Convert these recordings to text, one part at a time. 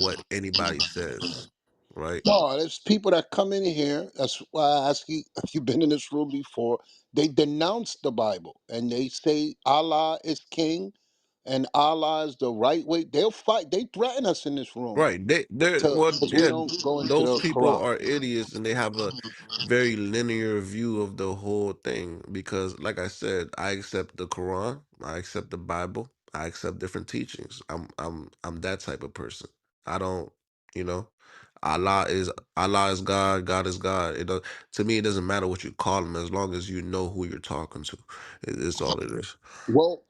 what anybody says, right? No, there's people that come in here. That's why I ask you if you've been in this room before. They denounce the Bible and they say Allah is king and Allah is the right way. They'll fight. They threaten us in this room Right. They're to well, because we yeah, don't go into those the people Quran. are idiots and they have a very linear view of the whole thing because like I said, I accept the Quran, I accept the Bible, I accept different teachings. I'm that type of person. I don't, you know, Allah is God, God is God. It does, to me it doesn't matter what you call him as long as you know who you're talking to. It's all it is. Well,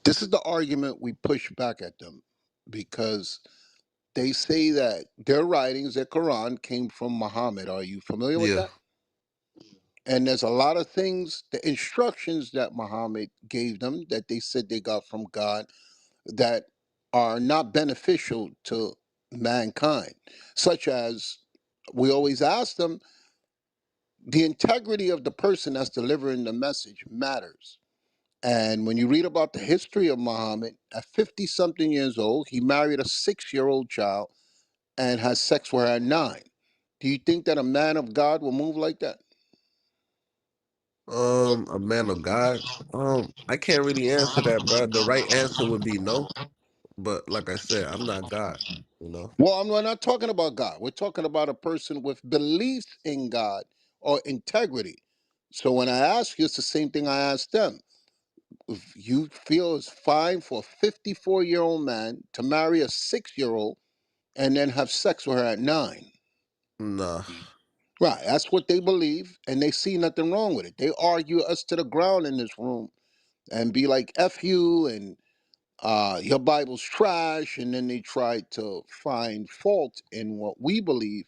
this is the argument we push back at them because they say that their writings, their Quran, came from Muhammad. Are you familiar with Yeah. that? And there's a lot of things, the instructions that Muhammad gave them that they said they got from God that are not beneficial to mankind, such as we always ask them, the integrity of the person that's delivering the message matters. And when you read about the history of Muhammad, at 50 something years old, he married a 6-year-old child and has sex with her at 9. Do you think that a man of God will move like that? A man of God. I can't really answer that, bro. The right answer would be no. But like I said, I'm not God, you know? Well, we're not talking about God. We're talking about a person with beliefs in God or integrity. So when I ask you, it's the same thing I asked them. If you feel it's fine for a 54-year-old man to marry a 6-year-old and then have sex with her at 9. Nah. Right, that's what they believe, and they see nothing wrong with it. They argue us to the ground in this room and be like, F you, and your Bible's trash, and then they try to find fault in what we believe.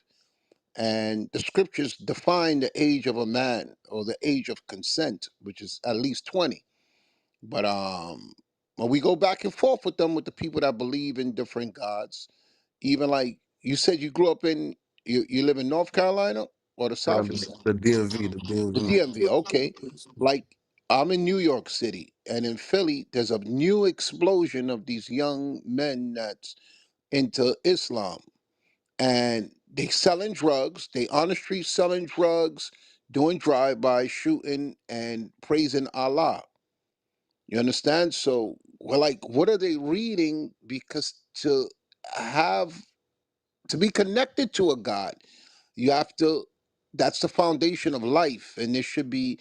And the scriptures define the age of a man or the age of consent, which is at least 20. But when we go back and forth with them, with the people that believe in different gods, even like you said, you grew up in, you live in North Carolina or the South or something? The DMV, the The DMV. DMV, okay. Like I'm in New York City, and in Philly, there's a new explosion of these young men that's into Islam, and they selling drugs. They on the street selling drugs, doing drive-by shooting and praising Allah. You understand? So we're like, what are they reading? Because have to be connected to a God, you have to. That's the foundation of life, and there should be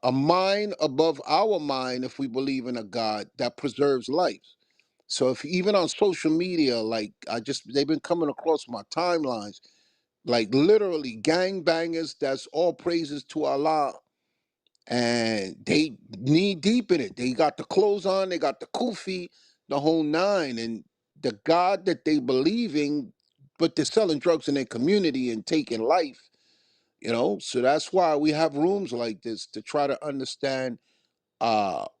a mind above our mind if we believe in a God that preserves life. So if even on social media, like they've been coming across my timelines, like literally gangbangers. That's all praises to Allah, and they knee deep in it. They got the clothes on, they got the kufi, the whole nine, and the God that they believe in, but they're selling drugs in their community and taking life. So that's why we have rooms like this to try to understand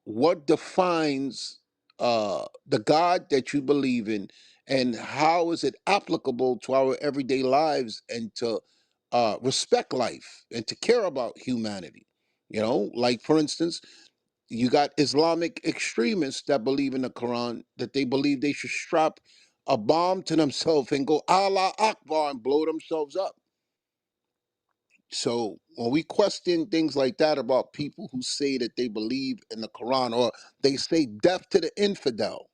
what defines the God that you believe in, and how is it applicable to our everyday lives, and to respect life and to care about humanity. Like for instance, you got Islamic extremists that believe in the Quran, that they believe they should strap a bomb to themselves and go Allah Akbar and blow themselves up. So when we question things like that about people who say that they believe in the Quran, or they say death to the infidel,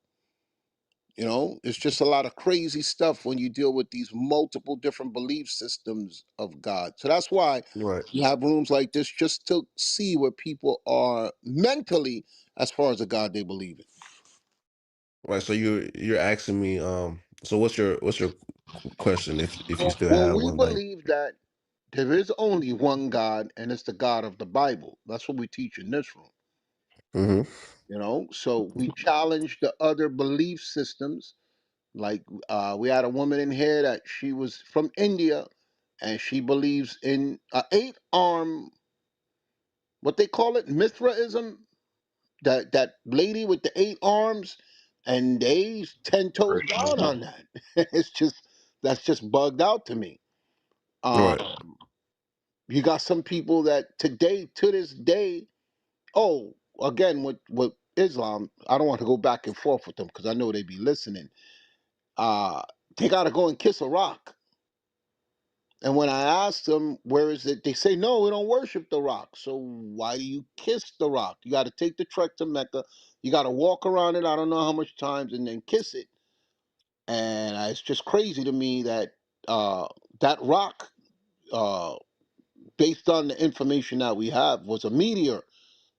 it's just a lot of crazy stuff when you deal with these multiple different belief systems of God. So that's why Right. you have rooms like this, just to see where people are mentally as far as the God they believe in. Right. So you're asking me, so what's your question if you still Well, have we one, like believe that there is only one God, and it's the God of the Bible. That's what we teach in this room. hmm So we challenge the other belief systems. Like we had a woman in here that she was from India, and she believes in a 8 arm, what they call it, Mithraism. That lady with the 8 arms, and they 10 toes down on that. It's just that's just bugged out to me. Right. Um, you got some people that to this day, oh, again with Islam, I don't want to go back and forth with them because I know they be listening. Uh, They got to go and kiss a rock. And when I asked them, where is it? They say, no, we don't worship the rock. So why do you kiss the rock? You got to take the trek to Mecca. You got to walk around it, I don't know how much times, and then kiss it. And it's just crazy to me that that rock, uh, based on the information that we have, was a meteor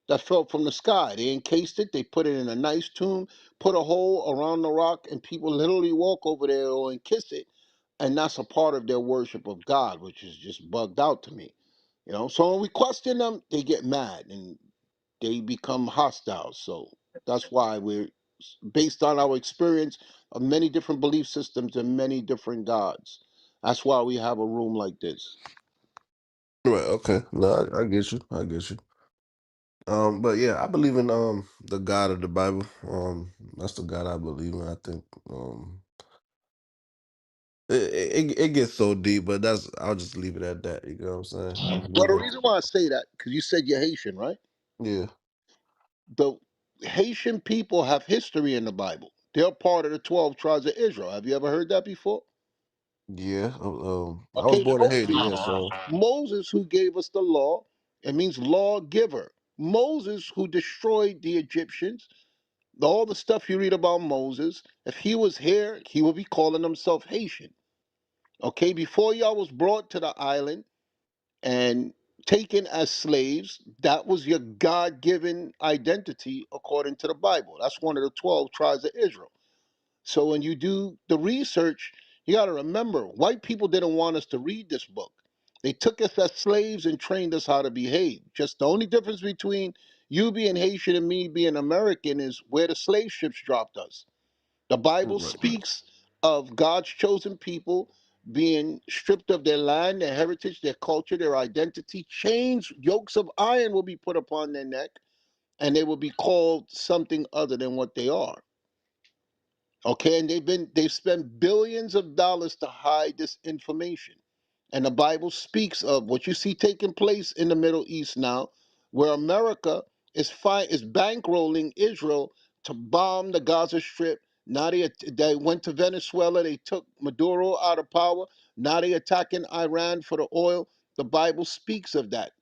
that fell from the sky. They encased it, they put it in a nice tomb, put a hole around the rock, and people literally walk over there and kiss it. And that's a part of their worship of God, which is just bugged out to me. You know, so when we question them, they get mad and they become hostile. So that's why we're based on our experience of many different belief systems and many different gods. That's why we have a room like this. Right. Okay. No, I get you. I get you. But yeah, I believe in the God of the Bible. That's the God I believe in. I think it gets so deep, but that's I'll just leave it at that. You know what I'm saying? I Well, believe the in. reason why I say that, because you said you're Haitian, right? Yeah. The Haitian people have history in the Bible. They're part of the 12 tribes of Israel. Have you ever heard that before? Yeah. I was Okay, born in Haiti. Yeah. So Moses, who gave us the law, it means lawgiver. Moses, who destroyed the Egyptians, all the stuff you read about Moses, if he was here, he would be calling himself Haitian. Okay, before y'all was brought to the island and taken as slaves, that was your God given identity according to the Bible. That's one of the 12 tribes of Israel. So when you do the research, you got to remember white people didn't want us to read this book. They took us as slaves and trained us how to behave. Just the only difference between you being Haitian and me being American is where the slave ships dropped us. The Bible right. speaks of God's chosen people being stripped of their land, their heritage, their culture, their identity. Chains, yokes of iron will be put upon their neck, and they will be called something other than what they are. Okay, and they've spent billions of dollars to hide this information. And the Bible speaks of what you see taking place in the Middle East now, where America is bankrolling Israel to bomb the Gaza Strip. Now they went to Venezuela, they took Maduro out of power. Now they attacking Iran for the oil. The Bible speaks of that.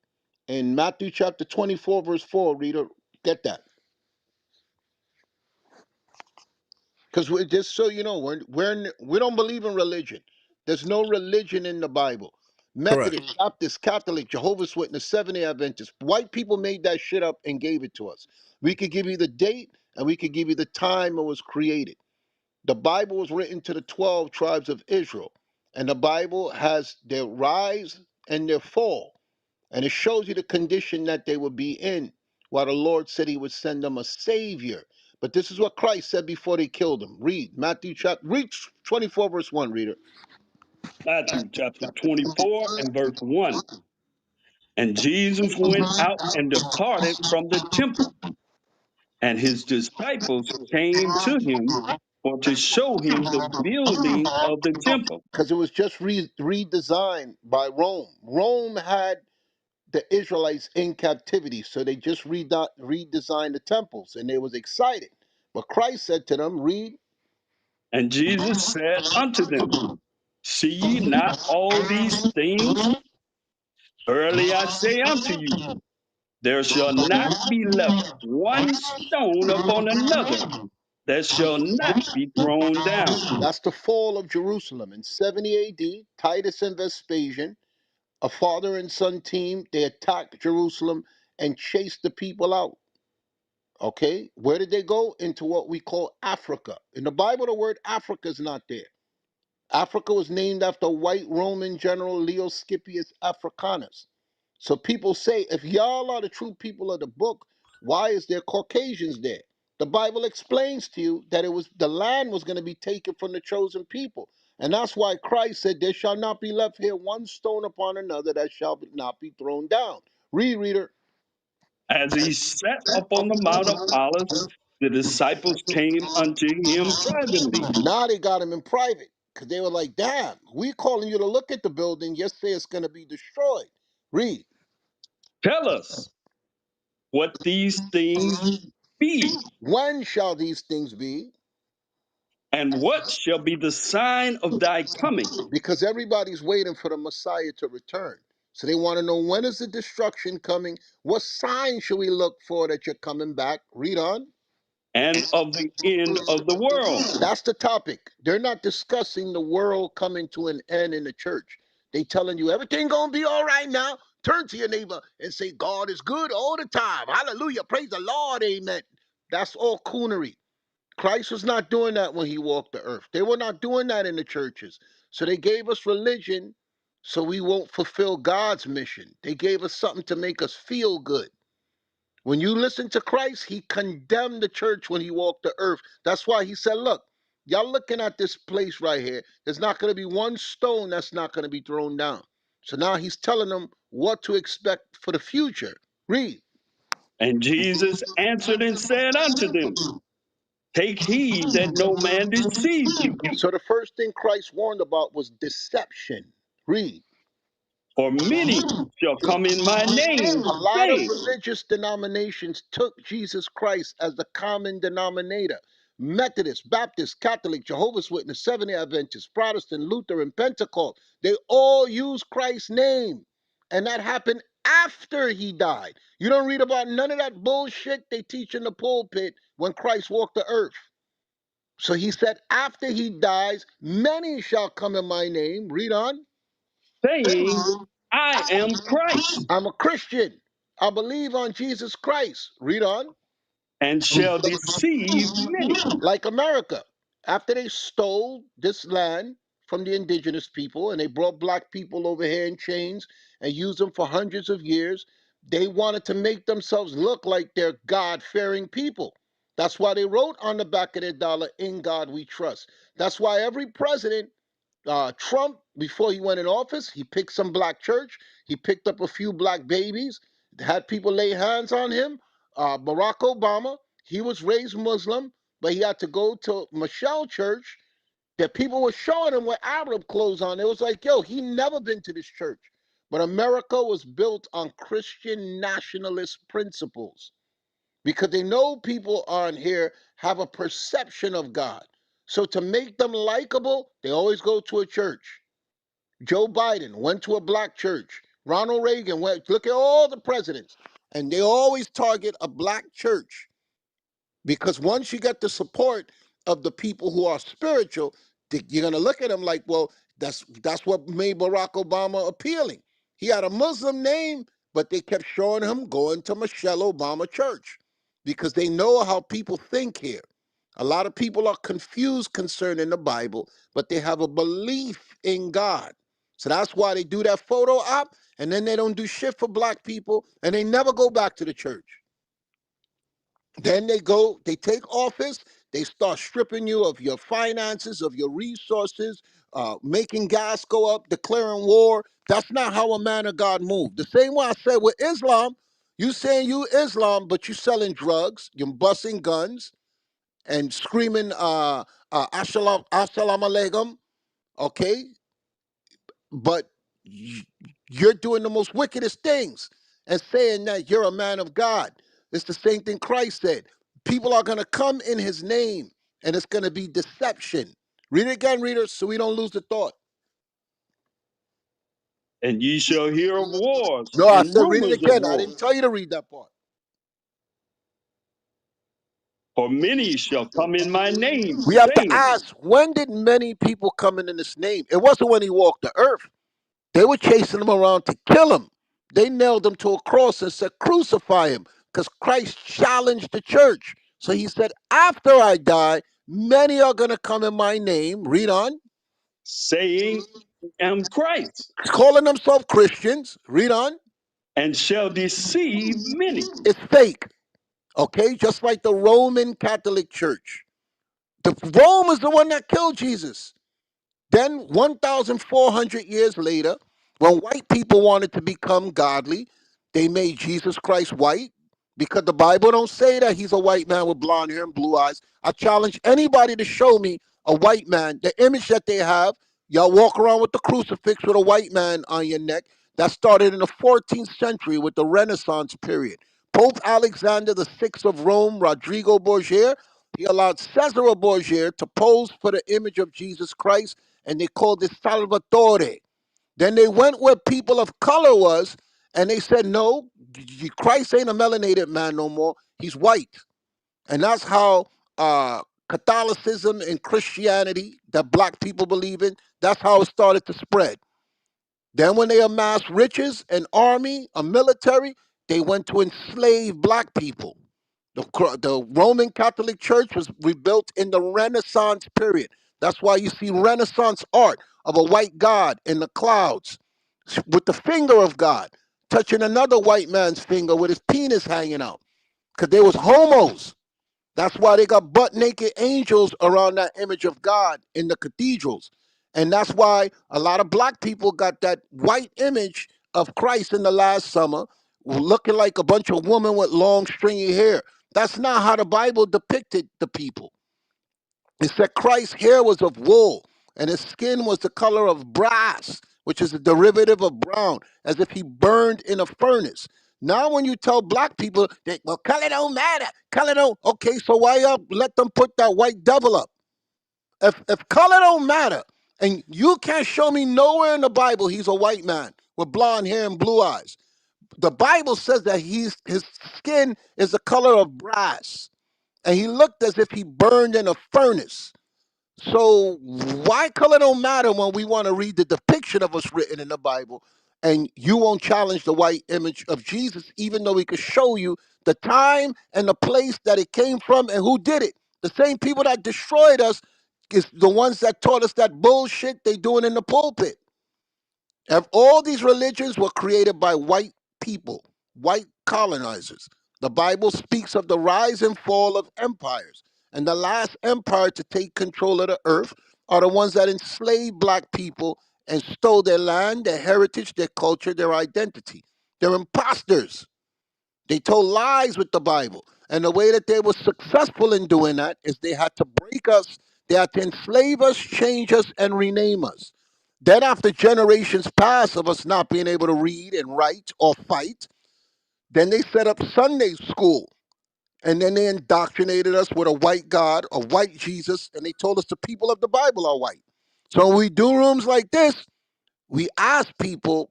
In Matthew chapter 24, verse 4, reader, get that. Because we just so you know, we don't believe in religion. There's no religion in the Bible. Correct. Methodist, Baptist, Catholic, Jehovah's Witness, Seventh-day Adventist. White people made that shit up and gave it to us. We could give you the date and we could give you the time it was created. The Bible was written to the 12 tribes of Israel, and the Bible has their rise and their fall. And it shows you the condition that they would be in, while the Lord said he would send them a savior. But this is what Christ said before they killed him. Read 24, verse 1, reader. Matthew chapter 24 and verse 1. And Jesus went out and departed from the temple, and his disciples came to him for to show him the building of the temple. Because it was just redesigned by Rome. Rome had the Israelites in captivity, so they just redesigned the temples, and they was excited. But Christ said to them, read, And Jesus said unto them, see ye not all these things? Verily I say unto you, there shall not be left one stone upon another that shall not be thrown down. that's the fall of Jerusalem. In 70 AD, Titus and Vespasian, a father and son team, they attacked Jerusalem and chased the people out. Okay, where did they go? Into what we call Africa. In the Bible, the word Africa is not there. Africa was named after white Roman general Leo Scipius Africanus. So people say, if y'all are the true people of the book, why is there Caucasians there? The Bible explains to you that it was the land was going to be taken from the chosen people. And that's why Christ said, there shall not be left here one stone upon another that shall not be thrown down. Read, reader. As he sat upon the Mount of Olives, the disciples came unto him privately. Now they got him in private because they were like, damn, we calling you to look at the building. Yesterday it's going to be destroyed. Read. Tell us what these things be. When shall these things be? And what shall be the sign of thy coming Because everybody's waiting for the Messiah to return. So they want to know, when is the destruction coming? What sign should we look for that you're coming back? Read on. and of the end of the world? That's the topic. They're not discussing the world coming to an end in the church. They telling you everything gonna be all right now. Turn to your neighbor and say God is good all the time. Hallelujah. Praise the Lord. Amen. That's all coonery. Christ was not doing that when he walked the earth. They were not doing that in the churches. So they gave us religion so we won't fulfill God's mission. They gave us something to make us feel good. When you listen to Christ, he condemned the church when he walked the earth. That's why he said, look, y'all looking at this place right here. There's not going to be one stone that's not going to be thrown down. So now he's telling them what to expect for the future. Read. And Jesus answered and said unto them, take heed that no man deceive you, So the first thing Christ warned about was deception. Read. for many shall come in my name, A lot of saying, religious denominations took Jesus Christ as the common denominator. Methodist, Baptist, Catholic, Jehovah's Witness, Seventh-day Adventist, Protestant, Lutheran, Pentecost, they all use Christ's name. And that happened after he died. You don't read about none of that bullshit they teach in the pulpit when Christ walked the earth. So he said, after he dies, many shall come in my name. Read on. saying, I am Christ, I'm a Christian. I believe on Jesus Christ. Read on. and shall deceive many. Like America, after they stole this land from the indigenous people and they brought black people over here in chains and used them for hundreds of years, they wanted to make themselves look like they're God-fearing people. That's why they wrote on the back of their dollar, in God we trust. That's why every president, Trump, before he went in office, he picked some black church. He picked up a few black babies, had people lay hands on him. Barack Obama, he was raised Muslim, but he had to go to Michelle Church that people were showing him with Arab clothes on. It was like, yo, he never been to this church. But America was built on Christian nationalist principles because they know people on here have a perception of God. So to make them likable, they always go to a church. Joe Biden went to a black church. Ronald Reagan went, look at all the presidents. And they always target a black church because once you get the support of the people who are spiritual, you're going to look at them like, well, that's what made Barack Obama appealing. He had a Muslim name, but they kept showing him going to Michelle Obama Church because they know how people think here. A lot of people are confused concerning the Bible, but they have a belief in God. So that's why they do that photo op, and then they don't do shit for black people, and they never go back to the church. Then they go, they take office, they start stripping you of your finances, of your resources, making gas go up, declaring war. That's not how a man of God moves. The same way I said with Islam, you saying you Islam, but you selling drugs, you're busting guns and screaming Assalam alaikum, okay? But you're doing the most wickedest things and saying that you're a man of God. It's the same thing Christ said. People are going to come in his name and it's going to be deception. Read it again, readers, so we don't lose the thought. And ye shall hear of wars No, I and said read it rumors of again. I didn't wars. tell you to read that part. For many shall come in my name, We have to saying, ask, when did many people come in this name? It wasn't when he walked the earth. They were chasing him around to kill him. They nailed him to a cross and said, crucify him, because Christ challenged the church. So he said, after I die, many are going to come in my name. Read on. saying, am Christ, Calling themselves Christians. Read on. and shall deceive many. It's fake. Okay? Just like the Roman Catholic Church. The Rome is the one that killed Jesus. Then 1,400 years later, when white people wanted to become godly, they made Jesus Christ white because the Bible don't say that he's a white man with blonde hair and blue eyes. I challenge anybody to show me a white man, the image that they have. Y'all walk around with the crucifix with a white man on your neck. That started in the 14th century with the Renaissance period. Pope Alexander the Sixth of Rome, Rodrigo Borgia, He allowed Cesare Borgia to pose for the image of Jesus Christ, and they called it Salvatore. Then they went where people of color was, and they said, no, Christ ain't a melanated man no more. He's white. And that's how Catholicism and Christianity that black people believe in, that's how it started to spread. Then when they amassed riches, an army, a military, they went to enslave black people. The Roman Catholic Church was rebuilt in the Renaissance period. That's why you see Renaissance art of a white God in the clouds with the finger of God touching another white man's finger with his penis hanging out. Because they was homos. That's why they got butt naked angels around that image of God in the cathedrals. And that's why a lot of black people got that white image of Christ in the last summer, looking like a bunch of women with long, stringy hair. That's not how the Bible depicted the people. It said Christ's hair was of wool, and his skin was the color of brass, which is a derivative of brown, as if he burned in a furnace. Now, when you tell black people that, well, color don't matter, color don't, okay, so why y'all let them put that white devil up? If color don't matter, and you can't show me nowhere in the Bible he's a white man with blonde hair and blue eyes. The Bible says that his skin is the color of brass, and he looked as if he burned in a furnace. So why color don't matter when we want to read the depiction of what's written in the Bible, and you won't challenge the white image of Jesus, even though we could show you the time and the place that it came from and who did it. The same people that destroyed us is the ones that taught us that bullshit they doing in the pulpit. All these religions were created by white people, white colonizers. The Bible speaks of the rise and fall of empires. And the last empire to take control of the earth are the ones that enslaved black people and stole their land, their heritage, their culture, their identity. They're imposters. They told lies with the Bible. And the way that they were successful in doing that is they had to break us, they had to enslave us, change us, and rename us. Then, after generations pass of us not being able to read and write or fight, then they set up Sunday school. And then they indoctrinated us with a white God, a white Jesus, and they told us the people of the Bible are white. So when we do rooms like this, we ask people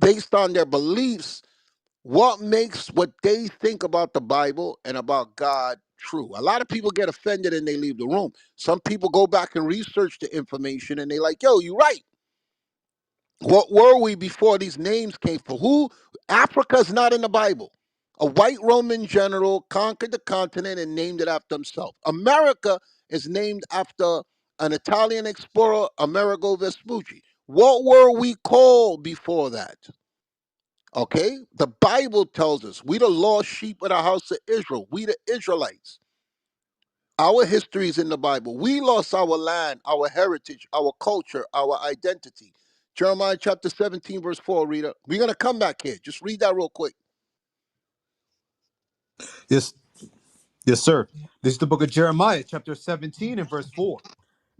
based on their beliefs what makes what they think about the Bible and about God true. A lot of people get offended and they leave the room. Some people go back and research the information and they like, yo, you're right. What were we before these names came from? Who? Africa's not in the Bible. A white Roman general conquered the continent and named it after himself. America is named after an Italian explorer, Amerigo Vespucci. What were we called before that? Okay? The Bible tells us we the lost sheep of the house of Israel. We the Israelites. Our history is in the Bible. We lost our land, our heritage, our culture, our identity. Jeremiah chapter 17, verse 4, reader. We're going to come back here. Just read that real quick. Yes, yes, sir. This is the book of Jeremiah, chapter 17 and verse 4.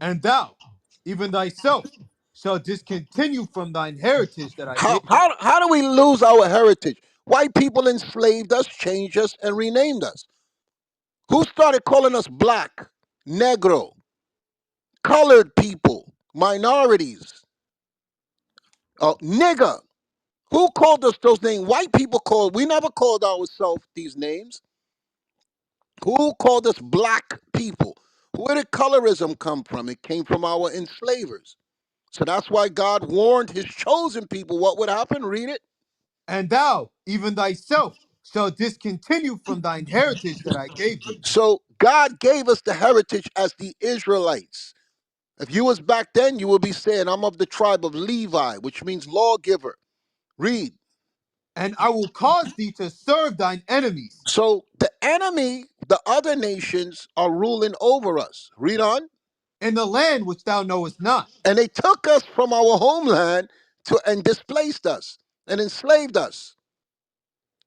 And thou, even thyself, shall discontinue from thine heritage that I How, gave thee. how, how do we lose our heritage? White people enslaved us, changed us, and renamed us. Who started calling us black, negro, colored people, minorities, nigger? Who called us those names? White people called. We never called ourselves these names. Who called us black people? Where did colorism come from? It came from our enslavers. So that's why God warned his chosen people what would happen. Read it. And thou, even thyself, shall discontinue from thine heritage that I gave thee. So God gave us the heritage as the Israelites. If you was back then, you would be saying, I'm of the tribe of Levi, which means lawgiver. Read. And I will cause thee to serve thine enemies So the enemy, the other nations, are ruling over us. Read on. in the land which thou knowest not. And they took us from our homeland and displaced us and enslaved us.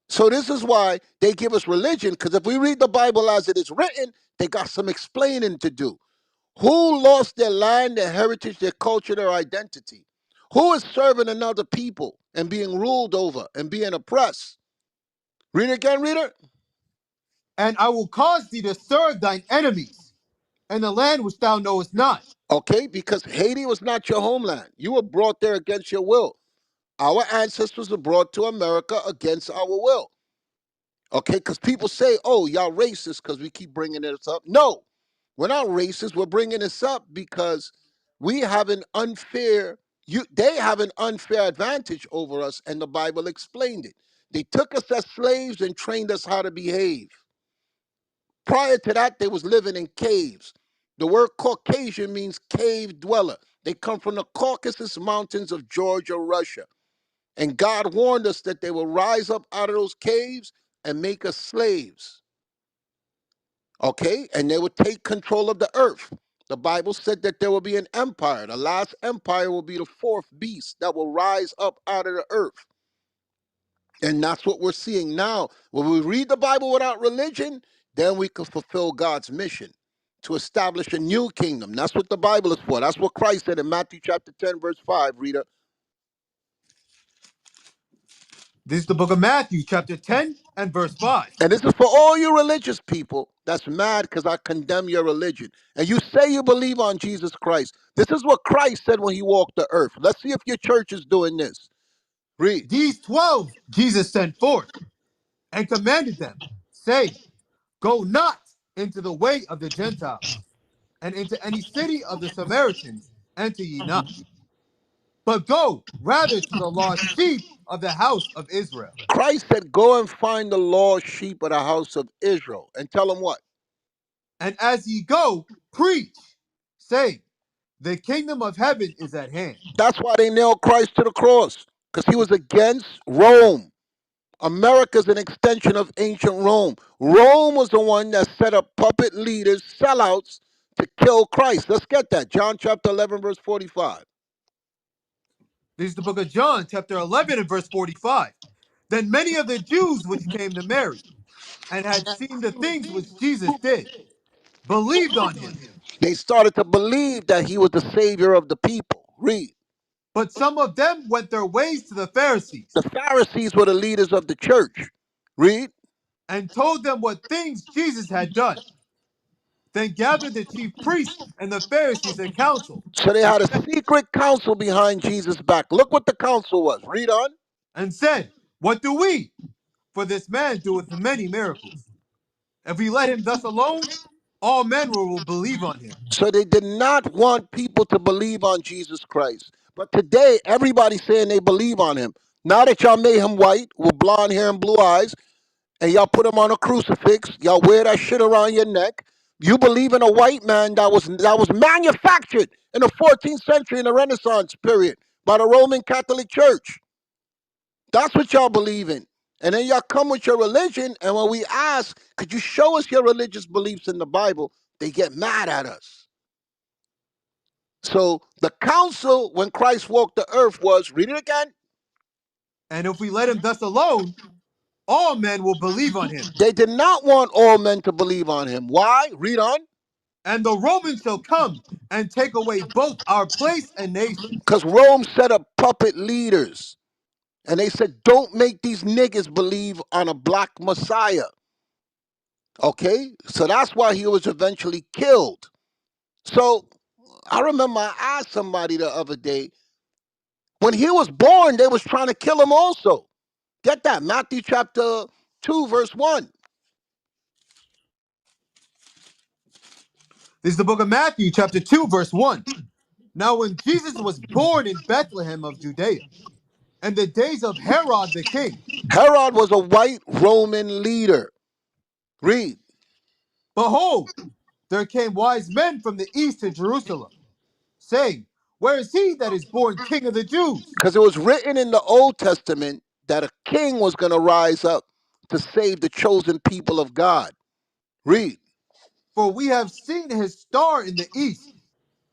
So this is why they give us religion, because if we read the Bible as it is written, they got some explaining to do. Who lost their land, their heritage, their culture, their identity? Who is serving another people and being ruled over and being oppressed? Read it again, reader. And I will cause thee to serve thine enemies, and the land which thou knowest not. Okay, because Haiti was not your homeland. You were brought there against your will. Our ancestors were brought to America against our will. Okay, because people say, oh, y'all racist because we keep bringing this up. No, we're not racist. We're bringing this up because we have an unfair, they have an unfair advantage over us, and the Bible explained it. They took us as slaves and trained us how to behave. Prior to that, they was living in caves. The word Caucasian means cave dweller. They come from the Caucasus Mountains of Georgia, Russia. And God warned us that they will rise up out of those caves and make us slaves. Okay? And they would take control of the earth. The Bible said that there will be an empire. The last empire will be the fourth beast that will rise up out of the earth. And that's what we're seeing now. When we read the Bible without religion, then we can fulfill God's mission to establish a new kingdom. That's what the Bible is for. That's what Christ said in Matthew chapter 10, verse 5, reader. This is the book of Matthew, chapter 10 and verse 5. And this is for all you religious people that's mad because I condemn your religion. And you say you believe on Jesus Christ. This is what Christ said when he walked the earth. Let's see if your church is doing this. Read. These 12 Jesus sent forth and commanded them, saying, go not into the way of the Gentiles, and into any city of the Samaritans enter ye not, but go rather to the lost sheep of the house of Israel. Christ said, go and find the lost sheep of the house of Israel. And tell them what? And as ye go, preach, saying, the kingdom of heaven is at hand. That's why they nailed Christ to the cross, because he was against Rome. America's an extension of ancient Rome. Rome was the one that set up puppet leaders, sellouts, to kill Christ. Let's get that. John chapter 11, verse 45. This is the book of John, chapter 11 and verse 45. Then many of the Jews which came to Mary and had seen the things which Jesus did, believed on him. They started to believe that he was the savior of the people. Read. But some of them went their ways to the The Pharisees Pharisees were the leaders of the church. Read. and told them what things Jesus had done. Then gathered the chief priests and the Pharisees in council So they and, had a secret council behind Jesus' back. Look what the council was. Read on. and said, what do we? For this man doeth many miracles. If we let him thus alone, all men will believe on him. So they did not want people to believe on Jesus Christ. But today, everybody's saying they believe on him. Now that y'all made him white with blonde hair and blue eyes, and y'all put him on a crucifix, y'all wear that shit around your neck. You believe in a white man that was manufactured in the 14th century in the Renaissance period by the Roman Catholic Church. That's what y'all believe in. And then y'all come with your religion, and when we ask, could you show us your religious beliefs in the Bible, they get mad at us. So the council when Christ walked the earth was, read it again. And if we let him thus alone, all men will believe on him. They did not want all men to believe on him. Why? Read on. And the Romans shall come and take away both our place and nation. Because Rome set up puppet leaders. And they said, don't make these niggas believe on a black Messiah. Okay? So that's why he was eventually killed. So I remember I asked somebody the other day, when he was born, they was trying to kill him also. Get that? Matthew chapter 2, verse 1. This is the book of Matthew, chapter 2, verse 1. Now, when Jesus was born in Bethlehem of Judea, in the days of Herod the king, Herod was a white Roman leader. Read. behold, there came wise men from the east to Jerusalem, saying, where is he that is born king of the Jews? Because it was written in the Old Testament that a king was going to rise up to save the chosen people of God. Read. For we have seen his star in the east,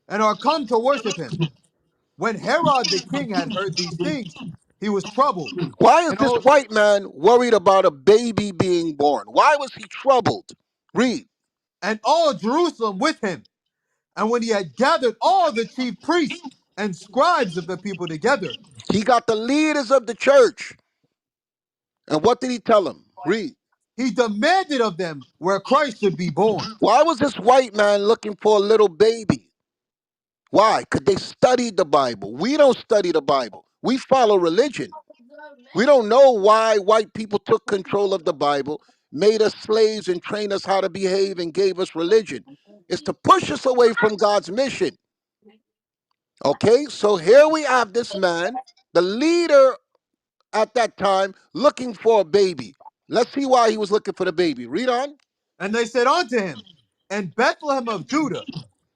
and are come to worship him. When Herod the king had heard these things, he was troubled, Why is and this all, white man worried about a baby being born? Why was he troubled? Read. and all Jerusalem with him. And when he had gathered all the chief priests and scribes of the people together, He got the leaders of the church. And what did he tell them? Read. he demanded of them where Christ should be born. Why was this white man looking for a little baby? Why? Because they studied the Bible. We don't study the Bible. We follow religion. We don't know why white people took control of the Bible, made us slaves, and trained us how to behave and gave us religion. It's to push us away from God's mission. Okay, so here we have this man, the leader at that time, looking for a baby. Let's see why he was looking for the baby. Read on. And they said unto him, in Bethlehem of Judah,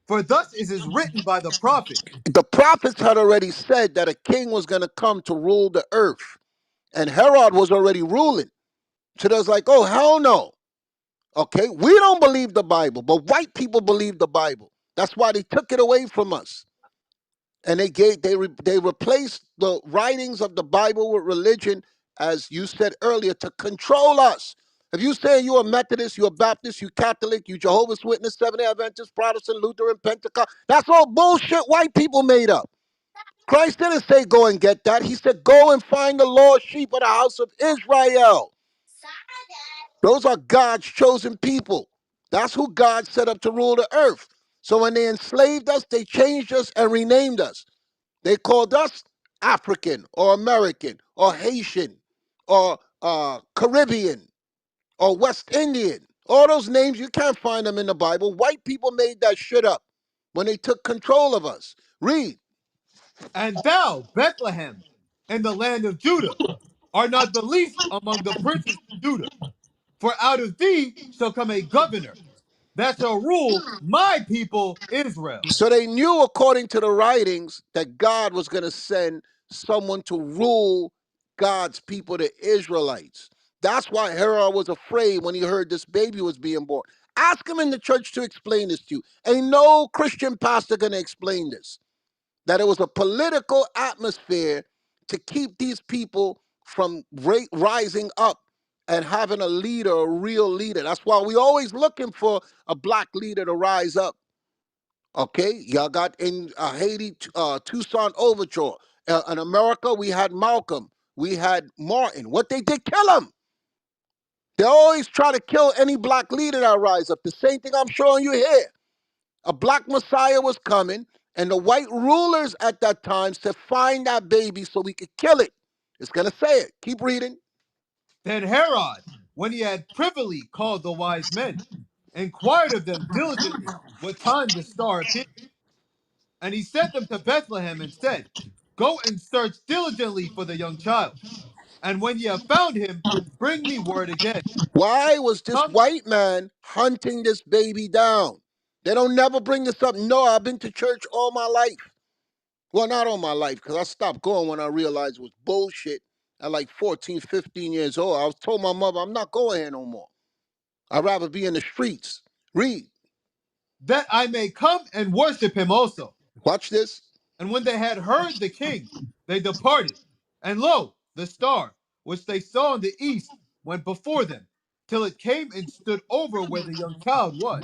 for thus is it written by the prophet. The prophets had already said that a king was going to come to rule the earth, and Herod was already ruling. So there's like, oh, hell no. Okay, we don't believe the Bible, but white people believe the Bible. That's why they took it away from us. And they replaced the writings of the Bible with religion, as you said earlier, to control us. If you say you're a Methodist, you're a Baptist, you Catholic, you Jehovah's Witness, Seventh-day Adventist, Protestant, Lutheran, Pentecost, that's all bullshit white people made up. Christ didn't say go and get that. He said go and find the lost sheep of the house of Israel. Those are God's chosen people. That's who God set up to rule the earth. So when they enslaved us, they changed us and renamed us. They called us African or American or Haitian or Caribbean or West Indian. All those names, you can't find them in the Bible. White people made that shit up when they took control of us. Read. And thou, Bethlehem, in the land of Judah, art not the least among the princes of Judah. For out of thee shall come a governor that shall rule my people Israel. So they knew, according to the writings, that God was going to send someone to rule God's people, the Israelites. That's why Herod was afraid when he heard this baby was being born. Ask him in the church to explain this to you. Ain't no Christian pastor going to explain this. That it was a political atmosphere to keep these people from rising up and having a leader, a real leader. That's why we always looking for a black leader to rise up. Okay, y'all got in Haiti, Tucson Overture. In America, we had Malcolm, we had Martin. What they did, kill him. They always try to kill any black leader that rise up. The same thing I'm showing you here. A black Messiah was coming, and the white rulers at that time said, find that baby so we could kill it. It's going to say it. Keep reading. Then Herod, when he had privily called the wise men, inquired of them diligently what time the star appeared. And he sent them to Bethlehem and said, go and search diligently for the young child. And when ye have found him, bring me word again. Why was this Come, white man hunting this baby down? They don't never bring this up. No, I've been to church all my life. Well, not all my life, because I stopped going when I realized it was bullshit at like 14, 15 years old. I was told my mother, I'm not going here no more. I'd rather be in the streets. Read. that I may come and worship him also. Watch this. And when they had heard the king, they departed. And lo, the star, which they saw in the east, went before them, till it came and stood over where the young child was.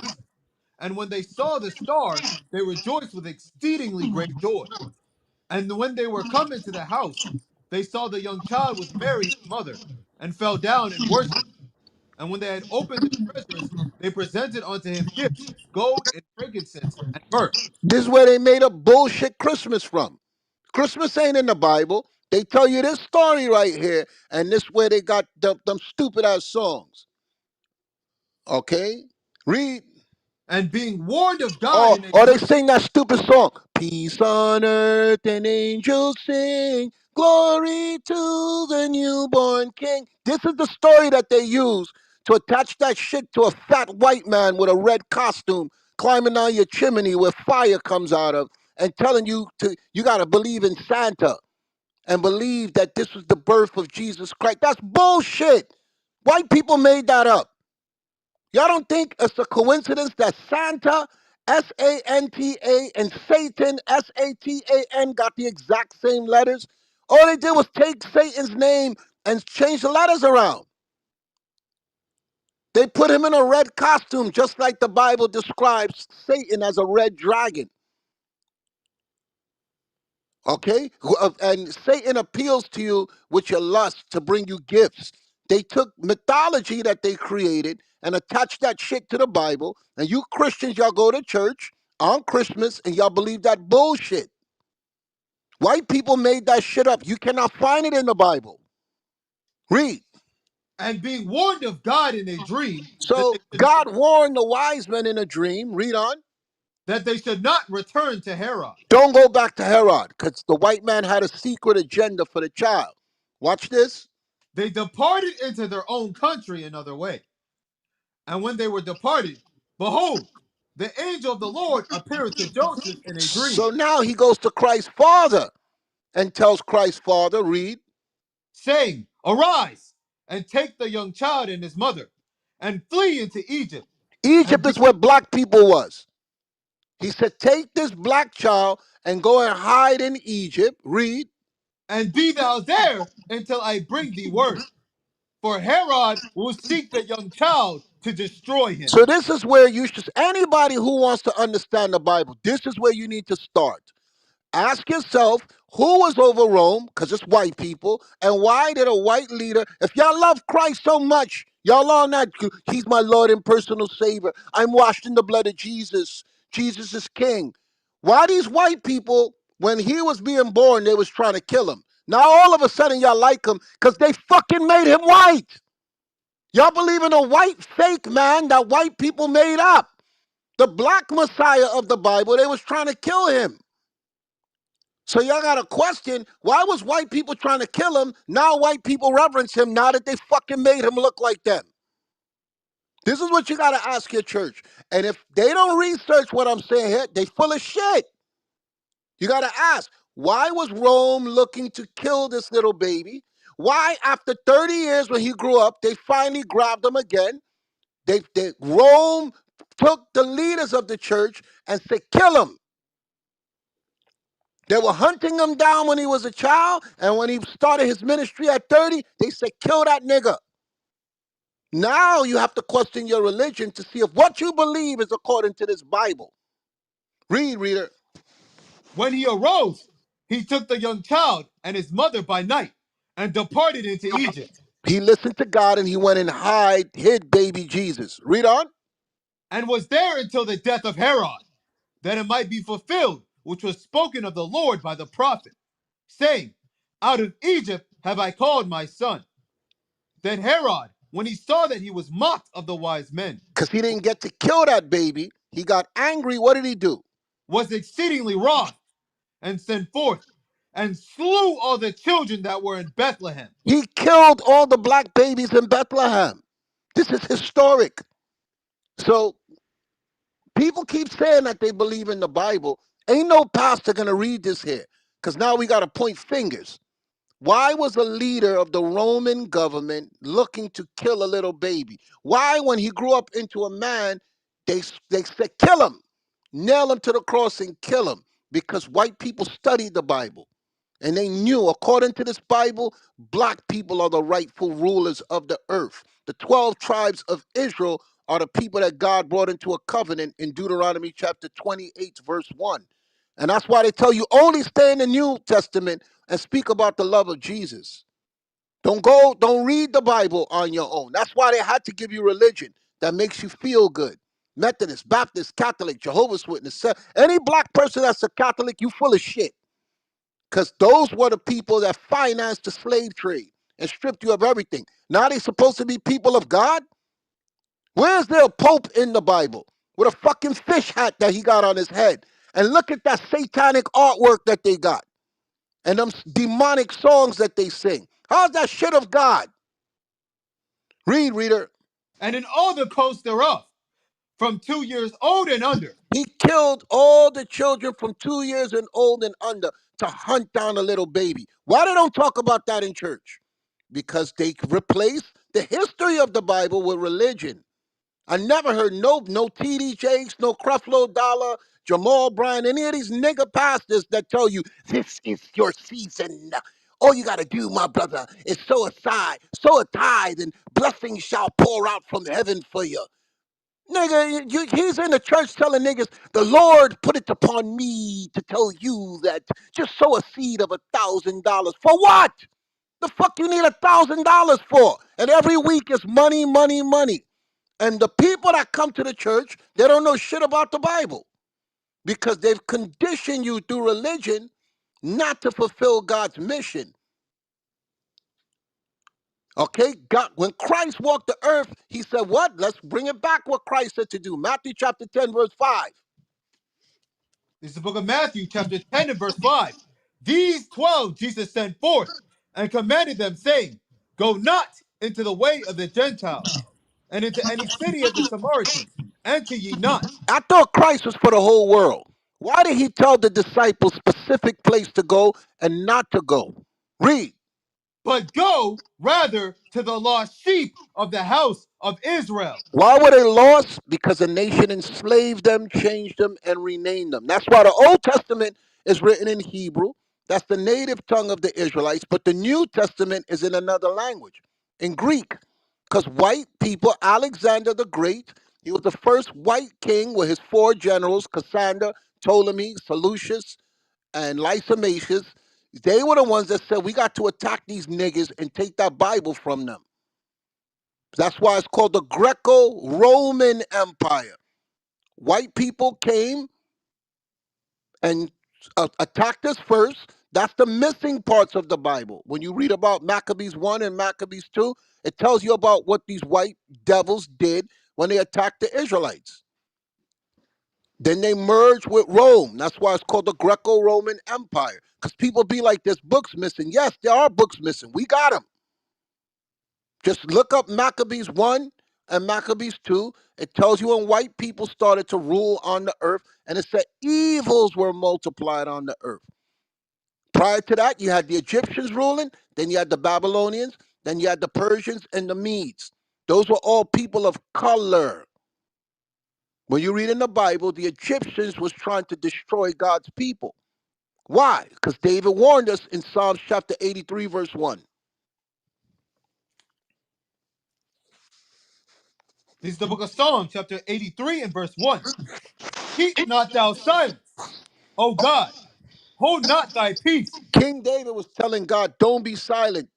And when they saw the star, they rejoiced with exceedingly great joy. And when they were come into the house, they saw the young child with Mary his mother, and fell down and worshipped. And when they had opened the treasures, they presented unto him gifts, gold and frankincense and myrrh. This is where they made up bullshit Christmas from. Christmas ain't in the Bible. They tell you this story right here, and this where they got them stupid ass songs. Okay? Read. And being warned of God in a Or they great sing that stupid song. Peace on earth and angels sing. Glory to the newborn king. This is the story that they use to attach that shit to a fat white man with a red costume climbing down your chimney where fire comes out of and telling you you gotta believe in Santa and believe that this was the birth of Jesus Christ. That's bullshit. White people made that up. Y'all don't think it's a coincidence that Santa, Santa, and Satan, Satan, got the exact same letters? All they did was take Satan's name and change the letters around. They put him in a red costume, just like the Bible describes Satan as a red dragon. Okay? And Satan appeals to you with your lust to bring you gifts, They took mythology that they created and attached that shit to the Bible. And you Christians, y'all go to church on Christmas and y'all believe that bullshit. White people made that shit up. You cannot find it in the Bible. Read. And being warned of God in a dream So God warned the wise men in a dream. Read on. that they should not return to Herod. Don't go back to Herod because the white man had a secret agenda for the child. Watch this. They departed into their own country another way. And when they were departed, behold, the angel of the Lord appeared to Joseph in a dream, So now he goes to Christ's father and tells Christ's father, read, saying, Arise and take the young child and his mother and flee into Egypt and Egypt be, is where black people was. He said, take this black child and go and hide in Egypt. Read. and be thou there until I bring thee word. For Herod will seek the young child to destroy him. So this is where you should, anybody who wants to understand the Bible, this is where you need to start. Ask yourself, who was over Rome? Because it's white people. And why did a white leader, if y'all love Christ so much, y'all are not, he's my Lord and personal Savior. I'm washed in the blood of Jesus. Jesus is King. Why these white people, when he was being born, they was trying to kill him? Now all of a sudden y'all like him because they fucking made him white. Y'all believe in a white fake man that white people made up. The black Messiah of the Bible, they was trying to kill him. So y'all got to question, why was white people trying to kill him? Now white people reverence him now that they fucking made him look like them. This is what you got to ask your church. And if they don't research what I'm saying here, they full of shit. You got to ask, why was Rome looking to kill this little baby? Why, after 30 years when he grew up, they finally grabbed him again? Rome took the leaders of the church and said, kill him. They were hunting him down when he was a child, and when he started his ministry at 30, they said, kill that nigga. Now you have to question your religion to see if what you believe is according to this Bible. Read, reader. When he arose, he took the young child and his mother by night and departed into Egypt He listened to God and he went and hid baby Jesus. Read on. and was there until the death of Herod, that it might be fulfilled which was spoken of the Lord by the prophet, saying, Out of Egypt have I called my son. Then Herod, when he saw that he was mocked of the wise men, Because he didn't get to kill that baby, he got angry. What did he do? was exceedingly wroth, and sent forth and slew all the children that were in Bethlehem. He killed all the black babies in Bethlehem. This is historic. So people keep saying that they believe in the Bible. Ain't no pastor going to read this here because now we got to point fingers. Why was a leader of the Roman government looking to kill a little baby? Why, when he grew up into a man, they said, kill him, nail him to the cross and kill him? Because white people studied the Bible. And they knew, according to this Bible, black people are the rightful rulers of the earth. The 12 tribes of Israel are the people that God brought into a covenant in Deuteronomy chapter 28, verse 1. And that's why they tell you only stay in the New Testament and speak about the love of Jesus. Don't read the Bible on your own. That's why they had to give you religion that makes you feel good. Methodist, Baptist, Catholic, Jehovah's Witness. Any black person that's a Catholic, you full of shit. Because those were the people that financed the slave trade and stripped you of everything. Now they supposed to be people of God? Where's there a pope in the Bible with a fucking fish hat that he got on his head? And look at that satanic artwork that they got. And them demonic songs that they sing. How's that shit of God? Read, reader. And in all the coasts thereof, from 2 years old and under, He killed all the children from 2 years and old and under to hunt down a little baby. Why they don't talk about that in church? Because they replace the history of the Bible with religion. I never heard no TD Jakes, no Creflo Dollar, Jamal Bryan, any of these nigga pastors that tell you this is your season. All you gotta do, my brother, is sow a tithe, and blessings shall pour out from heaven for you. Nigga, he's in the church telling niggas, the Lord put it upon me to tell you that just sow a seed of $1,000. For what? The fuck you need $1,000 for? And every week is money, money, money. And the people that come to the church, they don't know shit about the Bible because they've conditioned you through religion not to fulfill God's mission. Okay, God, when Christ walked the earth, he said, what? Let's bring it back what Christ said to do. Matthew chapter 10, verse 5. This is the book of Matthew, chapter 10 and verse 5. These 12 Jesus sent forth and commanded them, saying, go not into the way of the Gentiles, and into any city of the Samaritans. Enter ye not, I thought Christ was for the whole world. Why did he tell the disciples specific place to go and not to go? Read. but go rather to the lost sheep of the house of Israel. Why were they lost? Because the nation enslaved them, changed them, and renamed them. That's why the Old Testament is written in Hebrew. That's the native tongue of the Israelites. But the New Testament is in another language, in Greek. Because white people, Alexander the Great, he was the first white king with his four generals, Cassander, Ptolemy, Seleucus, and Lysimachus. They were the ones that said, we got to attack these niggas and take that Bible from them. That's why it's called the Greco-Roman Empire. White people came and attacked us first. That's the missing parts of the Bible. When you read about Maccabees 1 and Maccabees 2, it tells you about what these white devils did when they attacked the Israelites. Then they merged with Rome. That's why it's called the Greco-Roman Empire. Because people be like, there's books missing. Yes, there are books missing. We got them. Just look up Maccabees 1 and Maccabees 2. It tells you when white people started to rule on the earth, and it said evils were multiplied on the earth. Prior to that, you had the Egyptians ruling, then you had the Babylonians, then you had the Persians and the Medes. Those were all people of color. When you read in the Bible, the Egyptians was trying to destroy God's people. Why? Because David warned us in Psalms chapter 83, verse 1. This is the book of Psalm, chapter 83 and verse 1. Keep not thou silence, O God, hold not thy peace, King David was telling God, don't be silent.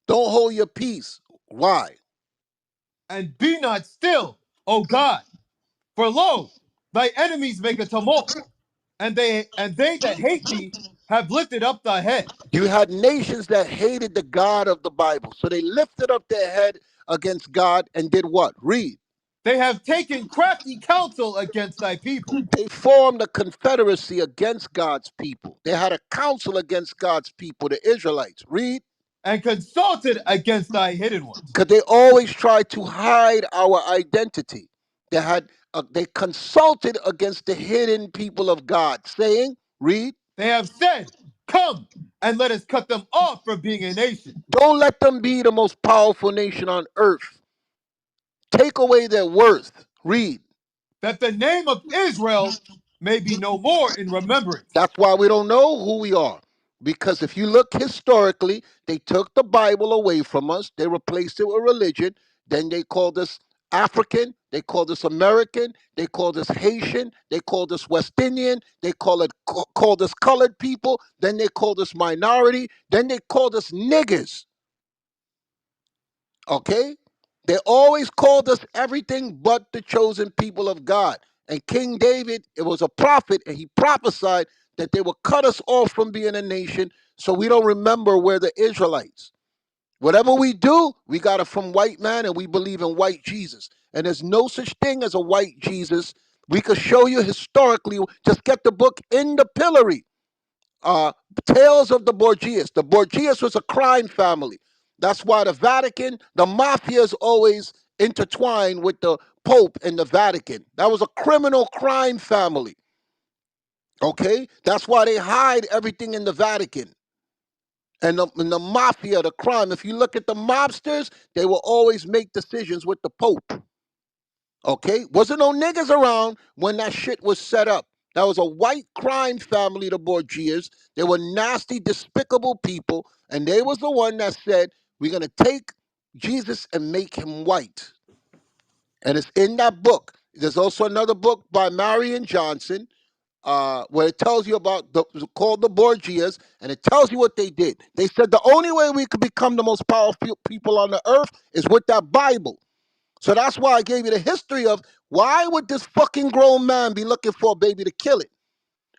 Don't hold your peace. Why? and be not still, O God. For lo, thy enemies make a tumult, and they that hate thee have lifted up thy head. You had nations that hated the God of the Bible. So they lifted up their head against God and did what? Read. They have taken crafty counsel against thy people, They formed a confederacy against God's people. They had a council against God's people, the Israelites. Read. and consulted against thy hidden ones. Because they always tried to hide our identity. They consulted against the hidden people of God, saying, read, They have said, come and let us cut them off from being a nation, don't let them be the most powerful nation on earth. Take away their worth. Read. that the name of Israel may be no more in remembrance. That's why we don't know who we are. Because if you look historically, they took the Bible away from us, they replaced it with religion, then they called us African, they called us American, they called us Haitian, they called us West Indian, they called us colored people, then they called us minority, then they called us niggers. Okay? They always called us everything but the chosen people of God. And King David, it was a prophet, and he prophesied that they will cut us off from being a nation so we don't remember we're the Israelites. Whatever we do, we got it from white man, and we believe in white Jesus. And there's no such thing as a white Jesus. We could show you historically, just get the book In the Pillory. uh, Tales of the Borgias. The Borgias was a crime family. That's why the Vatican, the mafia is always intertwined with the Pope and the Vatican. That was a criminal crime family. Okay? That's why they hide everything in the Vatican. And the mafia, the crime, if you look at the mobsters, they will always make decisions with the Pope. Okay? Wasn't no niggas around when that shit was set up. That was a white crime family, the Borgias. They were nasty, despicable people. And they was the one that said, we're going to take Jesus and make him white. And it's in that book. There's also another book by Marion Johnson, where it tells you about called the Borgias, and it tells you what they did. They said the only way we could become the most powerful people on the earth is with that Bible. So that's why I gave you the history of why would this fucking grown man be looking for a baby to kill it?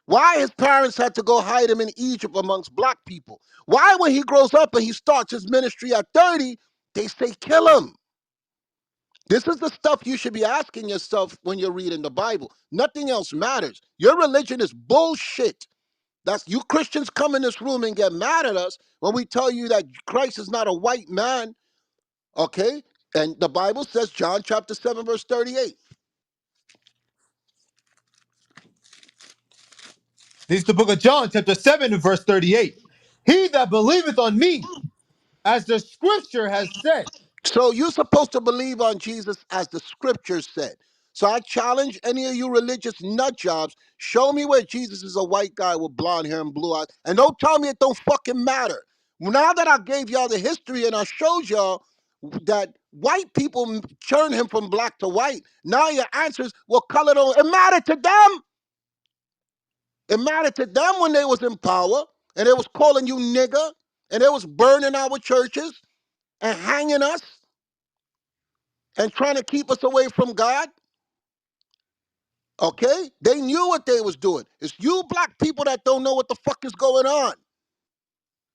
Why his parents had to go hide him in Egypt amongst black people? Why when he grows up and he starts his ministry at 30, they say kill him? This is the stuff you should be asking yourself when you're reading the Bible. Nothing else matters. Your religion is bullshit. That's you Christians come in this room and get mad at us when we tell you that Christ is not a white man, okay? And the Bible says, John chapter 7, verse 38. This is the book of John, chapter 7, and verse 38. He that believeth on me, as the scripture has said. So you're supposed to believe on Jesus as the scriptures said. So I challenge any of you religious nut jobs, show me where Jesus is a white guy with blonde hair and blue eyes. And don't tell me it don't fucking matter. Now that I gave y'all the history and I showed y'all that white people turned him from black to white, now your answer is, well, color don't, it mattered to them. It mattered to them when they was in power and they was calling you nigger and they was burning our churches and hanging us and trying to keep us away from God. Okay? They knew what they was doing. It's you black people that don't know what the fuck is going on.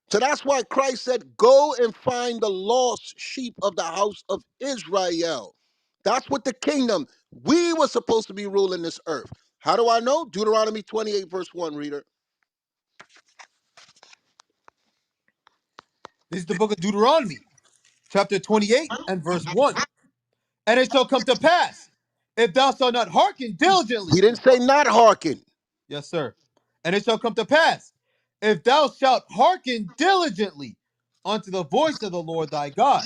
So that's why Christ said, go and find the lost sheep of the house of Israel. That's what the kingdom, we were supposed to be ruling this earth. How do I know? Deuteronomy 28, verse 1, reader. This is the book of Deuteronomy, chapter 28, and verse 1. And it shall come to pass, if thou shalt not hearken He diligently. didn't say not hearken. Yes, sir. And it shall come to pass, if thou shalt hearken diligently unto the voice of the Lord thy God,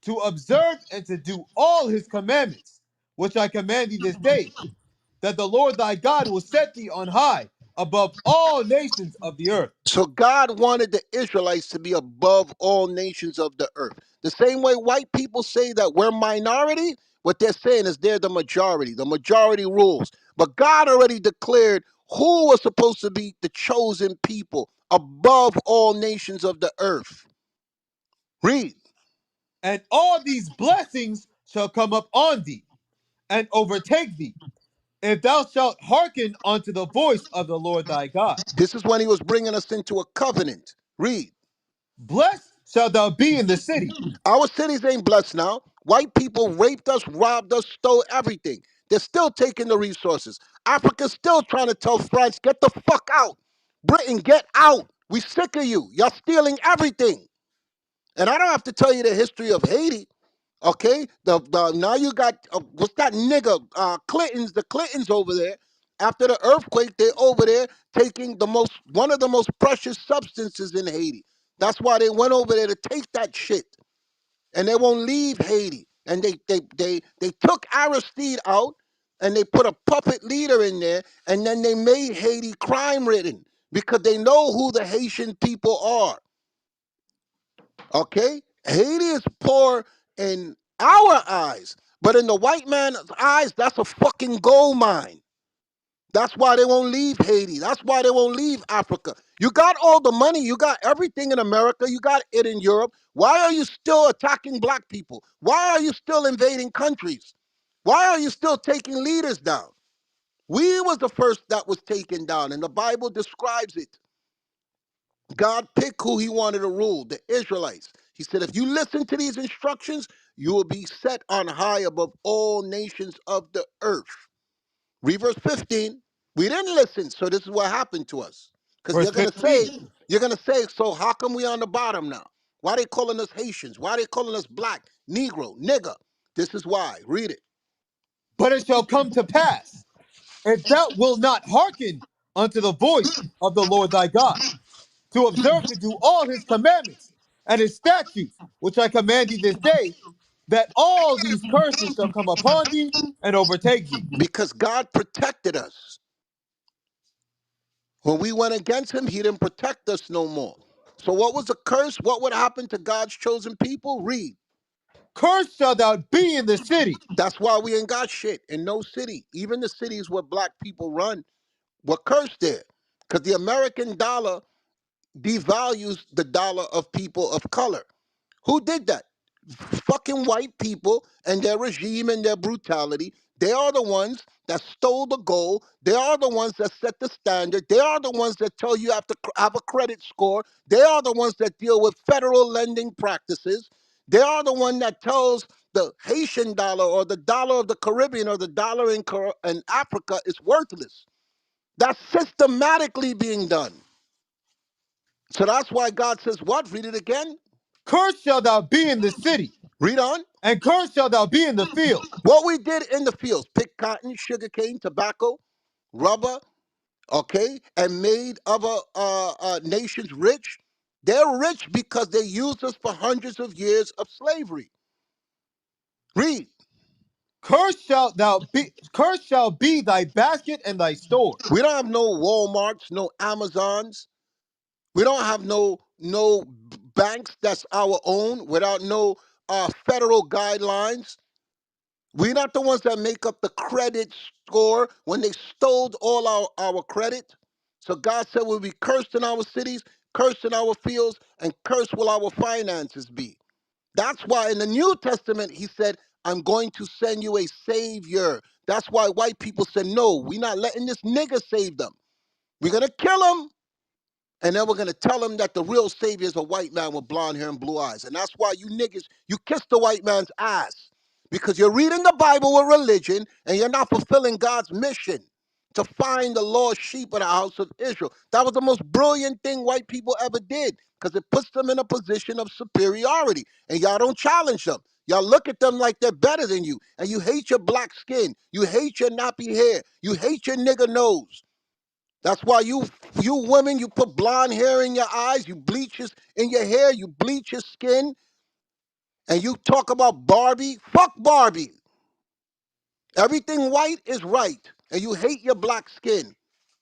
to observe and to do all his commandments, which I command thee this day, that the Lord thy God will set thee on high above all nations of the earth. So God wanted the Israelites to be above all nations of the earth. The same way white people say that we're minority, what they're saying is they're the majority. The majority rules. But God already declared who was supposed to be the chosen people above all nations of the earth. Read. And all these blessings shall come up on thee and overtake thee, if thou shalt hearken unto the voice of the Lord thy God. This is when he was bringing us into a covenant. Read. Blessed shalt thou be in the city. Our cities ain't blessed now. White people raped us, robbed us, stole everything. They're still taking the resources. Africa's still trying to tell France, get the fuck out. Britain, get out. We sick of you. Y'all stealing everything. And I don't have to tell you the history of Haiti. Okay? The now you got what's that nigga? Clintons, the Clintons over there. After the earthquake, they're over there taking one of the most precious substances in Haiti. That's why they went over there to take that shit, and they won't leave Haiti. And they took Aristide out and they put a puppet leader in there, and then they made Haiti crime ridden because they know who the Haitian people are. Okay? Haiti is poor in our eyes, but in the white man's eyes, that's a fucking gold mine. That's why they won't leave Haiti. That's why they won't leave Africa. You got all the money. You got everything in America. You got it in Europe. Why are you still attacking black people? Why are you still invading countries? Why are you still taking leaders down? We was the first that was taken down, and the Bible describes it. God picked who he wanted to rule, the Israelites. He said, if you listen to these instructions, you will be set on high above all nations of the earth. Read verse 15. We didn't listen, so this is what happened to us. Because Verse 15. you're gonna say, so how come we on the bottom now? Why they calling us Haitians? Why they calling us black, Negro, nigger? This is why. Read it. But it shall come to pass, if thou wilt not hearken unto the voice of the Lord thy God, to observe to do all his commandments and his statutes, which I command thee this day, that all these curses shall come upon thee and overtake thee. Because God protected us. When we went against him, he didn't protect us no more. So what was the curse? What would happen to God's chosen people? Read. Cursed shalt thou be in the city. That's why we ain't got shit in no city. Even the cities where black people run, We're cursed there because the American dollar devalues the dollar of people of color. Who did that? Fucking white people and their regime and their brutality. They are the ones that stole the gold. They are the ones that set the standard. They are the ones that tell you have to have a credit score. They are the ones that deal with federal lending practices. They are the one that tells the Haitian dollar or the dollar of the Caribbean or the dollar in Africa is worthless. That's systematically being done. So that's why God says, what? Read it again. Cursed shall thou be in the city, Read on. and cursed shall thou be in the field. What we did in the fields, pick cotton, sugarcane, tobacco, rubber, okay, and made other nations rich. They're rich because they used us for hundreds of years of slavery. Read. Cursed shall be thy basket and thy store. We don't have no Walmarts, no Amazons. We don't have no banks that's our own without no federal guidelines. We're not the ones that make up the credit score when they stole all our credit. So God said we'll be cursed in our cities, cursed in our fields, and cursed will our finances be. That's why in the New Testament he said, I'm going to send you a savior. That's why white people said, no, we're not letting this nigga save them. We're going to kill him. And then we're going to tell them that the real savior is a white man with blonde hair and blue eyes. And that's why you niggas, you kiss the white man's ass. Because you're reading the Bible with religion and you're not fulfilling God's mission to find the lost sheep of the house of Israel. That was the most brilliant thing white people ever did because it puts them in a position of superiority. And y'all don't challenge them. Y'all look at them like they're better than you. And you hate your black skin. You hate your nappy hair. You hate your nigger nose. That's why you women, you put blonde hair in your eyes, you bleach in your hair, you bleach your skin, and you talk about Barbie. Fuck Barbie. Everything white is right. And you hate your black skin.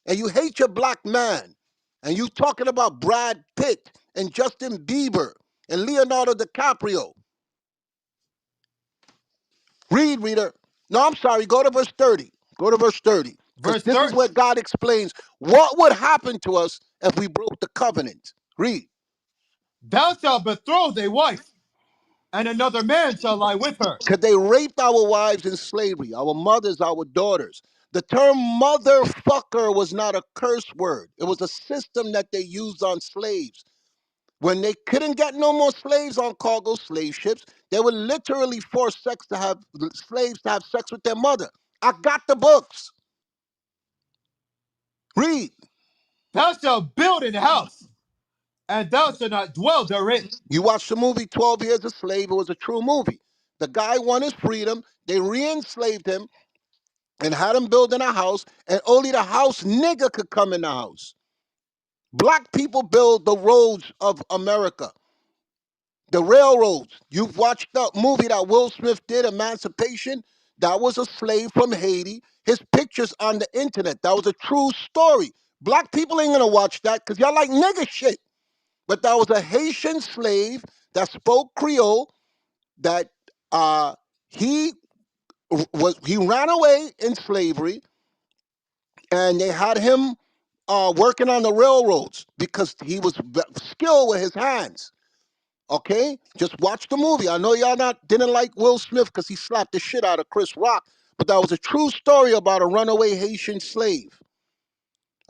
And you hate your black man. And you talking about Brad Pitt and Justin Bieber and Leonardo DiCaprio. Read, reader. No, I'm sorry. Go to verse 30. Go to verse 30. Because Verse this is 30. where God explains what would happen to us if we broke the covenant. Read. Thou shalt betroth a wife, and another man shall lie with her. Because they raped our wives in slavery, our mothers, our daughters. The term motherfucker was not a curse word. It was a system that they used on slaves. When they couldn't get no more slaves on cargo slave ships, they would literally force slaves to have sex with their mother. I got the books. Read. Thou shalt build an house, and thou shalt not dwell therein. You watch the movie 12 Years a Slave. It was a true movie. The guy won his freedom. They re-enslaved him and had him build in a house, and only the house nigga could come in the house. Black people build the roads of America, the railroads. You've watched the movie that Will Smith did, Emancipation. That was a slave from Haiti. His pictures on the internet. That was a true story. Black people ain't gonna watch that because y'all like nigga shit. But that was a Haitian slave that spoke Creole that he he ran away in slavery, and they had him working on the railroads because he was skilled with his hands. Okay, just watch the movie. I know y'all not didn't like Will Smith because he slapped the shit out of Chris Rock, but that was a true story about a runaway Haitian slave.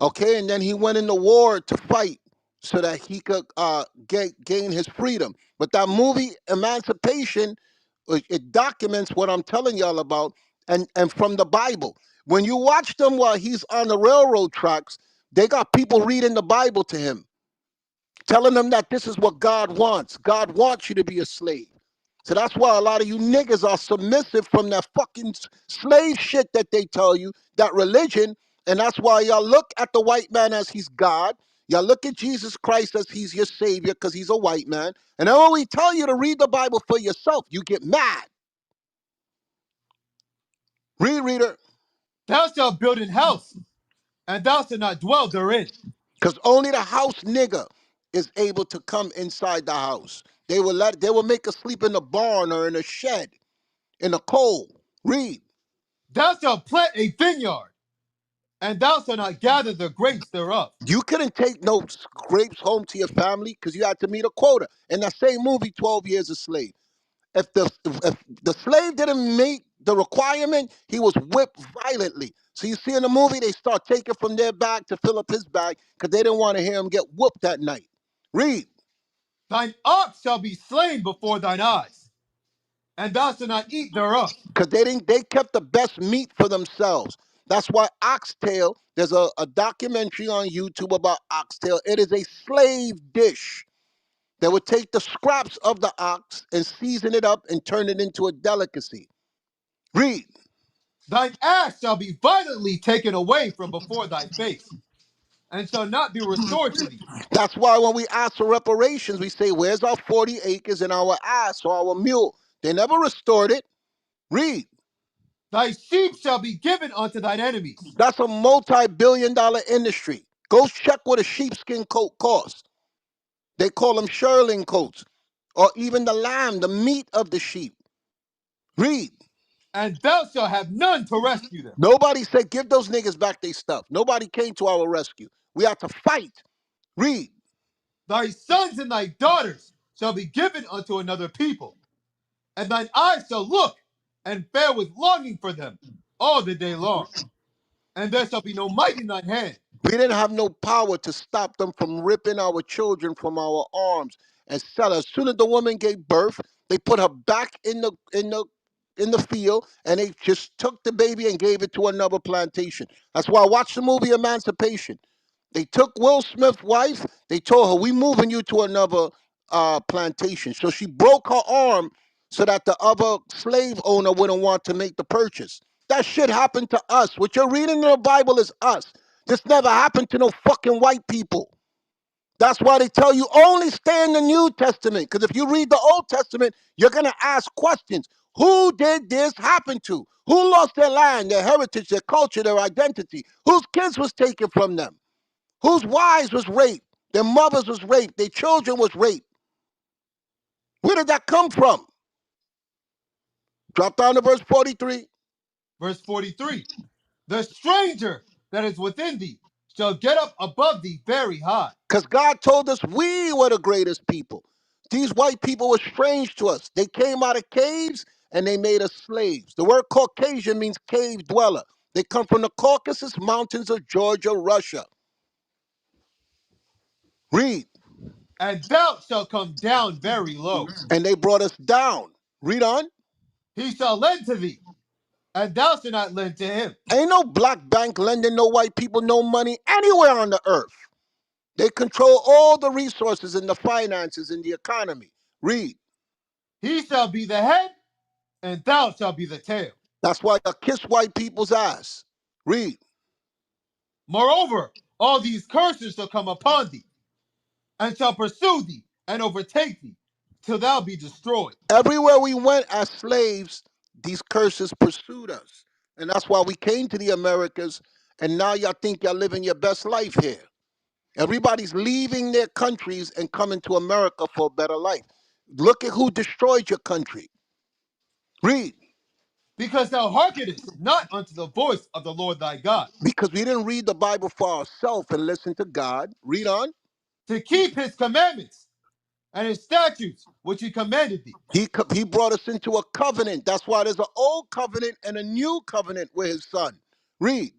Okay, and then he went into war to fight so that he could gain his freedom. But that movie Emancipation, it documents what I'm telling y'all about, and from the Bible. When you watch them while he's on the railroad tracks, they got people reading the Bible to him, telling them that this is what God wants. God wants you to be a slave. So that's why a lot of you niggas are submissive from that fucking slave shit that they tell you, that religion. And that's why y'all look at the white man as he's God. Y'all look at Jesus Christ as he's your savior because he's a white man. And then when we tell you to read the Bible for yourself, you get mad. Read, reader. Thou shalt build an house, and thou shalt not dwell therein. Because only the house nigga is able to come inside the house. They will make us sleep in a barn or in a shed, in a coal. Read. Thou shalt plant a vineyard, And thou shalt not gather the grapes thereof. You couldn't take no grapes home to your family because you had to meet a quota. In that same movie, 12 Years a Slave, if the slave didn't meet the requirement, he was whipped violently. So you see in the movie, they start taking from their bag to fill up his bag because they didn't want to hear him get whooped that night. Read. Thine ox shall be slain before thine eyes, and thou shalt not eat thereof. Because they kept the best meat for themselves. That's why oxtail, there's a documentary on YouTube about oxtail. It is a slave dish. They would take the scraps of the ox and season it up and turn it into a delicacy. Read. Thine ass shall be violently taken away from before thy face, and shall not be restored to thee. That's why when we ask for reparations, we say, where's our 40 acres and our ass or our mule? They never restored it. Read. Thy sheep shall be given unto thine enemies, That's a multi-billion-dollar industry. Go check what a sheepskin coat costs. They call them shearling coats. Or even the lamb, the meat of the sheep. Read. and thou shalt have none to rescue them. Nobody said, give those niggas back their stuff. Nobody came to our rescue. We had to fight. Read. Thy sons and thy daughters shall be given unto another people, and thine eyes shall look and fare with longing for them all the day long. And there shall be no might in thine hand. We didn't have no power to stop them from ripping our children from our arms and sell her. As soon as the woman gave birth, they put her back in the field and they just took the baby and gave it to another plantation. That's why I watched the movie Emancipation. They took Will Smith's wife. They told her, "We moving you to another plantation." So she broke her arm so that the other slave owner wouldn't want to make the purchase. That shit happened to us. What you're reading in the Bible is us. This never happened to no fucking white people. That's why they tell you only stay in the New Testament. Because if you read the Old Testament, you're going to ask questions. Who did this happen to? Who lost their land, their heritage, their culture, their identity? Whose kids was taken from them? Whose wives was raped? Their mothers was raped. Their children was raped. Where did that come from? Drop down to verse 43. Verse 43. The stranger that is within thee shall get up above thee very high. Because God told us we were the greatest people. These white people were strange to us. They came out of caves and they made us slaves. The word Caucasian means cave dweller. They come from the Caucasus Mountains of Georgia, Russia. Read. And thou shalt come down very low. And they brought us down. Read on. He shall lend to thee, and thou shalt not lend to him. Ain't no black bank lending no white people no money anywhere on the earth. They control all the resources and the finances in the economy. Read. He shall be the head, and thou shalt be the tail. That's why I kiss white people's ass. Read. Moreover, all these curses shall come upon thee, and shall pursue thee, and overtake thee, till thou be destroyed. Everywhere we went as slaves, these curses pursued us. And that's why we came to the Americas, and now y'all think y'all living your best life here. Everybody's leaving their countries and coming to America for a better life. Look at who destroyed your country. Read. Because thou hearkenest not unto the voice of the Lord thy God, Because we didn't read the Bible for ourselves and listen to God. Read on. to keep his commandments and his statutes which he commanded thee. He brought us into a covenant. That's why there's an old covenant and a new covenant with his son. Read.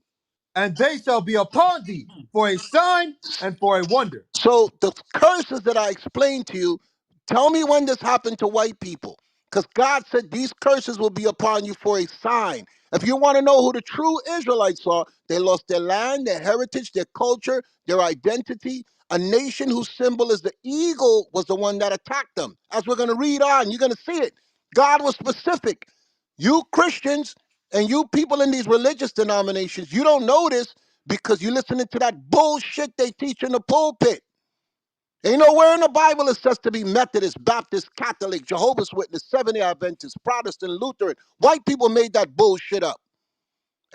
And they shall be upon thee for a sign and for a wonder. So the curses that I explained to you, tell me when this happened to white people. Because God said these curses will be upon you for a sign. If you want to know who the true Israelites are, they lost their land, their heritage, their culture, their identity. A nation whose symbol is the eagle was the one that attacked them. As we're going to read on, you're going to see it. God was specific. You Christians and you people in these religious denominations, you don't know this because you're listening to that bullshit they teach in the pulpit. Ain't nowhere in the Bible it says to be Methodist, Baptist, Catholic, Jehovah's Witness, Seventh-day Adventist, Protestant, Lutheran. White people made that bullshit up.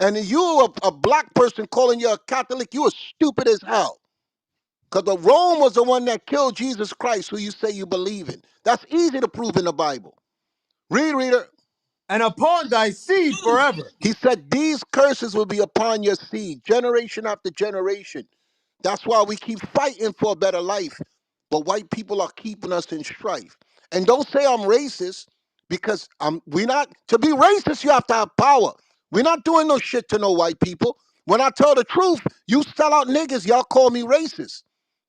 And you, a black person calling you a Catholic, you are stupid as hell. Because the Rome was the one that killed Jesus Christ, who you say you believe in. That's easy to prove in the Bible. Read, reader. and upon thy seed forever. He said, these curses will be upon your seed, generation after generation. That's why we keep fighting for a better life. But white people are keeping us in strife. And don't say I'm racist, because we're not, to be racist, you have to have power. We're not doing no shit to no white people. When I tell the truth, you sell out niggas, y'all call me racist.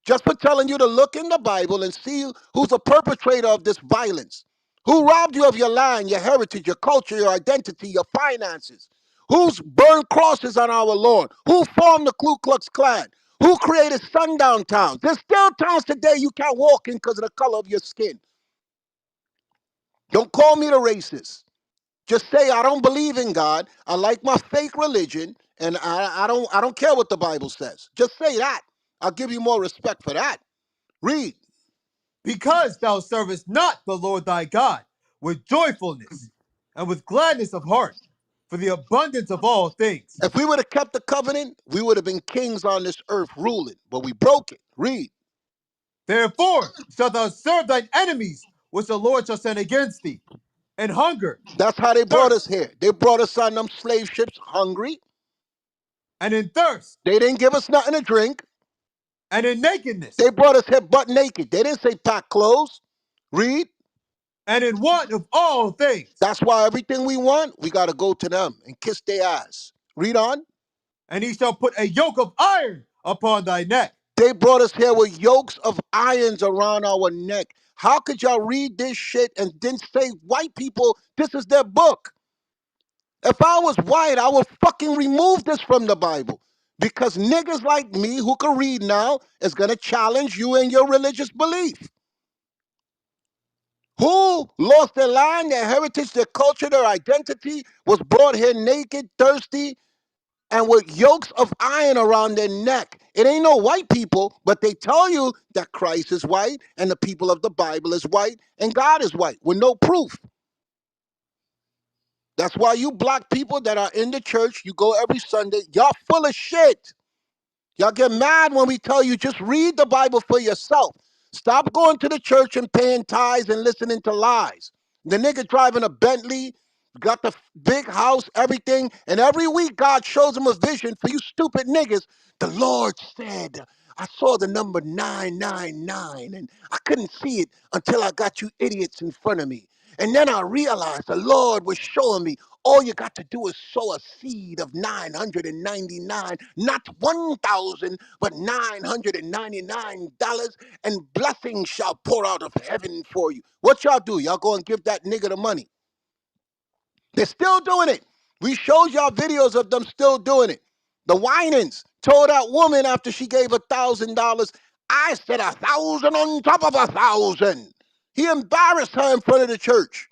Just for telling you to look in the Bible and see who's the perpetrator of this violence. Who robbed you of your land, your heritage, your culture, your identity, your finances? Who's burned crosses on our Lord? Who formed the Ku Klux Klan? Who created sundown towns? There's still towns today you can't walk in because of the color of your skin. Don't call me the racist. Just say I don't believe in God. I like my fake religion, and I don't care what the Bible says. Just say that. I'll give you more respect for that. Read. Because thou servest not the Lord thy God with joyfulness and with gladness of heart, for the abundance of all things. If we would have kept the covenant, we would have been kings on this earth ruling, but we broke it. Read. Therefore shalt thou serve thine enemies, which the Lord shall send against thee, in hunger, That's how they brought us thirst, here. They brought us on them slave ships hungry. and in thirst, They didn't give us nothing to drink. and in They nakedness, brought us here butt naked. They didn't say pack clothes. Read. and in want of all things. That's why everything we want, we got to go to them and kiss their ass. Read on. And he shall put a yoke of iron upon thy neck. They brought us here with yokes of irons around our neck. How could y'all read this shit and then say white people, this is their book? If I was white, I would fucking remove this from the Bible. Because niggas like me who can read now is going to challenge you in your religious belief. Who lost their land, their heritage, their culture, their identity, was brought here naked, thirsty, and with yokes of iron around their neck. It ain't no white people, but they tell you that Christ is white and the people of the Bible is white and God is white with no proof. That's why you black people that are in the church, you go every Sunday, y'all full of shit. Y'all get mad when we tell you just read the Bible for yourself. Stop going to the church and paying tithes and listening to lies. The nigga driving a Bentley, got the big house, everything, and every week God shows him a vision for you stupid niggas. The Lord said, I saw the number 999 and I couldn't see it until I got you idiots in front of me. And then I realized the Lord was showing me all you got to do is sow a seed of 999, not 1,000, but $999, and blessings shall pour out of heaven for you. What y'all do? Y'all go and give that nigga the money. They're still doing it. We showed y'all videos of them still doing it. The Winans told that woman after she gave $1,000, I said 1,000 on top of 1,000. He embarrassed her in front of the church.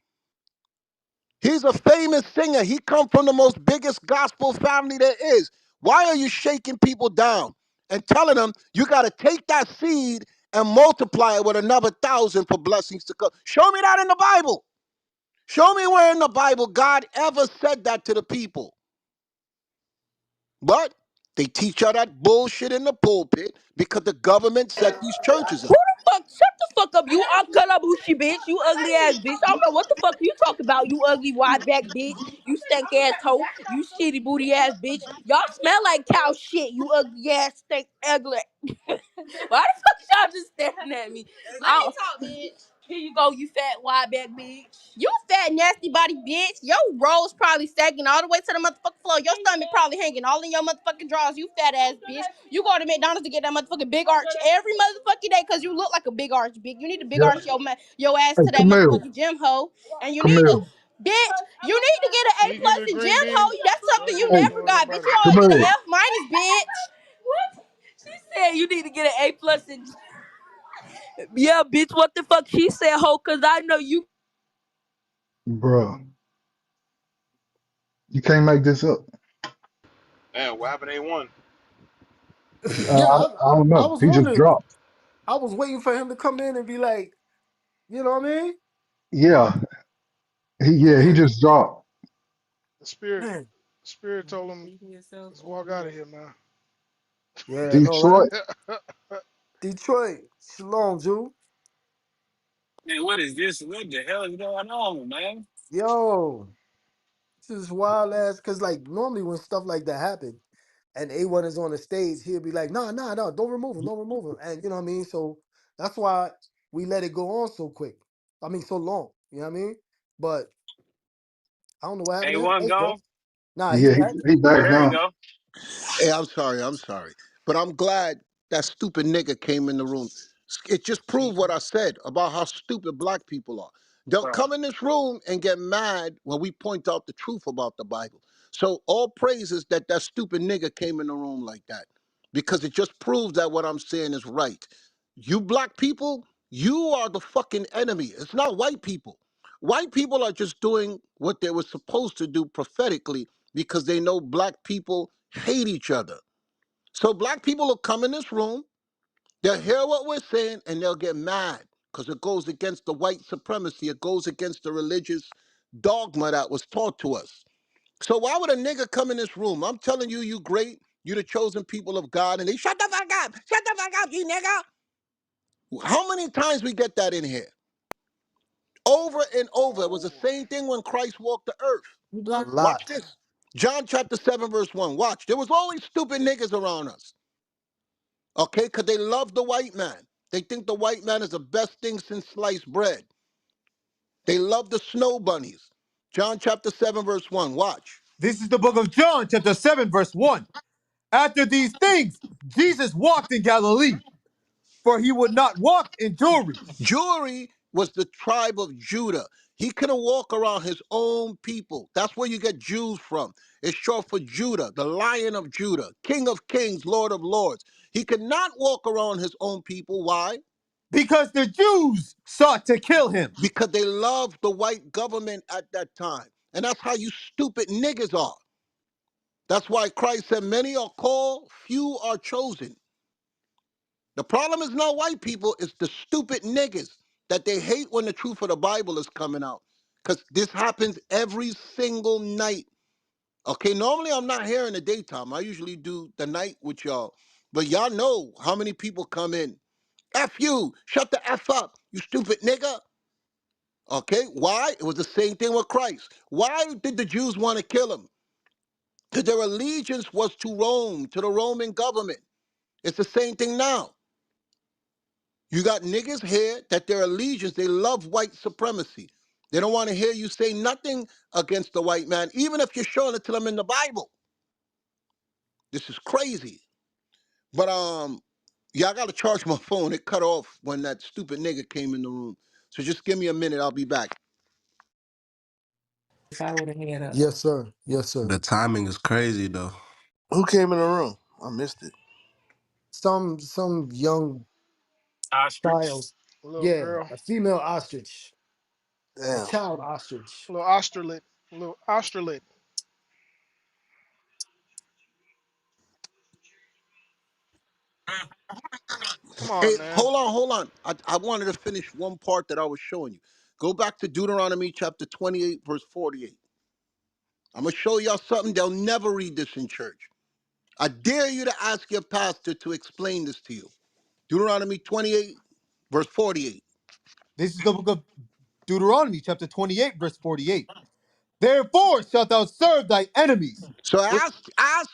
He's a famous singer. He come from the most biggest gospel family there is. Why are you shaking people down and telling them you got to take that seed and multiply it with another 1,000 for blessings to come? Show me that in the Bible. Show me where in the Bible God ever said that to the people. But they teach all that bullshit in the pulpit because the government set these churches Who up. the fuck? Shut the fuck up, you uncalabushi bitch. You ugly ass bitch. I don't know what the fuck you talk about. You ugly wide back bitch. You stank ass hoe. You shitty booty ass bitch. Y'all smell like cow shit. You ugly ass stink ugly. Why the fuck y'all just staring at me? Let me talk, bitch. Here you go, you fat wide back bitch. You fat nasty body bitch. Your rolls probably sagging all the way to the motherfucking floor. Your stomach probably hanging all in your motherfucking drawers. You fat ass bitch. You go to McDonald's to get that motherfucking big arch every motherfucking day because you look like a big arch, big. You need to big Yeah. arch your ass Hey, to that Camille. motherfucking gym hoe. And you need to, Camille. bitch, you need to get an Can A you give plus me a in green gym bean? hoe. That's something you I ain't Hey, never doing got, bitch. nobody. You always get an Camille. F minus, bitch. What? She said you need to get an A plus in. Yeah, bitch. What the fuck she said, hoe? Cause I know you. Bruh, you can't make this up. Damn, what happened? They won. Yeah, I don't I know. was He just wondering. dropped. I was waiting for him to come in and be like, you know what I mean? Yeah, he Damn, just dropped. The spirit, man. spirit told him, let's walk out of here, man. Yeah, I know, right? Detroit. Detroit, shalom, Jew. Man, what is this? What the hell is going on, man? Yo. This is wild ass. Cause like normally when stuff like that happen, and A1 is on the stage, he'll be like, nah, nah, no, don't remove him. And you know what I mean? So that's why we let it go on so quick. I mean, so long. You know what I mean? But I don't know what happened to him. A1 There you go. gone? Nah, he's Yeah, back. he Oh, back there you now. go. Hey, I'm sorry, I'm sorry. But I'm glad that stupid nigga came in the room. It just proved what I said about how stupid black people are. They'll Right. come in this room and get mad when we point out the truth about the Bible. So all praises that that stupid nigga came in the room like that. Because it just proves that what I'm saying is right. You black people, you are the fucking enemy. It's not white people. White people are just doing what they were supposed to do prophetically because they know black people hate each other. So black people will come in this room, they'll hear what we're saying, and they'll get mad because it goes against the white supremacy. It goes against the religious dogma that was taught to us. So why would a nigga come in this room? I'm telling you, you great. You the chosen people of God, and they shut the fuck up, shut the fuck up, you nigga. How many times we get that in here? Over and over. It was the same thing when Christ walked the earth. A lot. Watch this. John chapter 7, verse 1. Watch. There was always stupid niggas around us. Okay? Because they love the white man. They think the white man is the best thing since sliced bread. They love the snow bunnies. John chapter 7, verse 1. Watch. This is the book of John, chapter 7, verse 1. After these things, Jesus walked in Galilee, for he would not walk in Jewry, Jewry was the tribe of Judah. He couldn't walk around his own people. That's where you get Jews from. It's short for Judah, the Lion of Judah, King of Kings, Lord of Lords. He could not walk around his own people. Why? because the Jews sought to kill him. Because they loved the white government at that time. And that's how you stupid niggas are. That's why Christ said, many are called, few are chosen. The problem is not white people, it's the stupid niggas that they hate when the truth of the Bible is coming out. Because this happens every single night. Okay, normally I'm not here in the daytime. I usually do the night with y'all. But y'all know how many people come in. F you, shut the F up, you stupid nigga. Okay, why? It was the same thing with Christ. Why did the Jews want to kill him? Because their allegiance was to Rome, to the Roman government. It's the same thing now. You got niggas here that their allegiance, they love white supremacy. They don't want to hear you say nothing against the white man, even if you're showing it to them in the Bible. This is crazy. But yeah, I gotta charge my phone. It cut off when that stupid nigga came in the room. So just give me a minute, I'll be back. If I would have had a Yes, sir. Yes, sir. The timing is crazy though. Who came in the room? I missed it. Some young Ostrich. child. A little Yeah, girl, a female ostrich. A Damn. child ostrich. a little ostrich, a little ostrich. Come Hey, on, man. hold on. I wanted to finish one part that I was showing you. Go back to Deuteronomy chapter 28, verse 48. I'm gonna show y'all something. They'll never read this in church. I dare you to ask your pastor to explain this to you. Deuteronomy 28, verse 48. This is the book of Deuteronomy, chapter 28, verse 48. Therefore shalt thou serve thy enemies, So which, ask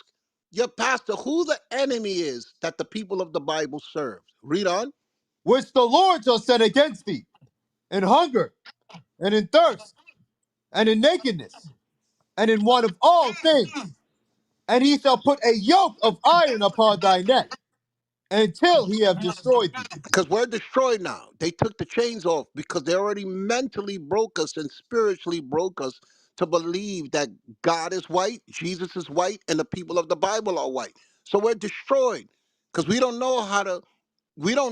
your pastor who the enemy is that the people of the Bible serve. Read on. which the Lord shall set against thee, in hunger, and in thirst, and in nakedness, and in want of all things. And he shall put a yoke of iron upon thy neck, until he have destroyed thee. Because we're destroyed now. They took the chains off because they already mentally broke us and spiritually broke us to believe that God is white, Jesus is white, and the people of the Bible are white. So we're destroyed because we don't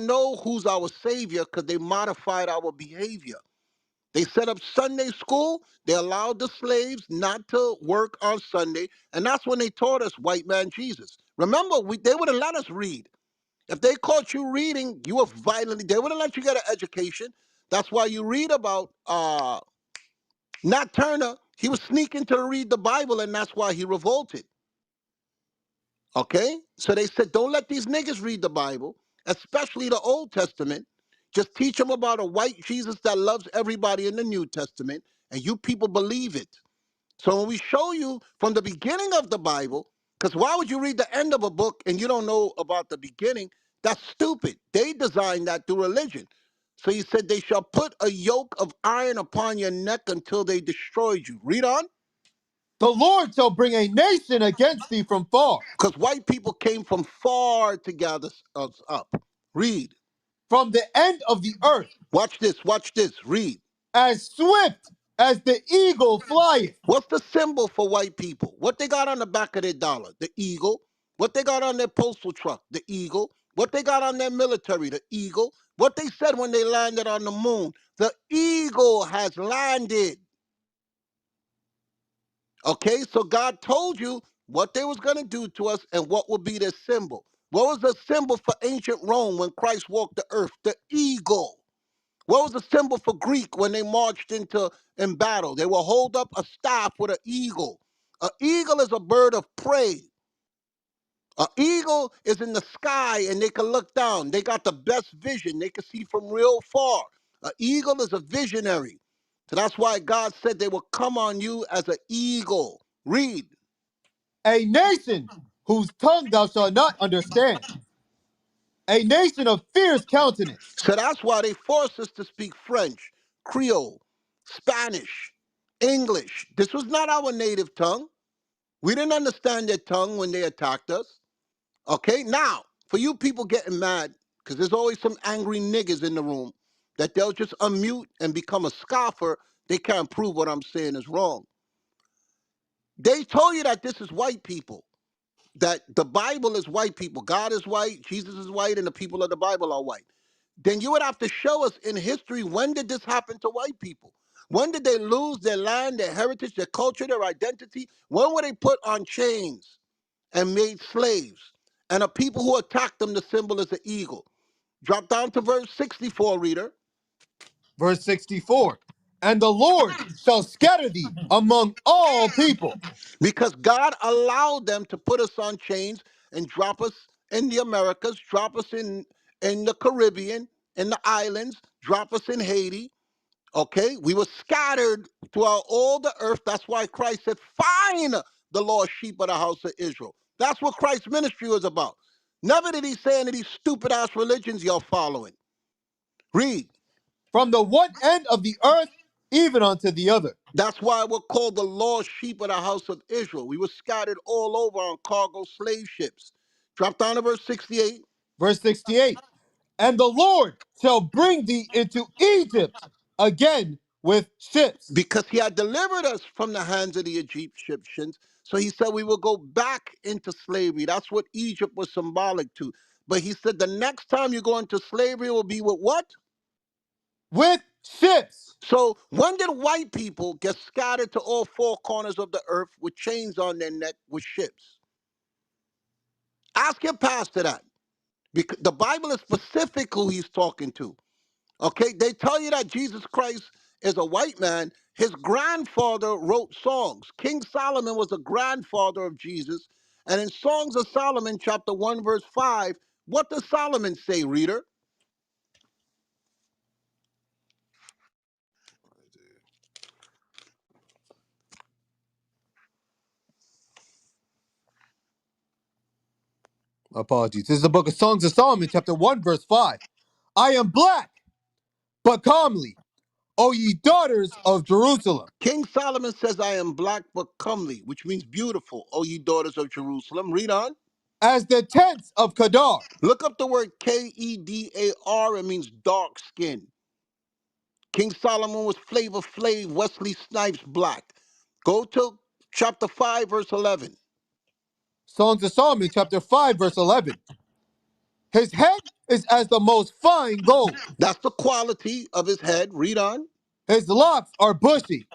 know who's our savior because they modified our behavior. They set up Sunday school. They allowed the slaves not to work on Sunday. And that's when they taught us white man Jesus. Remember, they wouldn't let us read. If they caught you reading, you were violently, they wouldn't let you get an education. That's why you read about Nat Turner. He was sneaking to read the Bible, and that's why he revolted. Okay? So they said, don't let these niggas read the Bible, especially the Old Testament. Just teach them about a white Jesus that loves everybody in the New Testament, and you people believe it. So when we show you from the beginning of the Bible, because why would you read the end of a book and you don't know about the beginning? That's stupid. They designed that through religion. So he said, they shall put a yoke of iron upon your neck until they destroyed you. Read on. The Lord shall bring a nation against thee from far, Because white people came from far to gather us up. Read. from the end of the earth, Watch this. Watch this. Read. as swift as the eagle flieth. What's the symbol for white people? What they got on the back of their dollar? The eagle. What they got on their postal truck? The eagle. What they got on their military? The eagle. What they said when they landed on the moon? The eagle has landed. Okay, so God told you what they was going to do to us and what would be their symbol. What was the symbol for ancient Rome when Christ walked the earth? The eagle. What was the symbol for Greek when they marched into in battle? They will hold up a staff with an eagle. An eagle is a bird of prey. An eagle is in the sky and they can look down. They got the best vision. They can see from real far. An eagle is a visionary. So that's why God said they will come on you as an eagle. Read. A nation whose tongue thou shalt not understand, a nation of fierce countenance. So that's why they forced us to speak French, Creole, Spanish, English. This was not our native tongue. We didn't understand their tongue when they attacked us. Okay, now, for you people getting mad, because there's always some angry niggas in the room, that they'll just unmute and become a scoffer, they can't prove what I'm saying is wrong. They told you that this is white people, that the Bible is white people. God is white, Jesus is white, and the people of the Bible are white. Then you would have to show us in history, when did this happen to white people? When did they lose their land, their heritage, their culture, their identity? When were they put on chains and made slaves? And a people who attacked them, the symbol is the eagle. Drop down to verse 64, reader. Verse 64. And the Lord shall scatter thee among all people. Because God allowed them to put us on chains and drop us in the Americas, drop us in the Caribbean, in the islands, drop us in Haiti. Okay, we were scattered throughout all the earth. That's why Christ said, "Find the lost sheep of the house of Israel." That's what Christ's ministry was about. Never did he say any of these stupid ass religions y'all following. Read. From the one end of the earth even unto the other. That's why we're called the lost sheep of the house of Israel. We were scattered all over on cargo slave ships. Drop down to verse 68. Verse 68. And the Lord shall bring thee into Egypt again with ships. Because he had delivered us from the hands of the Egyptians. So he said we will go back into slavery. That's what Egypt was symbolic to. But he said the next time you go into slavery will be with what? With ships. So when did white people get scattered to all four corners of the earth with chains on their neck with ships? Ask your pastor that. Because the Bible is specific who he's talking to. Okay, they tell you that Jesus Christ is a white man. His grandfather wrote songs. King Solomon was a grandfather of Jesus. And in Songs of Solomon, chapter 1, verse 5, what does Solomon say, reader? Apologies. This is the book of Songs of Solomon, chapter 1, verse 5. I am black, but comely, O ye daughters of Jerusalem. King Solomon says, I am black but comely, which means beautiful, O ye daughters of Jerusalem. Read on. As the tents of Kedar. Look up the word Kedar. It means dark skin. King Solomon was Flavor Flav, Wesley Snipes black. Go to chapter 5, verse 11. Songs of Solomon, chapter 5, verse 11. His head is as the most fine gold. That's the quality of his head. Read on. His locks are bushy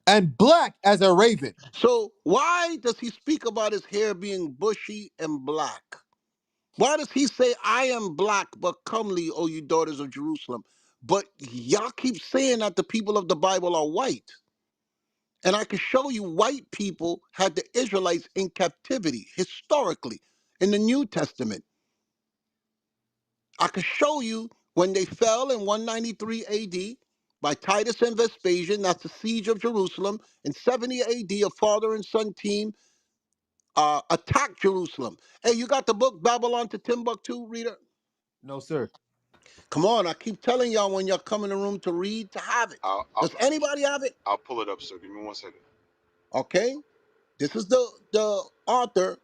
and black as a raven. So why does he speak about his hair being bushy and black? Why does he say, I am black but comely, O you daughters of Jerusalem? But y'all keep saying that the people of the Bible are white. And I can show you white people had the Israelites in captivity historically in the New Testament. I can show you when they fell in 193 AD by Titus and Vespasian. That's the siege of Jerusalem. In 70 AD, a father and son team attacked Jerusalem. Hey, you got the book Babylon to Timbuktu, reader? No, sir. Come on, I keep telling y'all when y'all come in the room to read, to have it. I'll, I'll, Does anybody have it? I'll pull it up, sir. Give me 1 second. Okay. This is the author,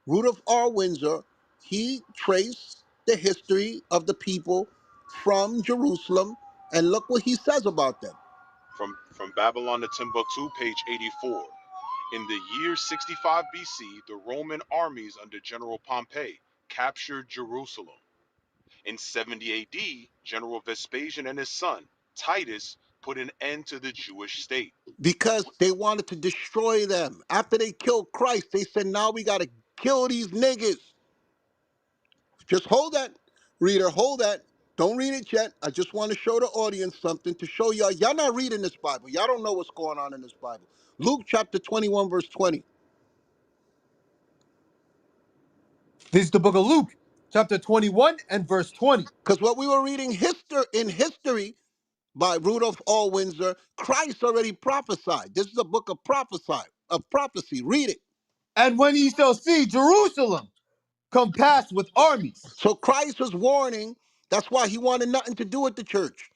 Rudolph R. Windsor. He traced the history of the people from Jerusalem, and look what he says about them. From Babylon to Timbuktu, page 84. In the year 65 BC, the Roman armies under General Pompey captured Jerusalem. In 70 AD, General Vespasian and his son, Titus, put an end to the Jewish state. Because they wanted to destroy them. After they killed Christ, they said, now we got to kill these niggas. Just hold that, reader, hold that. Don't read it yet. I just want to show the audience something to show y'all. Y'all not reading this Bible. Y'all don't know what's going on in this Bible. Luke chapter 21, verse 20. This is the book of Luke, chapter 21 and verse 20. Because what we were reading in history by Rudolph R. Windsor, Christ already prophesied. This is a book of prophecy. Read it. And when ye shall see Jerusalem compassed with armies, So Christ was warning. That's why he wanted nothing to do with the church,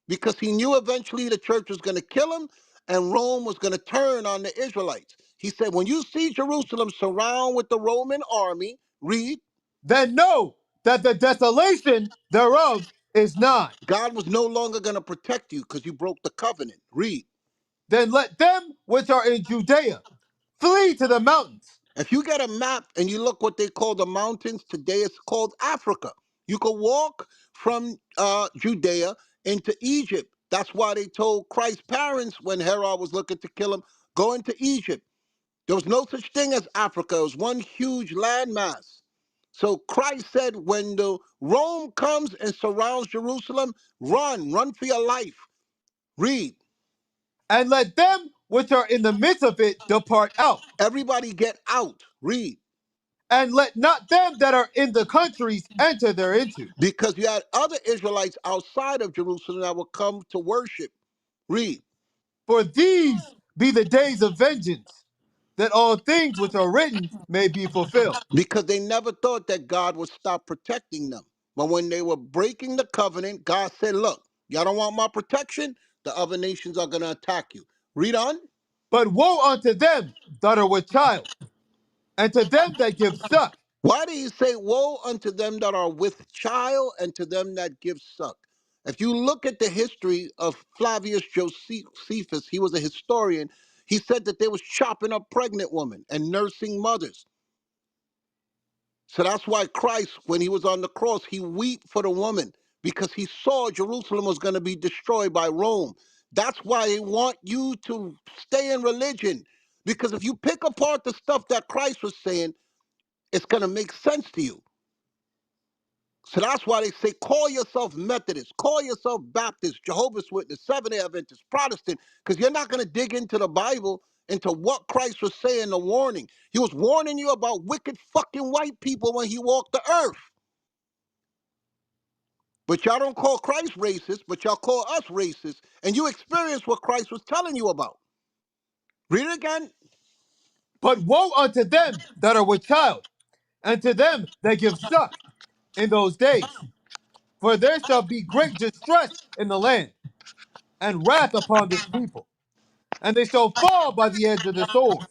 because he knew eventually the church was going to kill him and Rome was going to turn on the Israelites. He said, when you see Jerusalem surround with the Roman army, read, then know that the desolation thereof is nigh. God was no longer going to protect you because you broke the covenant. Read. Then let them which are in Judea flee to the mountains. If you get a map and you look what they call the mountains, today it's called Africa. You could walk from Judea into Egypt. That's why they told Christ's parents when Herod was looking to kill him, go into Egypt. There was no such thing as Africa. It was one huge landmass. So Christ said, when the Rome comes and surrounds Jerusalem, run for your life. Read. And let them which are in the midst of it depart out. Everybody get out. Read. And let not them that are in the countries enter thereinto. Because you had other Israelites outside of Jerusalem that would come to worship. Read. For these be the days of vengeance, that all things which are written may be fulfilled. Because they never thought that God would stop protecting them. But when they were breaking the covenant, God said, look, y'all don't want my protection? The other nations are going to attack you. Read on. But woe unto them that are with child, and to them that give suck, Why do you say, woe unto them that are with child and to them that give suck? If you look at the history of Flavius Josephus, he was a historian. He said that they was chopping up pregnant women and nursing mothers. So that's why Christ, when he was on the cross, he wept for the woman because he saw Jerusalem was going to be destroyed by Rome. That's why they want you to stay in religion. Because if you pick apart the stuff that Christ was saying, it's going to make sense to you. So that's why they say, call yourself Methodist, call yourself Baptist, Jehovah's Witness, Seventh-day Adventist, Protestant, because you're not going to dig into the Bible, into what Christ was saying, the warning. He was warning you about wicked fucking white people when he walked the earth. But y'all don't call Christ racist, but y'all call us racist. And you experience what Christ was telling you about. Read it again. but woe unto them that are with child, and to them that give suck in those days. For there shall be great distress in the land, and wrath upon this people. And they shall fall by the edge of the sword,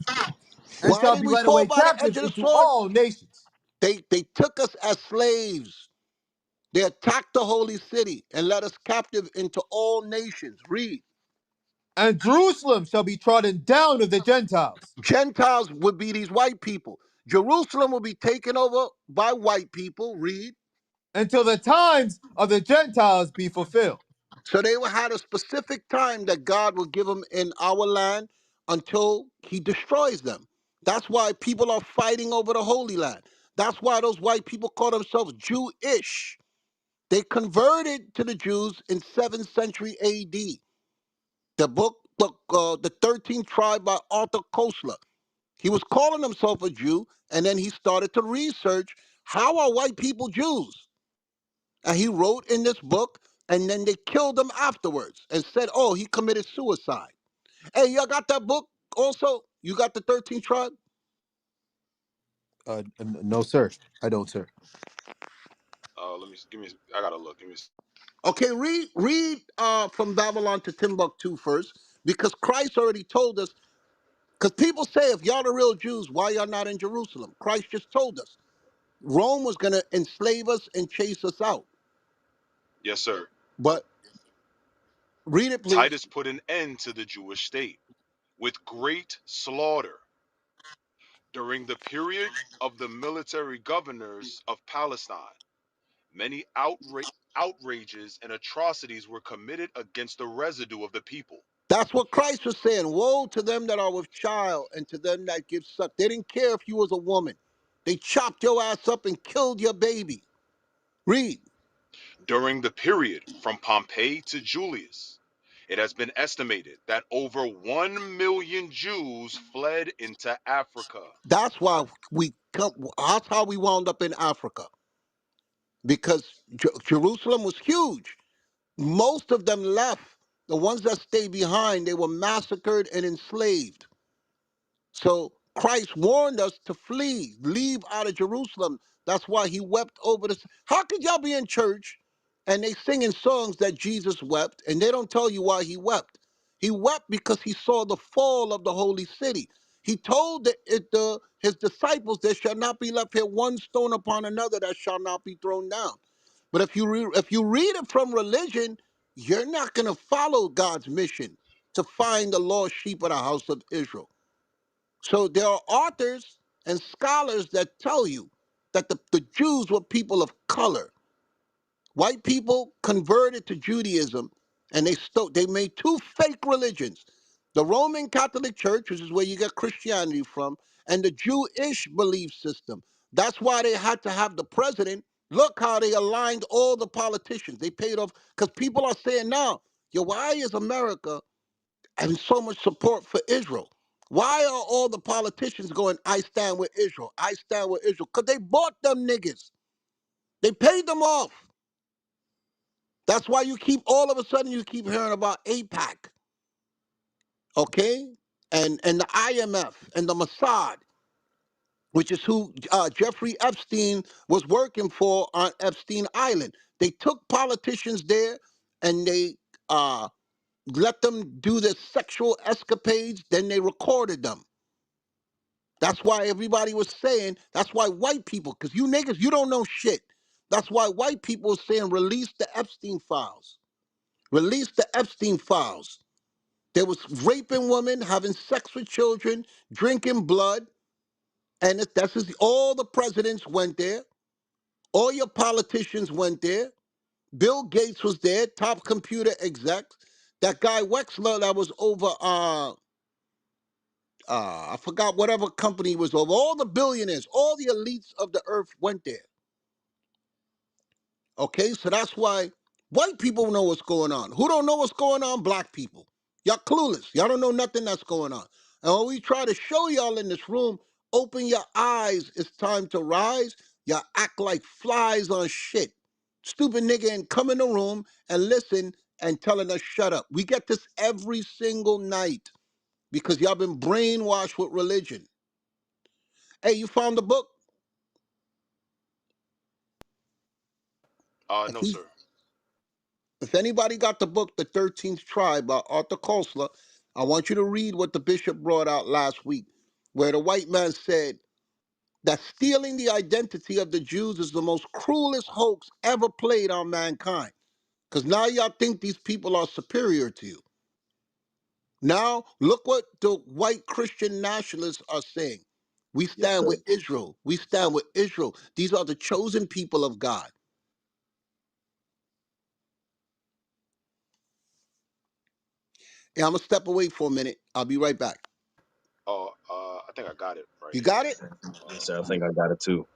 and Why shall did be we led fall away by the edge captive of the into sword? all nations. They took us as slaves. They attacked the holy city and led us captive into all nations. Read. And Jerusalem shall be trodden down of the Gentiles, Gentiles would be these white people. Jerusalem will be taken over by white people. Read. until the times of the Gentiles be fulfilled. So they will have a specific time that God will give them in our land until he destroys them. That's why people are fighting over the Holy Land. That's why those white people call themselves Jewish. They converted to the Jews in 7th century AD. The book, the 13th tribe by Arthur Koestler. He was calling himself a Jew, and then he started to research, how are white people Jews? And he wrote in this book and then they killed him afterwards and said, "Oh, he committed suicide." Hey, y'all got that book also? You got the 13th tribe? No, sir. I don't, sir. Let me give me. I gotta look. Give me. Okay, read from Babylon to Timbuktu first, because Christ already told us. Because people say, if y'all the real Jews, why y'all not in Jerusalem? Christ just told us Rome was gonna enslave us and chase us out. Yes, sir. But read it, please. Titus put an end to the Jewish state with great slaughter during the period of the military governors of Palestine. Many outrages and atrocities were committed against the residue of the people. That's what Christ was saying. Woe to them that are with child and to them that give suck. They didn't care if you was a woman. They chopped your ass up and killed your baby. Read. During the period from Pompey to Julius, it has been estimated that over 1 million Jews fled into Africa. That's why we come. That's how we wound up in Africa, because Jerusalem was huge. Most of them left. The ones that stayed behind, they were massacred and enslaved. So Christ warned us to flee, leave out of Jerusalem. That's why he wept over this. How could y'all be in church and they singing songs that Jesus wept, and they don't tell you why he wept? He wept because he saw the fall of the holy city. He told his disciples, there shall not be left here one stone upon another that shall not be thrown down. But if you read it from religion, you're not going to follow God's mission to find the lost sheep of the house of Israel. So there are authors and scholars that tell you that the Jews were people of color. White people converted to Judaism, and they made two fake religions: the Roman Catholic Church, which is where you get Christianity from, and the Jewish belief system. That's why they had to have the president. Look how they aligned all the politicians. They paid off, because people are saying now, yo, why is America and so much support for Israel? Why are all the politicians going, I stand with Israel, I stand with Israel? Because they bought them niggas. They paid them off. That's why you keep, all of a sudden, you keep hearing about AIPAC, okay? And the IMF and the Mossad, which is who Jeffrey Epstein was working for on Epstein Island. They took politicians there and they let them do their sexual escapades, then they recorded them. That's why everybody was saying, that's why white people, because you niggas, you don't know shit. That's why white people were saying, release the Epstein files. Release the Epstein files. There was raping women, having sex with children, drinking blood. And all the presidents went there. All your politicians went there. Bill Gates was there, top computer execs. That guy Wexler that was over, I forgot whatever company he was over. All the billionaires, all the elites of the earth went there. Okay, so that's why white people know what's going on. Who don't know what's going on? Black people. Y'all clueless. Y'all don't know nothing that's going on. And when we try to show y'all in this room, open your eyes, it's time to rise. Y'all act like flies on shit. Stupid nigga, and come in the room and listen and telling us shut up. We get this every single night because y'all been brainwashed with religion. Hey, you found the book? No, sir. If anybody got the book, The 13th Tribe by Arthur Koestler, I want you to read what the bishop brought out last week, where the white man said that stealing the identity of the Jews is the most cruelest hoax ever played on mankind. Because now y'all think these people are superior to you. Now, look what the white Christian nationalists are saying. We Yes, stand sir. with Israel. We stand with Israel. These are the chosen people of God. Yeah, I'm going to step away for a minute. I'll be right back. I think I got it right You here. got it? Yes, sir. I think I got it too.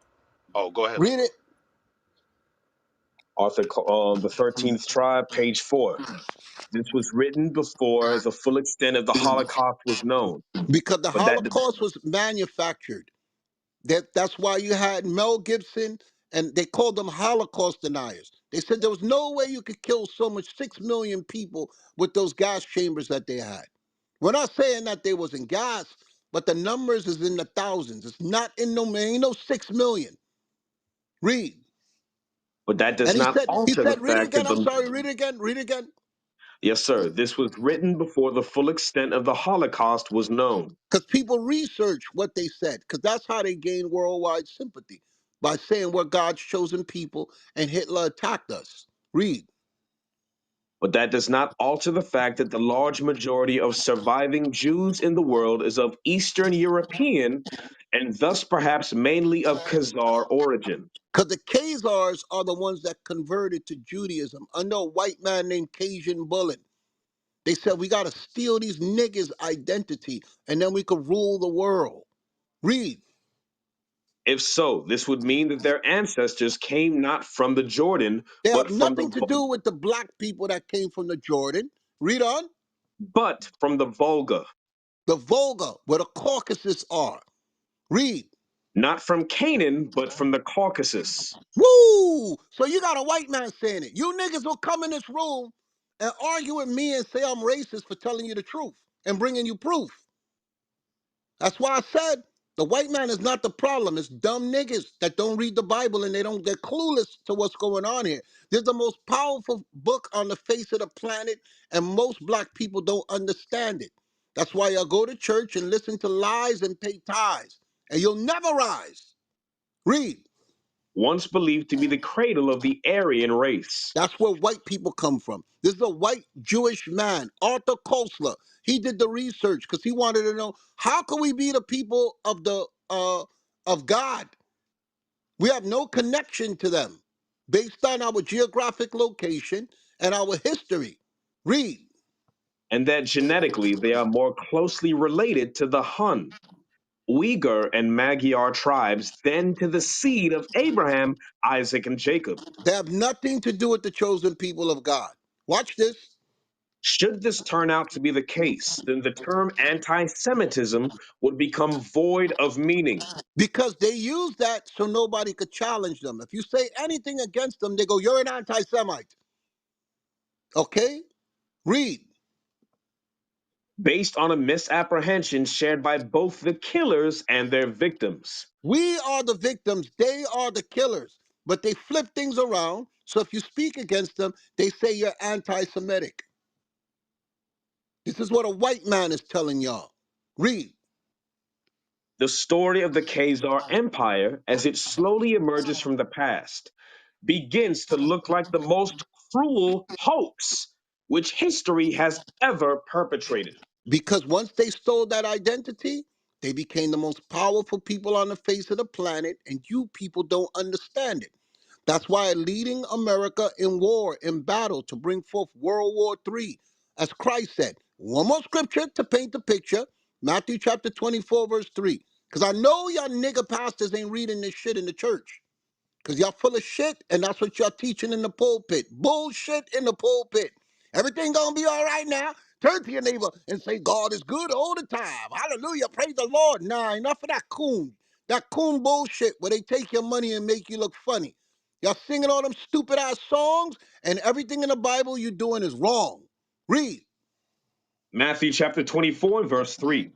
Go ahead, Read it. LeGrand. The 13th tribe, page 4. This was written before the full extent of the Holocaust was known. Because the But that, Holocaust was manufactured. That's why you had Mel Gibson, and they called them Holocaust deniers. They said there was no way you could kill so much 6 million people with those gas chambers that they had. We're not saying that they wasn't gas, but the numbers is in the thousands. It's not in no man, ain't no 6 million. Read. But that And does he not said, alter the read it fact again. that I'm the sorry, read it again, read it again. yes, sir, this was written before the full extent of the Holocaust was known. Because people research what they said, because that's how they gain worldwide sympathy, by saying we're God's chosen people and Hitler attacked us. Read. But that does not alter the fact that the large majority of surviving Jews in the world is of Eastern European and thus perhaps mainly of Khazar origin. Because the Khazars are the ones that converted to Judaism under a white man named Cajun Bullen. They said we got to steal these niggas' identity and then we could rule the world. Read. If so, this would mean that their ancestors came not from the Jordan, They have but from nothing to do with the black people that came from the Jordan. Read on. the Volga, The Volga, where the Caucasus are. Read. not from Canaan, but from the Caucasus. Woo! So you got a white man saying it. You niggas will come in this room and argue with me and say I'm racist for telling you the truth and bringing you proof. That's why I said the white man is not the problem. It's dumb niggas that don't read the Bible and they're clueless to what's going on here. This is the most powerful book on the face of the planet, and most black people don't understand it. That's why y'all go to church and listen to lies and pay tithes, and you'll never rise. Read. Once believed to be the cradle of the Aryan race. That's where white people come from. This is a white Jewish man, Arthur Koestler. He did the research because he wanted to know how can we be the people of the of God. We have no connection to them based on our geographic location and our history. Read. And that genetically they are more closely related to the Hun, Uyghur, and Magyar tribes than to the seed of Abraham, Isaac, and Jacob. They have nothing to do with the chosen people of God. Watch this. Should this turn out to be the case, then the term anti Semitism would become void of meaning. Because they use that so nobody could challenge them. If you say anything against them, they go, you're an anti-Semite. Okay? Read. Based on a misapprehension shared by both the killers and their victims. We are the victims. They are the killers. But they flip things around. So if you speak against them, they say you're anti-Semitic. This is what a white man is telling y'all. Read. The story of the Khazar Empire, as it slowly emerges from the past, begins to look like the most cruel hoax which history has ever perpetrated. Because once they stole that identity, they became the most powerful people on the face of the planet, and you people don't understand it. That's why leading America in war, in battle, to bring forth World War III, as Christ said. One more scripture to paint the picture. Matthew chapter 24, verse 3. Because I know y'all nigger pastors ain't reading this shit in the church. Because y'all full of shit, and that's what y'all teaching in the pulpit. Bullshit in the pulpit. Everything gonna be all right now. Turn to your neighbor and say, God is good all the time. Hallelujah. Praise the Lord. Nah, enough of that coon. That coon bullshit where they take your money and make you look funny. Y'all singing all them stupid ass songs, and everything in the Bible you doing is wrong. Read. Matthew chapter 24, verse 3.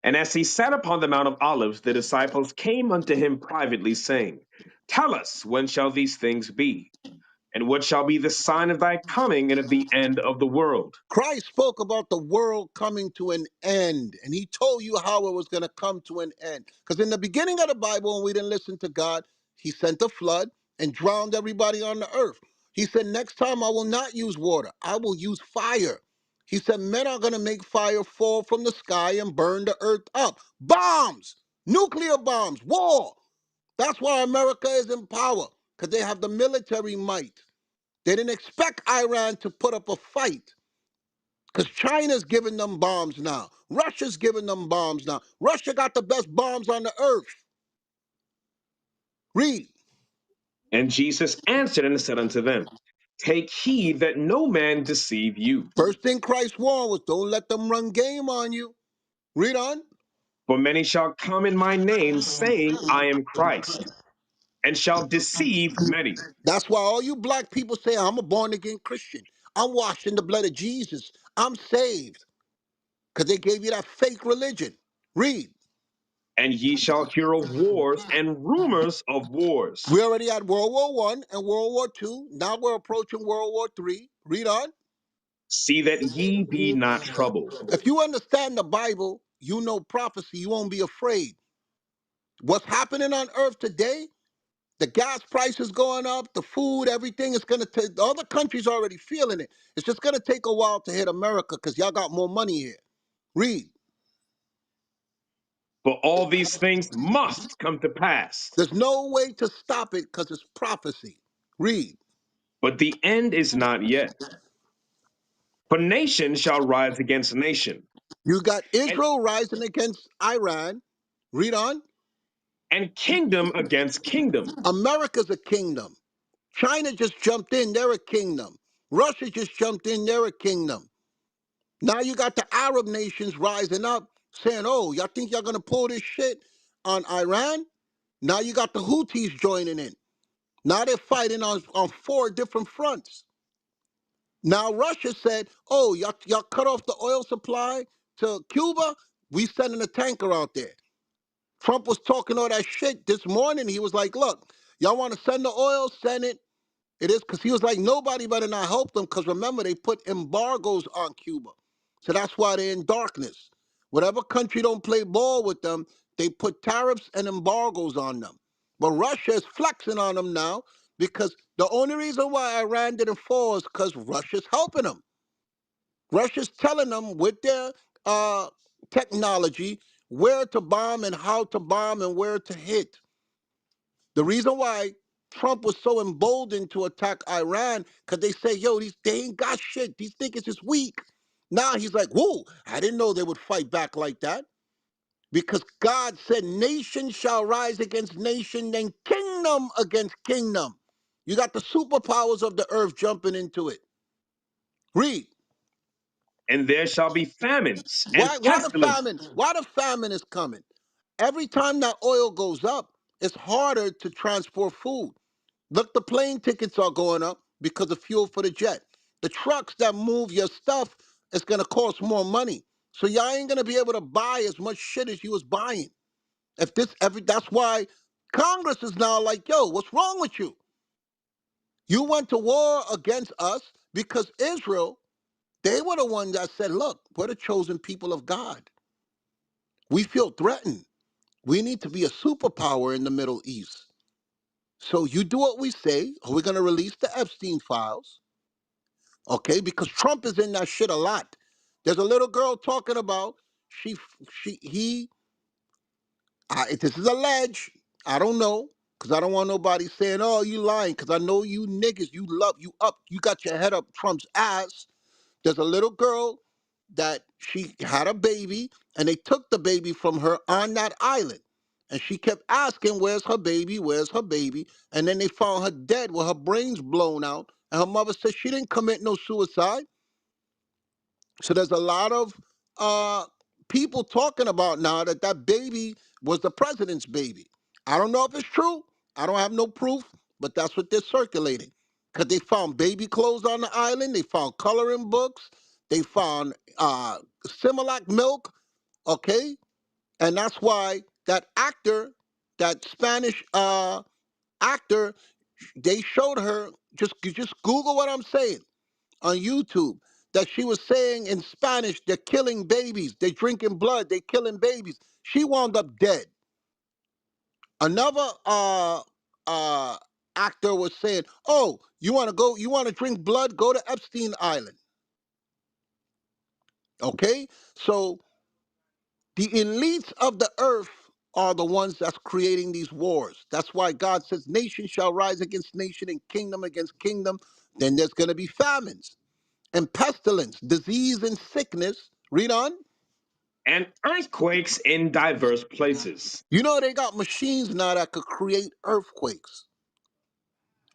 And as he sat upon the Mount of Olives, the disciples came unto him privately, saying, Tell us, when shall these things be? And what shall be the sign of thy coming and of the end of the world? Christ spoke about the world coming to an end, and he told you how it was going to come to an end. Because in the beginning of the Bible, when we didn't listen to God, he sent a flood and drowned everybody on the earth. He said, next time I will not use water, I will use fire. He said, men are going to make fire fall from the sky and burn the earth up. Bombs, nuclear bombs, war. That's why America is in power, because they have the military might. They didn't expect Iran to put up a fight. Because China's giving them bombs now. Russia's giving them bombs now. Russia got the best bombs on the earth. Read. And Jesus answered and said unto them, Take heed that no man deceive you. First thing Christ warned was don't let them run game on you. Read on. For many shall come in my name, saying, I am Christ, and shall deceive many. That's why all you black people say, I'm a born again Christian. I'm washed in the blood of Jesus. I'm saved. Because they gave you that fake religion. Read. And ye shall hear of wars and rumors of wars. We already had World War One and World War Two. Now we're approaching World War Three. Read on. See that ye be not troubled. If you understand the Bible, you know prophecy, you won't be afraid. What's happening on earth today, the gas prices going up, the food, everything is going to take, the other countries already feeling it. It's just going to take a while to hit America because y'all got more money here. Read. For all these things must come to pass. There's no way to stop it because it's prophecy. Read. But the end is not yet. For nation shall rise against nation, You got and, Israel rising against Iran. Read on. and kingdom against kingdom. America's a kingdom. China just jumped in, they're a kingdom. Russia just jumped in, they're a kingdom. Now you got the Arab nations rising up saying, oh, y'all think y'all gonna pull this shit on Iran? Now you got the Houthis joining in. Now they're fighting on four different fronts. Now Russia said, oh, y'all cut off the oil supply to Cuba, we sending a tanker out there. Trump was talking all that shit this morning. He was like, look, y'all want to send the oil, send it. It is because he was like, nobody better not help them because remember, they put embargoes on Cuba. So that's why they're in darkness. Whatever country don't play ball with them, they put tariffs and embargoes on them. But Russia is flexing on them now because the only reason why Iran didn't fall is because Russia's helping them. Russia's telling them with their technology where to bomb and how to bomb and where to hit. The reason why Trump was so emboldened to attack Iran, because they say, yo, they ain't got shit. These niggas is weak. Now he's like, whoa, I didn't know they would fight back like that. Because God said, nation shall rise against nation, then kingdom against kingdom. You got the superpowers of the earth jumping into it. Read. And there shall be famines and Why the pestilence. famine? Why the famine is coming? Every time that oil goes up, it's harder to transport food. Look, the plane tickets are going up because of fuel for the jet. The trucks that move your stuff is gonna cost more money. So y'all ain't gonna be able to buy as much shit as you was buying. That's why Congress is now like, yo, what's wrong with you? You went to war against us because Israel, they were the one that said, look, we're the chosen people of God. We feel threatened. We need to be a superpower in the Middle East. So you do what we say, or we're gonna release the Epstein files, okay? Because Trump is in that shit a lot. There's a little girl talking about she she he. This is alleged. I don't know because I don't want nobody saying, "Oh, you lying." Because I know you niggas. You got your head up Trump's ass. There's a little girl that she had a baby and they took the baby from her on that island. And she kept asking, where's her baby? Where's her baby? And then they found her dead with her brains blown out. And her mother said she didn't commit no suicide. So there's a lot of uh, people talking about now that that baby was the president's baby. I don't know if it's true. I don't have no proof, but that's what they're circulating. Because they found baby clothes on the island. They found coloring books. They found Similac milk, okay? And that's why that actor, that Spanish actor, they showed her, just Google what I'm saying on YouTube, that she was saying in Spanish, they're killing babies, they're drinking blood, they're killing babies. She wound up dead. Another uh actor was saying, oh, you want to drink blood, go to Epstein Island. Okay? So the elites of the earth are the ones that's creating these wars. That's why God says nation shall rise against nation and kingdom against kingdom. Then there's going to be famines and pestilence, disease and sickness. Read on. And earthquakes in diverse places. You know they got machines now that could create earthquakes.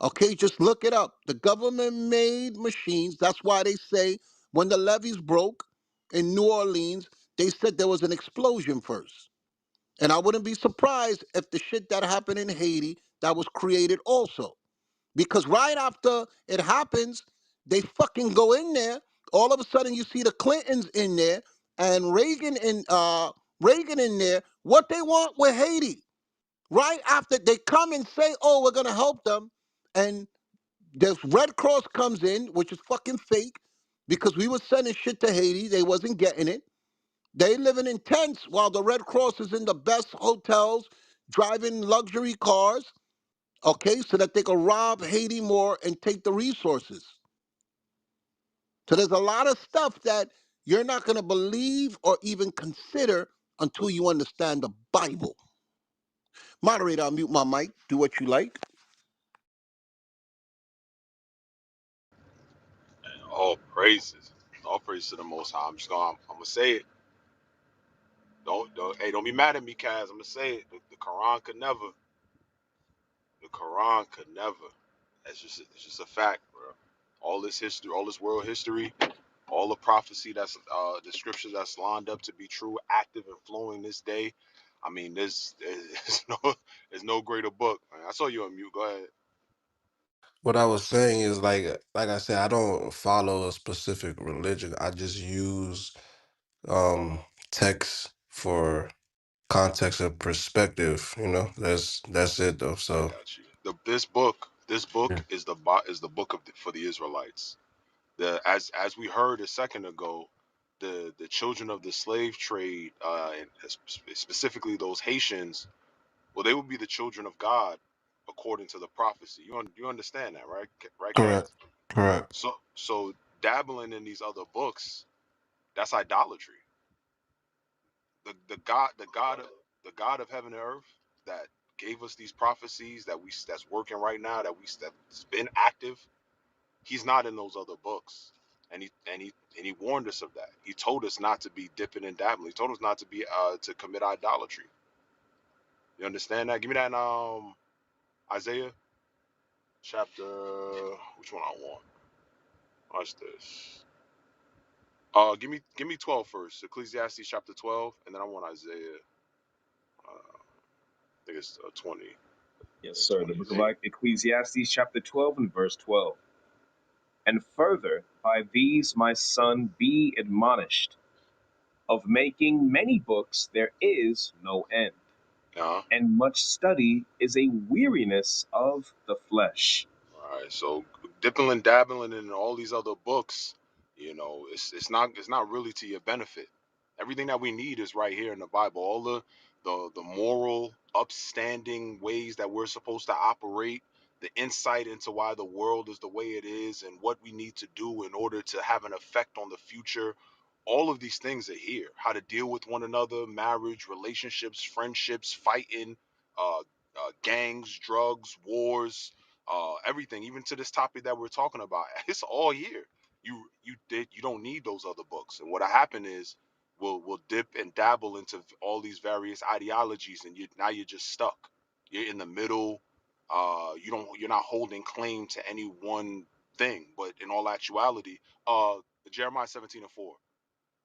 Okay, just look it up. The government made machines. That's why they say when the levees broke in New Orleans, they said there was an explosion first. And I wouldn't be surprised if the shit that happened in Haiti, that was created also. Because right after it happens, they fucking go in there. All of a sudden, you see the Clintons in there and Reagan in there. What they want with Haiti? Right after they come and say, "Oh, we're gonna help them," and the Red Cross comes in, which is fucking fake, because we were sending shit to Haiti. They wasn't getting it. They living in tents while the Red Cross is in the best hotels, driving luxury cars, okay, so that they can rob Haiti more and take the resources. So there's a lot of stuff that you're not going to believe or even consider until you understand the Bible. Moderator, I'll mute my mic. Do what you like. All praises. All praise to the Most High. I'm gonna say it. Hey, don't be mad at me, Kaz. I'm gonna say it. The Quran could never. The Quran could never. It's just a fact, bro. All this history, all this world history, all the prophecy that's the scriptures that's lined up to be true, active and flowing this day. I mean, there's no greater book. Man. I saw you on mute. Go ahead. What I was saying is like I said, I don't follow a specific religion. I just use um text for context and perspective, you know. That's it though. I So got you. This book yeah. is the book for the Israelites. As we heard a second ago, the children of the slave trade, and specifically those Haitians, well, they would be the children of God, according to the prophecy. You understand that, right? Right, Correct. Kaz? Correct. So dabbling in these other books, that's idolatry. The God of heaven and earth that gave us these prophecies that's working right now, that's been active. He's not in those other books. And he warned us of that. He told us not to be dipping and dabbling. He told us not to be to commit idolatry. You understand that? Give me that in Isaiah chapter, which one I want? Watch this. Give me 12 first. Ecclesiastes chapter 12, and then I want Isaiah. I think it's 20. Yes, It's sir. The 20. book of Ecclesiastes, chapter 12 and verse 12. And further, by these, my son, be admonished. Of making many books there is no end, Uh-huh. and much study is a weariness of the flesh. All right, so dipping and dabbling in all these other books, it's not really to your benefit. Everything that we need is right here in the Bible. All the moral, upstanding ways that we're supposed to operate, the insight into why the world is the way it is, and what we need to do in order to have an effect on the future. All of these things are here. How to deal with one another, marriage, relationships, friendships, fighting, gangs, drugs, wars, everything, even to this topic that we're talking about. It's all here. You don't need those other books. And what happened is we'll dip and dabble into all these various ideologies, and now you're just stuck. You're in the middle. You're not holding claim to any one thing. But in all actuality, Jeremiah 17:4.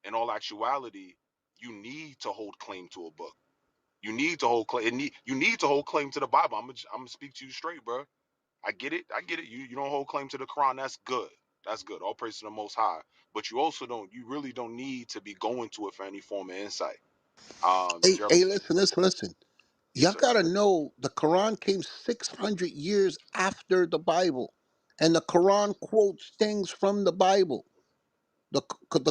In all actuality, you need to hold claim to a book. You need to hold claim. You need to hold claim to the Bible. I'm gonna speak to you straight, bro. I get it. I get it. You don't hold claim to the Quran. That's good. That's good. All praise to the Most High. But you also don't. You really don't need to be going to it for any form of insight. Hey, Jeremiah. listen. Yes, Y'all sir. gotta know the Quran came 600 years after the Bible, and the Quran quotes things from the Bible. The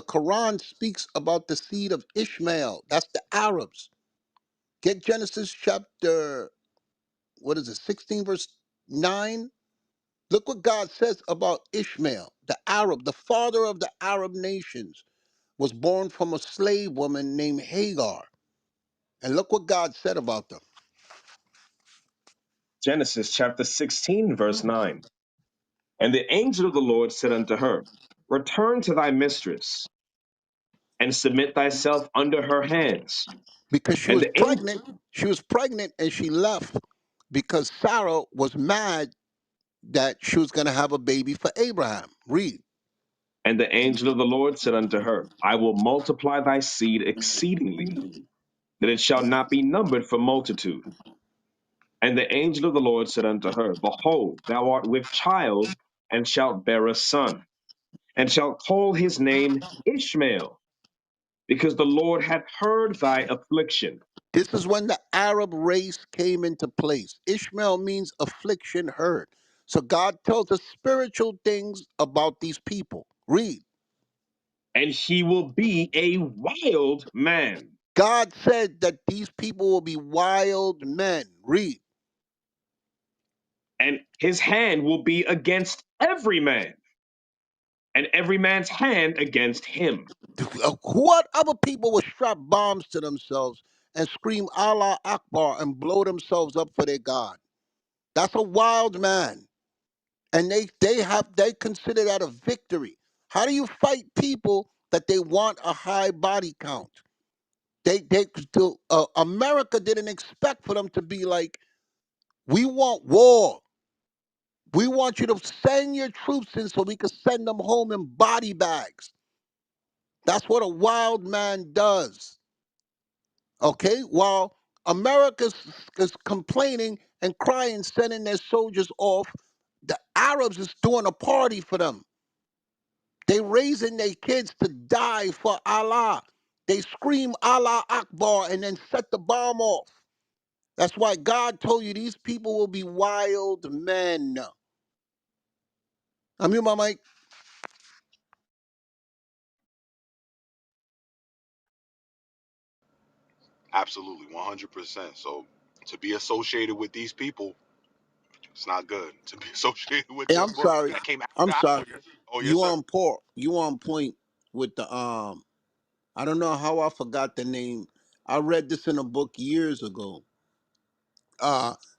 Quran speaks about the seed of Ishmael. That's the Arabs. Get Genesis chapter, what is it, 16 verse 9? Look what God says about Ishmael, the Arab, the father of the Arab nations, was born from a slave woman named Hagar. And look what God said about them. Genesis chapter 16, verse 9. And the angel of the Lord said unto her, return to thy mistress, and submit thyself under her hands. Because she And was the angel, pregnant. She was pregnant and she left because Sarah was mad that she was going to have a baby for Abraham. Read. and the angel of the Lord said unto her, I will multiply thy seed exceedingly, that it shall not be numbered for multitude. And the angel of the Lord said unto her, Behold, thou art with child, and shalt bear a son, and shalt call his name Ishmael, because the Lord hath heard thy affliction. This is when the Arab race came into place. Ishmael means affliction heard. So God tells us spiritual things about these people. Read. And he will be a wild man, God said that these people will be wild men. Read. and his hand will be against every man, and every man's hand against him. What other people would strap bombs to themselves and scream Allah Akbar and blow themselves up for their God? That's a wild man. And they consider that a victory. How do you fight people that they want a high body count? America didn't expect for them to be like, we want war. We want you to send your troops in so we can send them home in body bags. That's what a wild man does. Okay? While America is complaining and crying, sending their soldiers off, the Arabs is doing a party for them. They raising their kids to die for Allah. They scream Allah Akbar and then set the bomb off. That's why God told you these people will be wild men. I mean, my mic. Absolutely, 100%. So to be associated with these people, it's not good. To be associated with Hey, this I'm book sorry. that came I'm after. sorry. Oh yes, You sir. on point. You on point with the I don't know how I forgot the name. I read this in a book years ago.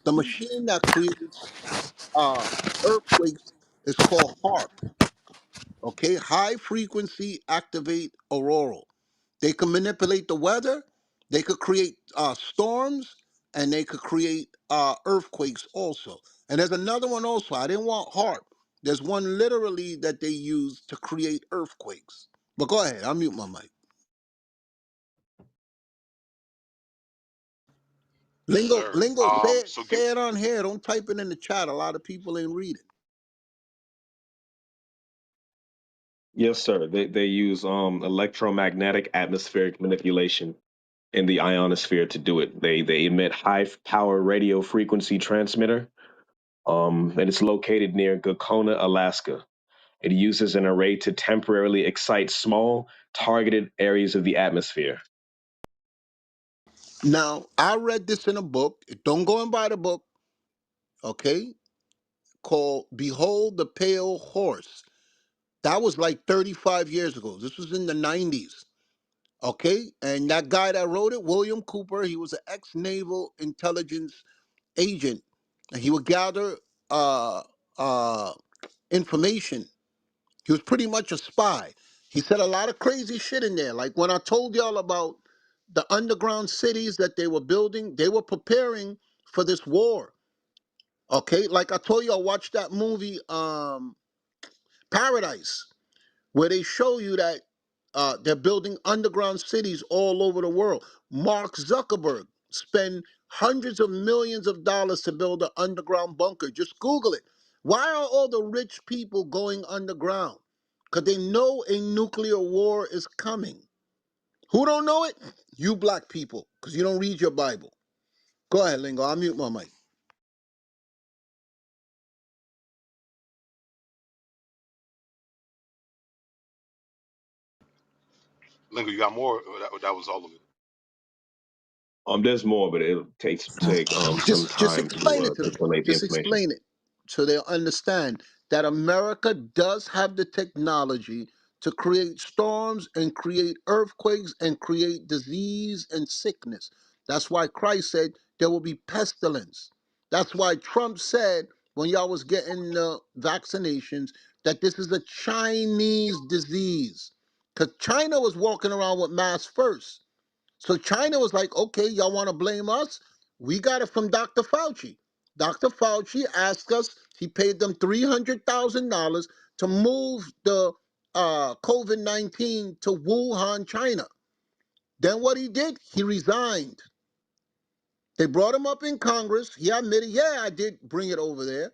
The machine that creates earthquakes is called HARP. Okay, high frequency activate auroral. They can manipulate the weather. They could create storms, and they could create earthquakes also. And there's another one also. I didn't want HARP. There's one literally that they use to create earthquakes. But go ahead. I'll mute my mic. Yes, Lingo, sir. lingo. Say it. So give. Say it on here. Don't type it in the chat. A lot of people ain't reading. Yes, sir. They use electromagnetic atmospheric manipulation in the ionosphere to do it. They emit high power radio frequency transmitter, and it's located near Gakona, Alaska. It uses an array to temporarily excite small, targeted areas of the atmosphere. Now, I read this in a book. Don't go and buy the book. Okay, called "Behold the Pale Horse." That was like 35 years ago. This was in the 90s. Okay. And that guy that wrote it, William Cooper, he was an ex naval intelligence agent. And he would gather uh, uh, information. He was pretty much a spy. He said a lot of crazy shit in there. Like when I told y'all about the underground cities that they were building, they were preparing for this war. Okay. Like I told y'all, watch that movie, Paradise, where they show you that they're building underground cities all over the world. Mark Zuckerberg spent hundreds of millions of dollars to build an underground bunker. Just Google it. Why are all the rich people going underground? Because they know a nuclear war is coming. Who don't know it? You black people, because you don't read your Bible. Go ahead, Lingo. I'll mute my mic. Lingo, you got more? Or that was all of it. There's more, but it'll take some Just time to explain it to them. assimilate the Just information. explain it so they'll understand that America does have the technology to create storms and create earthquakes and create disease and sickness. That's why Christ said there will be pestilence. That's why Trump said when y'all was getting the vaccinations that this is a Chinese disease. Because China was walking around with masks first. So China was like, okay, y'all want to blame us? We got it from Dr. Fauci. Dr. Fauci asked us, he paid them $300,000 to move the COVID 19 to Wuhan, China. Then what he did, he resigned. They brought him up in Congress. He admitted, yeah, I did bring it over there.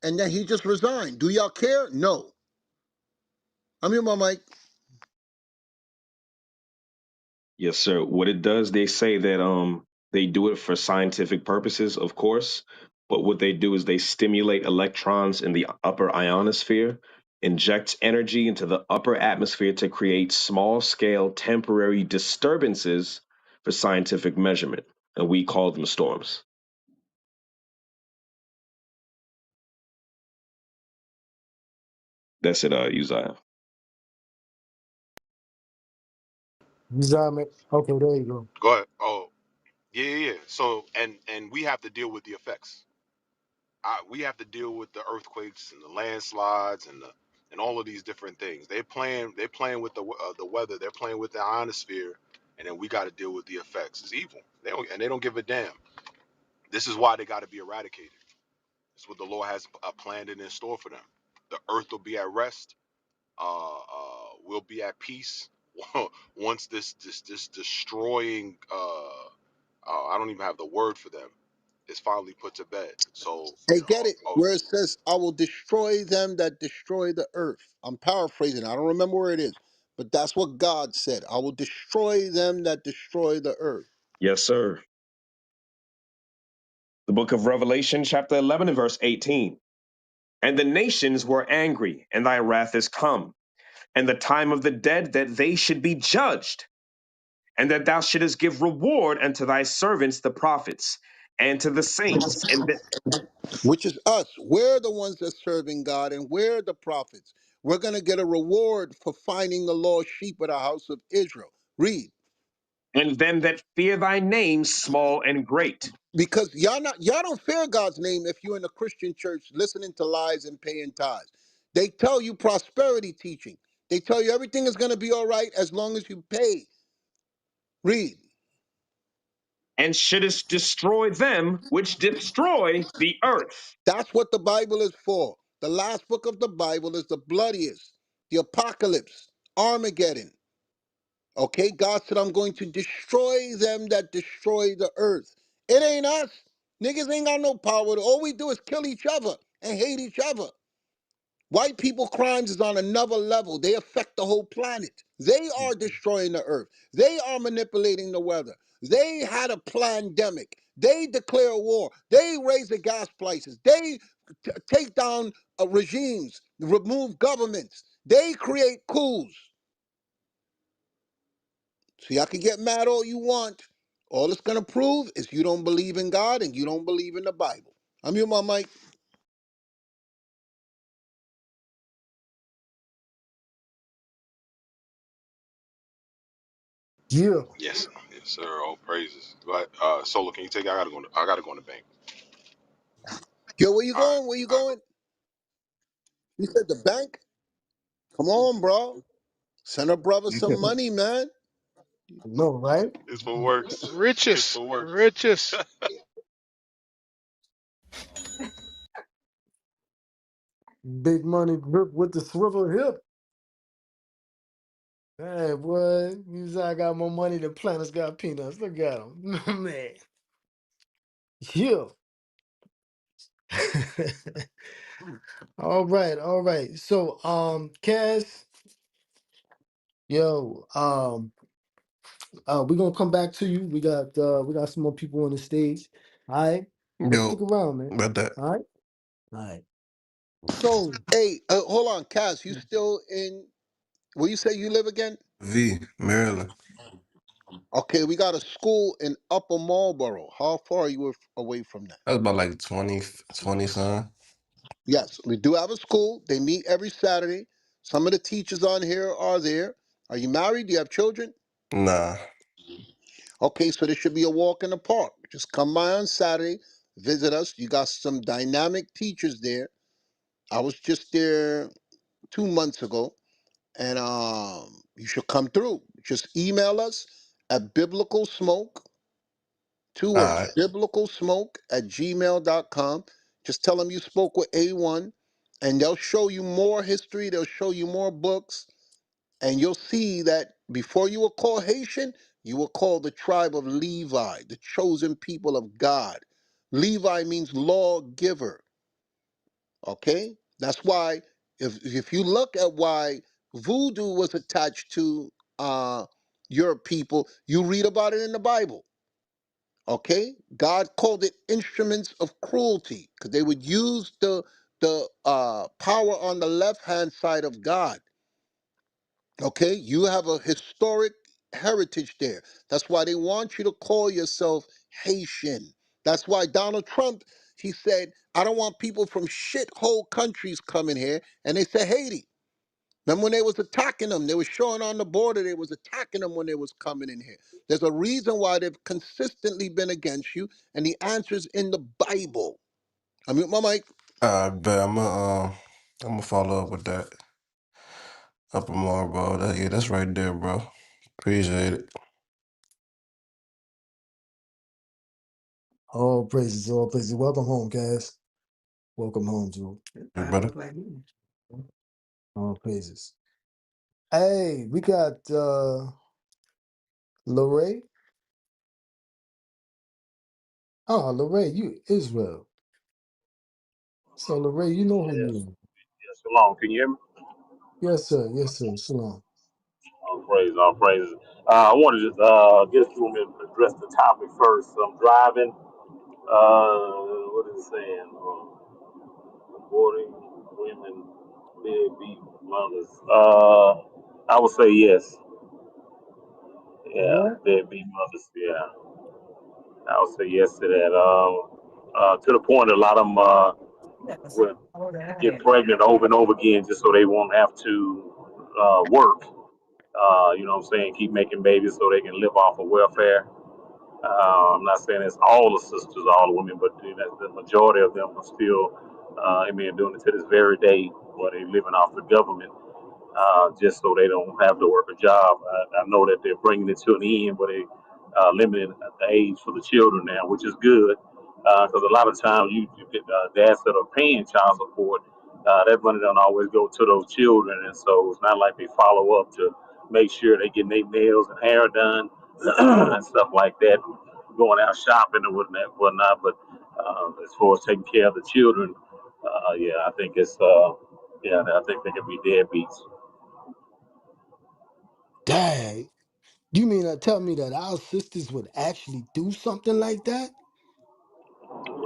And then he just resigned. Do y'all care? No. I mean, my mic. Yes, sir. What it does, they say that they do it for scientific purposes, of course, but what they do is they stimulate electrons in the upper ionosphere, inject energy into the upper atmosphere to create small scale temporary disturbances for scientific measurement, and we call them storms. That's it, Uzziah. Uzziah, okay, there you go. Go ahead. Oh, yeah, yeah, yeah. So and we have to deal with the effects. We have to deal with the earthquakes and the landslides and all of these different things. They're playing with the weather. They're playing with the ionosphere, and then we got to deal with the effects. It's evil. They don't give a damn. This is why they got to be eradicated. It's what the Lord has planned and in store for them. The earth will be at rest. We'll be at peace once this destroying. I don't even have the word for them. Is finally put to bed. So, Hey, get it? Where it says, I will destroy them that destroy the earth. I'm paraphrasing. I don't remember where it is. But that's what God said. I will destroy them that destroy the earth. Yes, sir. The book of Revelation, chapter 11 and verse 18. And the nations were angry, and thy wrath is come, and the time of the dead that they should be judged, and that thou shouldest give reward unto thy servants the prophets, and to the saints, Which is us. We're the ones that's serving God, and we're the prophets. We're going to get a reward for finding the lost sheep of the house of Israel. Read. and them that fear thy name, small and great. Because y'all don't fear God's name if you're in a Christian church listening to lies and paying tithes. They tell you prosperity teaching. They tell you everything is going to be all right as long as you pay. Read. And shouldest destroy them which destroy the earth. That's what the Bible is for. The last book of the Bible is the bloodiest, the apocalypse, Armageddon. Okay, God said, I'm going to destroy them that destroy the earth. It ain't us. Niggas ain't got no power. All we do is kill each other and hate each other. White people crimes is on another level. They affect the whole planet. They are destroying the earth. They are manipulating the weather. They had a pandemic. They declare war. They raise the gas prices. They take down regimes, remove governments. They create coups. So y'all can get mad all you want. All it's gonna prove is you don't believe in God and you don't believe in the Bible. I'm you, my mic. Yeah. yes, sir. All praises. Go ahead. Solo, can you take it? I gotta go in the bank. Yo, where you All right, going? Where you all right, going? You said the bank? Come on, bro. Send a brother some money, man. No, right? it's for works. It's Riches, for works. riches. Big money grip with the swivel hip. Hey, boy, Uzziah got more money than planets got peanuts. Look at him. Man. Yeah. All right, all right. So, Cass, yo, we're gonna come back to you. We got some more people on the stage. All right. Stick Yo, around, man. about that. All right. All right. So, Hey, hold on, Cass. You still in where you say you live again? V, Maryland. Okay, we got a school in Upper Marlboro. How far are you away from that? That's about like 20 son. Yes, we do have a school. They meet every Saturday. Some of the teachers on here are there. Are you married? Do you have children? Nah. Okay, so there should be a walk in the park. Just come by on Saturday, visit us. You got some dynamic teachers there. I was just there 2 months ago, and you should come through. Just email us at biblical smoke, two words, Alright. biblical smoke at gmail.com. Just tell them you spoke with A1, and they'll show you more history. They'll show you more books. And you'll see that before you were called Haitian, you were called the tribe of Levi, the chosen people of God. Levi means lawgiver. Okay? That's why if you look at why voodoo was attached to your people, you read about it in the Bible. Okay? God called it instruments of cruelty because they would use the power on the left hand side of God. Okay, you have a historic heritage there. That's why they want you to call yourself Haitian. That's why Donald Trump, he said, I don't want people from shithole countries coming here. And they said Haiti. Remember when they was attacking them? They was showing on the border they was attacking them when they was coming in here. There's a reason why they've consistently been against you, and the answer's in the Bible. I mean, my mic. I bet I'm gonna follow up with that up more, bro. Yeah, that's right there, bro. Appreciate it, All praises, all praises. Welcome home, guys. Welcome home, Joe. brother. All praises. Hey, we got Lorray. Oh, Lorray, you Israel. So Lorray, you know who Yes, you are. yes, shalom. Can you hear me? Yes, sir. Yes, sir. Shalom. All praise, all praises. I wanted to get through and address the topic first. I'm driving. What is it saying? Aborting women, deadbeat mothers. I would say yes. Yeah, What? deadbeat mothers. Yeah, I would say yes to that. To the point, a lot of them would get pregnant over and over again just so they won't have to work. You know what I'm saying? Keep making babies so they can live off of welfare. I'm not saying it's all the sisters, all the women, but the majority of them are still, I mean, doing it to this very day where they're living off the government just so they don't have to work a job. I know that they're bringing it to an end where they limited the age for the children now, which is good because a lot of times you get dads that are paying child support. That money don't always go to those children, and so it's not like they follow up to make sure they get their nails and hair done and stuff like that, going out shopping and whatnot. But as far as taking care of the children, yeah, I think it's yeah, I think they can be deadbeats. Dang. You mean to tell me that our sisters would actually do something like that?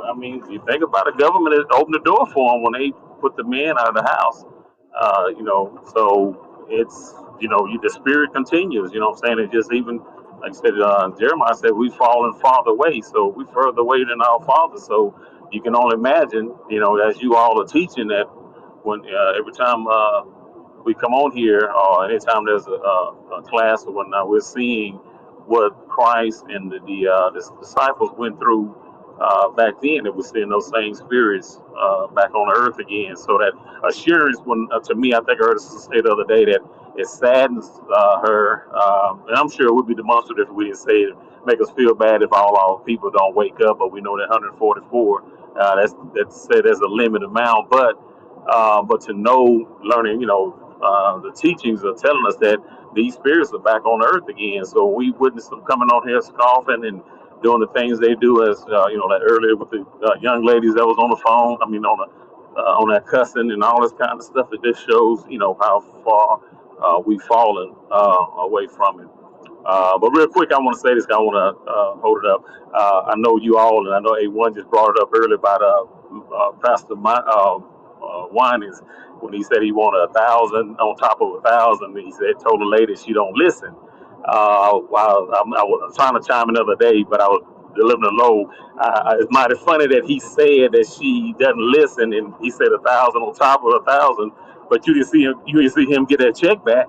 I mean, you think about it, government has opened the door for them when they put the men out of the house. You know, so it's, you know, the spirit continues, you know what I'm saying? It just even, like I said, Jeremiah said, we fallen farther away. So we further away than our father. So you can only imagine, you know, as you all are teaching that when every time we come on here, or anytime there's a class or whatnot, we're seeing what Christ and the disciples went through back then. It was seeing those same spirits back on earth again. So that assurance, when to me, I think I heard us say the other day that it saddens her, and I'm sure it would be demonstrative if we didn't say it. Make us feel bad if all our people don't wake up, but we know that 144. That's said as a limited amount, but to know, learning, you know, the teachings are telling us that these spirits are back on earth again. So we witness them coming on here scoffing and doing the things they do, as you know, like earlier with the young ladies that was on the phone. I mean, on that cussing and all this kind of stuff. It just shows, you know, how far we've fallen away from it. But real quick, I want to say this. I want to hold it up. I know you all, and I know A1 just brought it up earlier about Pastor Winans when he said he wanted 1,000 on top of 1,000. He said, told the lady she don't listen. I was trying to chime in the other day, but I was delivering a low. It's mighty funny that he said that she doesn't listen, and he said 1,000 on top of 1,000. But you didn't see him. You didn't see him get that check back.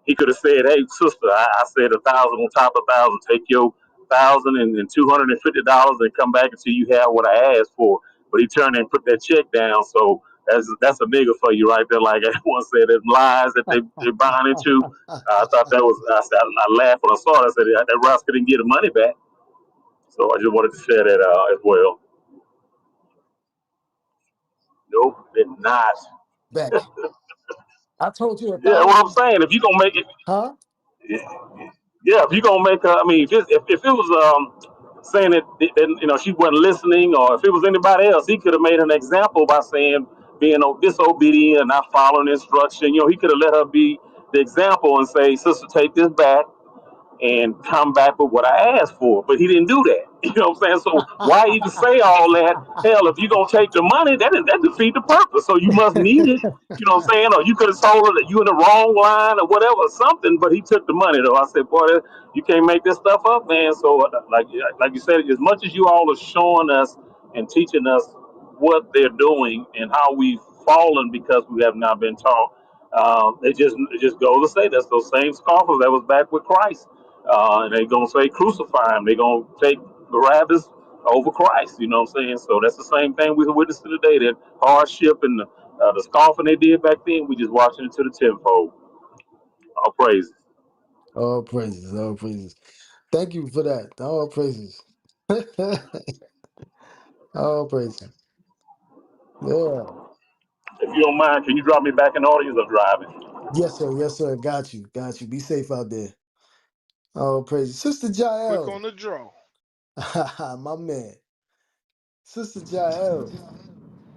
He could have said, "Hey, sister, I said 1,000 on top of 1,000. Take your 1,250 dollars and come back until you have what I asked for." But he turned and put that check down. So that's a nigga for you right there. Like everyone said, there's lies that they're buying into. I thought that was. I laughed when I saw it. I said that rascal didn't get the money back. So I just wanted to share that as well. Nope, did not. Back. I told you Yeah, what I'm 1,000. saying, if you gonna make it, Huh? yeah, if you gonna make her, I mean, if it was saying that you know she wasn't listening, or if it was anybody else, he could have made an example by saying being disobedient, not following instruction. You know, he could have let her be the example and say, "Sister, take this back and come back with what I asked for." But he didn't do that. You know what I'm saying? So why even say all that? Hell, if you're gonna take the money, that defeat the purpose. So you must need it. You know what I'm saying? Or you could have told her that you in the wrong line or whatever, something. But he took the money though. I said, boy, you can't make this stuff up, man. So like you said, as much as you all are showing us and teaching us what they're doing and how we've fallen because we have not been taught. It just goes to say that's those same scoffers that was back with Christ. And they're gonna say crucify him. They're gonna take Barabbas over Christ. You know what I'm saying? So that's the same thing we're witnessing today. That hardship and the scoffing they did back then. We just watching it to the tenfold. All praises. All praises, all praises. Thank you for that. All praises. All praises. Yeah. If you don't mind, can you drop me back in the audience or driving? Yes, sir. Yes, sir. Got you. Got you. Be safe out there. All praises. Sister Quick Jael. on the draw. My man. Sister Jael.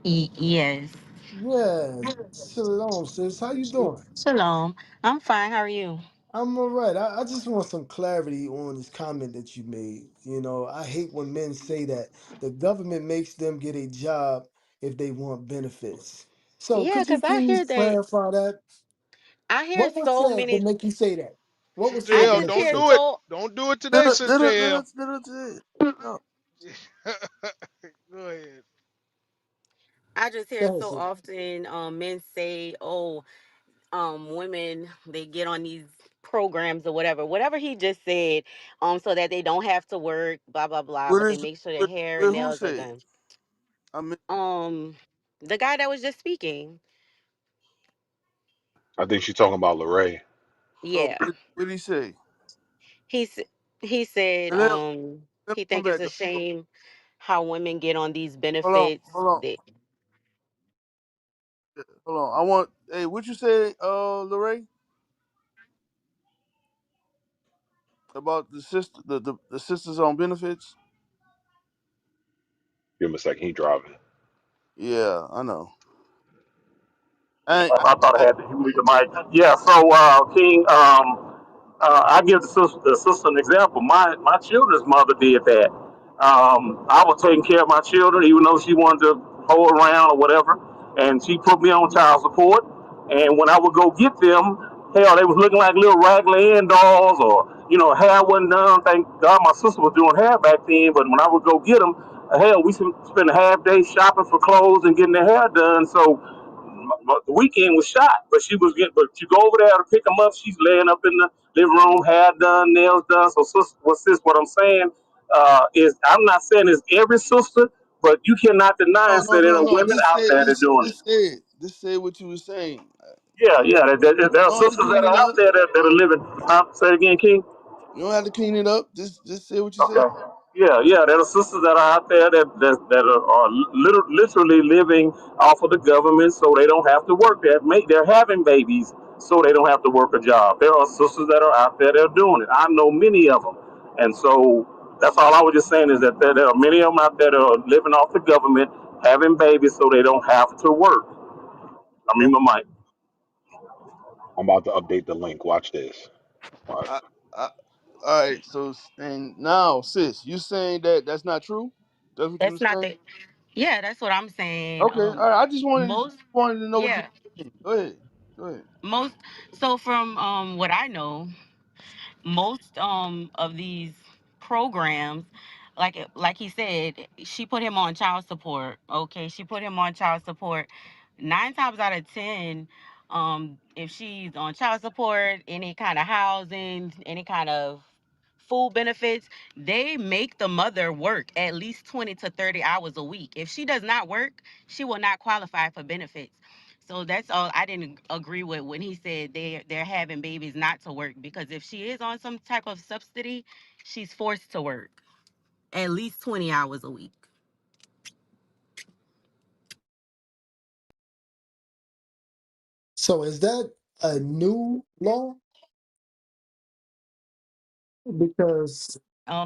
Yes. Yeah. Shalom, sis. How you doing? Shalom. I'm fine. How are you? I'm all right. I just want some clarity on this comment that you made. You know, I hate when men say that the government makes them get a job if they want benefits. So Yeah, could you because I hear please that. clarify that? I hear What was so said to many. make you say that? What was Sister I said to L, make just you don't hear say do that? it. so. Don't do it Let today, her, let Sister her, let L. her, let her do it. No. Go ahead. I just hear Go ahead, so sis. often men say, "Oh, women they get on these programs or whatever he just said, so that they don't have to work, blah blah blah, What but they is, make sure their what, hair and what who nails are said? done." I mean, The guy that was just speaking, I think she's talking about Lorray. oh, yeah, what did he say? he s- he said, And let him he come think it's back. a shame how women get on these Hold on, benefits. hold on, They, hold on. I want, hey, what you say, Lorray, about the sister, the sisters on benefits? Give him a second. He driving. Yeah, I know. I thought I had to use the mic. Yeah. So King, I give the sister an example. My children's mother did that. I was taking care of my children, even though she wanted to hold around or whatever, and she put me on child support. And when I would go get them, hell, they was looking like little Raggedy Ann dolls, or hair wasn't done. Thank God my sister was doing hair back then. But when I would go get them, hell, we spent a half day shopping for clothes and getting their hair done. So the weekend was shot, but but you go over there to pick them up. She's laying up in the living room, hair done, nails done. So, what I'm saying is, I'm not saying it's every sister, but you cannot deny No, and no, say there no, are no. women out there that are doing it. This say what you were saying. Yeah, yeah. There are You don't have to sisters that clean it are out up. there that are living. Huh? Say it again, King. You don't have to clean it up. Just say what you said. Okay. Yeah, yeah. There are sisters that are out there that are literally living off of the government, so they don't have to work. They're having babies, so they don't have to work a job. There are sisters that are out there that are doing it. I know many of them, and so that's all I was just saying is that there are many of them out there that are living off the government, having babies, so they don't have to work. I mean, Okay. my mic. I'm about to update the link. Watch this. Watch. I, I, all right. So and now, sis, you saying that that's not true? That's what you were that's not saying. the. Yeah, that's what I'm saying. Okay. All right. I just Most wanted to know what you yeah, were saying. Go ahead. Go ahead. most. So from what I know, most of these programs, like he said, she put him on child support. Okay, she put him on child support. 9 times out of 10, if she's on child support, any kind of housing, any kind of food benefits, they make the mother work at least 20 to 30 hours a week. If she does not work, she will not qualify for benefits. So that's all I didn't agree with when he said they're having babies not to work, because if she is on some type of subsidy, she's forced to work at least 20 hours a week. So is that a new law? Because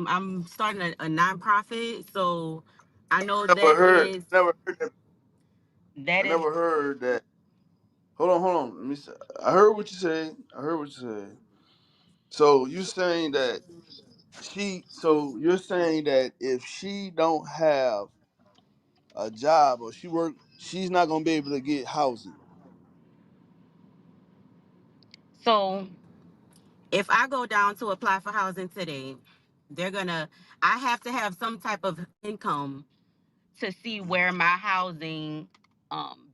I'm starting a nonprofit, so I know Never that heard. is Never heard that. I that is never heard that. Hold on. Let me. I heard what you said. I heard what you said. So you saying that she? So you're saying that if she don't have a job or she work, she's not gonna be able to get housing. so if I go down to apply for housing today, they're gonna I have to have some type of income to see where my housing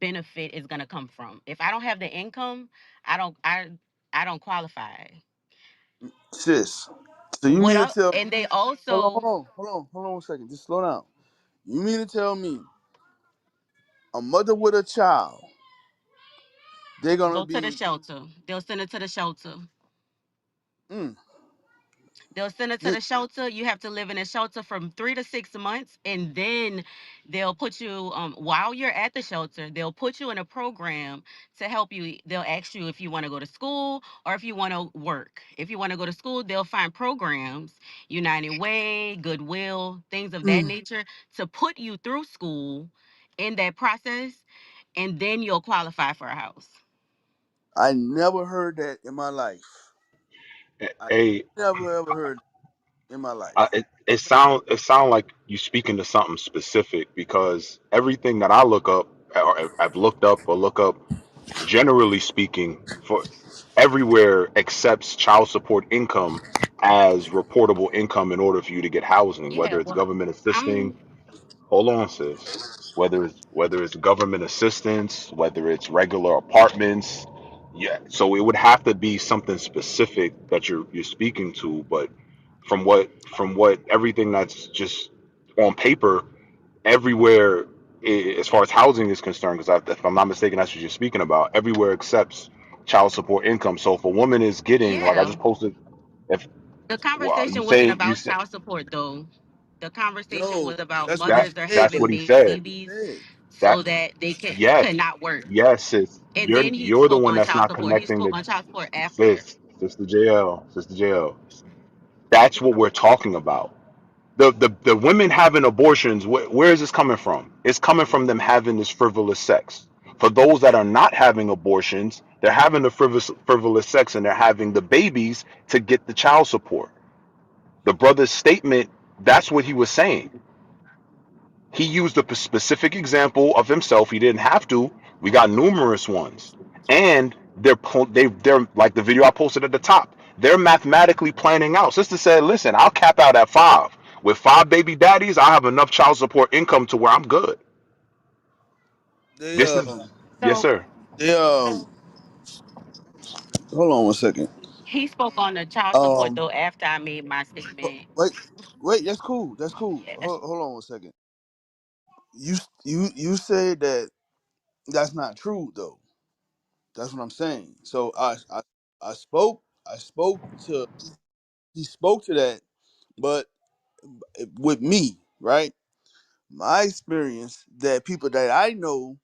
benefit is gonna come from. If I don't have the income, I don't I I don't qualify. Sis. So you What mean to up? tell? And they Hold on, also hold on 1 second. Just slow down. You mean to tell me a mother with a child, they're gonna go to the be? shelter. They'll send it to the shelter. Mm, They'll send it to you, the shelter. You have to live in a shelter from 3 to 6 months, and then they'll put you while you're at the shelter. They'll put you in a program to help you. They'll ask you if you want to go to school or if you want to work. If you want to go to school, they'll find programs, United Way, Goodwill, things of that mm, nature, to put you through school in that process, and then you'll qualify for a house. I never heard that in my life. I Hey, never ever heard it in my life. it sound like you speaking to something specific because everything that I look up or I've looked up or look up, generally speaking, for everywhere accepts child support income as reportable income in order for you to get housing, Yeah, whether it's well, government assisting. I'm Hold on, sis. Whether it's government assistance, whether it's regular apartments, yeah. So it would have to be something specific that you're speaking to. But from what everything that's just on paper, everywhere as far as housing is concerned, because if I'm not mistaken, that's what you're speaking about. Everywhere accepts child support income. So if a woman is getting, like I yeah. just posted, if The well, you conversation wasn't say you about say child support though. The conversation No, was about that's what he that's mothers are said that's though. what having he said. babies He That so that they yes, could not work. yes, sis. And You're then he you're the spoke one on that's child not support. He connecting spoke the on child support after. sister JL. That's what we're talking about. The women having abortions. Where is this coming from? It's coming from them having this frivolous sex. For those that are not having abortions, they're having the frivolous sex and they're having the babies to get the child support. The brother's statement. That's what he was saying. He used a specific example of himself. He didn't have to. We got numerous ones, and they're like the video I posted at the top. They're mathematically planning out. Sister said, "Listen, I'll cap out at 5. With 5 baby daddies, I have enough child support income to where I'm good." they This is yes, So sir. they hold on 1 second. he spoke on the child support Um though after I made my statement. wait, that's cool. That's cool. Yes. Hold on 1 second. You said that that's not true though. That's what I'm saying. So I spoke to he spoke to that, but with me, right? My experience that people that I know,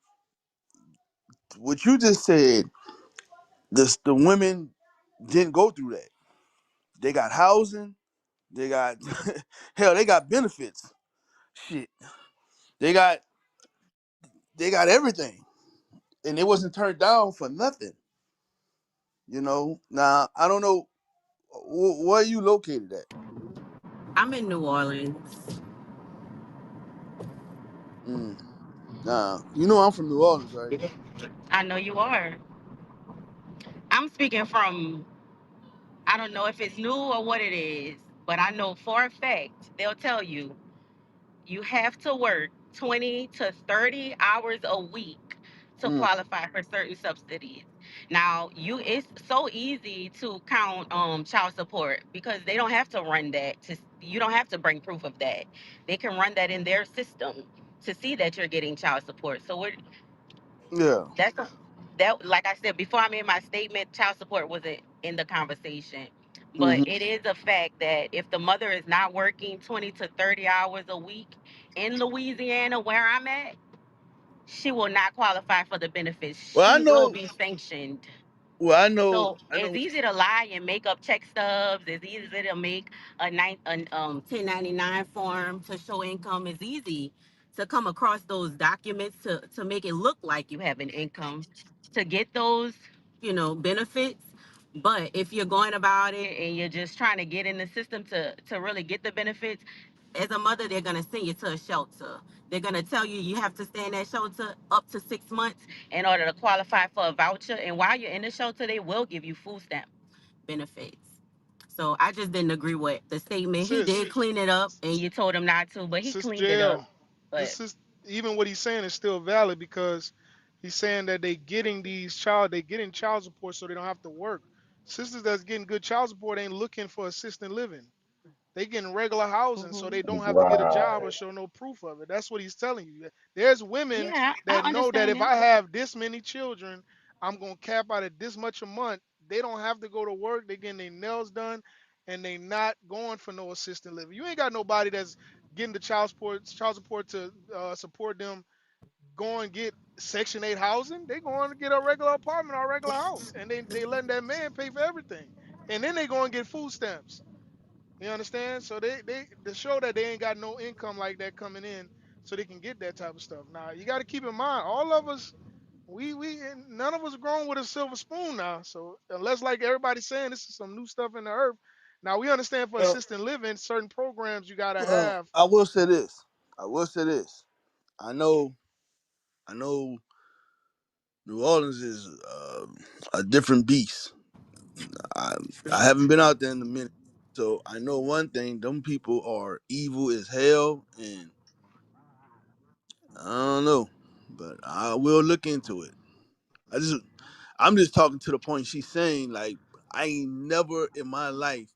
what you just said, the women didn't go through that. They got housing, they got hell, they got benefits. Shit. They got they got everything. And it wasn't turned down for nothing. Now I don't know where you located at. I'm in New Orleans. Mm. Nah, you know I'm from New Orleans, right? I know you are. I'm speaking from I don't know if it's new or what it is, but I know for a fact they'll tell you you have to work 20 to 30 hours a week to Mm. qualify for certain subsidies. Now, it's so easy to count child support because they don't have to run that you don't have to bring proof of that. They can run that in their system to see that you're getting child support. So Yeah. that's that like I said before I made my statement, child support wasn't in the conversation. But Hmm. it is a fact that if the mother is not working 20 to 30 hours a week in Louisiana where I'm at, she will not qualify for the benefits. Well, I She will know. be sanctioned. Well, I know. So I it's know. easy to lie and make up check stubs. It's easy to make an 1099 form to show income. It's easy to come across those documents to make it look like you have an income to get those, benefits. But if you're going about it and you're just trying to get in the system to really get the benefits, as a mother, they're gonna send you to a shelter. They're gonna tell you you have to stay in that shelter up to 6 months in order to qualify for a voucher. And while you're in the shelter, they will give you food stamp benefits. So I just didn't agree with the statement. He Sis, did clean it up, and you told him not to, but he Sis cleaned it up. JL, But this is even what he's saying is still valid because he's saying that they getting child support so they don't have to work. Sisters that's getting good child support ain't looking for assisted living. They getting regular housing so mhm. they don't have to get a job or Right. show no proof of it. That's what he's telling you. There's women Yeah, I that know that understand if that. I have this many children, I'm gonna cap out at this much a month. They don't have to go to work. They getting their nails done, and they not going for no assisted living. You ain't got nobody that's getting the child support to support them. Go and get Section 8 housing. They going to get a regular apartment or a regular house, and they letting that man pay for everything, and then they going to get food stamps. You understand? So they to show that they ain't got no income like that coming in, so they can get that type of stuff. Now you got to keep in mind, all of us, we none of us grown with a silver spoon now. So unless like everybody's saying this is some new stuff in the earth. Now we understand for Well, assisted living, certain programs you gotta have. I will say this. I will say this. I know. I know. New Orleans is a different beast. I I haven't been out there in a minute, so I know one thing: them people are evil as hell, and I don't know, but I will look into it. I just, I'm just talking to the point she's saying. Like, I ain't never in my life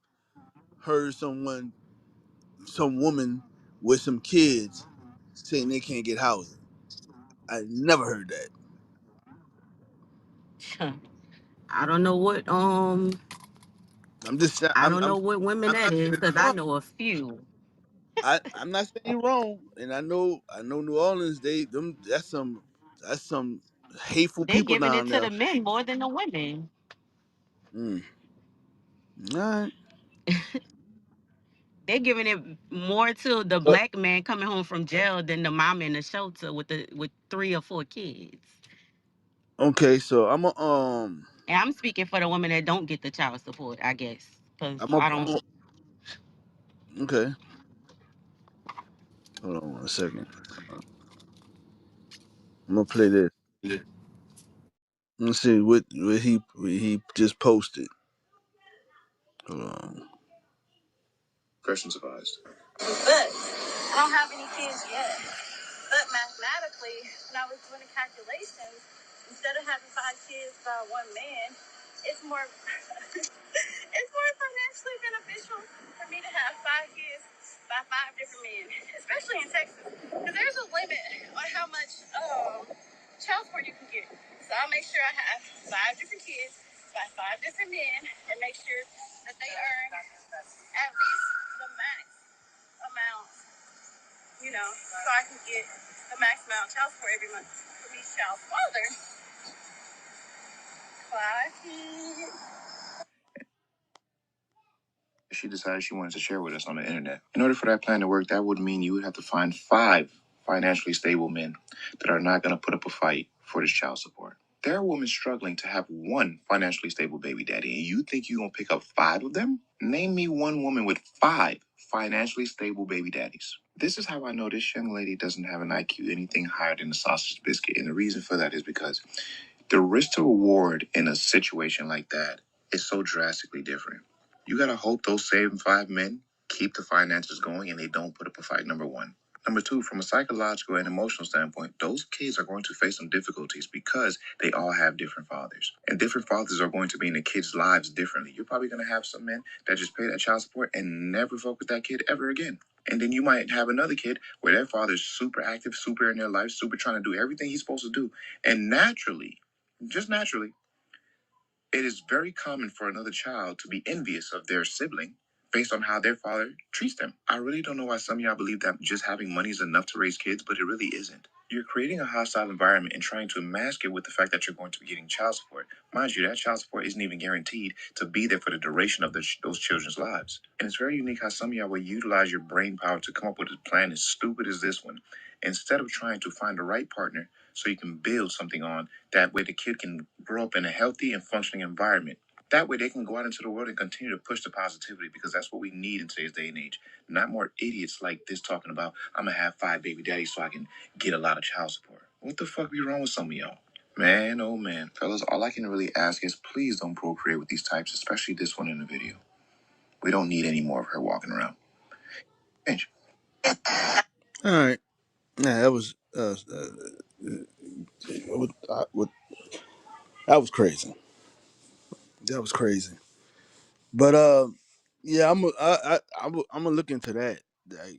heard some woman with some kids saying they can't get housing. I never heard that. I don't know what I'm just saying. I don't know what women I'm that not is saying because you're I wrong. know a few. I'm not saying you're wrong, and I know New Orleans. That's some hateful They people giving it down to there. the men more than the women. Mm. All right. They're giving it more to the But black man coming home from jail than the mom in the shelter with 3 or 4 kids. okay, so And I'm speaking for the women that don't get the child support, I guess, because I'm a, I I'm don't. a okay. Hold on 1 second. I'm gonna play this. Let's see what he just posted. Hold on. Questions advised. But I don't have any kids yet. But mathematically, when I was doing the calculations, instead of having 5 kids by one man, it's more it's more financially beneficial for me to have 5 kids by 5 different men, especially in Texas, because there's a limit on how much child support you can get. So I'll make sure I have 5 different kids by 5 different men, and make sure that they earn at least the max amount, so I can get the max amount of child support every month. For each child's father, 5 kids. She decided she wanted to share with us on the internet. In order for that plan to work, that would mean you would have to find 5 financially stable men that are not going to put up a fight for this child support. There are women struggling to have one financially stable baby daddy, and you think you're going to pick up 5 of them? Name me one woman with 5 financially stable baby daddies. This is how I know this young lady doesn't have an IQ anything higher than a sausage biscuit, and the reason for that is because the risk to reward in a situation like that is so drastically different. You gotta hope those same 5 men keep the finances going and they don't put up a fight, number one. Number two, from a psychological and emotional standpoint, those kids are going to face some difficulties because they all have different fathers. And different fathers are going to be in the kids' lives differently. You're probably gonna have some men that just pay that child support and never fuck with that kid ever again. And then you might have another kid where their father's super active, super in their life, super trying to do everything he's supposed to do. And naturally, just naturally, it is very common for another child to be envious of their sibling based on how their father treats them. I really don't know why some of y'all believe that just having money is enough to raise kids, but it really isn't. You're creating a hostile environment and trying to mask it with the fact that you're going to be getting child support. Mind you, that child support isn't even guaranteed to be there for the duration of those children's lives. And it's very unique how some of y'all will utilize your brain power to come up with a plan as stupid as this one, instead of trying to find the right partner so you can build something on. That way the kid can grow up in a healthy and functioning environment. That way they can go out into the world and continue to push the positivity, because that's what we need in today's day and age. Not more idiots like this talking about, I'm going to have 5 baby daddies so I can get a lot of child support. What the fuck be wrong with some of y'all? Man, oh man. Fellas, all I can really ask is please don't procreate with these types, especially this one in the video. We don't need any more of her walking around. Change. All right. Yeah, that was that was crazy. That was crazy. But yeah, I'm gonna look into that.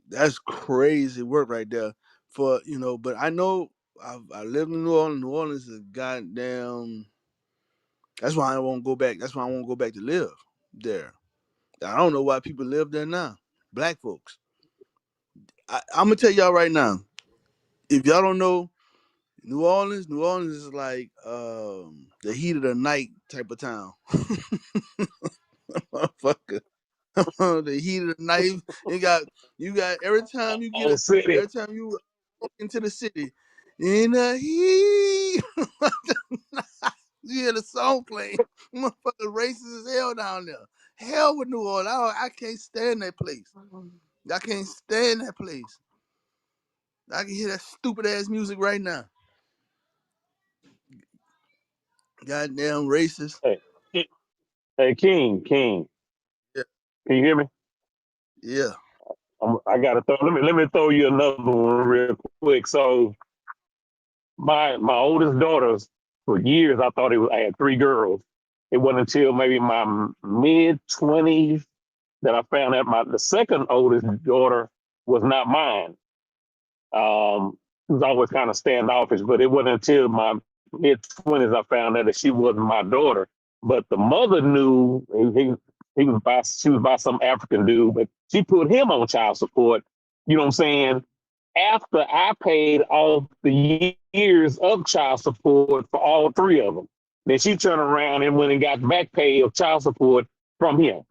That's crazy work right there. For but I know I live in New Orleans. New Orleans is goddamn. That's why I won't go back. That's why I won't go back to live there. I don't know why people live there now. Black folks. I'm gonna tell y'all right now. If y'all don't know New Orleans is like the heat of the night type of town. Motherfucker. The heat of the night. You got Oh, city. every time you walk into the city, in the heat. You hear the song playing. Motherfucker racist as hell down there. Hell with New Orleans. I can't stand that place. I can't stand that place. I can hear that stupid ass music right now. Goddamn racist. Hey, hey, King, Yeah. can you hear me? Yeah. I gotta throw. Let me throw you another one real quick. So my oldest daughters, for years I thought I had three girls. It wasn't until maybe my mid 20s that I found out the second oldest daughter was not mine. He was always kind of standoffish, but it wasn't until my mid 20s I found out that she wasn't my daughter. But the mother knew she was by some African dude, but she put him on child support. You know what I'm saying? After I paid off the years of child support for all three of them, then she turned around and went and got back pay of child support from him.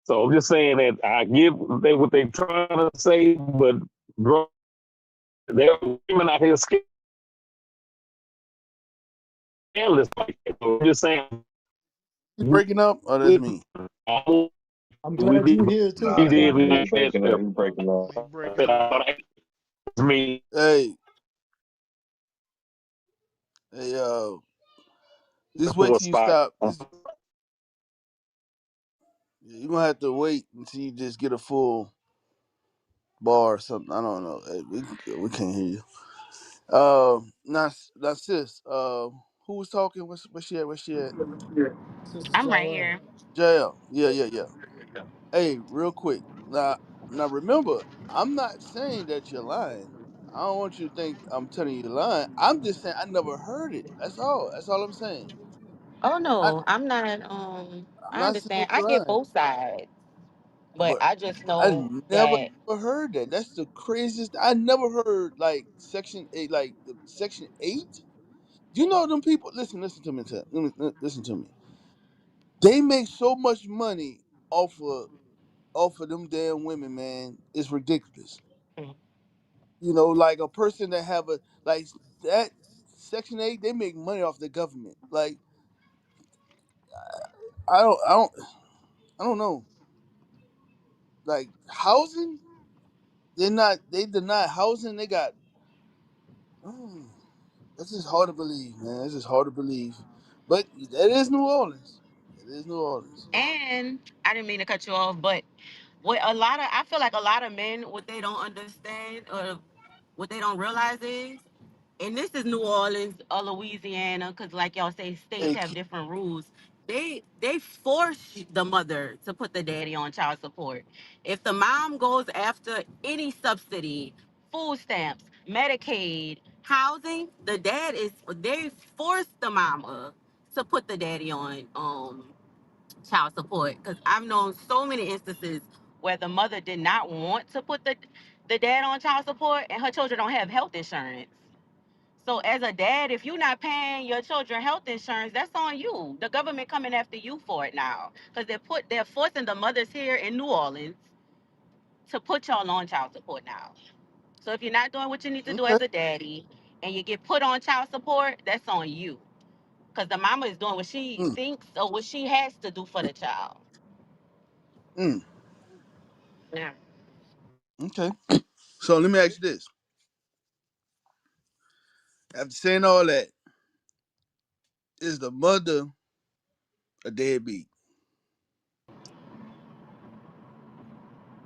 So I'm just saying that I give what they're trying to say, but there are women out here scandalous like that. So I'm just saying, You breaking up? Oh, that's me. I'm we glad did, you here too. Nah, he I'm did glad you he here. like breaking up. that. He breaking up. He breaking up. It's me. Hey, hey, The just wait poor till you spot. stop. You're gonna have to wait until you just get a full bar or something. I don't know. Hey, we can't hear you. Now sis. Who was talking? Where she at? Where she at? Sister I'm right Joel. here. JL. Yeah. Hey, real quick. Now remember, I'm not saying that you're lying. I don't want you to think I'm telling you you're lying. I'm just saying I never heard it. That's all. That's all I'm saying. Oh I, no, I'm not. I'm I not saying understand. I you're get lying, both sides, but but I just I know never that. ever heard that. That's the craziest. I never heard like Section 8, like the Section 8. You know them people. Listen to me. Listen to me. They make so much money off of them damn women, man. It's ridiculous. Mm. Like a person that have a like that Section 8, they make money off the government. Like I don't know. Like housing, they deny housing. They got. Mm, that's just hard to believe, man. It's just hard to believe. But that is New Orleans. It is New Orleans. And I didn't mean to cut you off, but what a lot of I feel like a lot of men, what they don't understand or what they don't realize is, and this is New Orleans or Louisiana, because like y'all say, states Hey, have different rules. They force the mother to put the daddy on child support. If the mom goes after any subsidy, food stamps, Medicaid, housing, the dad is they force the mama to put the daddy on child support. Because I've known so many instances where the mother did not want to put the dad on child support, and her children don't have health insurance. So as a dad, if you're not paying your children health insurance, that's on you. The government coming after you for it now, because they're forcing the mothers here in New Orleans to put y'all on child support now. So if you're not doing what you need to do Okay. as a daddy, and you get put on child support, that's on you, because the mama is doing what she Mm, thinks or what she has to do for the child. mm, Yeah. okay. So let me ask you this: after saying all that, is the mother a deadbeat?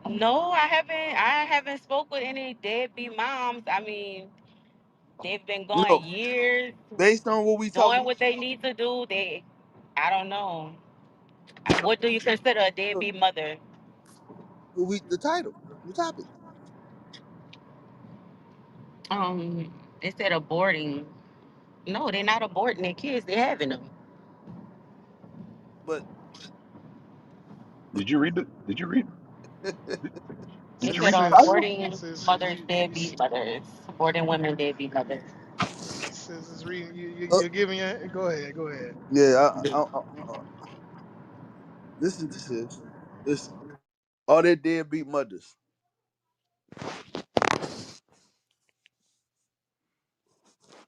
No, I haven't. I haven't spoke with any deadbeat moms. I mean, they've been going No, years based on what we doing talking. what they need to do. I don't know. What do you consider a deadbeat mother? The title, the topic. They said aborting. No, they're not aborting their kids. They're having them. But Did you read it? Did you read? Did, They did you said read the I, title? aborting Says mothers, you deadbeat mothers. Aborting women, deadbeat mothers. says it's reading. uh, You're giving your. Go ahead. Go ahead. yeah, listen to this. Listen, all their deadbeat mothers.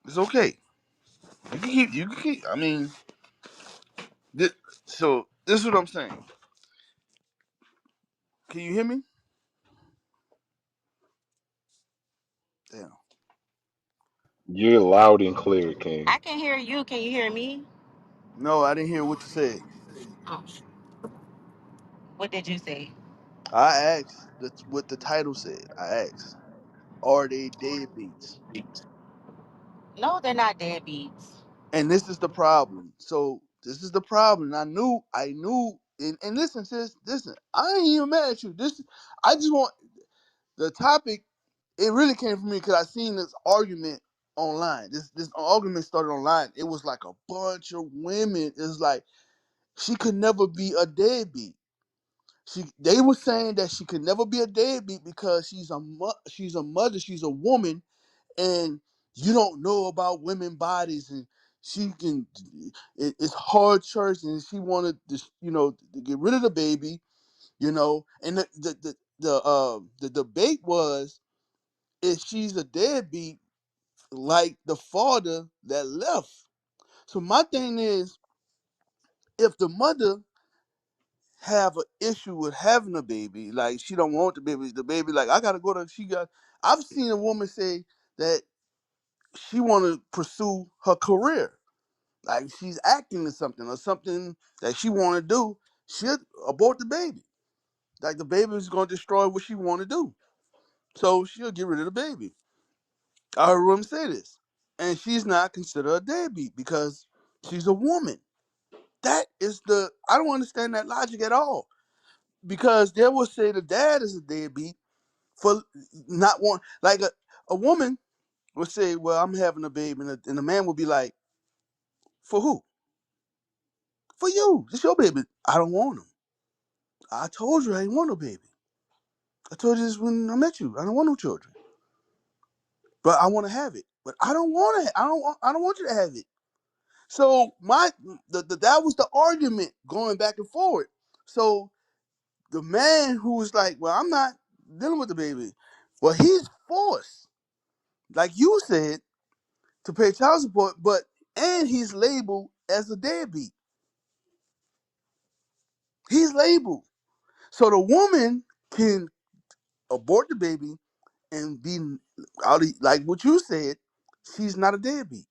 It's okay. You can keep. You can keep. I mean, this, so this is what I'm saying. Can you hear me? Damn. You're loud and clear, King. I can hear you. Can you hear me? No, I didn't hear what you said. Oh, what did you say? I asked what the title said. I asked, are they deadbeats? No, they're not deadbeats. And this is the problem. So this is the problem. I knew. And listen, sis, listen. I ain't even mad at you. I just want the topic. It really came from me because I seen this argument online. This argument started online. It was like a bunch of women. It's like she could never be a deadbeat. They were saying that she could never be a deadbeat because she's a mother, she's a woman, and you don't know about women bodies, and she can it's hard church, and she wanted to to get rid of the baby, and the debate was if she's a deadbeat like the father that left. So my thing is, if the mother have an issue with having a baby, like she don't want the baby like I gotta go to she got I've seen a woman say that she wanna pursue her career. Like she's acting or something that she wanna do, she'll abort the baby. Like the baby is gonna destroy what she wanna do. So she'll get rid of the baby. I heard a woman say this. And she's not considered a deadbeat because she's a woman. That is I don't understand that logic at all. Because they will say the dad is a deadbeat for not want like a woman would say, "Well, I'm having a baby," and the man would be like, "For who? For you? It's your baby. I don't want him. I told you I didn't want no baby. I told you this when I met you. I don't want no children, but I want to have it. But I don't want it. I don't want you to have it." So that was the argument going back and forward. So the man who was like, "Well, I'm not dealing with the baby," well, he's forced, like you said, to pay child support, and he's labeled as a deadbeat. He's labeled. So the woman can abort the baby and be like what you said, she's not a deadbeat.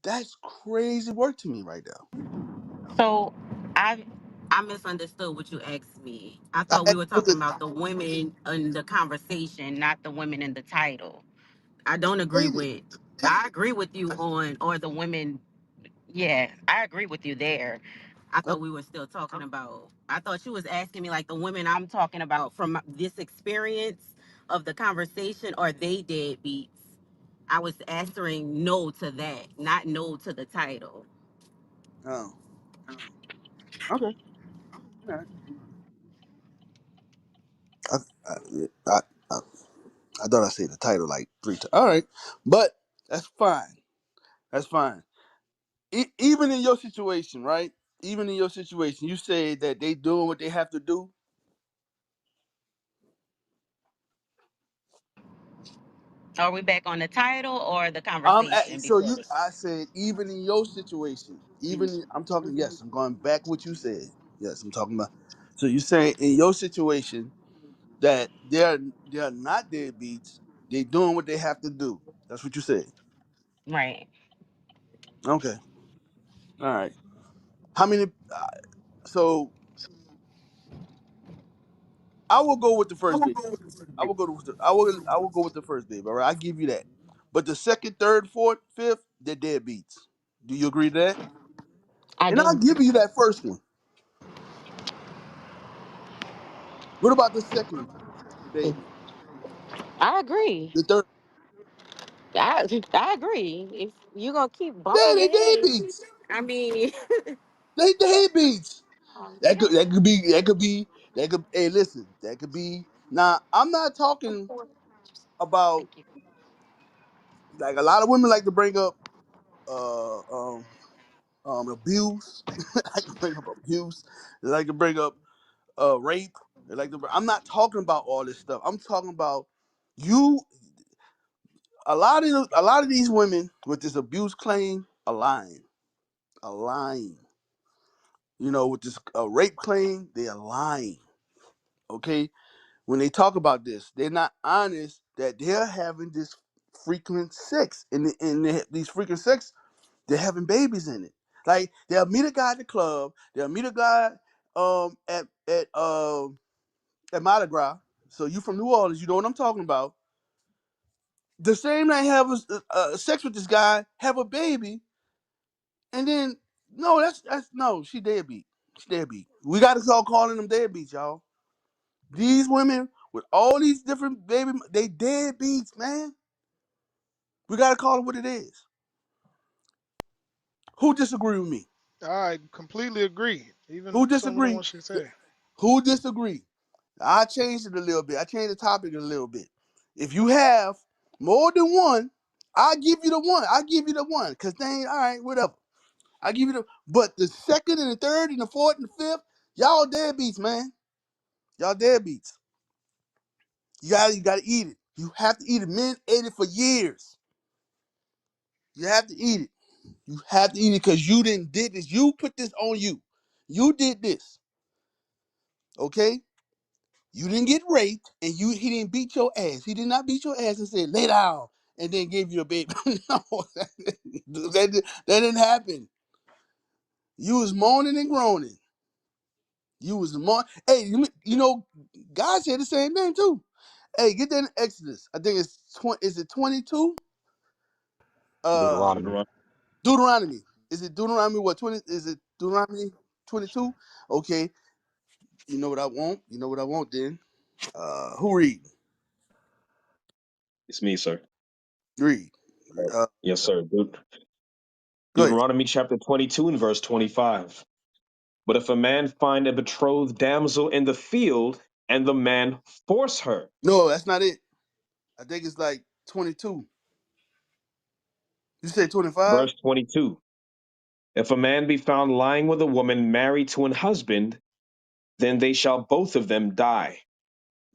That's crazy work to me right now. So I I misunderstood what you asked me. I I thought we asked were what talking about the women in the conversation, not the women in the title. I don't agree stated. with. I agree with you on or the women. Yeah, I agree with you there. I Uh, thought we were still talking about. I thought you was asking me like the women I'm talking about from this experience of the conversation. Are they deadbeats? I was answering no to that, not no to the title. oh, okay. All right. I, I, I, I thought I said the title like 3 times. All right, but that's fine. That's fine. Even in your situation, right? Even in your situation, you say that they doing what they have to do. Are we back on the title or the conversation So before you, this? I said, even in your situation, I'm talking. Yes, I'm going back what you said. Yes, I'm talking about. So you saying in your situation that they're not deadbeats. They doing what they have to do. That's what you said. Right. Okay. All right. How many? So I will go with the first baby. I will go with the first baby. All right, I give you that. But the second, third, fourth, fifth, they're deadbeats. Do you agree to that? I And I'll do. give you that first one. What about the second baby? I agree. The third? I agree. If you're gonna keep Yeah, bumping they your head, deadbeats. I mean, They deadbeats. That yeah. could that could be that could be that could. Hey, listen, that could be. Now I'm not talking about Thank you. like a lot of women like to bring up abuse. They like to bring up abuse. They like to bring up rape. They like to. I'm not talking about all this stuff. I'm talking about you. A lot of these women with this abuse claim are lying. Are lying. You know, with this rape claim, they are lying. Okay, when they talk about this, they're not honest that they're having this frequent sex, these frequent sex, they're having babies in it. Like they'll meet a guy at the club, they'll meet a guy at Mardi Gras. So you from New Orleans, you know what I'm talking about. The same night have sex with this guy, have a baby, and then no, that's no, she deadbeat. She deadbeat. We got to start calling them deadbeats, y'all. These women with all these different baby, they deadbeats, man. We got to call it what it is. Who disagree with me? I completely agree. Who Even some of the disagree? ones she said. Who disagree? I changed it a little bit. I changed the topic a little bit. If you have more than one, I give you the one. I give you the one. Cause they ain't all right, whatever. I give you the but the second and the third and the fourth and the fifth, y'all deadbeats, man. Y'all deadbeats. You gotta eat it. You have to eat it. Men ate it for years. You have to eat it. You have to eat it because you didn't did this. You put this on you. You did this. Okay? You didn't get raped and he didn't beat your ass. He did not beat your ass and say, lay down, and then gave you a baby. No, that didn't happen. You was moaning and groaning. You was moaning. Hey, you know, God said the same thing too. Hey, get that in Exodus. I think it's 20. Is it 22? Uh, Deuteronomy. Deuteronomy. Is it Deuteronomy? What 20? Is it Deuteronomy 22? Okay. You know what I want. You know what I want. Then, who read? It's me, sir. Read. Uh, Yes, sir. go ahead. Deuteronomy chapter 22 and verse 25. But if a man find a betrothed damsel in the field, and the man force her, No, that's not it. I think it's like 22. You say 25? verse 22. If a man be found lying with a woman married to an husband, then they shall both of them die.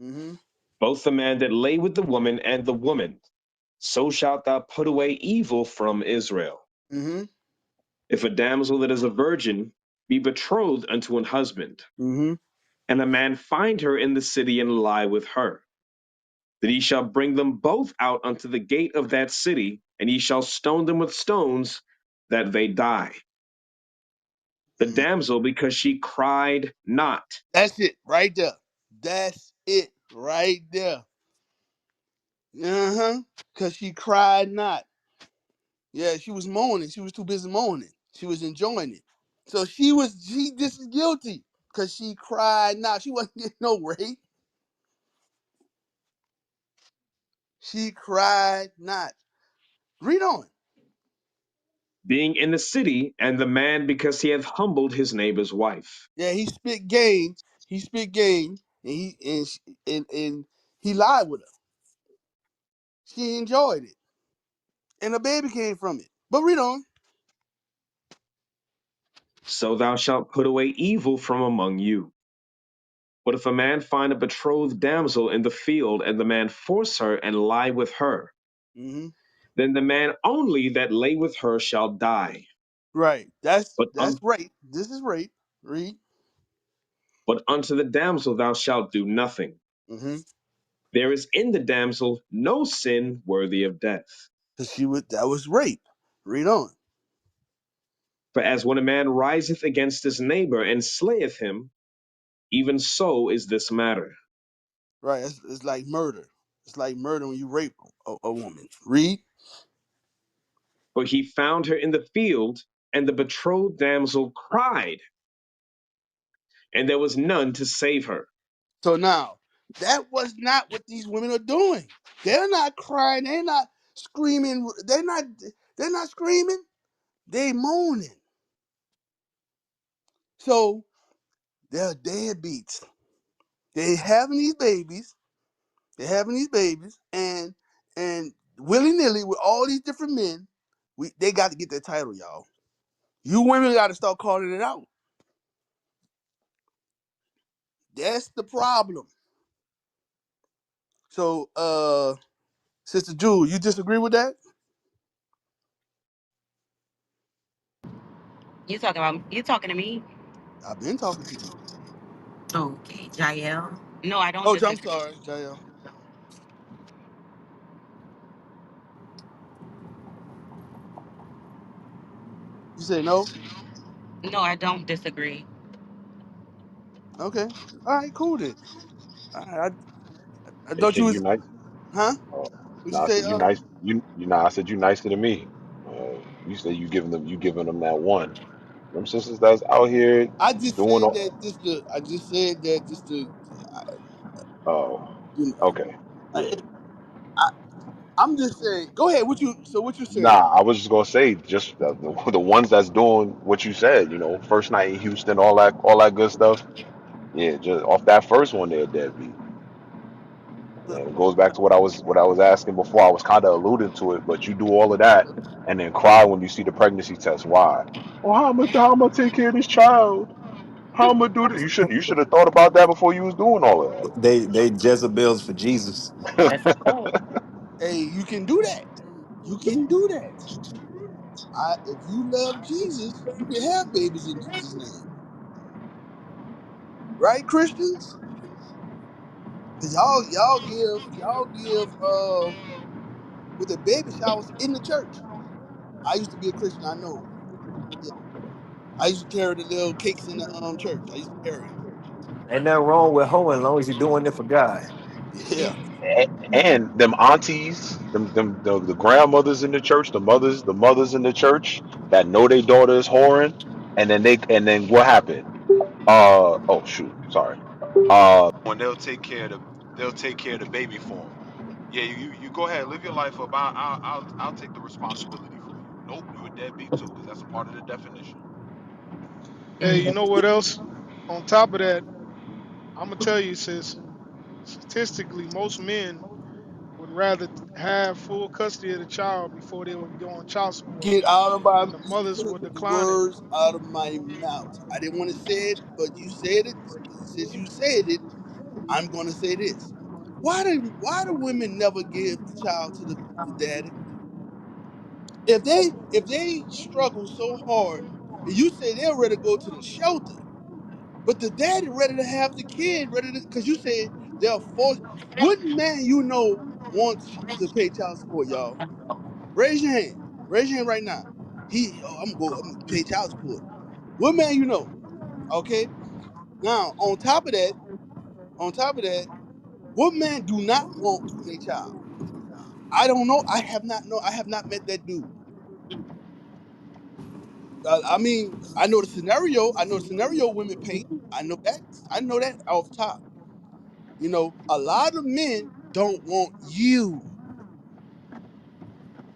Mm-hmm. Both the man that lay with the woman and the woman. So shalt thou put away evil from Israel. Mm-hmm. If a damsel that is a virgin be betrothed unto an husband, Mm-hmm. and a man find her in the city and lie with her, then he shall bring them both out unto the gate of that city, and he shall stone them with stones, that they die. The Mm-hmm. damsel, because she cried not. That's it right there. That's it right there. Uh-huh. Because she cried not. Yeah, she was moaning. She was too busy moaning. She was enjoying it. So she this is guilty. Because she cried not. She wasn't getting no rape. She cried not. Read on. Being in the city, and the man because he hath humbled his neighbor's wife. Yeah, he spit game. He spit game. And he lied with her. She enjoyed it, and a baby came from it. But read on. So thou shalt put away evil from among you. But if a man find a betrothed damsel in the field, and the man force her and lie with her, Hmm. then the man only that lay with her shall die. Right. But That's rape. This is rape. Read. but unto the damsel thou shalt do nothing. Mm-hmm. There is in the damsel no sin worthy of death. Because that was rape. Read on. For as when a man riseth against his neighbor and slayeth him, even so is this matter. Right. It's like murder. It's like murder when you rape a woman. Read. For he found her in the field, and the betrothed damsel cried, and there was none to save her. So now, that was not what these women are doing. They're not crying. They're not screaming. They're not screaming. They moaning. So they're deadbeats. They having these babies. They're having these babies, and willy nilly with all these different men. They got to get their title, y'all. You women got to start calling it out. That's the problem. So, Sister Jewel, you disagree with that? You talking to me? I've been talking to you. Okay, Jael. No, I don't Oh, I'm disagree. sorry, Jael. You say no? No, I don't disagree. Okay. All right, cool then. I Hey, thought you King, you was, nice? huh? Oh, What'd no, you I say? said you nice. You know, I said you nicer than me. You say you giving them that one. Them sisters that's out here I just doing said all. that just to. I just said that just to. Oh, You know. okay, yeah. I, I'm just saying. Go ahead. What you? So what you saying? Nah, I was just gonna say just the ones that's doing what you said. You know, first night in Houston, all that good stuff. Yeah, just off that first one there, Deadbeat. And it goes back to what I was asking before. I was kind of alluding to it, but you do all of that and then cry when you see the pregnancy test. Why? Oh, how am I take care of this child? How am I do this? You should have thought about that before you was doing all of They Jezebels for Jesus. that. That's a fact. Hey, you can do that. You can do that. If you love Jesus, you can have babies in Jesus' name, right, Christians? Cause y'all give with the baby showers in the church. I used to be a Christian. I know. Yeah, I used to carry the little cakes in the church. I used to carry them. Ain't nothing wrong with hoeing as long as you're doing it for God. Yeah, And them aunties, the grandmothers in the church, the mothers in the church that know their daughter is whoring, and then what happened? Oh shoot, sorry. When they'll take care of the baby for them. Yeah, you go ahead, live your life up. I'll take the responsibility for you. Nope, you a deadbeat too, because that's a part of the definition. Hey, you know what else? On top of that, I'm gonna tell you, sis. Statistically, most men would rather have full custody of the child before they would go on child support, get out of my. and the You mothers took would the decline it. words out of my mouth. I didn't want to say it, but you said it. Since you said it, I'm going to say this. Why do women never give the child to the daddy? If they struggle so hard, and you say they're ready to go to the shelter, but the daddy ready to have the kid, ready to, because you said they're forced. What man you know wants to pay child support, y'all? Raise your hand. Raise your hand right now. I'm gonna pay child support. What man you know? Okay. Now on top of that, what man do not want their child? I don't know. I have not met that dude. I mean, I know the scenario. I know the scenario women paint. I know that. I know that off top. A lot of men don't want you.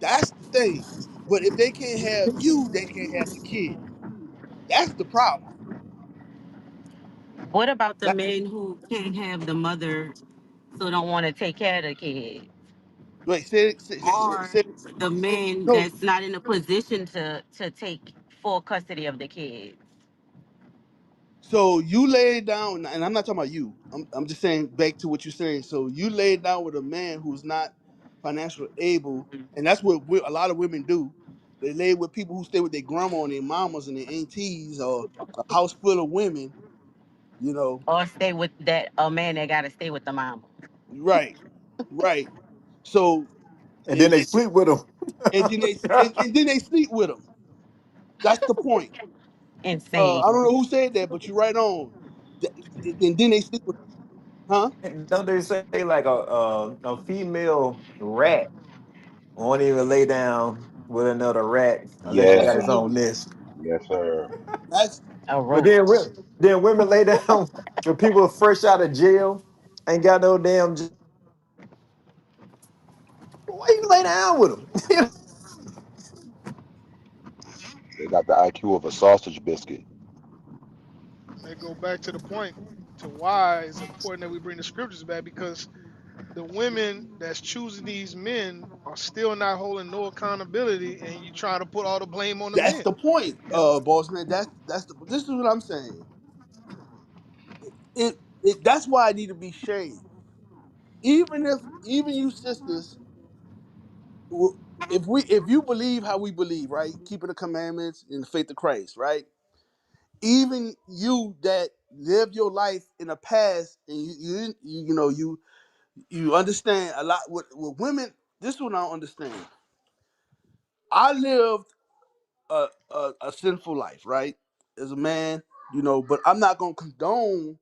That's the thing. But if they can't have you, they can't have the kid. That's the problem. What about the That, men who can't have the mother, so don't want to take care of the kid? Wait, say it. Or the men No. that's not in a position to take full custody of the kids. So you lay it down, and I'm not talking about you. I'm just saying back to what you're saying. So you lay it down with a man who's not financially able, and that's what a lot of women do. They lay with people who stay with their grandma and their mamas and their aunties, or a house full of women. You know, Or stay with that a man that gotta stay with the mama. right, right. So And then and, they sleep with them. and then they sleep with them. That's the point. I don't Insane. know who said that, but you're right on. And then they sleep with, huh? Don't they say like a female rat won't even lay down with another rat unless it got its Yes, own Absolutely. nest? yes, sir. That's A But roach. then women lay down with people fresh out of jail, ain't got no damn. Why you lay down with them? They got the IQ of a sausage biscuit. And they go back to the point to why it's important that we bring the scriptures back, because the women that's choosing these men are still not holding no accountability, and you trying to put all the blame on the that's men. the point, You know, boss man. This is what I'm saying. That's why I need to be shamed. Even you sisters, w- if you believe how we believe, right, keeping the commandments in the faith of Christ, right. Even you that live your life in the past, and you know you understand a lot with women. This is what I don't understand. I lived a sinful life, right? As a man, but I'm not gonna condone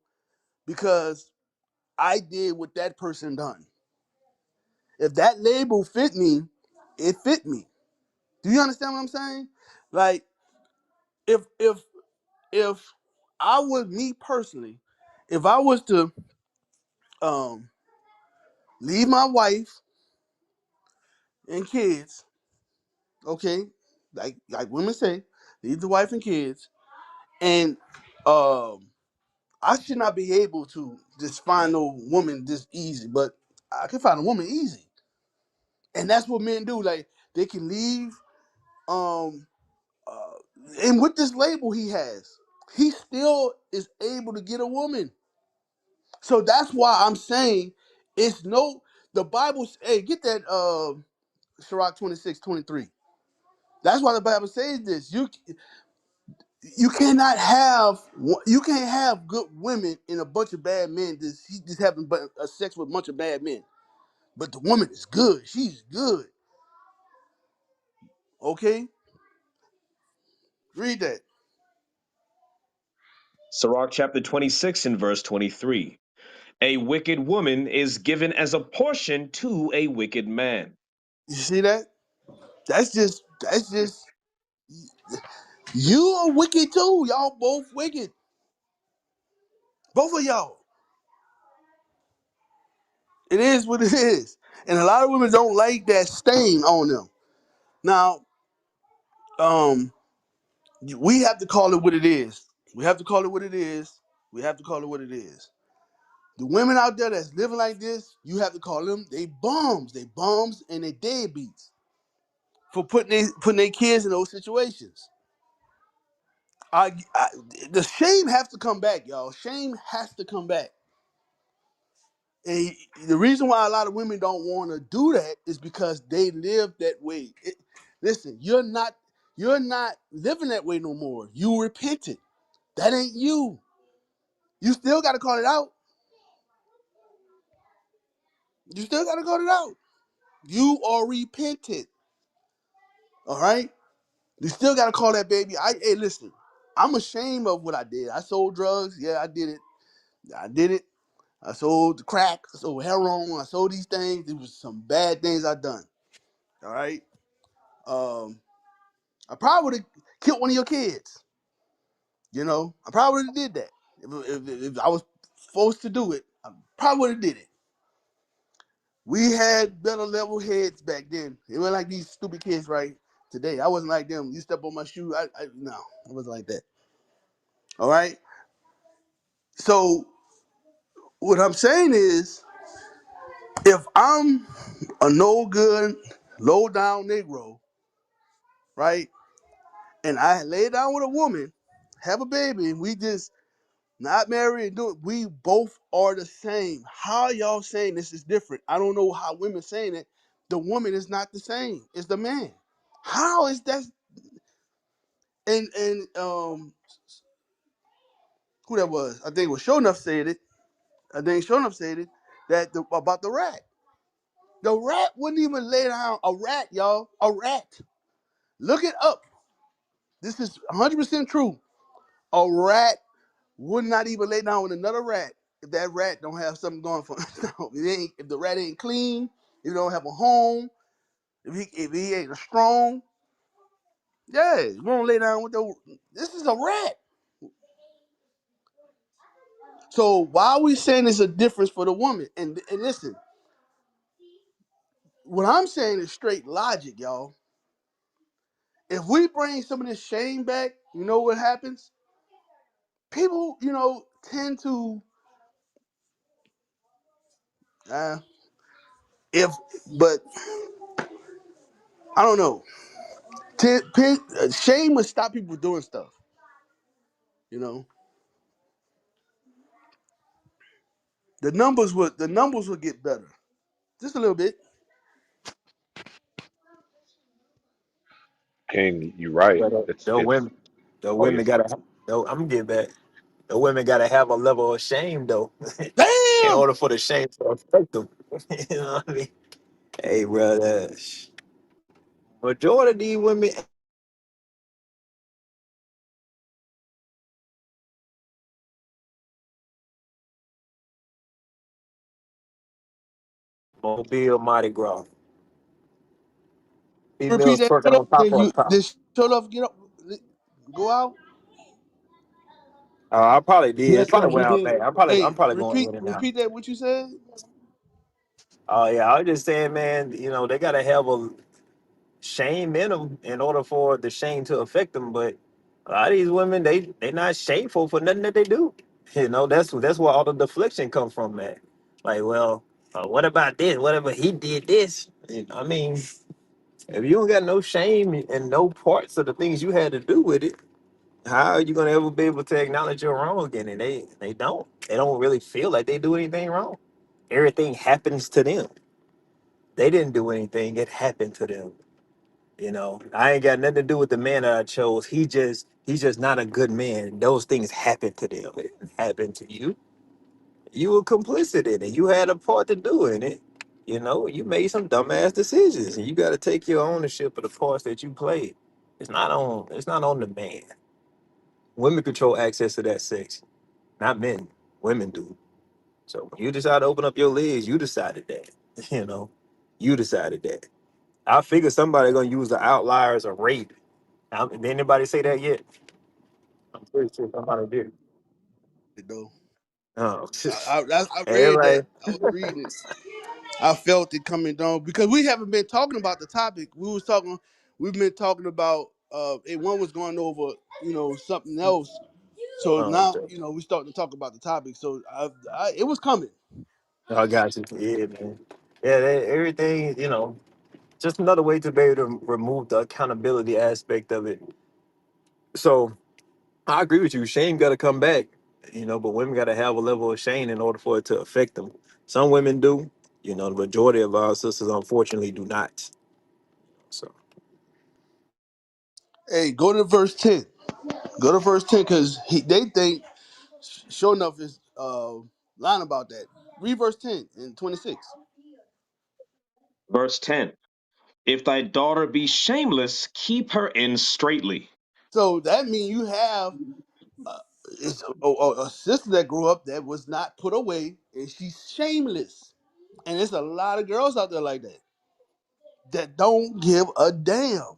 because I did what that person done. If that label fit me, it fit me. Do you understand what I'm saying? Like if if I was me personally, if I was to um leave my wife and kids, okay, like women say, leave the wife and kids, and um I should not be able to just find no woman this easy, but I can find a woman easy. And that's what men do. Like they can leave um and with this label he has, he still is able to get a woman. So that's why I'm saying it's no the Bible hey, get that Sirach 26:23. That's why the Bible says this. You can't have good women and a bunch of bad men just having sex with a bunch of bad men. But the woman is good. She's good. Okay? Read that. Sirach chapter 26 and verse 23. A wicked woman is given as a portion to a wicked man. You see that? That's just you are wicked too. Y'all both wicked. Both of y'all. It is what it is. And a lot of women don't like that stain on them. Now, um, we have to call it what it is. We have to call it what it is. We have to call it what it is. The women out there that's living like this, you have to call them they bums. They bums and they deadbeats for putting their kids in those situations. I the shame has to come back, y'all. Shame has to come back. And the reason why a lot of women don't want to do that is because they live that way. Listen, you're not living that way no more. You repented. That ain't you. You still got to call it out. You still got to call it out. You are repented. All right. You still got to call that baby. Hey, listen. I'm ashamed of what I did. I sold drugs. Yeah, I did it. I did it. I sold crack. I sold heroin. I sold these things. It was some bad things I done. All right. Um, I probably would have killed one of your kids. I probably would have did that if I was forced to do it. I probably would have did it. We had better level heads back then. It wasn't like these stupid kids right today. I wasn't like them. You step on my shoe. No, I wasn't like that. All right. So what I'm saying is, If I'm a no good, low down Negro, right, and I lay down with a woman, have a baby, and we just not married and do it, we both are the same. How y'all saying this is different? I don't know how women saying it. The woman is not the same. It's the man. How is that? And who that was? I think it was Show Enough said it. I think Show Enough said it that about the rat. The rat wouldn't even lay down. A rat, y'all. A rat. Look it up. This is 100% true. A rat would not even lay down with another rat if that rat don't have something going for it. No, if the rat ain't clean, if he don't have a home, if he ain't strong, yeah, you won't lay down with the. This is a rat. So why are we saying there's a difference for the woman? And listen, what I'm saying is straight logic, y'all. If we bring some of this shame back, you know what happens? People, tend to uh, if, but I don't know. Shame would stop people doing stuff. You know, the numbers would get better, just a little bit. King, you're right. But It's. the Oh yeah. women gotta. I'm gonna get back. The women gotta have a level of shame though, in Damn. order for the shame to affect them. You know what I mean? Hey, brother. Majority of these women Mobile Mardi Gras. Repeat Females that. twerking Shut up. on top Did of a you? car. Did Shut up. Get up. Go out. I probably did. It's Yes, sir. probably He went out did. bad. I'm Hey, probably going repeat. in and out. Repeat that. What you said. Oh yeah, I was just saying, man. They gotta have a shame in them in order for the shame to affect them. But a lot of these women, they not shameful for nothing that they do. That's where all the deflection come from, man. Like, well, what about this? Whatever he did this. I mean, if you don't got no shame and no parts of the things you had to do with it, how are you gonna ever be able to acknowledge you're wrong again? And they don't. They don't really feel like they do anything wrong. Everything happens to them. They didn't do anything. It happened to them. I ain't got nothing to do with the man that I chose. He's just not a good man. Those things happen to them. It didn't happen to you. You were complicit in it. You had a part to do in it. You made some dumbass decisions, and you got to take your ownership of the parts that you played. It's not on the man. Women control access to that sex, not men. Women do. So when you decide to open up your legs, you decided that. You know, you decided that. I figure somebody gonna use the outlier as a rape. Did anybody say that yet? I'm pretty sure somebody did. Though Oh, I read that. everybody. I was reading it. I felt it coming down because we haven't been talking about the topic. We've been talking about and one was going over, something else. So Oh, now, okay. we starting to talk about the topic. So it was coming. I got you. Yeah, man. Yeah, everything. Just another way to be able to remove the accountability aspect of it. So I agree with you. Shame got to come back. But women got to have a level of shame in order for it to affect them. Some women do. The majority of our sisters, unfortunately, do not. So. Hey, go to verse 10. Go to verse 10 because they think sure enough is lying about that. Read verse 10 and 26. Verse 10. If thy daughter be shameless, keep her in straitly. So that means you have uh, a sister that grew up that was not put away and she's shameless. And there's a lot of girls out there like that don't give a damn.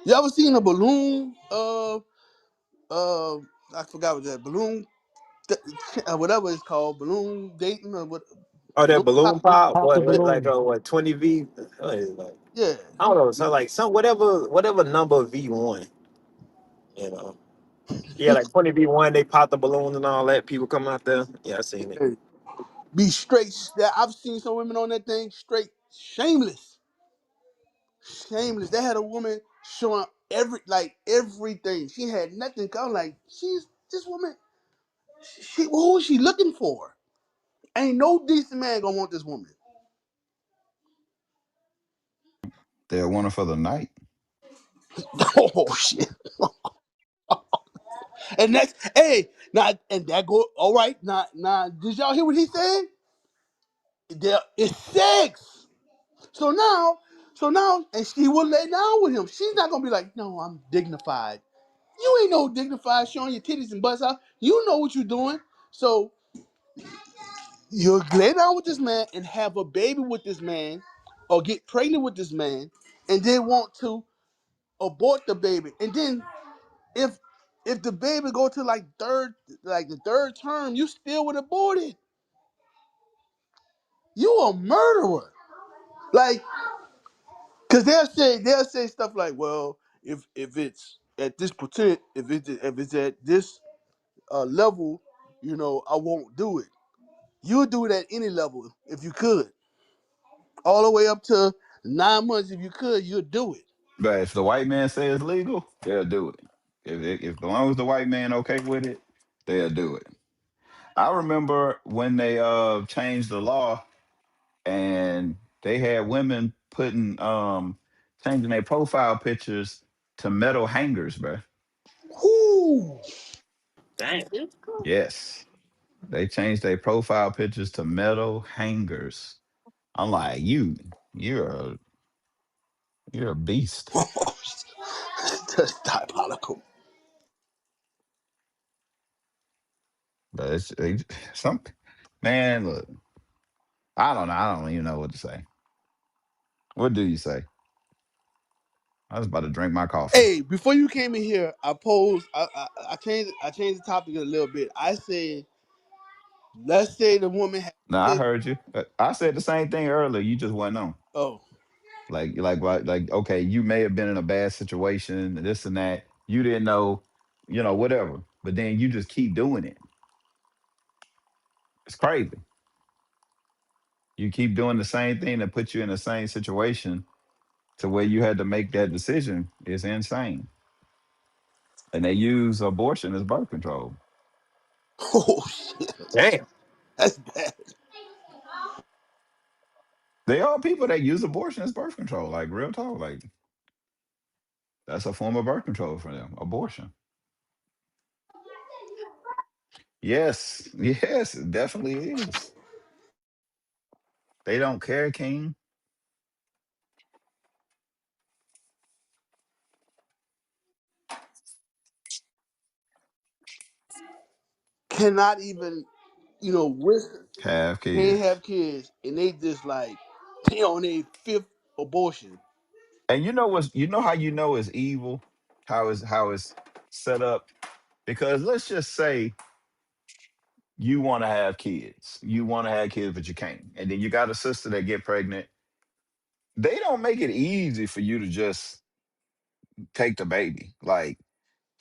You ever seen a balloon? Uh, I forgot what that balloon, whatever it's called, balloon dating or what? Oh, that Balloon balloon pop. pop, Pop the like balloon. what 20V? What is it like? Yeah. I don't know. So like some whatever number V1, you know. Yeah, like 20V1, they pop the balloons and all that. People come out there. Yeah, I seen it. be straight. That I've seen some women on that thing straight shameless, shameless. They had a woman showing everything. She had nothing. I'm like, she's this woman. Who is she looking for? Ain't no decent man gonna want this woman. They're one for the night. Oh shit. And that's hey now and that go all right now. Did y'all hear what he said? There is sex. So now, and she will lay down with him. She's not gonna be like, no, I'm dignified. You ain't no dignified showing your titties and butts out. You know what you're doing. So you lay down with this man and have a baby with this man, or get pregnant with this man, and then want to abort the baby. And then if the baby go to the third term, you still would abort it. You a murderer. Like, cause they'll say stuff like, well, if it's at this percent, if it's at this level, I won't do it. You'll do it at any level if you could, all the way up to 9 months. If you could, you'll do it. But if the white man says legal, they'll do it. If as long as the white man okay with it, they'll do it. I remember when they changed the law and they had women putting changing their profile pictures to metal hangers, bro. Whoo! Damn. Yes. They changed their profile pictures to metal hangers. I'm like, you're a you're a beast. That's diabolical. But some man, look, I don't know. I don't even know what to say. What do you say? I was about to drink my coffee. Hey, before you came in here, I posed. I changed the topic a little bit. I said, let's say the woman had No, I kids. heard you. I said the same thing earlier. You just went on. Oh, Okay, you may have been in a bad situation, this and that. You didn't know, whatever. But then you just keep doing it. It's crazy. You keep doing the same thing that put you in the same situation to where you had to make that decision. It's insane. And they use abortion as birth control. oh shit, Damn. that's bad. They are people that use abortion as birth control, like real talk. Like that's a form of birth control for them. Abortion. Yes, yes, it definitely is. They don't care, King. Cannot even, risk. Have Can't kids. have kids, and they just like they on their fifth abortion. And you know how you know it's evil, how it's set up? Because let's just say you want to have kids. You want to have kids, but you can't. And then you got a sister that get pregnant. They don't make it easy for you to just take the baby. Like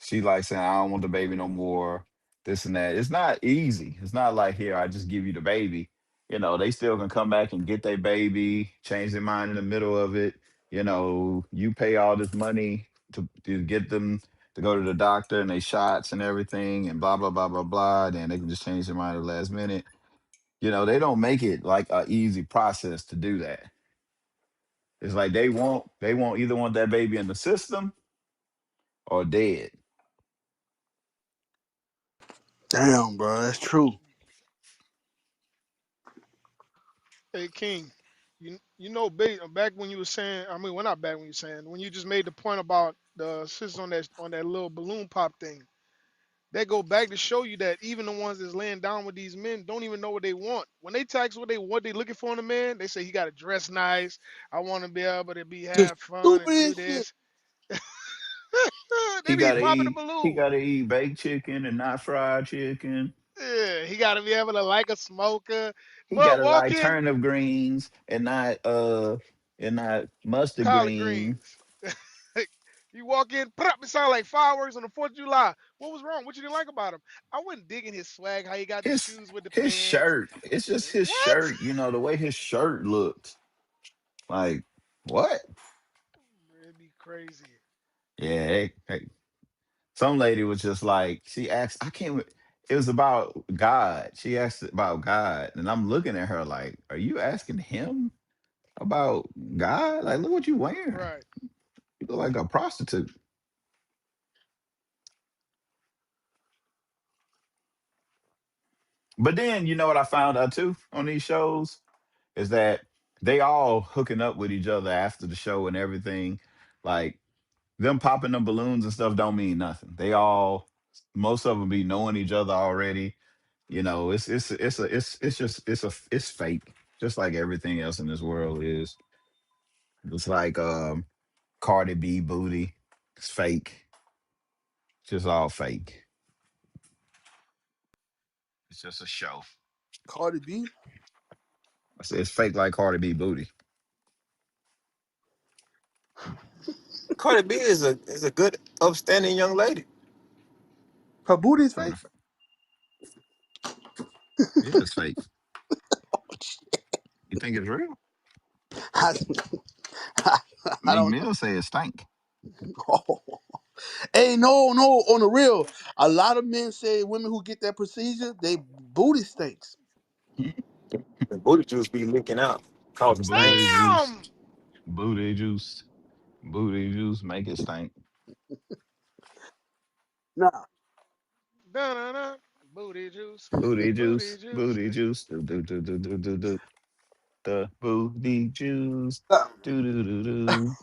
she like saying, I don't want the baby no more, this and that. It's not easy. It's not like here, I just give you the baby. They still can come back and get their baby, change their mind in the middle of it. You pay all this money to get them to go to the doctor and they shots and everything and blah blah blah blah blah. Then they can just change their mind at the last minute. They don't make it like a easy process to do that. It's like they want either want that baby in the system or dead. Damn, bro, that's true. Hey King, back when you were saying, I mean, well, not back when you were saying, when you just made the point about the sisters on that little balloon pop thing. That go back to show you that even the ones that's laying down with these men don't even know what they want. When they text what they looking for in a man, they say he got to dress nice. I want to be able to be The have fun and do stupidest shit. this. They He be gotta popping the eat. He balloon. gotta eat baked chicken and not fried chicken. Yeah, he got to be able to like a smoker. He But gotta walk like in turnip greens and not mustard collard greens. greens. You walk in, it sound like fireworks on the 4th of July. What was wrong? What you didn't like about him? I wasn't digging his swag, how he got the His shoes with the his pants. shirt. It's just his What? shirt. You know the way his shirt looked. Like what? It'd be crazy. Yeah. Some lady was just like she asked. I can't. It was about God. She asked about God, and I'm looking at her like, "Are you asking him about God? Like, look what you wearing. Right. You look like a prostitute." But then you know what I found out too on these shows is that they all hooking up with each other after the show and everything. Like them popping them balloons and stuff don't mean nothing. They all most of them be knowing each other already. You know, it's just it's fake, just like everything else in this world is. It's like Cardi B booty. It's fake. It's just all fake. It's just a show. Cardi B. It's fake like Cardi B booty. Cardi B is a good, upstanding young lady. Her booty's But fake. yeah, it's fake. You think it's real? I, I, I Meek don't know. Mill say it stank. Oh. Hey, no, no, on the real. A lot of men say women who get that procedure, they booty stinks. The booty juice be leaking out, causing Booty stains. juice, Damn! booty juice, booty juice, make it stink. Nah, Da-na-na. Booty juice. Booty Booty juice, juice. booty juice, do. The booty juice, nah, do.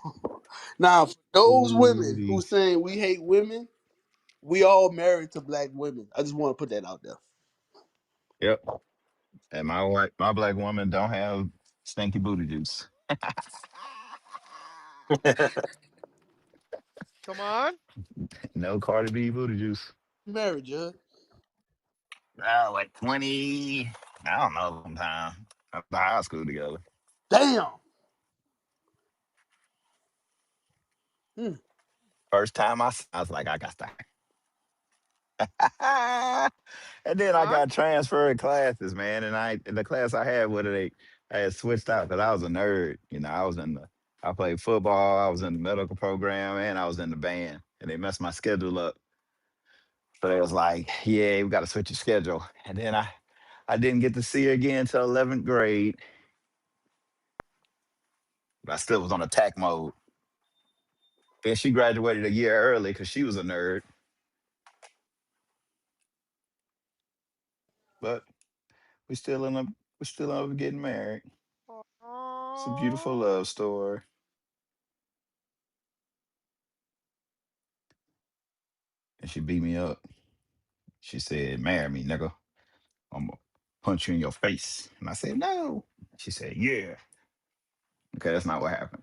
nah. For those women who Booty. saying we hate women, we all married to black women. I just want to put that out there. Yep. And my black woman don't have stinky booty juice. Come on. No Cardi B booty juice. Married, Judge. Like 20. I don't know, sometime. After high school together. Damn. Hmm. First time I was like, I got to. And then Come I on. got transferred classes, man. And the class I had with it, I had switched out because I was a nerd. You know, I played football, I was in the medical program, and I was in the band. And they messed my schedule up. So they was like, yeah, we got to switch your schedule. And then I didn't get to see her again until 11th grade. But I still was on attack mode. Then she graduated a year early because she was a nerd. But we still in a we still end up getting married. It's a beautiful Oh. love story. And she beat me up. She said, "Marry me, nigga. I'm gonna punch you in your face." And I said, "No." She said, "Yeah." Okay, that's not what happened.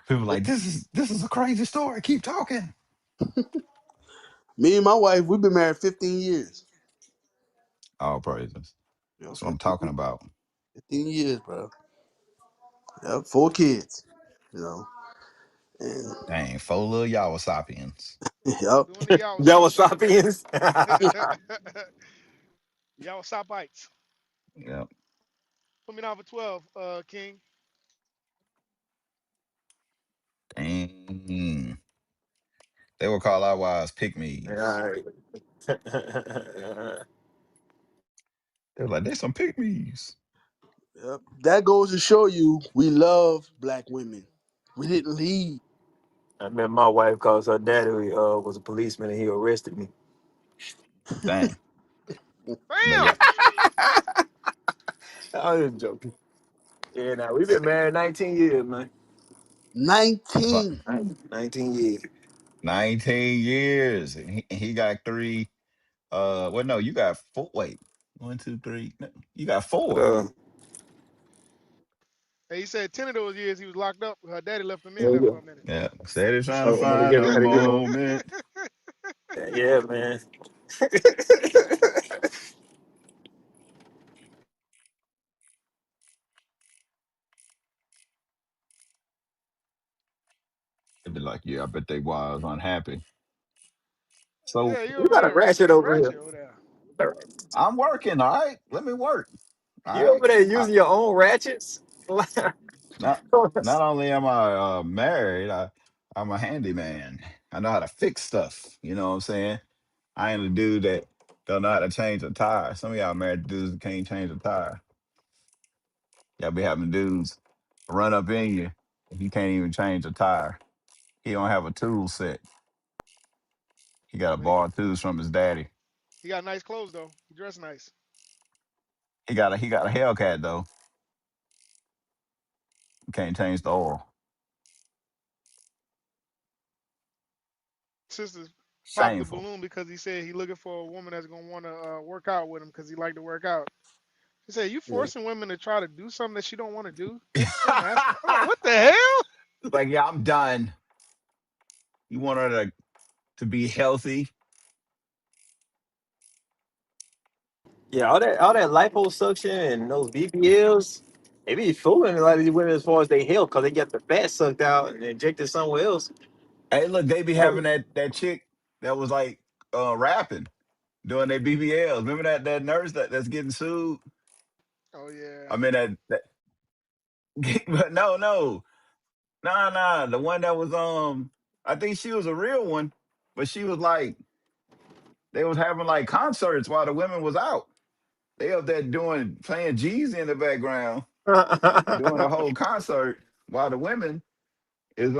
People like, this is a crazy story. Keep talking. Me and my wife, we've been married 15 years. All praises. You know, That's what I'm talking 15, about. 15 years, bro. Yep, 4 kids. You know, and Dang, 4 little y'all sapiens. yep. Doing the That Yawasop was shit. sapiens. Yawasopites. Yep. Put me down for 12, King. Dang. They would call our wives pick me's. All right. They're like, they some pick me's. Yep. That goes to show you we love black women. We didn't leave. I met my wife because her daddy was a policeman and he arrested me. Dang. But yeah. Bam! I was joking. Yeah, now we've been married 19 years, man. 19. 19 years. 19 years. And he got three. Well, no, you got four. Wait, one, two, three. No, you got four. Uh, Hey, he said 10 of those years he was locked up. Her daddy left him in there there you for go. a minute. Yeah. Steady trying to I'm gonna find get a ready to go. moment. Yeah, man. I bet they was unhappy. So Yeah, you You over got a there ratchet being over here. ratchet over there. I'm working, all right. Let me work. All You right. over there I, using your own ratchets? not not only am I married, I'm a handyman. I know how to fix stuff. You know what I'm saying? I ain't a dude that don't know how to change a tire. Some of y'all married dudes that can't change a tire. Y'all be having dudes run up in you if you can't even change a tire. He don't have a tool set. He got to But borrow tools from his daddy. he got nice clothes though. He dressed nice. He got a Hellcat though. He can't change the oil. Sisters popped the Shameful. balloon because he said he looking for a woman that's gonna want to work out with him because he like to work out. She said, "You Yeah. forcing women to try to do something that she don't want to do? That's so nasty." I'm like, "What the hell?" Like, yeah, I'm done. You want her to be healthy? Yeah, all that liposuction and those BBLs, they be fooling a lot of these women as far as they health because they get the fat sucked out and injected somewhere else. Hey, look, they be Hey. having that chick that was like rapping, doing their BBLs. Remember that nurse that's getting sued? Oh yeah. I mean that but no. Nah. The one that was I think she was a real one, but she was like they was having like concerts while the women was out. They up there doing playing G's in the background, doing a whole concert while the women is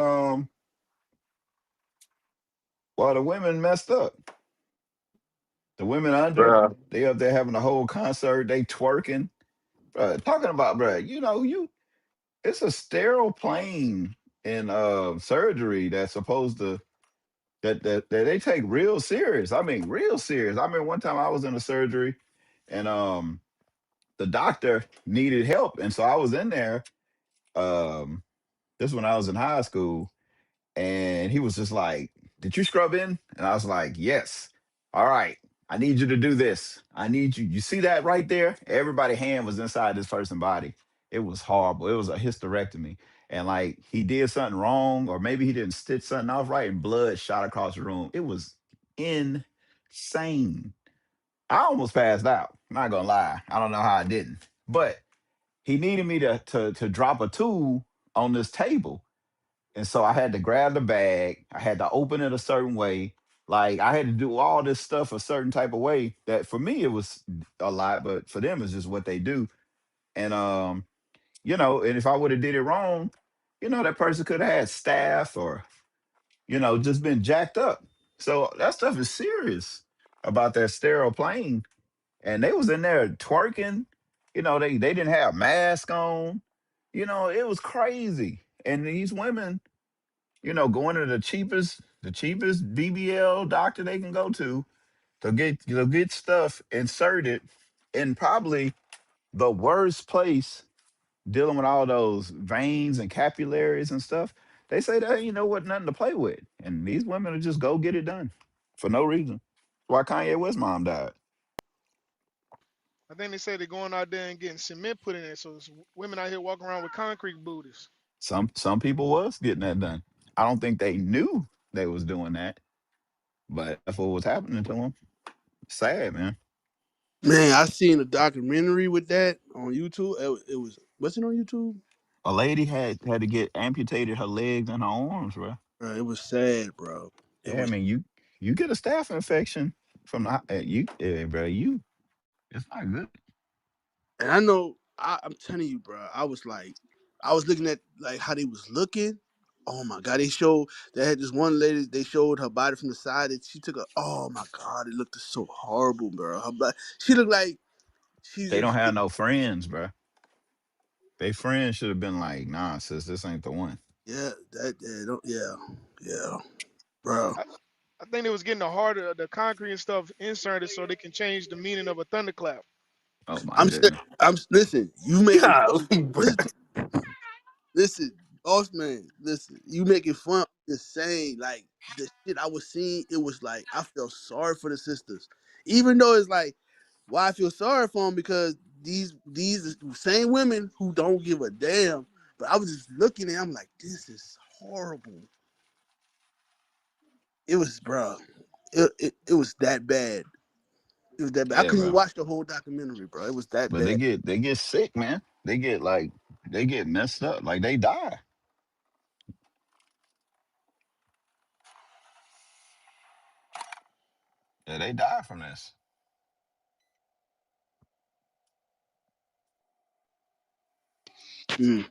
while the women messed up. The women under, Bruh. they up there having a whole concert, they twerking. Bruh, talking about, bruh, you it's a sterile plane in surgery that's supposed to that they take real serious. I mean, real serious. I mean, one time I was in a surgery and the doctor needed help. And so I was in there. Um, this when I was in high school, and he was just like, "Did you scrub in?" And I was like, "Yes." All right. I need you to do this. I need you. You see that right there? Everybody's hand was inside this person's body. It was horrible. It was a hysterectomy. And like he did something wrong, or maybe he didn't stitch something off right, and blood shot across the room. It was insane. I almost passed out. I'm not gonna lie. I don't know how I didn't. But he needed me to drop a tool on this table. And so I had to grab the bag. I had to open it a certain way. Like I had to do all this stuff a certain type of way that for me it was a lot, but for them it's just what they do. And and if I would have did it wrong, that person could have had staph or, just been jacked up. So that stuff is serious about that sterile plane. And they was in there twerking. They didn't have masks on. It was crazy. And these women going to the cheapest BBL doctor they can go to get stuff inserted in probably the worst place dealing with all those veins and capillaries and stuff. They say that what nothing to play with, and these women will just go get it done for no reason. Why Kanye West mom died. I think they said they're going out there and getting cement put in it, so it's women out here walking around with concrete booties. Some people was getting that done. I don't think they knew they was doing that, but that's what was happening to them. Sad, man. Man, I seen a documentary with that on YouTube. It was what's it on YouTube? A lady had to get amputated her legs and her arms, bro. It was sad, bro. It Yeah, I was, mean you get a staph infection from bro. It's not good. and I know I'm telling you, bro. I was looking at like how they was looking. Oh my god, they had this one lady. They showed her body from the side, and she took a. Oh my god, it looked so horrible, bro. She looked like she They don't just. have no friends, bro. They friends should have been like, nah, sis, this ain't the one. Yeah, that yeah, don't yeah, bro. I, I think they was getting the concrete and stuff inserted so they can change the meaning of a thunderclap. Oh my I'm st- goodness. I'm listen. You making fun? Golly, Listen, bruh. listen, boss man. Listen, you making fun? Just saying, like the shit I was seeing. It was like I felt sorry for the sisters, even though it's like, why I feel sorry for them because these same women who don't give a damn. But I was just looking at, I'm like, this is horrible. It was, bro. It was that bad. It was that bad. I Yeah, couldn't even bro. watch the whole documentary, bro. It was that But bad. they get sick, man. They get like they get messed up. Like they die. Yeah, they die from this. Mm.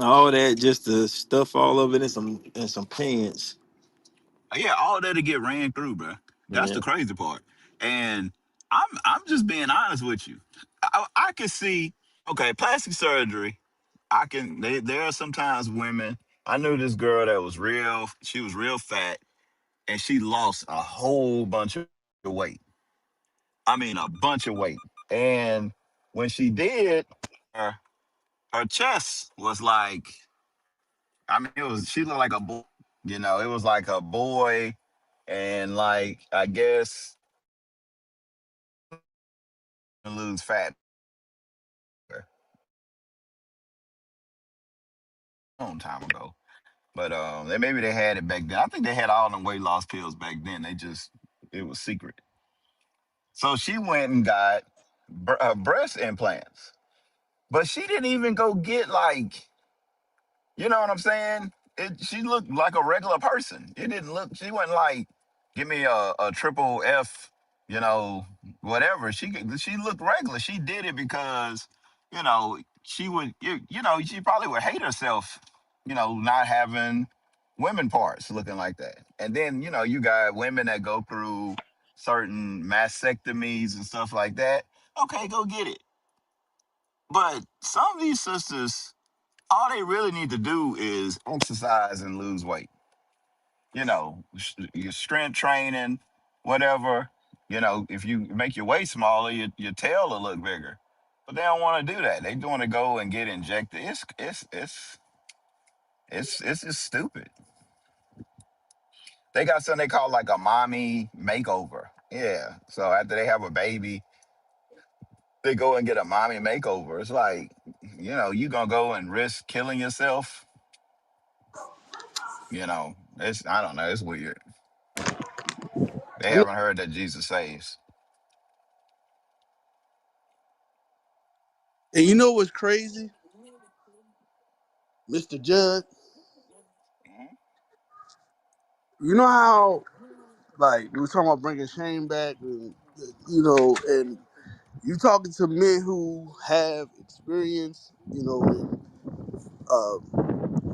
All that just to stuff all of it in some pants. Yeah, all that to get ran through, bro. That's Yeah. the crazy part. And I'm just being honest with you. I can see, okay, plastic surgery. I can. There are sometimes women. I knew this girl that was real. She was real fat, and she lost a whole bunch of weight. I mean, a bunch of weight. And when she did, her, her chest was like, I mean, it was, she looked like a boy. You know, it was like a boy, and like I guess lose fat a long time ago. But maybe they had it back then. I think they had all them weight loss pills back then. They just it was secret. So she went and got breast implants, but she didn't even go get like, you know what I'm saying? She looked like a regular person. It didn't look. She wasn't like, give me a triple F, you know, whatever. She looked regular. She did it because, she would, she probably would hate herself, not having women parts looking like that. And then, you got women that go through certain mastectomies and stuff like that. Okay, go get it. But some of these sisters, all they really need to do is exercise and lose weight. Your strength training, whatever. If you make your waist smaller, your tail will look bigger. But they don't want to do that. They want to go and get injected. It's just stupid. They got something they call like a mommy makeover. Yeah. So after they have a baby, they go and get a mommy makeover. It's like, you gonna go and risk killing yourself. It's I don't know. It's weird. They You know, haven't heard that Jesus saves. and you know what's crazy, Mr. Judd? You know how like we were talking about bringing shame back, and and you talking to men who have experience, and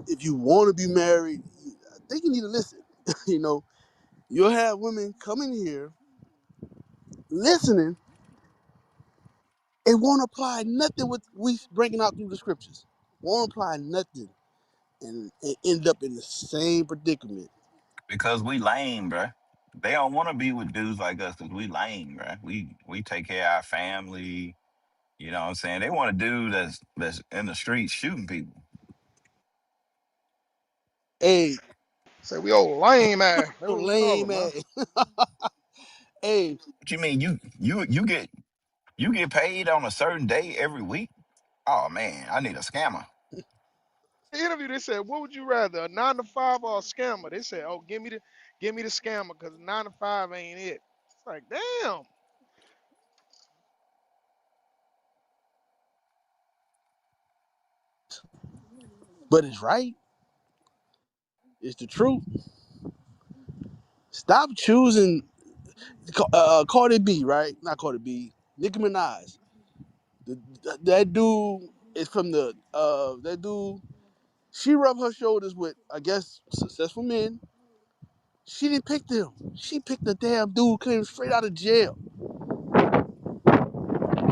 if you want to be married, I think you need to listen. you know, you'll have women coming here listening and won't apply nothing what we bringing out through the scriptures. Won't apply nothing, and end up in the same predicament. Because we lame, bruh. They don't want to be with dudes like us because we lame, bruh. We take care of our family. You know what I'm saying? They want a dude that's in the streets shooting people. Hey, Say we old lame man. That's so what we call lame them, man. ass. Hey, What you mean? You get paid on a certain day every week? Oh man, I need a scammer. The interview they said, what would you rather, a 9 to 5 or a scammer? They said, oh, give me the scammer because 9 to 5 ain't it. It's like, damn. but it's right. It's the truth. Stop choosing Cardi B, right? Not Cardi B. Nicki Minaj. That dude is from that dude. She rubbed her shoulders with, I guess, successful men. She didn't pick them. She picked the damn dude who came straight out of jail.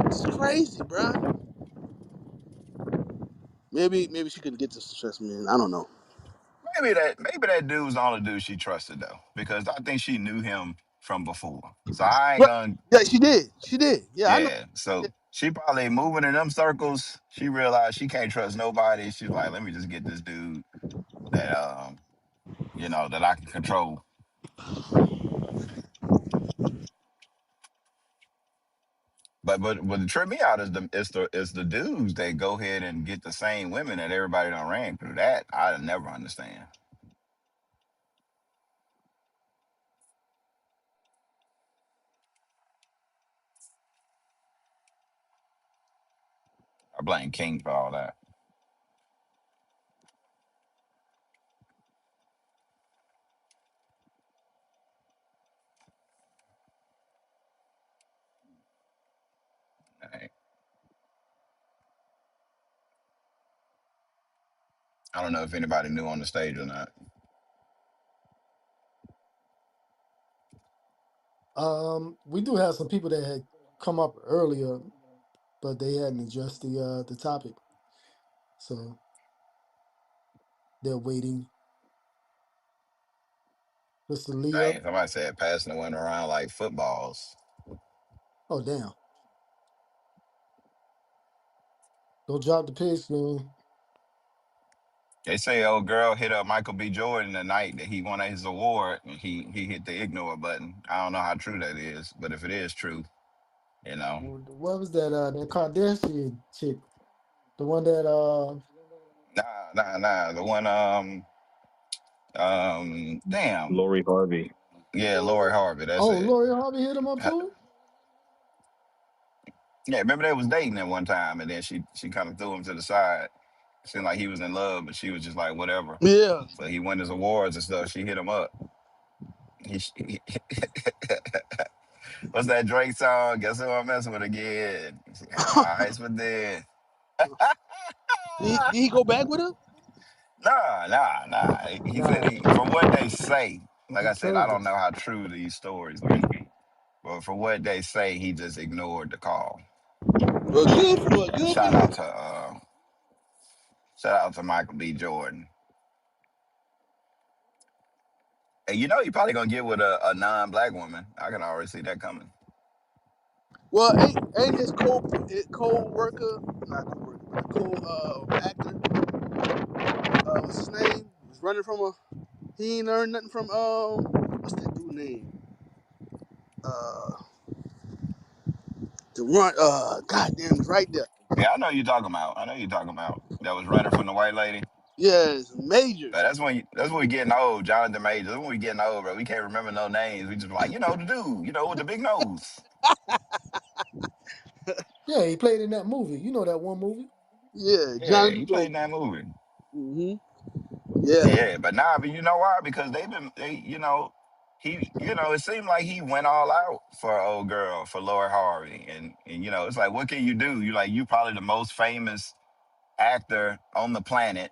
It's crazy, bruh. Maybe she couldn't get to successful men. I don't know. Maybe that dude's the only dude she trusted though, because I think she knew him from before. So I ain't Right. gonna. Yeah, she did. She did. Yeah, I know. Yeah. So she probably moving in them circles. She realized she can't trust nobody. She's like, let me just get this dude that that I can control. But what trip me out is the dudes that go ahead and get the same women that everybody done ran through. That I never understand. I blame King for all that. Hey, I don't know if anybody new on the stage or not. We do have some people that had come up earlier, but they hadn't addressed the topic, so they're waiting. Mr. Leo. Dang, somebody said passing the one around like footballs. Oh damn! Don't drop the pigs, man. They say old girl hit up Michael B. Jordan the night that he won his award, and he hit the ignore button. I don't know how true that is, but if it is true, you know, What was that? That Kardashian chick, the one that nah. The one, damn, Lori Harvey. yeah, Lori Harvey. That's oh, it. Lori Harvey hit him up Ha- too. Yeah, remember they was dating at one time, and then she kind of threw him to the side. Seemed like he was in love, but she was just like whatever. Yeah. So he won his awards and stuff. She hit him up. He what's that Drake song? Guess who I'm messing with again? My eyes were dead. Did he go back with her? Nah. He said Nah, from what they say, like he I said, I curved her. don't know how true these stories be, but from what they say, he just ignored the call. Good for Shout him. out to uh, shout out to Michael B. Jordan. And you know he probably gonna get with a non-black woman. I can already see that coming. Well, ain't his co-worker, not co-worker, but co-actor, what's his name? Was running from a. He ain't earned nothing from what's that dude name? Uh, to run. Goddamn, it's right there. Yeah, I know you talking about. I know you talking about. That was running from the white lady. Yes, Majors. But that's when we getting old, Jonathan Majors. That's when we getting old, bro. We can't remember no names. We just like, the dude, with the big nose. Yeah, he played in that movie. You know that one movie? Yeah, Yeah, Jonathan he played in Majors. that movie. Hmm. Yeah. Yeah, but nah, but you know why? Because it seemed like he went all out for old girl, for Lori Harvey. And it's like, what can you do? You probably the most famous actor on the planet.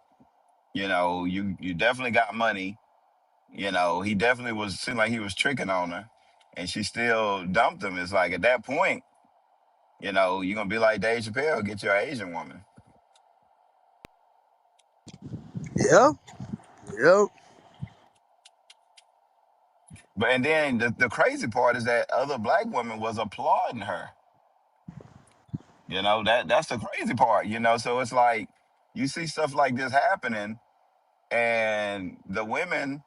You definitely got money. He definitely seemed like he was tricking on her, and she still dumped him. It's like at that point, you're gonna be like Dave Chappelle, get your Asian woman. Yeah. Yeah. But and then the crazy part is that other black women was applauding her. That's the crazy part. So it's like you see stuff like this happening, and the women,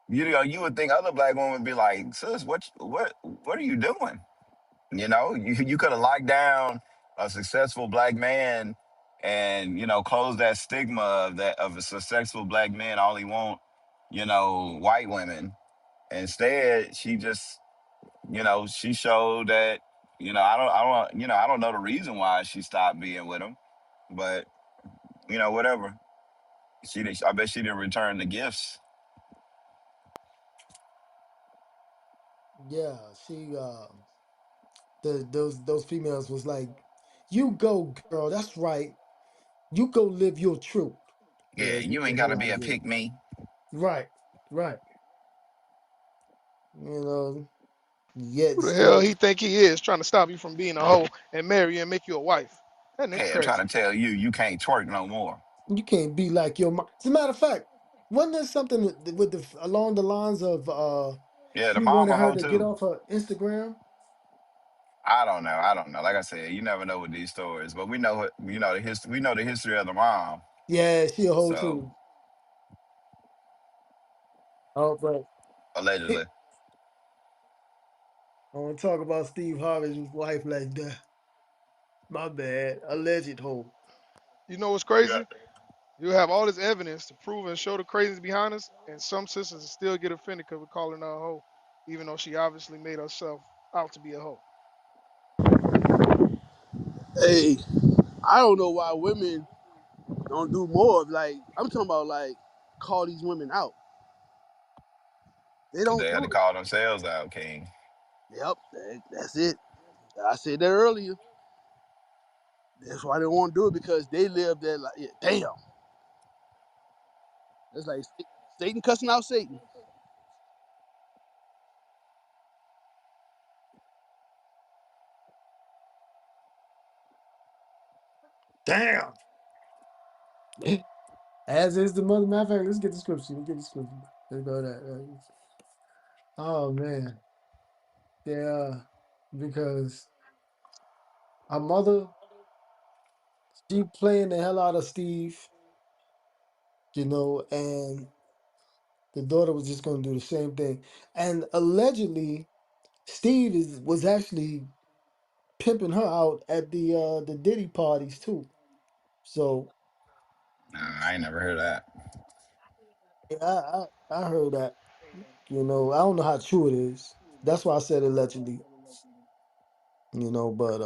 you would think other black women would be like, sis, what are you doing? You could have locked down a successful black man and close that stigma of a successful black man only want white women. Instead, she just she showed that I don't know the reason why she stopped being with him, but whatever. I bet she didn't return the gifts. Yeah, she those females was like, "You go, girl. That's right. You go live your truth." Yeah, Yeah, you you the ain't gotta whole be a idea. pick me. Right, right. You know, yet Who the hell still he think he is trying to stop you from being a hoe and marry you and make you a wife? That nigga Yeah, trying crazy. to tell you can't twerk no more. you can't be like your mom. As a matter of fact, wasn't there something with the along the lines of Yeah, the he wanted mama her hoe to get too. off her Instagram? I don't know. Like I said, you never know with these stories, but we know the history. We know the history of the mom. Yeah, she a hoe So too. Oh, but allegedly, I want to talk about Steve Harvey's wife like that. My bad. Alleged hoe. You know what's crazy? You have all this evidence to prove and show the craziness behind us, and some sisters still get offended because we're calling her a hoe, even though she obviously made herself out to be a hoe. Hey, I don't know why women don't do more of like I'm talking about like call these women out. They Because don't they had to do it. call themselves out, King. Yep, that's it. I said that earlier. That's why they don't want to do it because they live there like yeah, damn. It's like Satan cussing out Satan. Damn. As is the mother. Matter of fact, let's get the scripture. Let's get the scripture. Let's go that. Oh man. Yeah. Because our mother, she playing the hell out of Steve, and the daughter was just gonna do the same thing. And allegedly, Steve was actually pimping her out at the Diddy parties too. So Nah, I ain't never heard that. yeah, I heard that. I don't know how true it is. That's why I said allegedly. But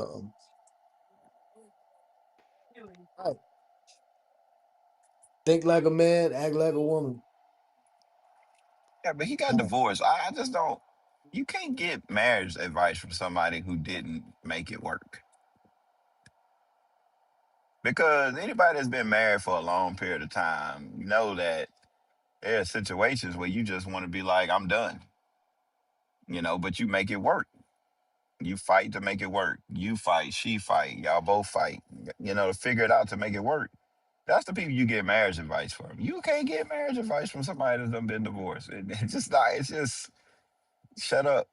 right. Think like a man, act like a woman. Yeah, but he got divorced. I just don't. You can't get marriage advice from somebody who didn't make it work. Because anybody that's been married for a long period of time know that there are situations where you just want to be like, I'm done, but you make it work. You fight to make it work. You fight, she fight, y'all both fight, to figure it out to make it work. That's the people you get marriage advice from. You can't get marriage advice from somebody that's done been divorced. It's just not, it's just shut up.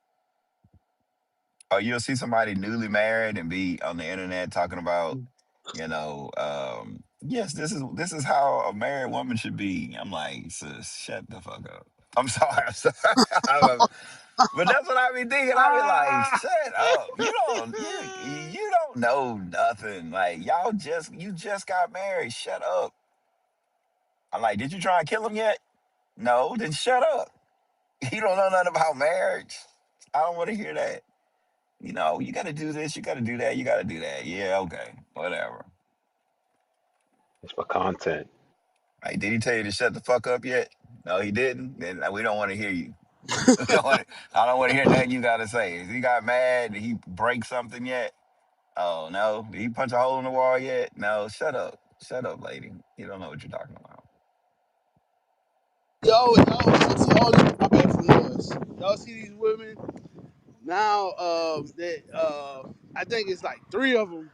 Or you'll see somebody newly married and be on the internet talking about, yes, this is how a married woman should be. I'm like, sis, shut the fuck up. I'm sorry, I'm sorry. But that's what I be thinking. I be like, Ah, shut up. You don't know nothing. Like you just got married. Shut up. I'm like, did you try and kill him yet? No, then shut up. You don't know nothing about marriage. I don't want to hear that. You got to do this, you got to do that, you got to do that. Yeah, okay, whatever. It's for content. Like, did he tell you to shut the fuck up yet? No, he didn't. Then we don't want to hear you. We don't wanna, I don't want to hear nothing you got to say. Is he got mad? Did he break something yet? Oh, no. Did he punch a hole in the wall yet? No, shut up. Shut up, lady. You don't know what you're talking about. y'all see all these. My bad for noise. Y'all see these women now? That I think it's like three of them.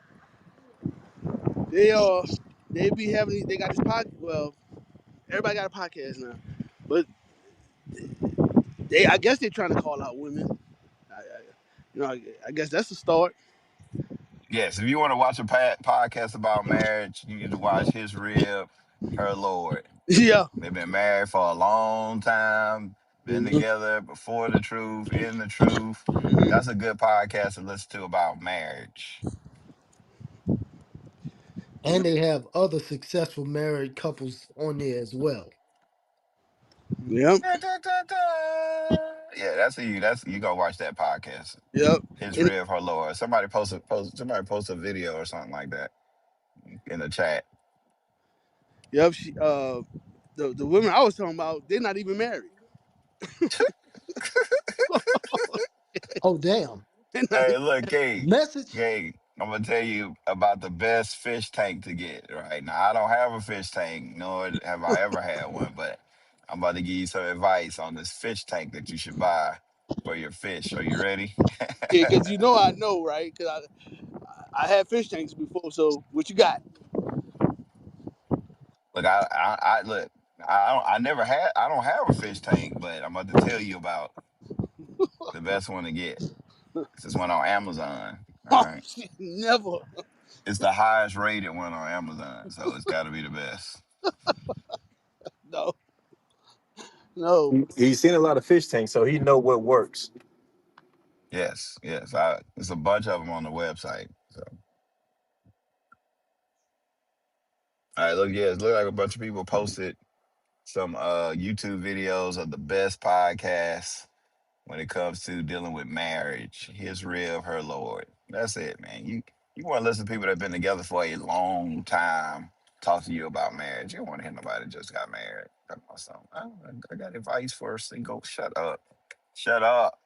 They be having. They got this podcast. Well, everybody got a podcast now, but I guess they're trying to call out women. I guess that's the start. Yes, if you want to watch a podcast about marriage, you need to watch His Rib, Her Lord. Yeah. They've been married for a long time, been hmm together before the truth, in the truth. hmm That's a good podcast to listen to about marriage. And they have other successful married couples on there as well. Yep. Da, da, da, da. Yeah, that's you go watch that podcast. Yep. His And Rib, Her Lord. Somebody post a video or something like that in the chat. yep. The women I was talking about, they're not even married. Oh damn. They're not Hey, even, look, Message. I'm gonna tell you about the best fish tank to get. Right now, I don't have a fish tank, nor have I ever had one. But I'm about to give you some advice on this fish tank that you should buy for your fish. Are you ready? yeah, because I know, right? Because I had fish tanks before. So what you got? Look, I look. I don't have a fish tank, but I'm about to tell you about the best one to get. This is one on Amazon. All Oh, right, shit, never. it's the highest rated one on Amazon, so it's got to be the best. No, no. He's seen a lot of fish tanks, so he know what works. Yes, yes. There's a bunch of them on the website. So, all right, look, yeah, it look like a bunch of people posted some YouTube videos of the best podcasts when it comes to dealing with marriage. His rib, her Lord. That's it, man. You want to listen to people that have been together for a long time talk to you about marriage. You don't want to hear nobody that just got married. Talk about something. I got advice for a single. Shut up. Shut up.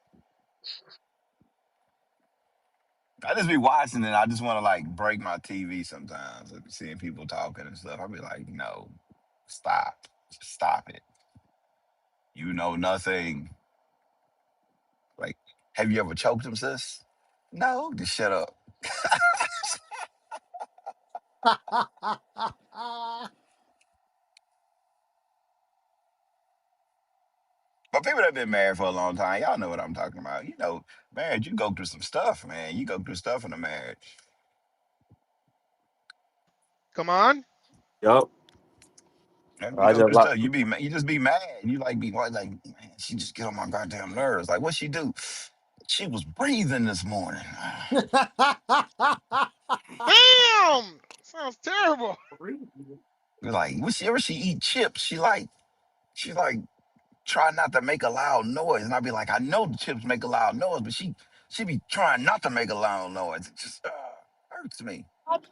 I just be watching and I just want to like break my TV sometimes. Like, seeing people talking and stuff. I'll be like, no, stop. Just stop it. You know nothing. Like, have you ever choked him, sis? No, just shut up. But people that have been married for a long time, y'all know what I'm talking about. You know, marriage, you go through some stuff, man. You go through stuff in a marriage. Come on. Yup. And you I go just through like. stuff. You just be mad. You like be like, man, she just get on my goddamn nerves. Like, what she do? She was breathing this morning. Damn. Sounds terrible. Like, when she eat chips, she like try not to make a loud noise. And I'd be like, I know the chips make a loud noise, but she be trying not to make a loud noise. It just hurts me.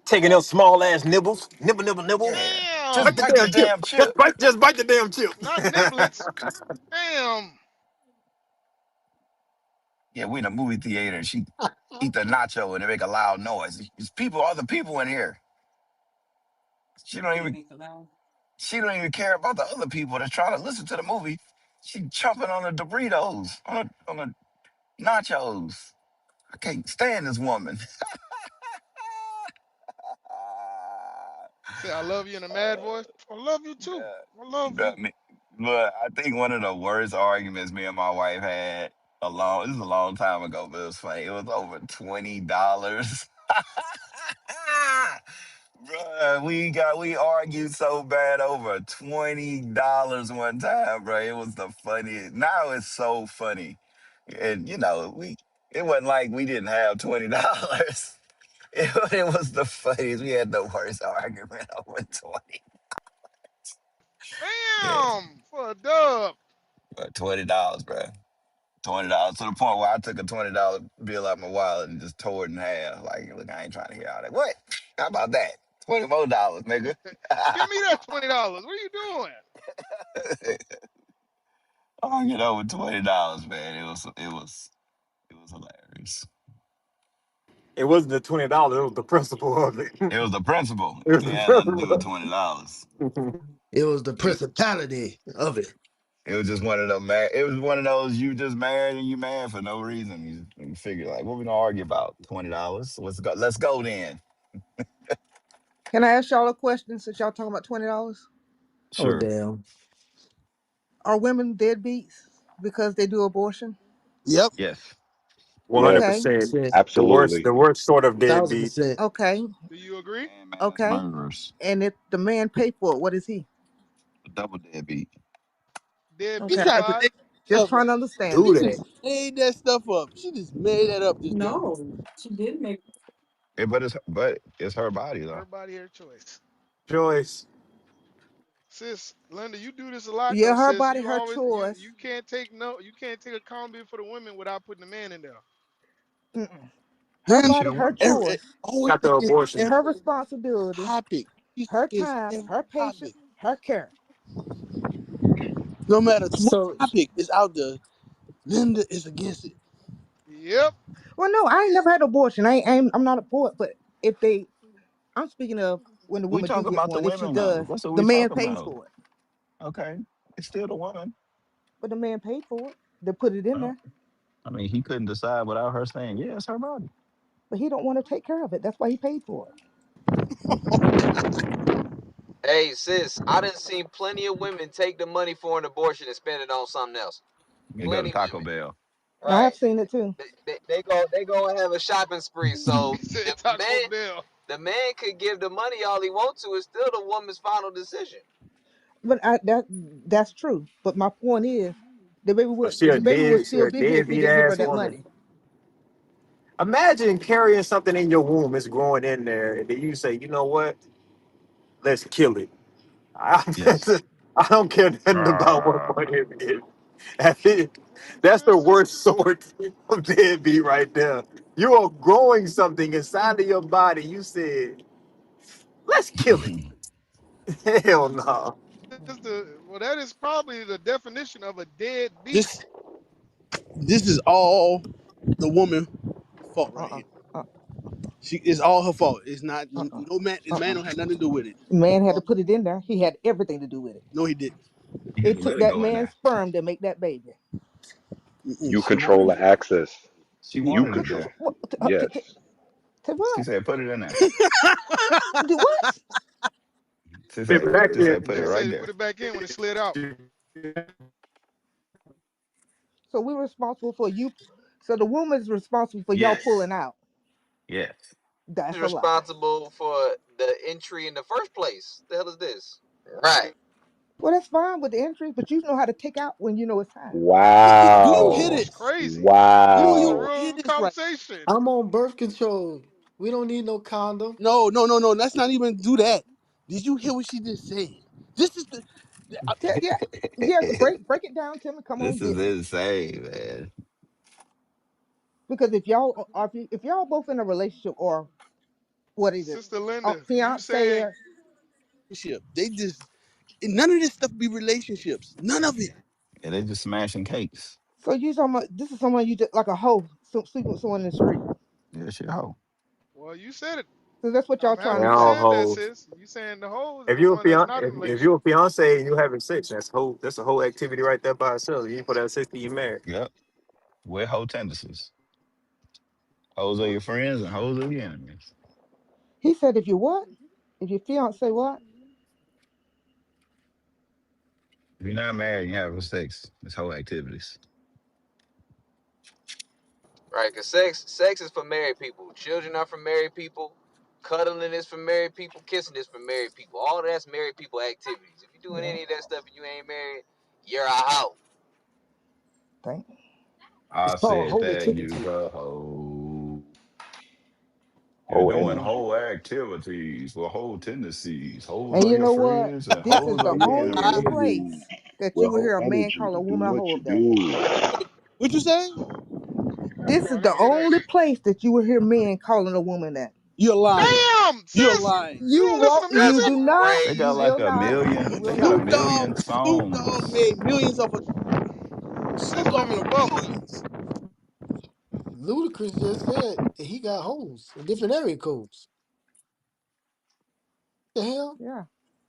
Taking those small ass nibbles, nibble, nibble, nibble. Yeah. Just Bite Damn. the bite the damn chip. damn chip. Just bite the damn chip. Not niblets. Damn. Yeah, we in a movie theater and she eat the nacho and they make a loud noise. There's people, other people in here. She don't even she don't even care about the other people that's trying to listen to the movie. She chomping on the Doritos, on the nachos. I can't stand this woman. Say I love you in a mad voice. I love you too. I love you. But me, but I think one of the worst arguments me and my wife had this is a long time ago, but it was funny. It was over $20. Bruh, we argued so bad over $20 one time, bro. It was the funniest. Now it's so funny, and it wasn't like we didn't have $20. It was the funniest. We had the worst argument over 20. Yeah, Damn. For a dub. but $20, bro. $20 to the point where I took a $20 bill out my wallet and just tore it in half. Like, look, I ain't trying to hear all that. What? How about that? $20 more, nigga. Give me that $20. What are you doing? I get over $20, man. It was hilarious. It wasn't the $20. It was the principle of it. It was the principle. It was It the had nothing to do with principle. $20. It was the It, principality of it. it was just one of them. It was one of those you just married and you married for no reason. You figure like, what we gonna argue about? $20. Let's go then. Can I ask y'all a question since y'all talking about $20? Oh Sure. damn. Are women deadbeats because they do abortion? Yep. Yes. Yeah. Okay. 100%. Percent. Absolutely. The worst sort of deadbeat. 1000%. Okay. Do you agree? And man, that's Okay. murderers. And if the man pay for it, what is he? A double deadbeat. She Okay. Deadbeat tried to spot. make Just stuff trying up. to understand Do that. She that. just made that stuff up. She just made that up just now. But it's her body though. Her body, her choice. Choice. Sis, Linda, you do this a lot Yeah, though, her sis. body, You her always choice. you can't take no you can't take accountability for the women without putting the man in there. Mm-mm. Her Damn, She body, the her woman. it choice. always Got the is abortion. Her every responsibility, topic. She her says time, every her patience, topic. her care. No matter what So topic is out there, Linda is against it. Yep. Well, no, I ain't never had an abortion. I'm not a poet, but if they, I'm speaking of when the We woman do talking get about the one. If she women though. does, That's what the we man talking pays about. for it. Okay. It's still the woman. But the man paid for it. They put it in Well, there, I mean, he couldn't decide without her saying, yeah, it's her body. but he don't want to take care of it. That's why he paid for it. Hey, sis, I done seen plenty of women take the money for an abortion and spend it on something else. You go to Plenty of Taco women, Bell. I right? have seen it too. They go and have a shopping spree. So He said the Taco man Bell. the man could give the money all he wants to. It's still the woman's final decision. But that's true. But my point is, She a the baby would dead, she still a be here if he deadbeat didn't give her ass that woman. money. Imagine carrying something in your womb, it's growing in there, and then you say, you know what? Let's kill it. I, Yes. I don't care nothing about what money Ah. it is. That's the worst sort of deadbeat right there. You are growing something inside of your body. You said, let's kill it. Hell no. Is the well, that is probably the definition of a dead beat. This this is all the woman fault right Uh-uh. here. Uh, She it's all her fault. It's not uh-uh. no man. This man Uh-uh. don't have nothing to do with it. Man had to All, put it in there. He had everything to do with it. no, he didn't. You had It to took let it that go in man's there. sperm to make that baby. Mm-mm. You She control wanted the it. access. She You wanted it control. there. What, Yes. to She what? said, put it in there. Do what? Put it back She said, put it They in. right say they put there. it back in when it slid out. So we're responsible for you. So the woman is responsible for y'all Yes. pulling out. Yes. Is That's a lie. responsible for the entry in the first place. The hell is this? Right. Well, that's fine with the entries, but you know how to take out when you know it's time. Do you hear Wow. That's this? crazy. Do This is a you Wow. hear real this right? conversation. I'm on birth control. We don't need no condom. No, no, no, no. Let's not even do that. Did you hear what she just said? This is the. Yeah, yeah. Break it down, Tim, and come on, This is get me. insane, man. Because if y'all both in a relationship or what is it, Sister Linda, you fiance, saying or Relationship. They just none of this stuff be relationships. None of it. Yeah, they just smashing cakes. so you talking about this is someone you just like a hoe sleeping with someone in the street. Yeah, shit, hoe. well, you said it. So that's what y'all I'm trying happy to They're you say. all said that, hoes. sis. You saying the hoes are If the you a one that's fiance, not in a if you a relationship. fiance and you having sex, that's a whole activity right there by itself. You ain't put that sex till you married. Yep. With hoe tendencies. Hoes are your friends and hoes are your enemies. He said if you what? If your fiance what? If you're not married and you having sex, it's whole activities. Right, because sex is for married people. Children are for married people. Cuddling is for married people. Kissing is for married people. All of that's married people activities. If you're doing Yeah, any of that stuff and you ain't married, you're a hoe. thank. It's I called said whole that you's activity. a hoe. You're Oh, doing and whole activities with whole tendencies. Hoes And are you your know what? friends and This is hoes the are your only I, enemies. place that you will hear a man call a woman a hoe of that. what you say? This Oh, is I gotta the hear that. only place that you will hear men calling a woman that. You're lying. Damn, You're sis, lying. you You don't listen won't. to You That's music? do not. They got You like will crazy. a not. You million. will They got a not. million Snoop Dogg songs. made millions off of Sis Snoop Dogg living a made bubble. millions. Ludacris just said that he got hoes in different area codes. The hell? Yeah.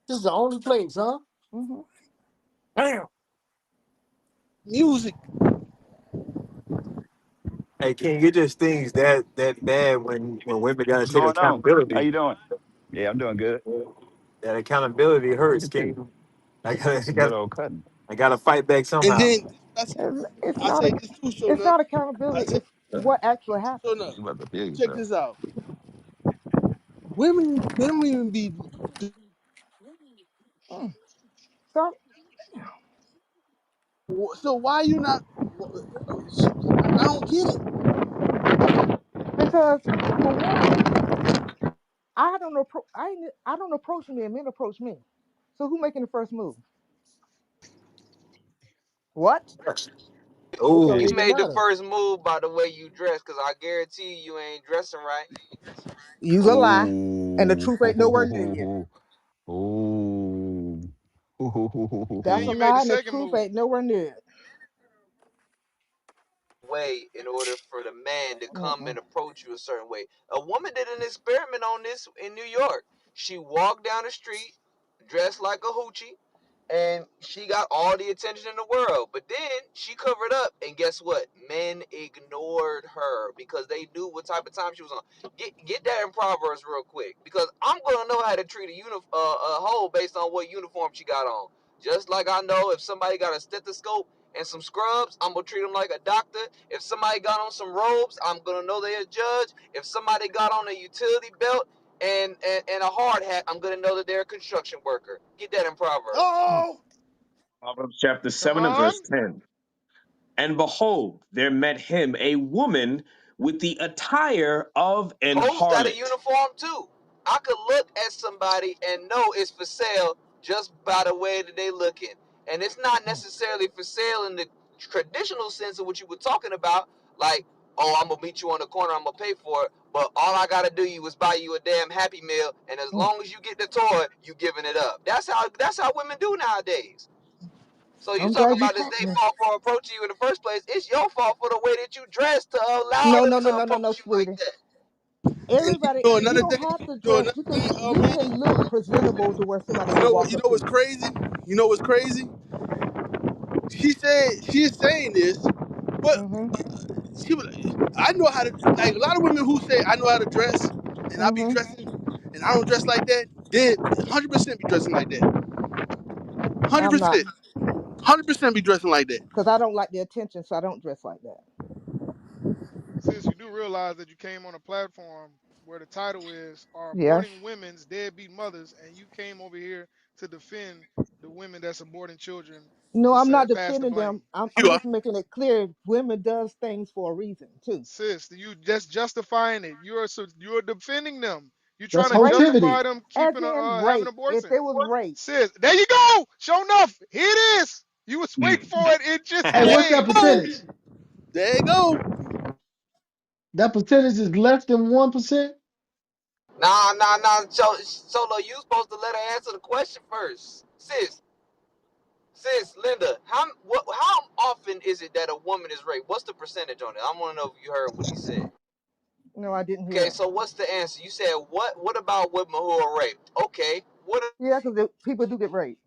This is the only place, huh? Hmm. Damn. Music. Hey, King, it just things that bad when women gotta What's take going on? How accountability. you doing? Yeah, I'm doing good. That accountability Look hurts, at you. King. I gotta, That's a good old cutting. I gotta fight back And somehow. then It's I not. say this too, show It's enough. not I accountability. say, It's what actually show happened. enough. You about to feel Check yourself. this out. Women, they don't even be. Mm. So So why you not? I don't get it. because for one, I don't approach men. Men approach me. So who making the first move? What? It don't You Oh, even made the matter. first move by the way you dress, because I guarantee you ain't dressing right. Use a lie, and the Ooh. truth ain't nowhere near you. Ooh. Then That's a you made the lie, and the second truth move. ain't nowhere near it. Way in order for the man to come Mm-mm. and approach you a certain way. A woman did an experiment on this in New York. She walked down the street dressed like a hoochie, and she got all the attention in the world. But then she covered up, and guess what? Men ignored her because they knew what type of time she was on. Get that in Proverbs real quick, because I'm gonna know how to treat a hoe based on what uniform she got on. Just like I know if somebody got a stethoscope and some scrubs, I'm gonna treat them like a doctor. If somebody got on some robes, I'm gonna know they're a judge. If somebody got on a utility belt and a hard hat, I'm gonna know that they're a construction worker. Get that in Proverbs. Oh, Proverbs chapter Come 7 and on. verse 10. And behold, there met him a woman with the attire of an Hoes got a harlot. uniform too. I could look at somebody and know it's for sale just by the way that they looking. And it's not necessarily for sale in the traditional sense of what you were talking about, like, oh, I'm gonna meet you on the corner, I'm gonna pay for it. But all I gotta do you is buy you a damn Happy Meal, and as Mm. long as you get the toy, you giving it up. That's how women do nowadays. So you I'm talk glad you about it's taught their me. fault for approaching you in the first place. It's your fault for the way that you dress to allow No, them no, no, to no, no, no, approach you like sweetie. that. And Everybody, you another don't thing, have to you know dress. another You can thing, you man. can look presentable to where somebody will walk You up know to what's you. crazy? You know what's crazy? She said she is saying this, but Mhm. she was. I know how to, like, a lot of women who say I know how to dress and I be Mhm. dressing and I don't dress like that. They 100% be dressing like that. I'm not, 100%, 100% be dressing like that. because I don't like the attention, so I don't dress like that. Sis, you do realize that you came on a platform where the title is "Are Yes. Aborting Women's Deadbeat Mothers," and you came over here to defend the women that's aborting children No, to I'm say not pass the defending blame. them. I'm You are. just making it clear women does things for a reason too. Sis, you just justifying it. You're defending them. You're trying That's to Rape, justify motivity. them as keeping in having rape. If abortion. it was rape, Sis, there you go. Show enough. Here it is. You was waiting for it. It just Hey, There what's you that came. go. percentage? There you go. That percentage is less than 1%. Nah. Solo, you supposed to let her answer the question first. Sis, Linda, how often is it that a woman is raped? What's the percentage on it? I want to know if you heard what he said. no, I didn't Okay, hear him. so what's the answer? You said what? What about women who are raped? Okay, what? Yeah, because people do get raped.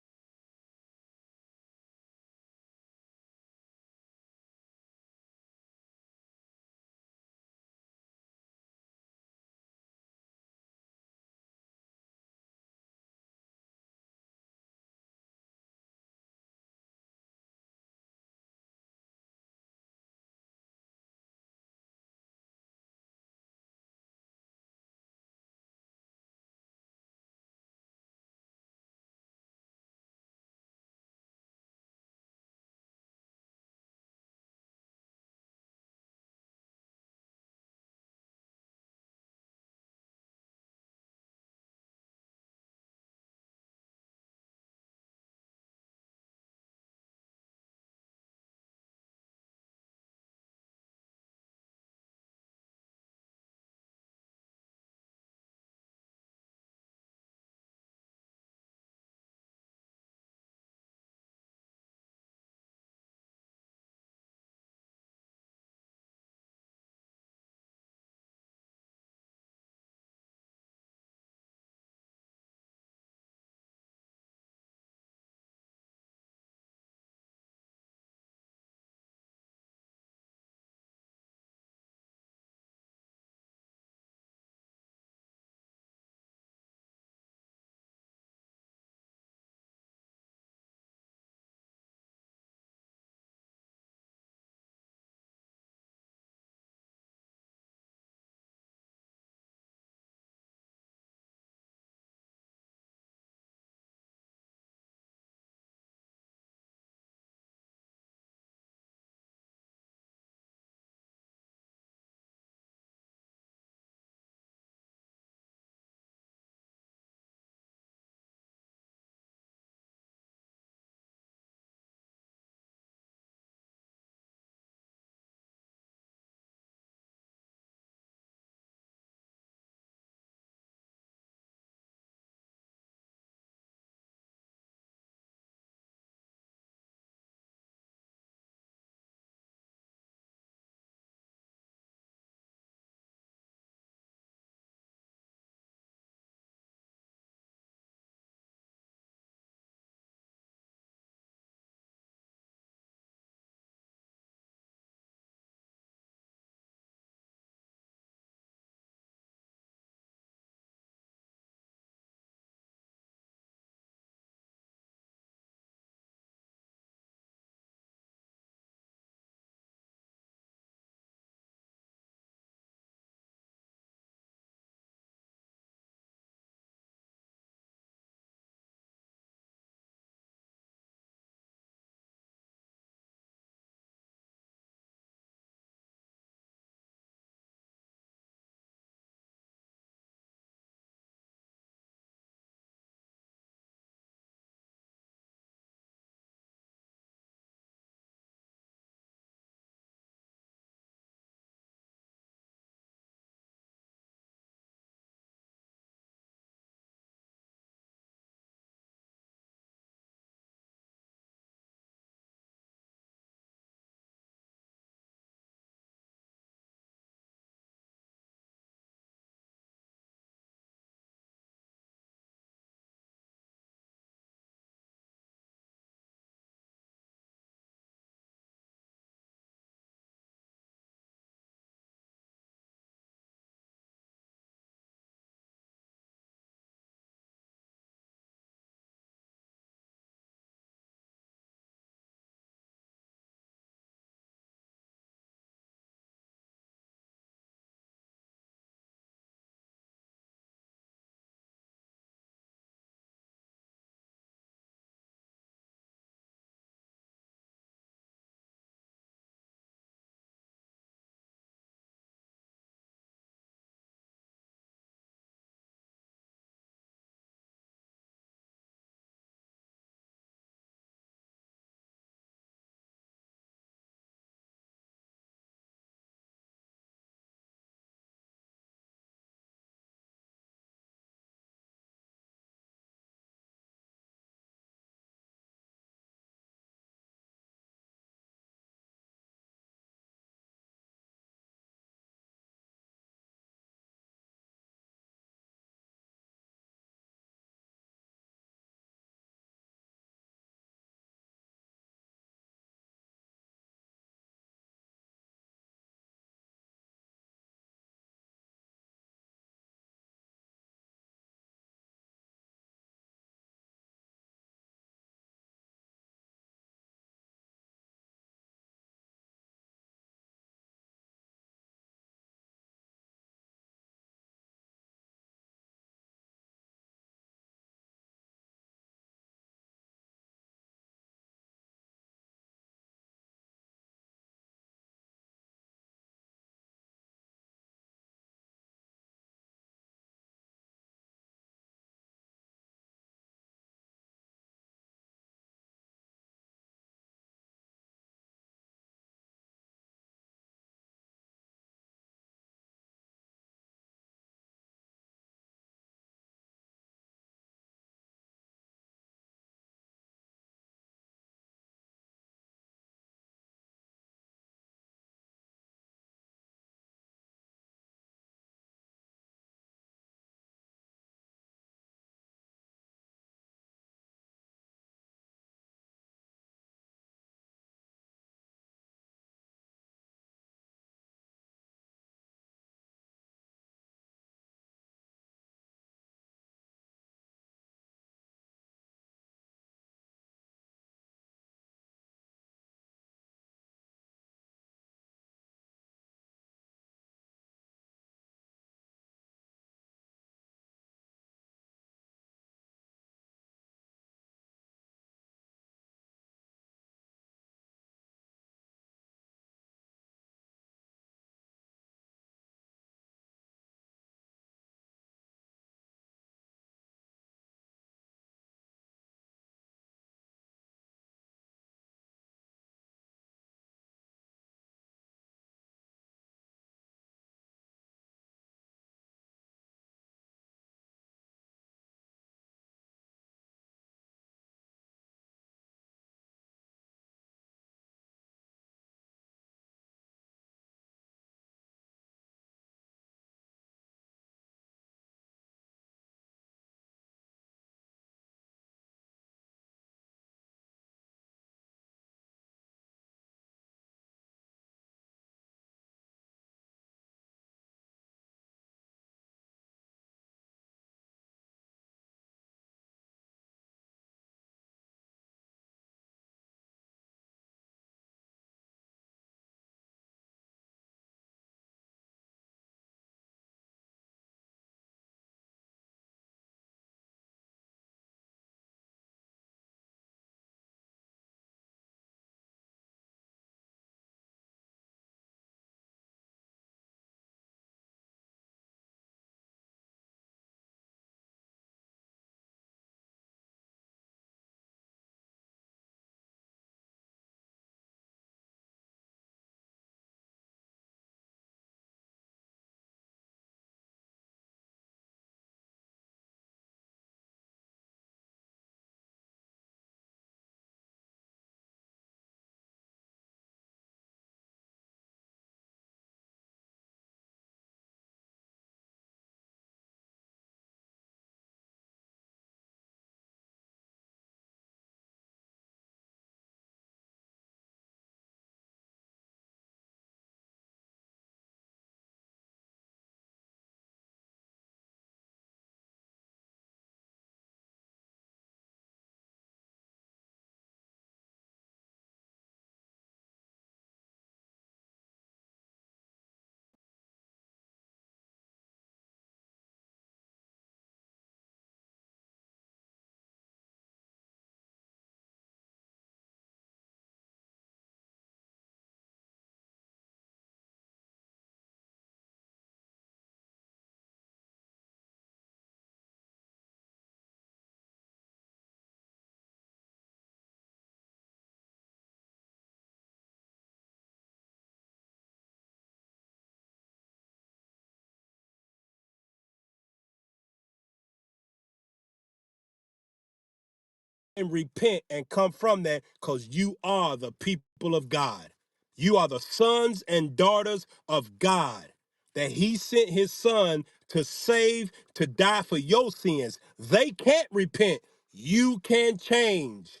and repent and come from that, because you are the people of God. You are the sons and daughters of God, that he sent his son to save, to die for your sins. They can't repent. You can change.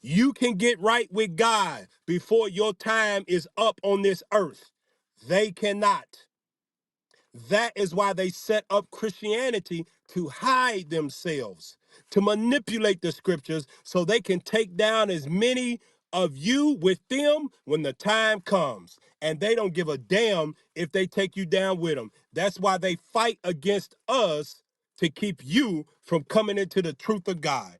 You can get right with God before your time is up on this earth. They cannot. That is why they set up Christianity, to hide themselves, to manipulate the scriptures so they can take down as many of you with them when the time comes. And they don't give a damn if they take you down with them. That's why they fight against us, to keep you from coming into the truth of God.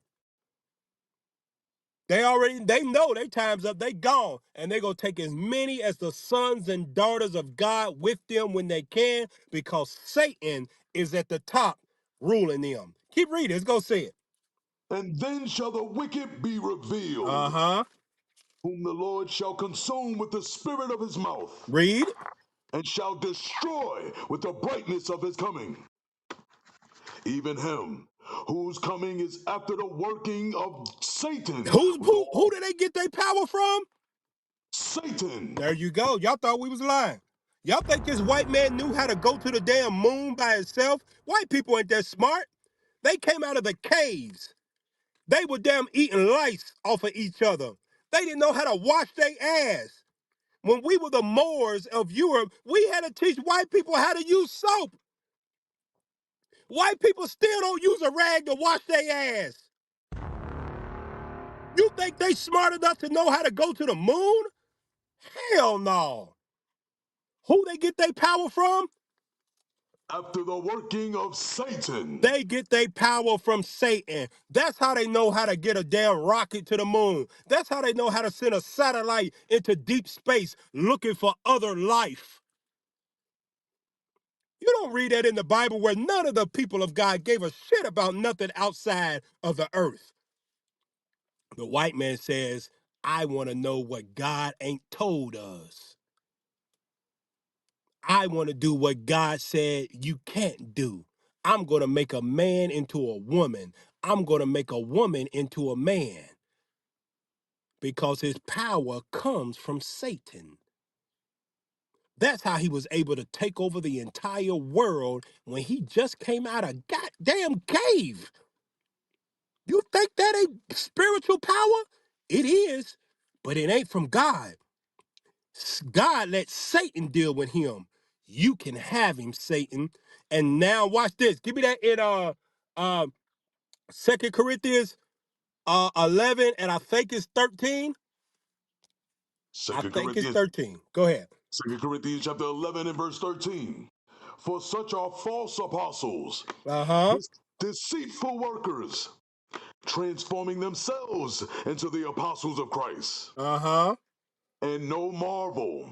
They know their time's up, they gone, and they gonna take as many as the sons and daughters of God with them when they can, because Satan is at the top ruling them. Keep reading, let's go see it. And then shall the wicked be revealed, Uh-huh. whom the Lord shall consume with the spirit of his mouth, Read. and shall destroy with the brightness of his coming, even him whose coming is after the working of Satan with Who all did they get their power from? Satan. There you go. Y'all thought we was lying. Y'all think this white man knew how to go to the damn moon by himself? White people ain't that smart. They came out of the caves. They were damn eating lice off of each other. They didn't know how to wash their ass. When we were the Moors of Europe, we had to teach white people how to use soap. White people still don't use a rag to wash their ass. You think they smart enough to know how to go to the moon? Hell no. Who they get their power from? After the working of Satan. They get their power from Satan. That's how they know how to get a damn rocket to the moon. That's how they know how to send a satellite into deep space looking for other life. You don't read that in the Bible, where none of the people of God gave a shit about nothing outside of the earth. The white man says, I want to know what God ain't told us. I want to do what God said you can't do. I'm going to make a man into a woman. I'm going to make a woman into a man, because his power comes from Satan. That's how he was able to take over the entire world when he just came out of goddamn cave. You think that ain't spiritual power? It is, but it ain't from God. God let Satan deal with him. You can have him, Satan. And now watch this. Give me that in uh 2 Corinthians 11, and I think it's 13. I Second think it's Corinthians, 13. Go ahead. 2 Corinthians chapter 11 and verse 13. For such are false apostles, Uh-huh. deceitful workers, transforming themselves into the apostles of Christ. Uh-huh. And no marvel,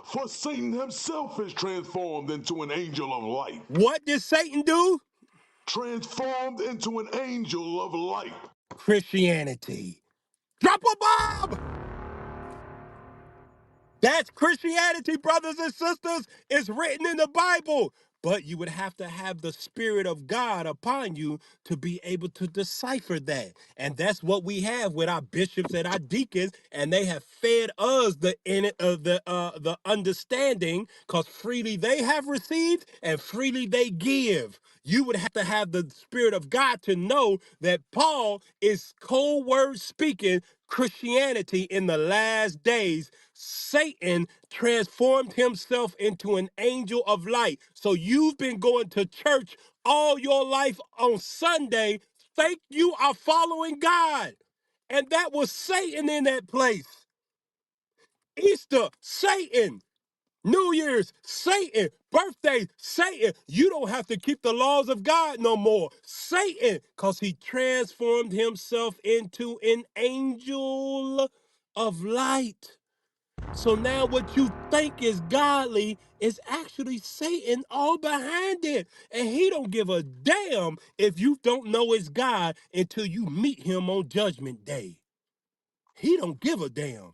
for Satan himself is transformed into an angel of light. What did Satan do? Transformed into an angel of light. Christianity. Drop a bomb! That's Christianity, brothers and sisters. It's written in the Bible. But you would have to have the Spirit of God upon you to be able to decipher that. And that's what we have with our bishops and our deacons. And they have fed us the understanding, because freely they have received and freely they give. You would have to have the Spirit of God to know that Paul is cold word speaking Christianity in the last days. Satan transformed himself into an angel of light. So you've been going to church all your life on Sunday. Think you are following God. And that was Satan in that place. Easter, Satan. New Year's, Satan. Birthday, Satan. You don't have to keep the laws of God no more. Satan, because he transformed himself into an angel of light. So now what you think is godly is actually Satan all behind it. And he don't give a damn if you don't know it's God until you meet him on Judgment Day. He don't give a damn.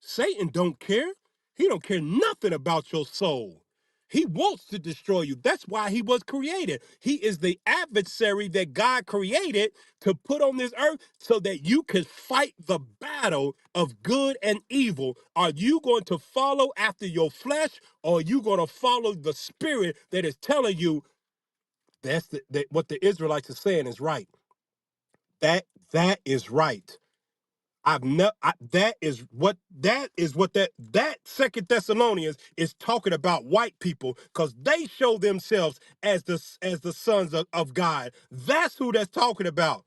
Satan don't care. He don't care nothing about your soul. He wants to destroy you. That's why he was created. He is the adversary that God created to put on this earth so that you could fight the battle of good and evil. Are you going to follow after your flesh, or are you going to follow the spirit that is telling you that what the Israelites are saying is right? That is right. That Second Thessalonians is talking about white people because they show themselves as the sons of God. That's who that's talking about.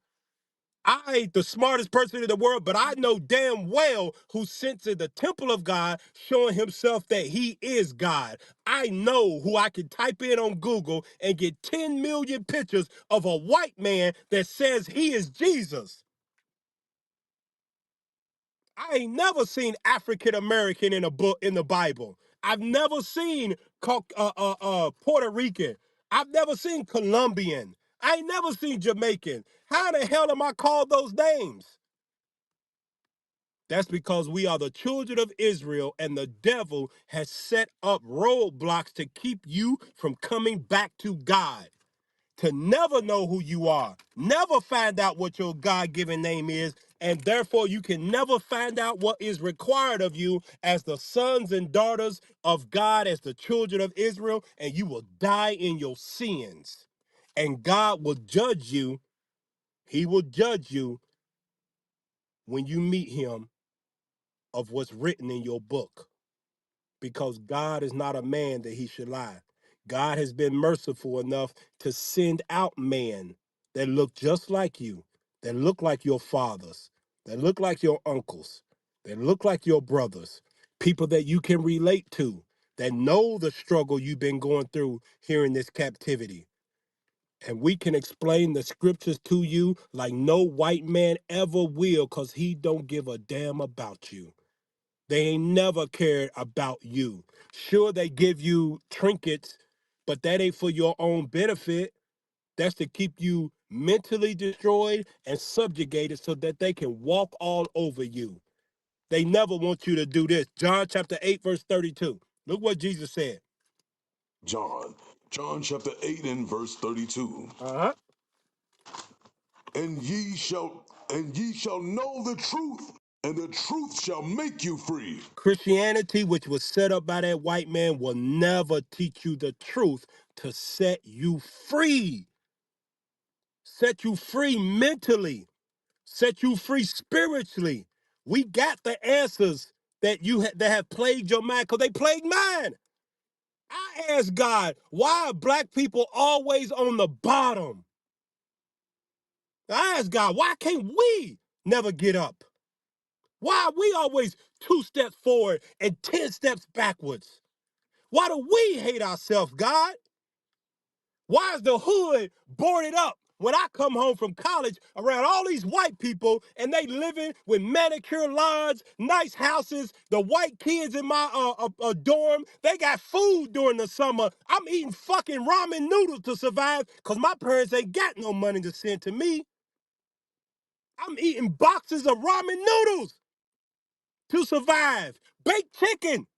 I ain't the smartest person in the world, but I know damn well who sits in the temple of God showing himself that he is God. I know who I can type in on Google and get 10 million pictures of a white man that says he is Jesus. I ain't never seen African American in a book in the Bible. I've never seen Puerto Rican. I've never seen Colombian. I ain't never seen Jamaican. How the hell am I called those names? That's because we are the children of Israel, and the devil has set up roadblocks to keep you from coming back to God, to never know who you are, never find out what your God-given name is, and therefore you can never find out what is required of you as the sons and daughters of God, as the children of Israel, and you will die in your sins. And God will judge you. He will judge you when you meet him of what's written in your book. Because God is not a man that he should lie. God has been merciful enough to send out men that look just like you, that look like your fathers, that look like your uncles, that look like your brothers, people that you can relate to, that know the struggle you've been going through here in this captivity. And we can explain the scriptures to you like no white man ever will, because he don't give a damn about you. They ain't never cared about you. Sure, they give you trinkets, but that ain't for your own benefit. That's to keep you mentally destroyed and subjugated so that they can walk all over you. They never want you to do this. John chapter 8, verse 32. Look what Jesus said. John, John chapter 8 and verse 32. Uh-huh. And ye shall know the truth, and the truth shall make you free. Christianity, which was set up by that white man, will never teach you the truth to set you free. Set you free mentally. Set you free spiritually. We got the answers that have plagued your mind, because they plagued mine. I asked God, why are black people always on the bottom? I asked God, why can't we never get up? Why are we always 2 steps forward and 10 steps backwards? Why do we hate ourselves, God? Why is the hood boarded up when I come home from college around all these white people and they living with manicure lawns, nice houses, the white kids in my dorm, they got food during the summer. I'm eating fucking ramen noodles to survive because my parents ain't got no money to send to me. I'm eating boxes of ramen noodles to survive. Baked chicken.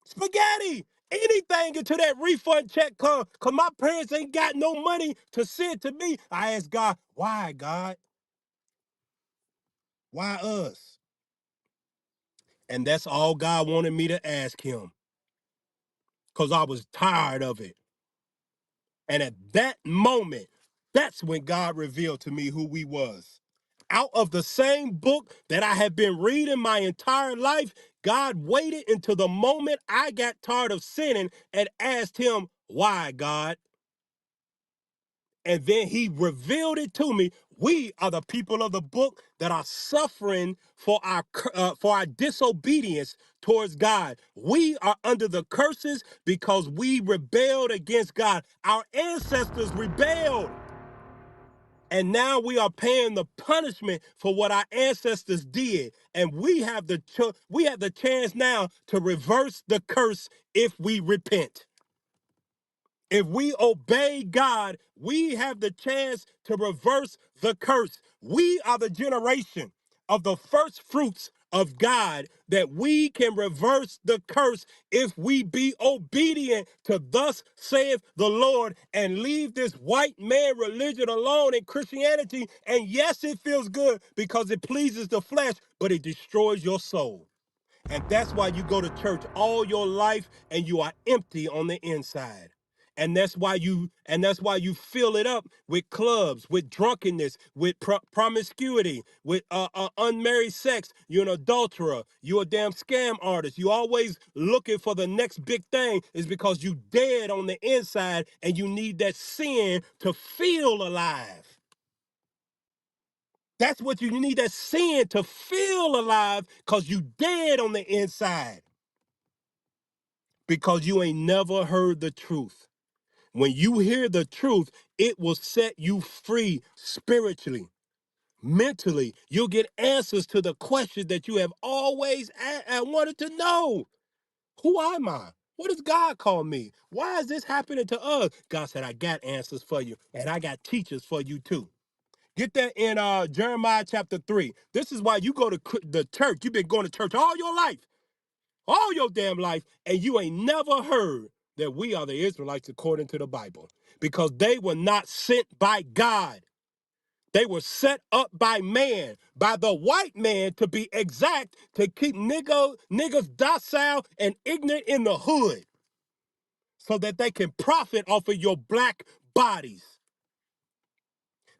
Spaghetti, anything until that refund check come, because my parents ain't got no money to send to me. I asked God, why, God? Why us? And that's all God wanted me to ask him, because I was tired of it. And at that moment, that's when God revealed to me who we was. Out of the same book that I had been reading my entire life, God waited until the moment I got tired of sinning and asked him, why, God? And then he revealed it to me. We are the people of the book that are suffering for our disobedience towards God. We are under the curses because we rebelled against God. Our ancestors rebelled. And now we are paying the punishment for what our ancestors did. And we have the chance now to reverse the curse if we repent. If we obey God, we have the chance to reverse the curse. We are the generation of the first fruits of God that we can reverse the curse if we be obedient to thus saith the Lord and leave this white man religion alone in Christianity. And yes, it feels good because it pleases the flesh, but it destroys your soul. And that's why you go to church all your life and you are empty on the inside. And that's why you fill it up with clubs, with drunkenness, with promiscuity, with unmarried sex. You're an adulterer. You're a damn scam artist. You always looking for the next big thing is because you dead on the inside and you need that sin to feel alive. That's what you need, that sin to feel alive because you dead on the inside. Because you ain't never heard the truth. When you hear the truth, it will set you free spiritually, mentally. You'll get answers to the questions that you have always wanted to know. Who am I? What does God call me? Why is this happening to us? God said, I got answers for you, and I got teachers for you too. Get that in Jeremiah chapter 3. This is why you go to the church. You've been going to church all your damn life, and you ain't never heard that we are the Israelites according to the Bible, because they were not sent by God. They were set up by man, by the white man to be exact, to keep niggas docile and ignorant in the hood so that they can profit off of your black bodies.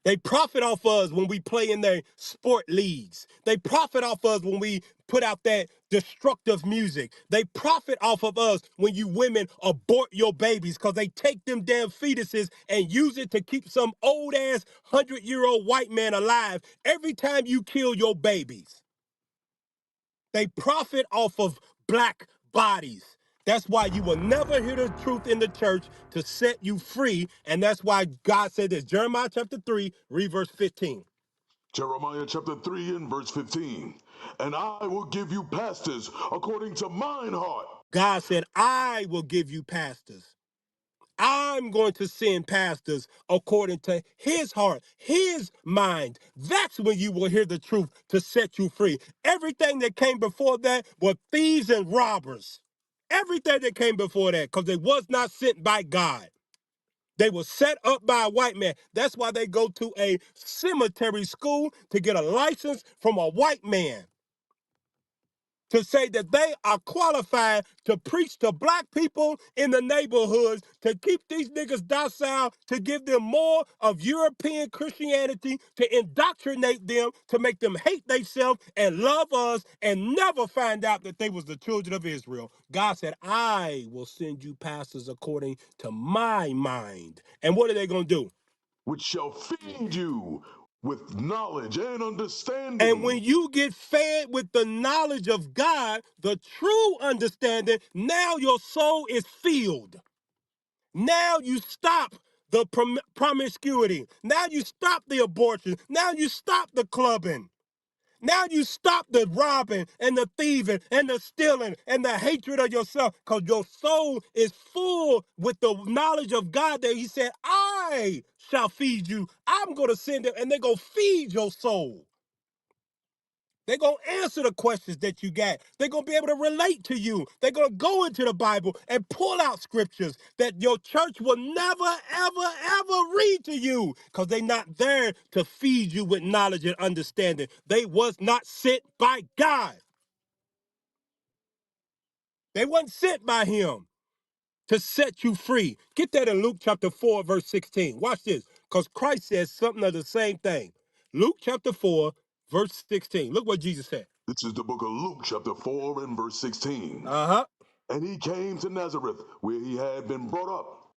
They profit off us when we play in their sport leagues. They profit off us when we put out that destructive music. They profit off of us when you women abort your babies because they take them damn fetuses and use it to keep some old ass 100-year-old white man alive every time you kill your babies. They profit off of black bodies. That's why you will never hear the truth in the church to set you free. And that's why God said this. Jeremiah chapter 3, read verse 15. Jeremiah chapter 3 and verse 15. And I will give you pastors according to mine heart. God said, I will give you pastors. I'm going to send pastors according to his heart, his mind. That's when you will hear the truth to set you free. Everything that came before that were thieves and robbers. Everything that came before that, because they was not sent by God. They were set up by a white man. That's why they go to a cemetery school to get a license from a white man, to say that they are qualified to preach to black people in the neighborhoods, to keep these niggas docile, to give them more of European Christianity, to indoctrinate them, to make them hate themselves and love us and never find out that they was the children of Israel. God said, I will send you pastors according to my mind. And what are they going to do? Which shall feed you with knowledge and And when understanding. you get fed with the knowledge of God, the true understanding, now your soul is filled. Now you stop the promiscuity. Now you stop the abortion. Now you stop the clubbing. Now you stop the robbing and the thieving and the stealing and the hatred of yourself, because your soul is full with the knowledge of God that he said, I shall feed you. I'm going to send them and they're going to feed your soul. They're going to answer the questions that you got. They're going to be able to relate to you. They're going to go into the Bible and pull out scriptures that your church will never, ever, ever read to you, because they're not there to feed you with knowledge and understanding. They was not sent by God. They wasn't sent by him to set you free. Get that in Luke chapter 4, verse 16. Watch this, because Christ says something of the same thing. Luke chapter 4, verse 16. Look what Jesus said. This is the book of Luke, chapter 4, and verse 16. Uh-huh. And he came to Nazareth, where he had been brought up.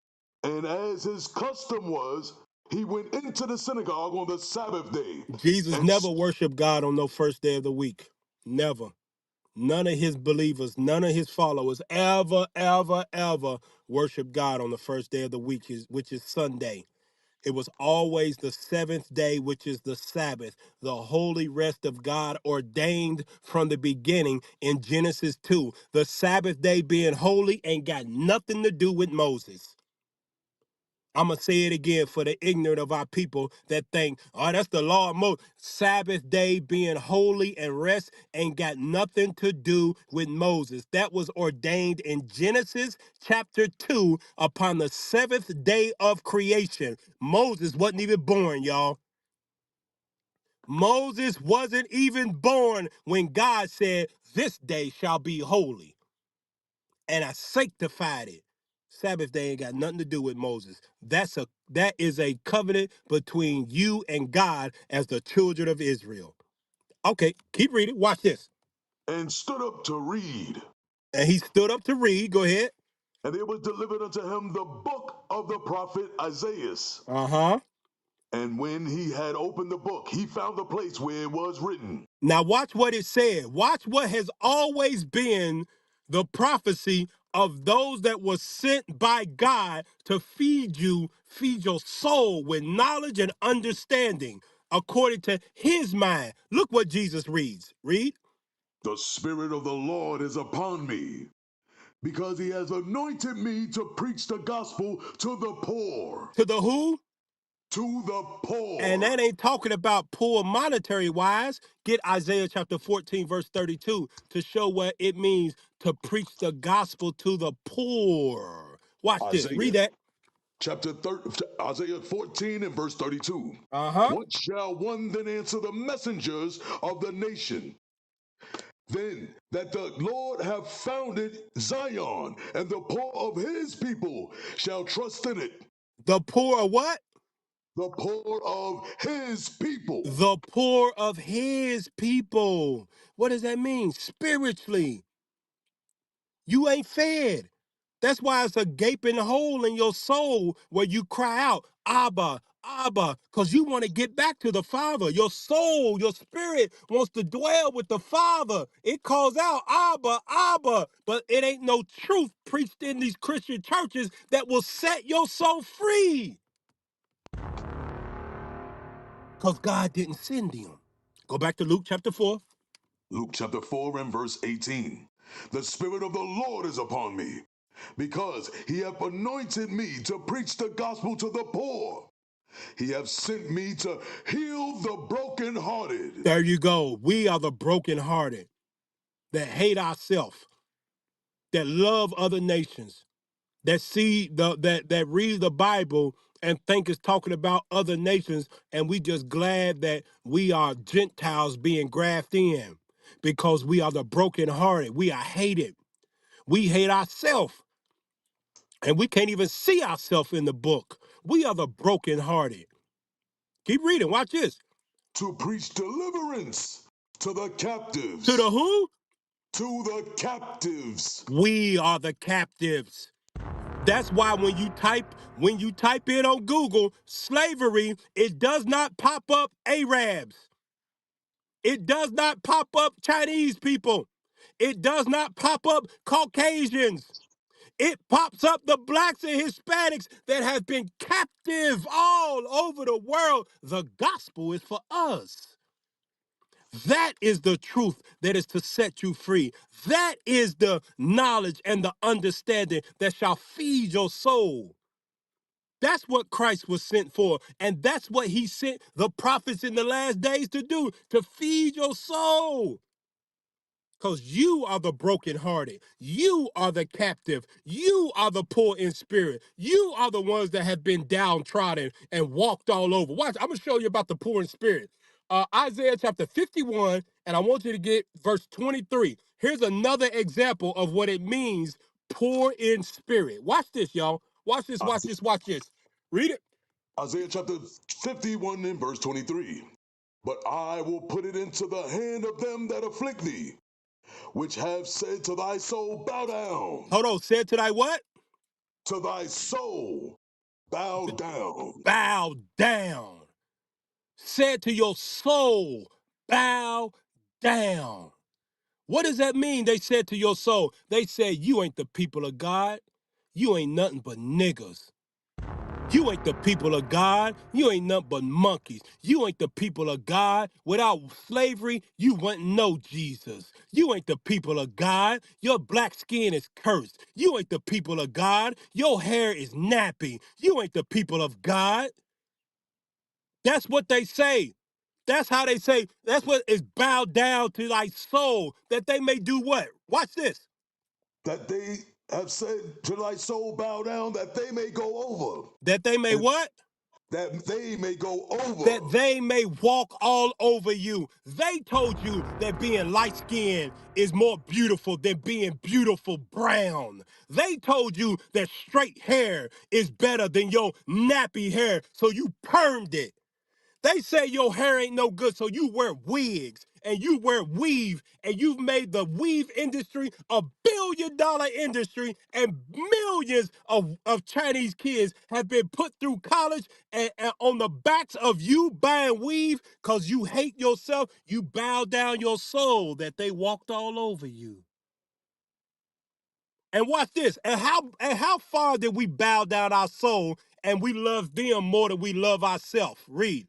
And as his custom was, he went into the synagogue on the Sabbath day. Jesus And never worshiped God on no first day of the week. Never. None of his believers, none of his followers ever, ever, ever worship God on the first day of the week, which is Sunday. It was always the seventh day, which is the Sabbath, the holy rest of God ordained from the beginning in Genesis 2. The Sabbath day being holy ain't got nothing to do with Moses. I'm going to say it again for the ignorant of our people that think, oh, that's the law of Moses. Sabbath day being holy and rest ain't got nothing to do with Moses. That was ordained in Genesis chapter 2 upon the seventh day of creation. Moses wasn't even born, y'all. Moses wasn't even born when God said, this day shall be holy, and I sanctified it. Sabbath day ain't got nothing to do with Moses. That is a covenant between you and God as the children of Israel. Okay, keep reading. Watch this. and stood up to read. And he stood up to read. Go ahead. And there was delivered unto him the book of the prophet Isaiah. Uh-huh. And when he had opened the book, he found the place where it was written, Now watch what it said. Watch what has always been the prophecy of those that were sent by God to feed your soul with knowledge and understanding according to his mind. Look what Jesus reads. Read. the Spirit of the Lord is upon me, because he has anointed me to preach the gospel to the poor. To the who? To the And that poor. ain't talking about poor monetary wise. Get Isaiah chapter 14, verse 32 to show what it means to preach the gospel to the poor. Watch this. Isaiah Read that. chapter 30, Isaiah 14 and verse 32. Uh-huh. What shall one then answer the messengers of the nation? Then that the Lord have founded Zion, and the poor of his people shall trust in it. The poor are what? The poor of his people. The poor of his people. What does that mean? Spiritually, you ain't fed. That's why it's a gaping hole in your soul where you cry out, Abba, Abba, because you want to get back to the Father. Your soul, your spirit wants to dwell with the Father. It calls out, Abba, Abba, but it ain't no truth preached in these Christian churches that will set your soul free because God didn't send them. Go back to Luke chapter 4. Luke chapter 4 and verse 18. The Spirit of the Lord is upon me, because he hath anointed me to preach the gospel to the poor. He hath sent me to heal the brokenhearted. There you go. We are the brokenhearted that hate ourselves, that love other nations, that see that read the Bible and think it's talking about other nations, and we just glad that we are Gentiles being grafted in because we are the brokenhearted. We are hated. We hate ourselves, and we can't even see ourselves in the book. We are the brokenhearted. Keep reading. Watch this. To preach deliverance to the To the captives. who? To the captives. We are the captives. That's why when you type in on Google slavery, it does not pop up Arabs. It does not pop up Chinese people. It does not pop up Caucasians. It pops up the blacks and Hispanics that have been captive all over the world. The gospel is for us. That is the truth that is to set you free. That is the knowledge and the understanding that shall feed your soul. That's what Christ was sent for. And that's what he sent the prophets in the last days to do, to feed your soul. Because you are the brokenhearted. You are the captive. You are the poor in spirit. You are the ones that have been downtrodden and walked all over. Watch, I'm going to show you about the poor in spirit. Isaiah chapter 51, and I want you to get verse 23. Here's another example of what it means, poor in spirit. Watch this, y'all. Watch this, watch this, watch this. Read it. Isaiah chapter 51 and verse 23. But I will put it into the hand of them that afflict thee, which have said to thy soul, bow down. Hold on. Said to thy what? To thy soul, bow down. Bow down. Said to your soul, bow down. What does that mean? They said to your soul, they said, you ain't the people of God. You ain't nothing but niggas. You ain't the people of God. You ain't nothing but monkeys. You ain't the people of God. Without slavery, you wouldn't know Jesus. You ain't the people of God. Your black skin is cursed. You ain't the people of God. Your hair is nappy. You ain't the people of God. That's what they say. That's how they say. That's what is bowed down to thy soul, that they may do what? Watch this. That they have said to thy soul, bow down, that they may go over. That they may And what? that they may go That over. they may walk all over you. They told you that being light skinned is more beautiful than being beautiful brown. They told you that straight hair is better than your nappy hair, so you permed it. They say your hair ain't no good, so you wear wigs and you wear weave, and you've made the weave industry a $1 billion industry, and millions of Chinese kids have been put through college and on the backs of you buying weave because you hate yourself. You bow down your soul that they walked all over you. And watch this. And how far did we bow down our soul and we love them more than we love ourselves? Read.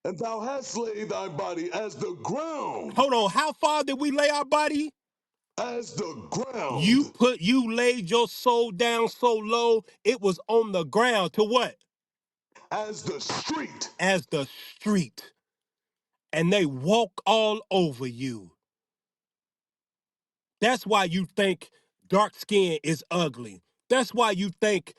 And thou hast laid thy body as the ground, Hold on. How far did we lay our body? as the You ground, put you laid your soul down so low it was on the ground to what? as the street. As the street. And they walk all over you. That's why you think dark skin is ugly. That's why you think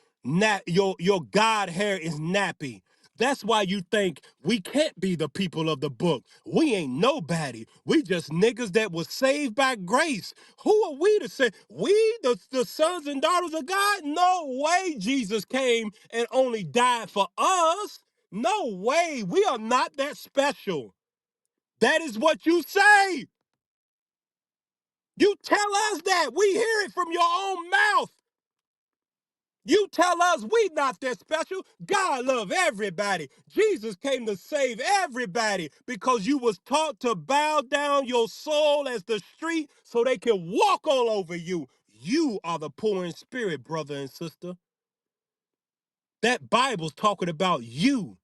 your God hair is nappy. That's why you think we can't be the people of the book. We ain't nobody. We just niggas that was saved by grace. Who are we to say? We, the sons and daughters of God? No way Jesus came and only died for us. No way. We are not that special. That is what you say. You tell us that. We hear it from your own mouth. You tell us we not that special. God love everybody. Jesus came to save everybody because you was taught to bow down your soul as the street so they can walk all over you. You are the poor in spirit, brother and sister. That Bible's talking about you.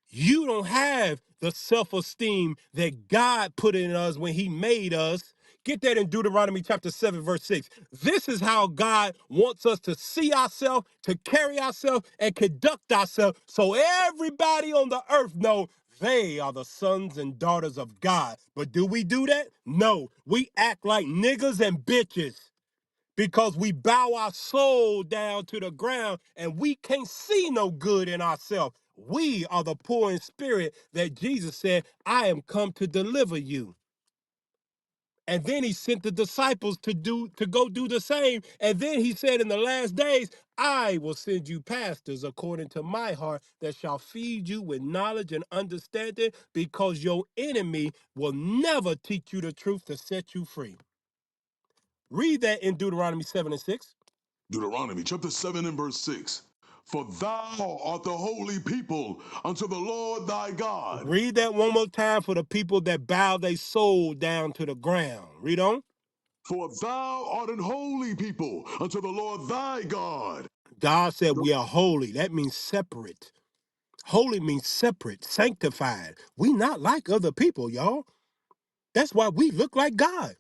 You don't have the self-esteem that God put in us when he made us. Get that in Deuteronomy chapter 7, verse 6. This is how God wants us to see ourselves, to carry ourselves, and conduct ourselves so everybody on the earth know they are the sons and daughters of God. But do we do that? No. We act like niggas and bitches because we bow our soul down to the ground and we can't see no good in ourselves. We are the poor in spirit that Jesus said, I am come to deliver you. And then he sent the disciples to go do the same. And then he said in the last days, I will send you pastors according to my heart that shall feed you with knowledge and understanding, because your enemy will never teach you the truth to set you free. Read that in Deuteronomy 7 and 6. Deuteronomy chapter 7 and verse 6. For thou art the holy people unto the Lord thy God. Read that one more time for the people that bow their soul down to the ground. Read on. For thou art an holy people unto the Lord thy God. God said we are holy. That means separate. Holy means separate, sanctified. We not like other people, y'all. That's why we look like God.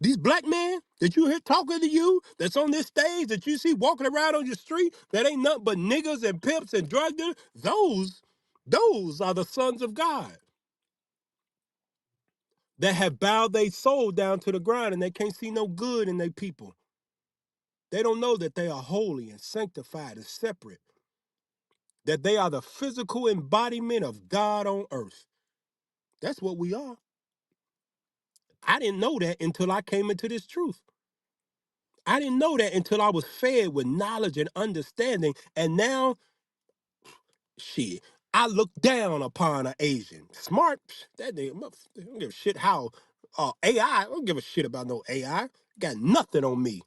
These black men that you hear talking to you, that's on this stage, that you see walking around on your street, that ain't nothing but niggas and pimps and drug dealers, those are the sons of God that have bowed their soul down to the ground and they can't see no good in their people. They don't know that they are holy and sanctified and separate, that they are the physical embodiment of God on earth. That's what we are. I didn't know that until I came into this truth. I didn't know that until I was fed with knowledge and understanding. And now, shit, I look down upon an Asian. Smart, that nigga, I don't give a shit how AI, I don't give a shit about no AI. Got nothing on me.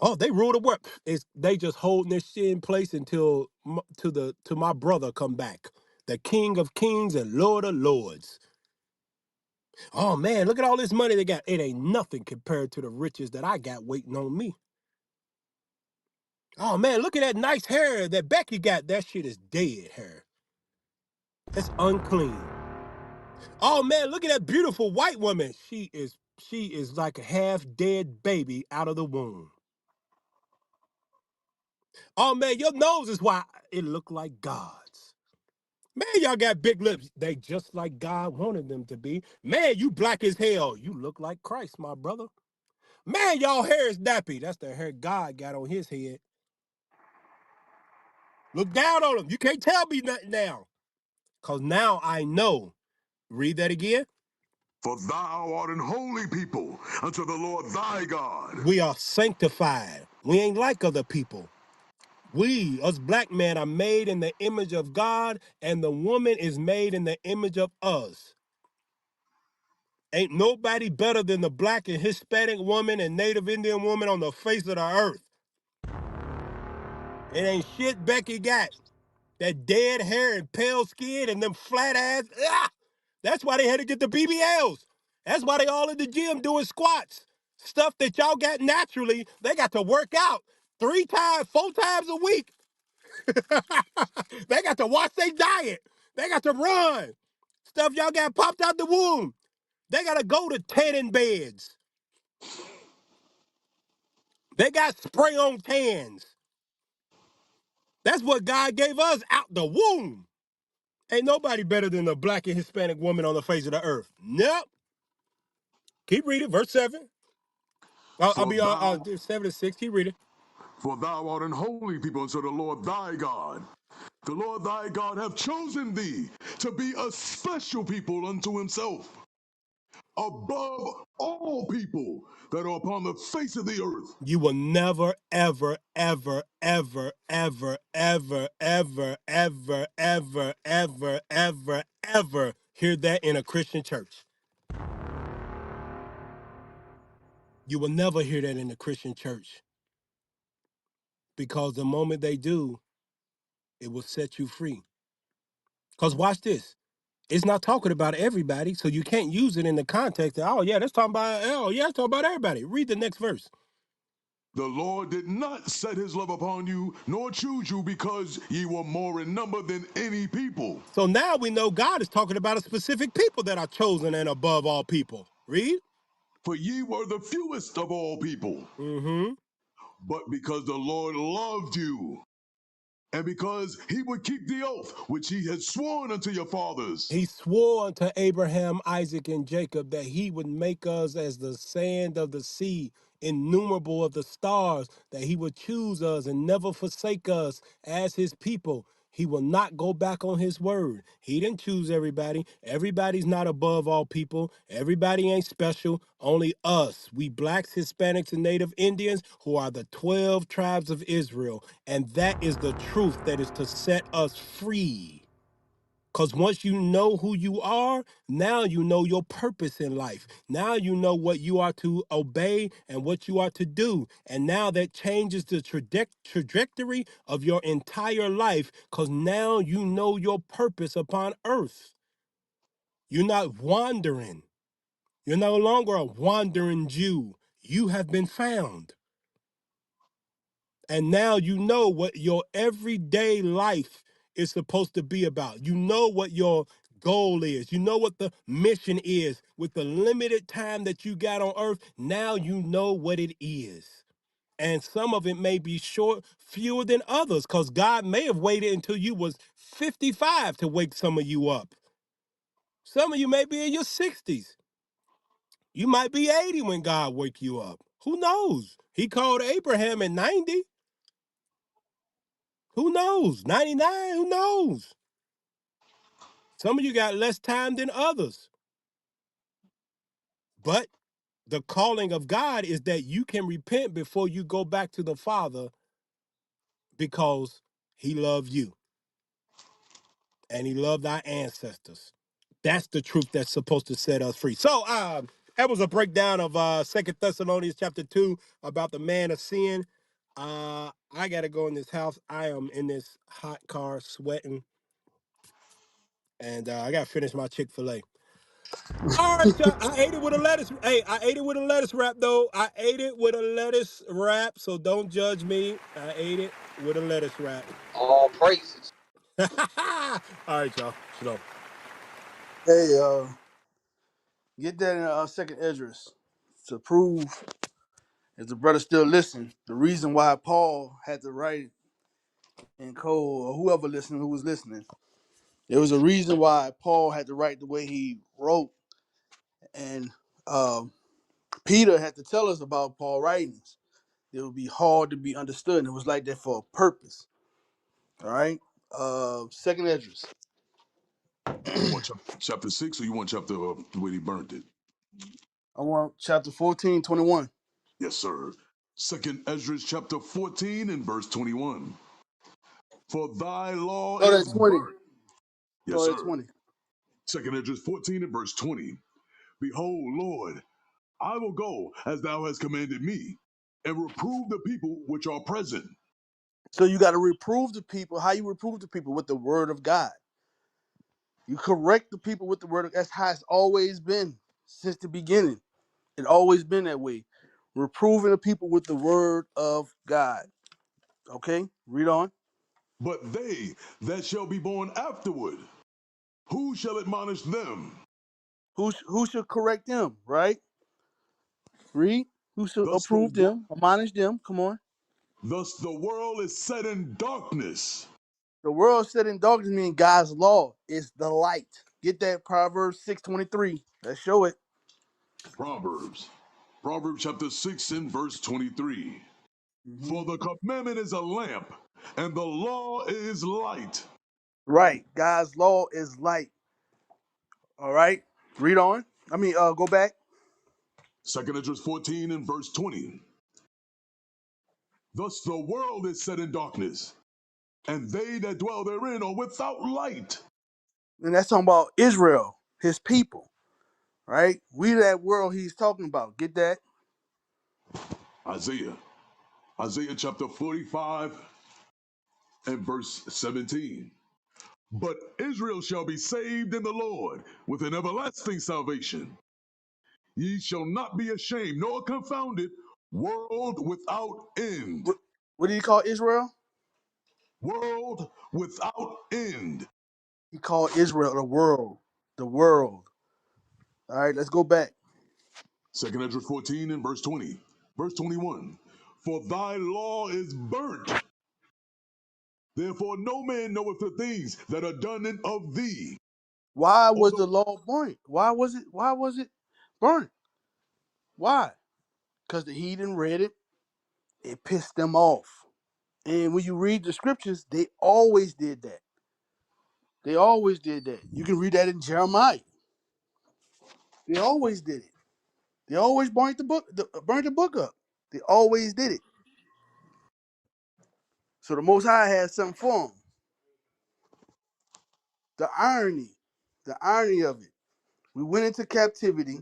Oh, they rule the world. They just holding this shit in place until to my brother come back, the King of Kings and Lord of Lords. Oh man, look at all this money they got. It ain't nothing compared to the riches that I got waiting on me. Oh man, look at that nice hair that Becky got. That shit is dead hair. It's unclean. Oh man, look at that beautiful white woman. She is like a half dead baby out of the womb. Oh man, your nose is why it look like God's. Man, y'all got big lips. They just like God wanted them to be. Man, you black as hell. You look like Christ, my brother. Man, y'all hair is nappy. That's the hair God got on his head. Look down on him. You can't tell me nothing now. Because now I know. Read that again. For thou art an holy people unto the Lord thy God. We are sanctified. We ain't like other people. We, us black men, are made in the image of God, and the woman is made in the image of us. Ain't nobody better than the black and Hispanic woman and Native Indian woman on the face of the earth. It ain't shit Becky got. That dead hair and pale skin and them flat ass. Ah! That's why they had to get the BBLs. That's why they all in the gym doing squats. Stuff that y'all got naturally, they got to work out 3 times, 4 times a week. They got to watch their diet. They got to run. Stuff y'all got popped out the womb. They got to go to tanning beds. They got spray on tans. That's what God gave us out the womb. Ain't nobody better than the black and Hispanic woman on the face of the earth. Nope. Keep reading, verse 7. I'll For be thou 7 and 6. Keep reading. for thou art an holy people unto the Lord thy God. The Lord thy God hath chosen thee to be a special people unto himself, above all people that are upon the face of the earth. You will never, ever, ever, ever, ever, ever, ever, ever, ever, ever, ever, ever hear that in a Christian church. You will never hear that in a Christian church because the moment they do, it will set you free. Because watch this. It's not talking about everybody, so you can't use it in the context of, oh, yeah, that's talking about, oh, yeah, that's talking about everybody. Read the next verse. The Lord did not set his love upon you, nor choose you, because ye were more in number than any people. So now we know God is talking about a specific people that are chosen and above all people. Read. For ye were the fewest of all people. Mm-hmm. But because the Lord loved you, and because he would keep the oath which he had sworn unto your fathers. He swore unto Abraham, Isaac, and Jacob that he would make us as the sand of the sea, innumerable of the stars, that he would choose us and never forsake us as his people. He will not go back on his word. He didn't choose everybody. Everybody's not above all people. Everybody ain't special. Only us, we blacks, Hispanics, and Native Indians, who are the 12 tribes of Israel. And that is the truth that is to set us free. Because once you know who you are, now you know your purpose in life. Now you know what you are to obey and what you are to do. And now that changes the trajectory of your entire life because now you know your purpose upon earth. You're not wandering. You're no longer a wandering Jew. You have been found. And now you know what your everyday life is supposed to be about. You know what your goal is. You know what the mission is. With the limited time that you got on earth, now you know what it is. And some of it may be short, fewer than others, because God may have waited until you was 55 to wake some of you up. Some of you may be in your 60s. You might be 80 when God wake you up. Who knows? He called Abraham at 90. Who knows? 99, who knows? Some of you got less time than others. But the calling of God is that you can repent before you go back to the Father because he loved you and he loved our ancestors. That's the truth that's supposed to set us free. So that was a breakdown of 2 Thessalonians chapter 2 about the man of sin. I got to go in this house. I am in this hot car sweating, and I got to finish my Chick-fil-A. All right, y'all. I ate it with a lettuce. Hey, I ate it with a lettuce wrap, though. I ate it with a lettuce wrap, so don't judge me. I ate it with a lettuce wrap. All praises. All right, y'all. Shalom. Hey, get that in second Esdras to prove if the brother still listen. The reason why Paul had to write in code, or whoever listening who was listening, there was a reason why Paul had to write the way he wrote, and Peter had to tell us about Paul writings. It would be hard to be understood, and it was like that for a purpose. All right. Second Esdras. You want chapter 6 or you want chapter where he burnt it? I want chapter 14:21. Yes, sir. Second Ezra chapter 14 and verse 21. For thy law Start is at 20. burnt. Yes, Start at sir. 20. Second Ezra 14 and verse 20. Behold, Lord, I will go as thou hast commanded me, and reprove the people which are present. So you got to reprove the people. How you reprove the people? With the word of God. You correct the people with the word of God. That's how it's always been since the beginning. It always been that way. Reproving the people with the word of God. Okay? Read on. But they that shall be born afterward, who shall admonish them? Who should correct them, right? Read. Who should Thus the, approve them, admonish them? Come on. thus the world is set in darkness. The world set in darkness means God's law is the light. Get that Proverbs 6:23. Let's show it. Proverbs. Proverbs chapter 6 and verse 23. hmm For the commandment is a lamp, and the law is light. Right. God's law is light. All right. Read on. Go back. Second Esdras 14 and verse 20. Thus the world is set in darkness, and they that dwell therein are without light. And that's talking about Israel, his people. Right? We that world he's talking about. Get that? Isaiah. Isaiah chapter 45 and verse 17. But Israel shall be saved in the Lord with an everlasting salvation. Ye shall not be ashamed nor confounded, world without end. What do you call Israel? World without end. He called Israel the world. The world. All right, let's go back. Second Ezra 14 and verse 20. Verse 21. For thy law is burnt. Therefore no man knoweth the things that are done in of thee. Why was Although the law burnt? Why was it burnt? Why? Because the heathen read it, it pissed them off. And when you read the scriptures, they always did that. They always did that. You can read that in Jeremiah. They always did it. They always burnt the book up. They always did it. So the Most High had something for them. The irony of it. We went into captivity,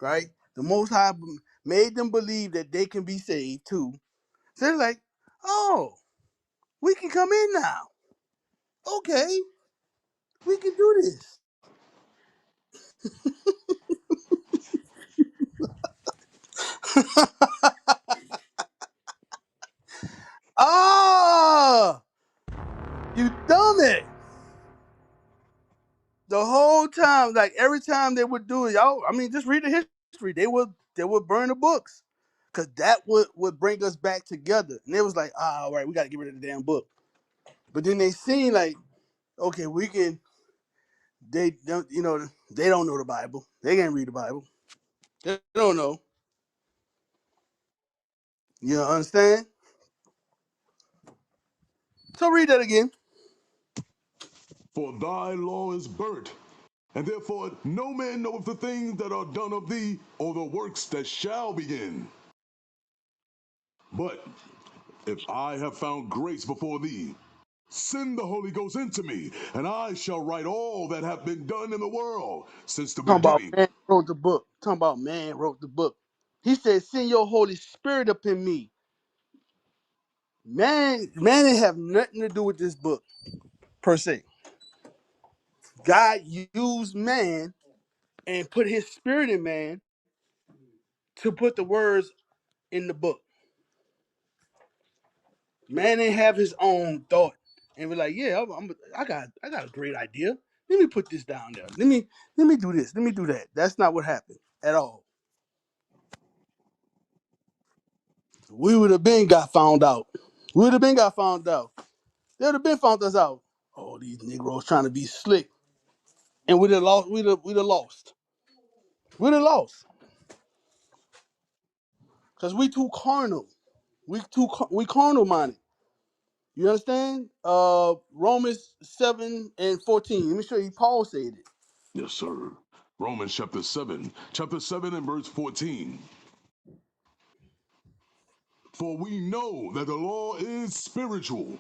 right? The Most High made them believe that they can be saved too. So they're like, oh, we can come in now. Okay, we can do this. Ah, you dummy. The whole time, like every time they would do it, y'all. Just read the history. They would burn the books, cause that would bring us back together. And it was like, all right, we got to get rid of the damn book. But then they seen like, okay, we can. They don't, they don't know the Bible. They can't read the Bible. They don't know. You understand? So read that again. for thy law is burnt, and therefore no man knoweth the things that are done of thee, or the works that shall begin. But if I have found grace before thee, send the Holy Ghost into me, and I shall write all that have been done in the world since the Talking about beginning. man wrote the book. Talking about man wrote the book. He said, "Send your Holy Spirit up in me." Man didn't have nothing to do with this book per se. God used man. and put his spirit in man to put the words in the book. Man didn't have his own thought and be like, yeah, I got a great idea. Let me put this down there. Let me do this. Let me do that. That's not what happened at all. We would have been got found out. We would have been got found out. They would have been found us out. Oh, these Negroes trying to be slick, and we'd have lost. We'd have lost. We'd have lost because we too carnal. We carnal minded. You understand? Romans 7:14. Let me show you. Paul said it. Yes, sir. Romans chapter 7 and verse 14. For we know that the law is spiritual,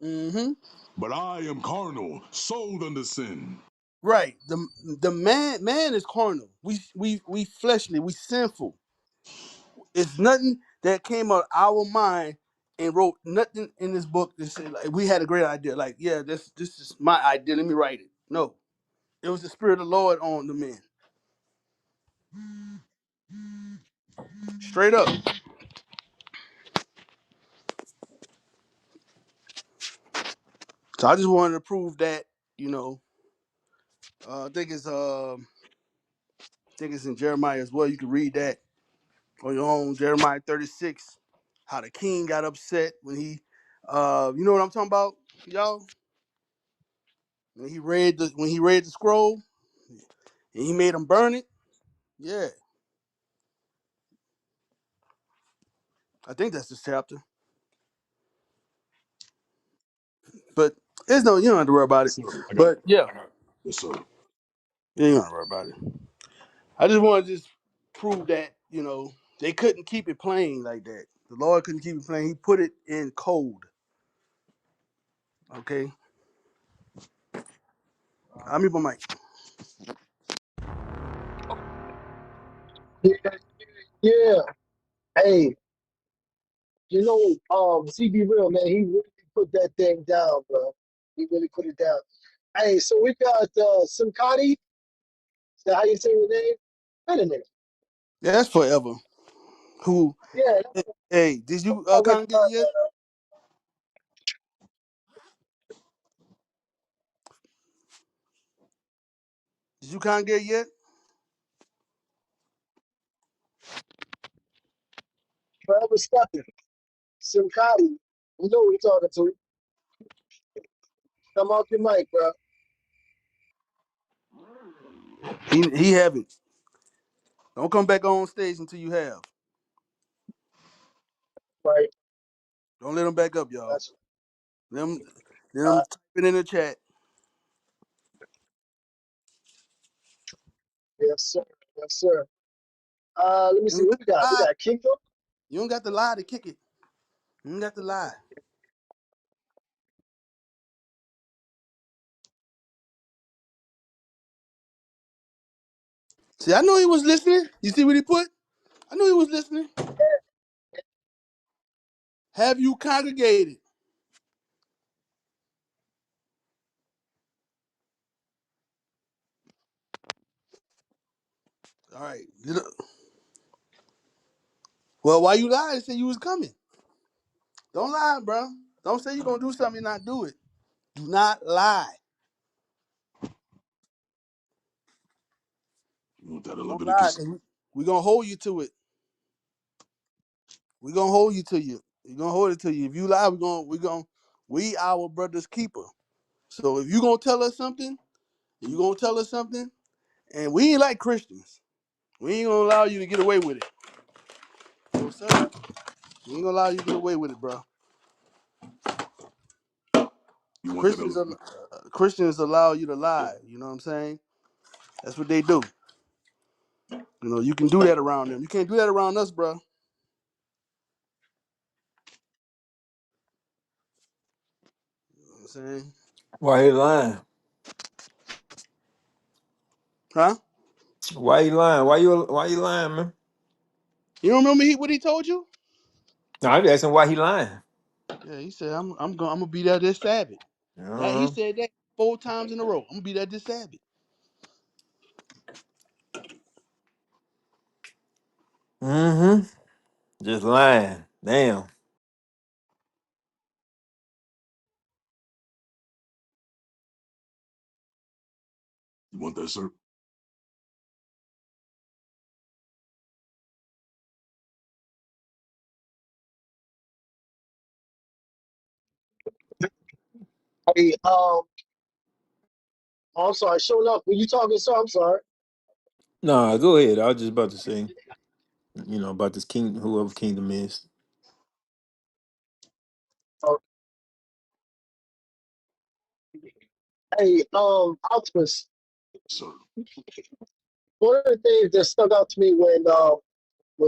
Mm-hmm. but I am carnal, sold under sin. Right. The man is carnal. We fleshly. We sinful. It's nothing that came out of our mind and wrote nothing in this book that said like we had a great idea. Like, yeah, this is my idea. Let me write it. No. It was the spirit of the Lord on the men. Straight up. So I just wanted to prove that, you know, I think it's in Jeremiah as well. You can read that on your own. Jeremiah 36, how the king got upset when he you know what I'm talking about, y'all? When he read the scroll and he made him burn it. Yeah, I think that's this chapter. But there's no, you don't have to worry about it. Yes, sir. I got it. But yeah, Yes, sir. yeah, you don't have to worry about it. I just want to just prove that, you know, they couldn't keep it plain like that. The Lord couldn't keep it plain. He put it in code. Okay. I mean, my mic. Yeah, yeah. Hey, CB real man, he really put that thing down, bro. He really put it down. Hey, so we got Simcati. Is that how you say your name? Wait a minute. Yeah, that's forever. Who? Yeah, Hey, did you I congregate recognize yet? Did you congregate yet? forever stepping. Simcati. You know what we're talking to. Come off your mic, bro. He haven't. Don't come back on stage until you have. Right. Don't let him back up, y'all. That's Them, uh, them type it in the chat. yes, sir. Yes, sir. Let me You see don't what got we to got. We lie. got Kinko. You don't got to lie to kick it. You don't got to lie. See, I know he was listening. You see what he put? I knew he was listening. Have you congregated? All right. Well, why you lie and say you was coming? Don't lie, bro. Don't say you're gonna do something and not do it. Do not lie. You want that in Don't lie, Leviticus? cause we gonna hold you to it. We gonna hold you to you. We gonna hold it to you. If you lie, we our brother's keeper. So if you gonna tell us something, you gonna tell us something, and we ain't like Christians. We ain't gonna allow you to get away with it. No, sir. We ain't gonna allow you to get away with it, bro. You want that Christians in are, Christians allow you to lie. You know what I'm saying? That's what they do. You know, you can do that around them. You can't do that around us, bro. You know what I'm saying? Why he lying? Huh? Why you lying? Why you lying, man? You don't remember what he told you? No, I'm asking why he lying. Yeah, he said I'm gonna be there this Sabbath. That he Uh, said that 4 times in a row. I'm gonna be there this Sabbath. Mm-hmm. Just lying. Damn. You want that, sir? Hey, I'm sorry, showing up. Were you talking, sir? I'm sorry. Nah, go ahead. I was just about to say, about this king, whoever kingdom is. Uh, hey, Optimus, Sir. one of the things that stuck out to me when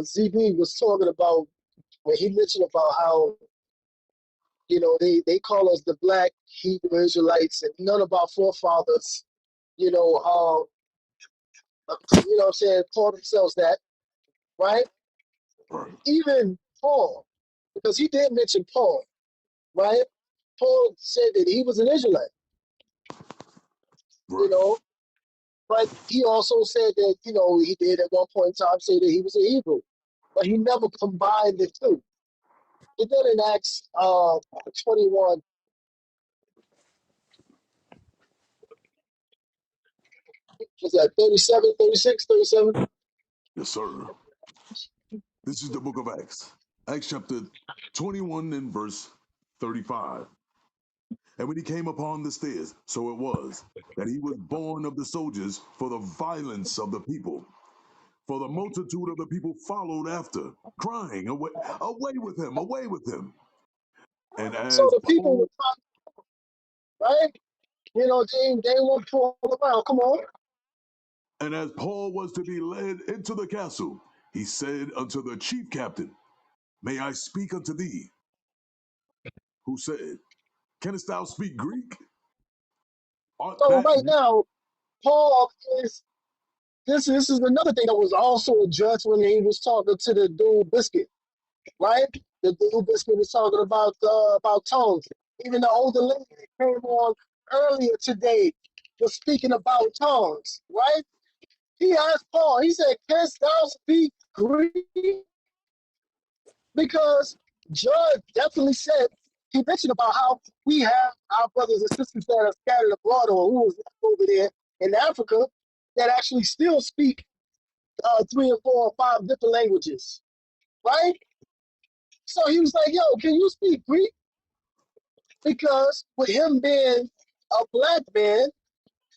ZB was talking about, when he mentioned about how, they call us the black Hebrew Israelites, and none of our forefathers, you know, what I'm saying, call themselves that, right? Right. Even Paul, because he did mention Paul, right? Paul said that he was an Israelite, you Right. know, but he also said that, he did at one point in time say that he was a Hebrew, but he never combined the two. It did in Acts 21, was that 37, 36, 37? Yes, sir. This is the book of Acts. Acts chapter 21 and verse 35. And when he came upon the stairs, so it was that he was born of the soldiers for the violence of the people. For the multitude of the people followed after, crying, away, away with him, away with him. And So as the people were Paul right? They won't pull around. Come on. and as Paul was to be led into the castle, he said unto the chief captain, May I speak unto thee? Who said, Canst thou speak Greek? Art So that right now, Paul is this is another thing that was also addressed when he was talking to the dude Biscuit, right? The dude Biscuit was talking about tongues. Even the older lady that came on earlier today was speaking about tongues, right? He asked Paul, he said, Canst thou speak Greek? Because John definitely said, he mentioned about how we have our brothers and sisters that are scattered abroad or who was over there in Africa that actually still speak three and four or five different languages, right? So he was like, yo, can you speak Greek? Because with him being a black man,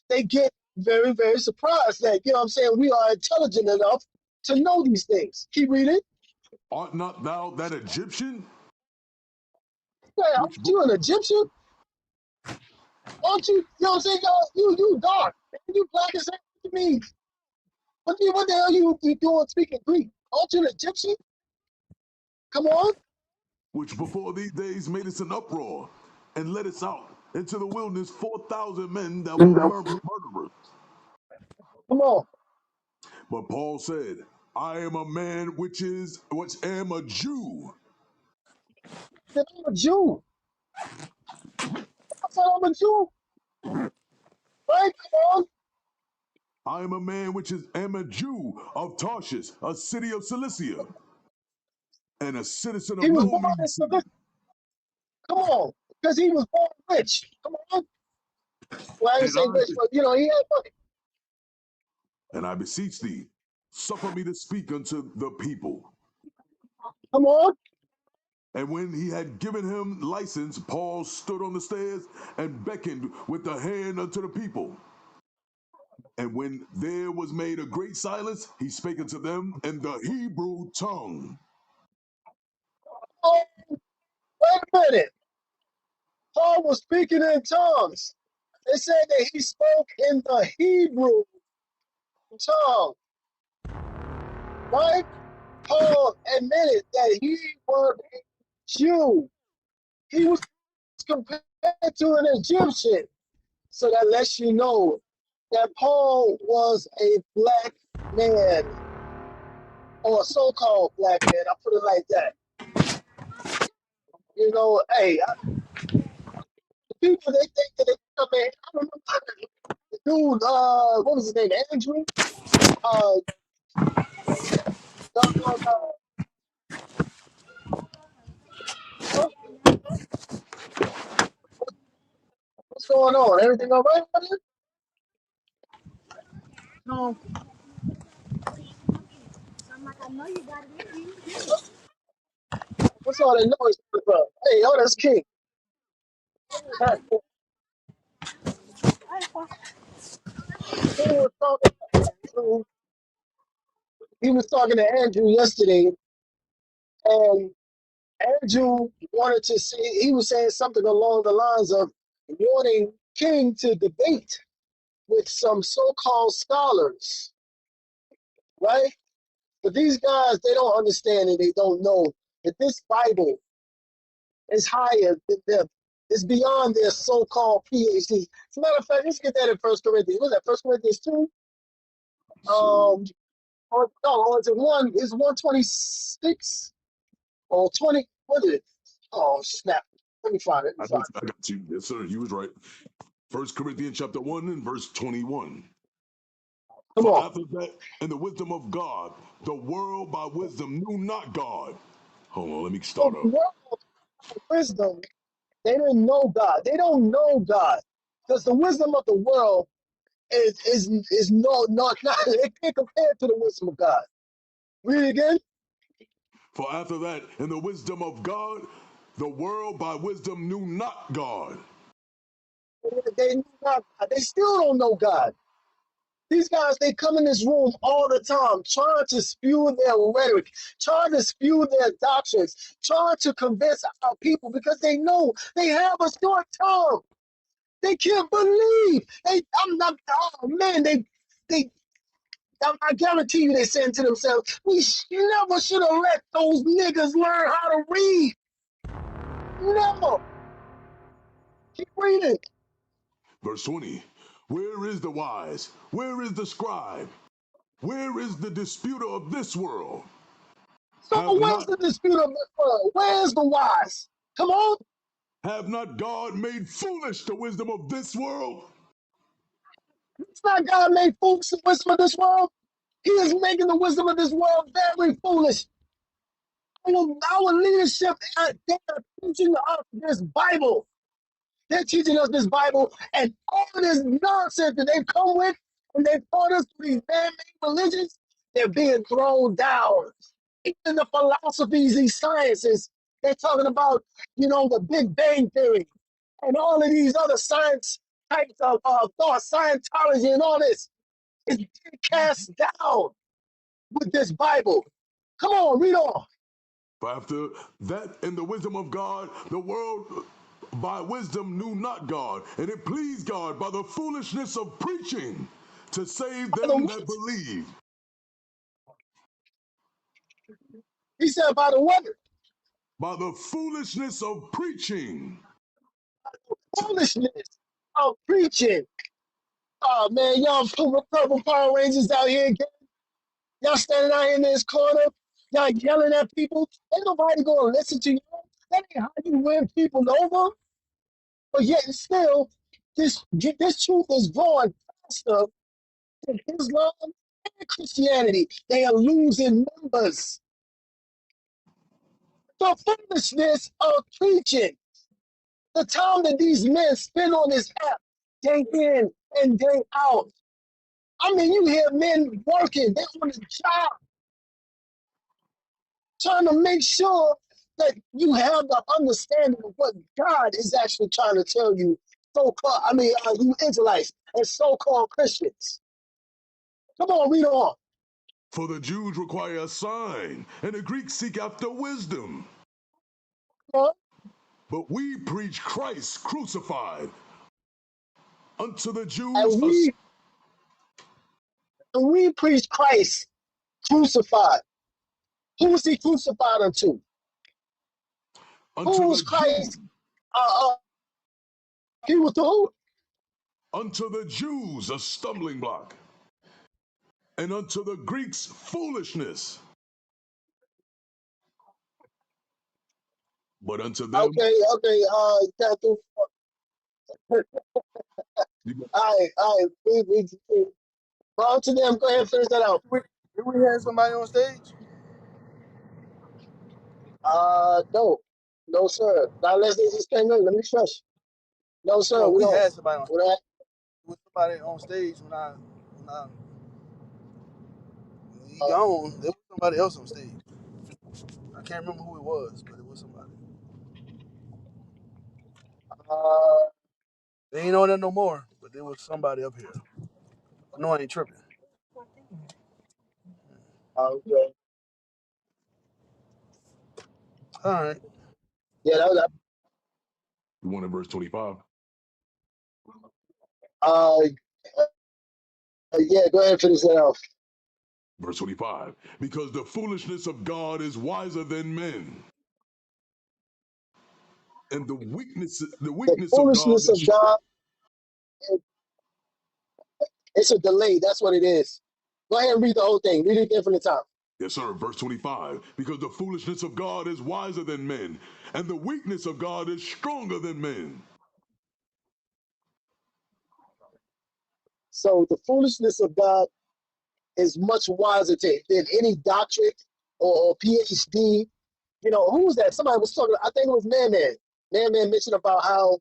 they get very, very surprised that, what I'm saying, we are intelligent enough to know these things. Keep reading. art not thou that Egyptian? Hey, Which aren't you an Egyptian? Aren't you, what I'm saying, yo, you dark. Man, you black as hell. What do you mean? What the hell you doing speaking Greek? Aren't you an Egyptian? Come on, which before these days made us an uproar, and led us out into the wilderness 4,000 men that were murderers. come on. But Paul said, I am a man which am a Jew. Then I'm a Jew. I said I'm a Jew, right? Come on. I am a man am a Jew of Tarshish, a city of Cilicia, and a citizen He of was no born mean in city. Sicily. Come on. Because he was born rich. Come on. Well, I ain't And say rich, I but he had money. and I beseech thee, suffer me to speak unto the people. Come on. And when he had given him license, Paul stood on the stairs and beckoned with the hand unto the people. And when there was made a great silence, he spake unto them in the Hebrew tongue. Oh, wait a minute. Paul was speaking in tongues. They said that he spoke in the Hebrew tongue, right? Paul admitted that he was a Jew. He was compared to an Egyptian. So that lets you know that Paul was a black man, or a so-called black man. I put it like that. Hey, people, they think that they come in. I remember the dude, what was his name? Andrew? Uh, What's going on? Everything all right? Buddy? No. What's all that noise about? Hey, oh, that's King. King was talking to Andrew. He was talking to Andrew yesterday, and Andrew wanted to say, he was saying something along the lines of wanting King to debate with some so-called scholars, right? But these guys, they don't understand and they don't know that this Bible is higher than them. It's beyond their so-called PhDs. As a matter of fact, let's get that in First Corinthians. What's that? First Corinthians 2? Sir. No, it's 126 or 20. What is it? Oh, snap. Let me find it. I got you. Yes, sir. You was right. First Corinthians chapter 1 and verse 21. Come For on. after that, in the wisdom of God, the world by wisdom knew not God. Hold on, let me So start the up. world of wisdom, they didn't know God. They don't know God. Because the wisdom of the world is no not it can't compare to the wisdom of God. Read it again. For after that, in the wisdom of God, the world by wisdom knew not God. They knew not God. They still don't know God. These guys, they come in this room all the time trying to spew their rhetoric, trying to spew their doctrines, trying to convince our people because they know they have a short term. They can't believe. I'm not, oh man, they, I guarantee you, they saying to themselves, we never should have let those niggas learn how to read. Never. Keep reading. Verse 20. Where is the wise? Where is the scribe? Where is the disputer of this world? So Have where's not the dispute of this world? Where's the wise? Come on. have not God made foolish the wisdom of this world? It's not God made fools the wisdom of this world. He is making the wisdom of this world very foolish. Our leadership, they are teaching us this Bible. They're teaching us this Bible and all of this nonsense that they've come with and they've taught us through these man-made religions, they're being thrown down. Even the philosophies, these sciences, they're talking about, the Big Bang Theory and all of these other science types of thought, Scientology and all this is being cast down with this Bible. Come on, read on. For after that, in the wisdom of God, the world by wisdom knew not God, and it pleased God by the foolishness of preaching to save By the them that what? believe. He said by the what? By the foolishness of preaching. Foolishness of preaching. Oh man, y'all purple Power Rangers out here again. Y'all standing out here in this corner. Y'all yelling at people. Ain't nobody gonna listen to you. That ain't how you win people over. But yet and still, this truth is growing faster than Islam and Christianity. They are losing members. The foolishness of preaching. The time that these men spend on this app, day in and day out. I mean, you hear men working, they're on the job, trying to make sure that you have the understanding of what God is actually trying to tell you. You Israelites and so-called Christians. Come on, read on. For the Jews require a sign, and the Greeks seek after wisdom. Come on. But we preach Christ crucified. Unto the Jews, And we preach Christ crucified. Who was he crucified unto? unto Who the was Jews, Christ? He was to who? unto the Jews a stumbling block, and unto the Greeks foolishness. But unto them, Okay, okay, Captain. All right, we, on to them. Go ahead and finish that out. Do we have somebody on stage? No, no, sir. Not unless they just came in. Let me fresh. No, sir. Well, We we don't. had somebody on We don't. with somebody on stage when he Uh, gone. There was somebody else on stage. I can't remember who it was, but it was somebody. uh, They ain't on there no more, but there was somebody up here. No, I ain't tripping. okay. All right. Yeah, that was. You want in verse 25? Uh, yeah. Go ahead and finish that off. Verse 25. Because the foolishness of God is wiser than men, and the The weakness of God foolishness is of God. It's a delay. That's what it is. Go ahead and read the whole thing. Read it again from the top. yes, sir. Verse 25. Because the foolishness of God is wiser than men, and the weakness of God is stronger than men. So the foolishness of God is much wiser than any doctorate or PhD. You know, who was that? Somebody was talking. I think it was Man Man. Man Man mentioned about how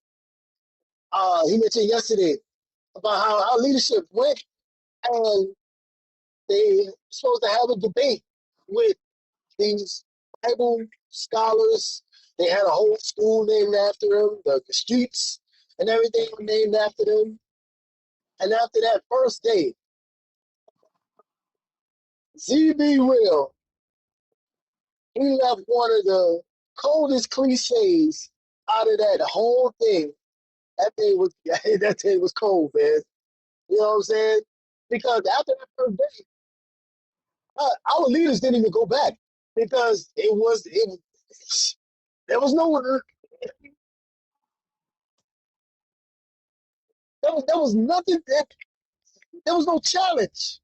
he mentioned yesterday about how leadership went and they supposed to have a debate with these Bible scholars. They had a whole school named after them. The streets and everything were named after them. And after that first day, ZB Real, he left one of the coldest cliches out of that whole thing. That thing was that thing was cold, man. You know what I'm saying? Because after that first day, our leaders didn't even go back because there was no there was nothing there was no challenge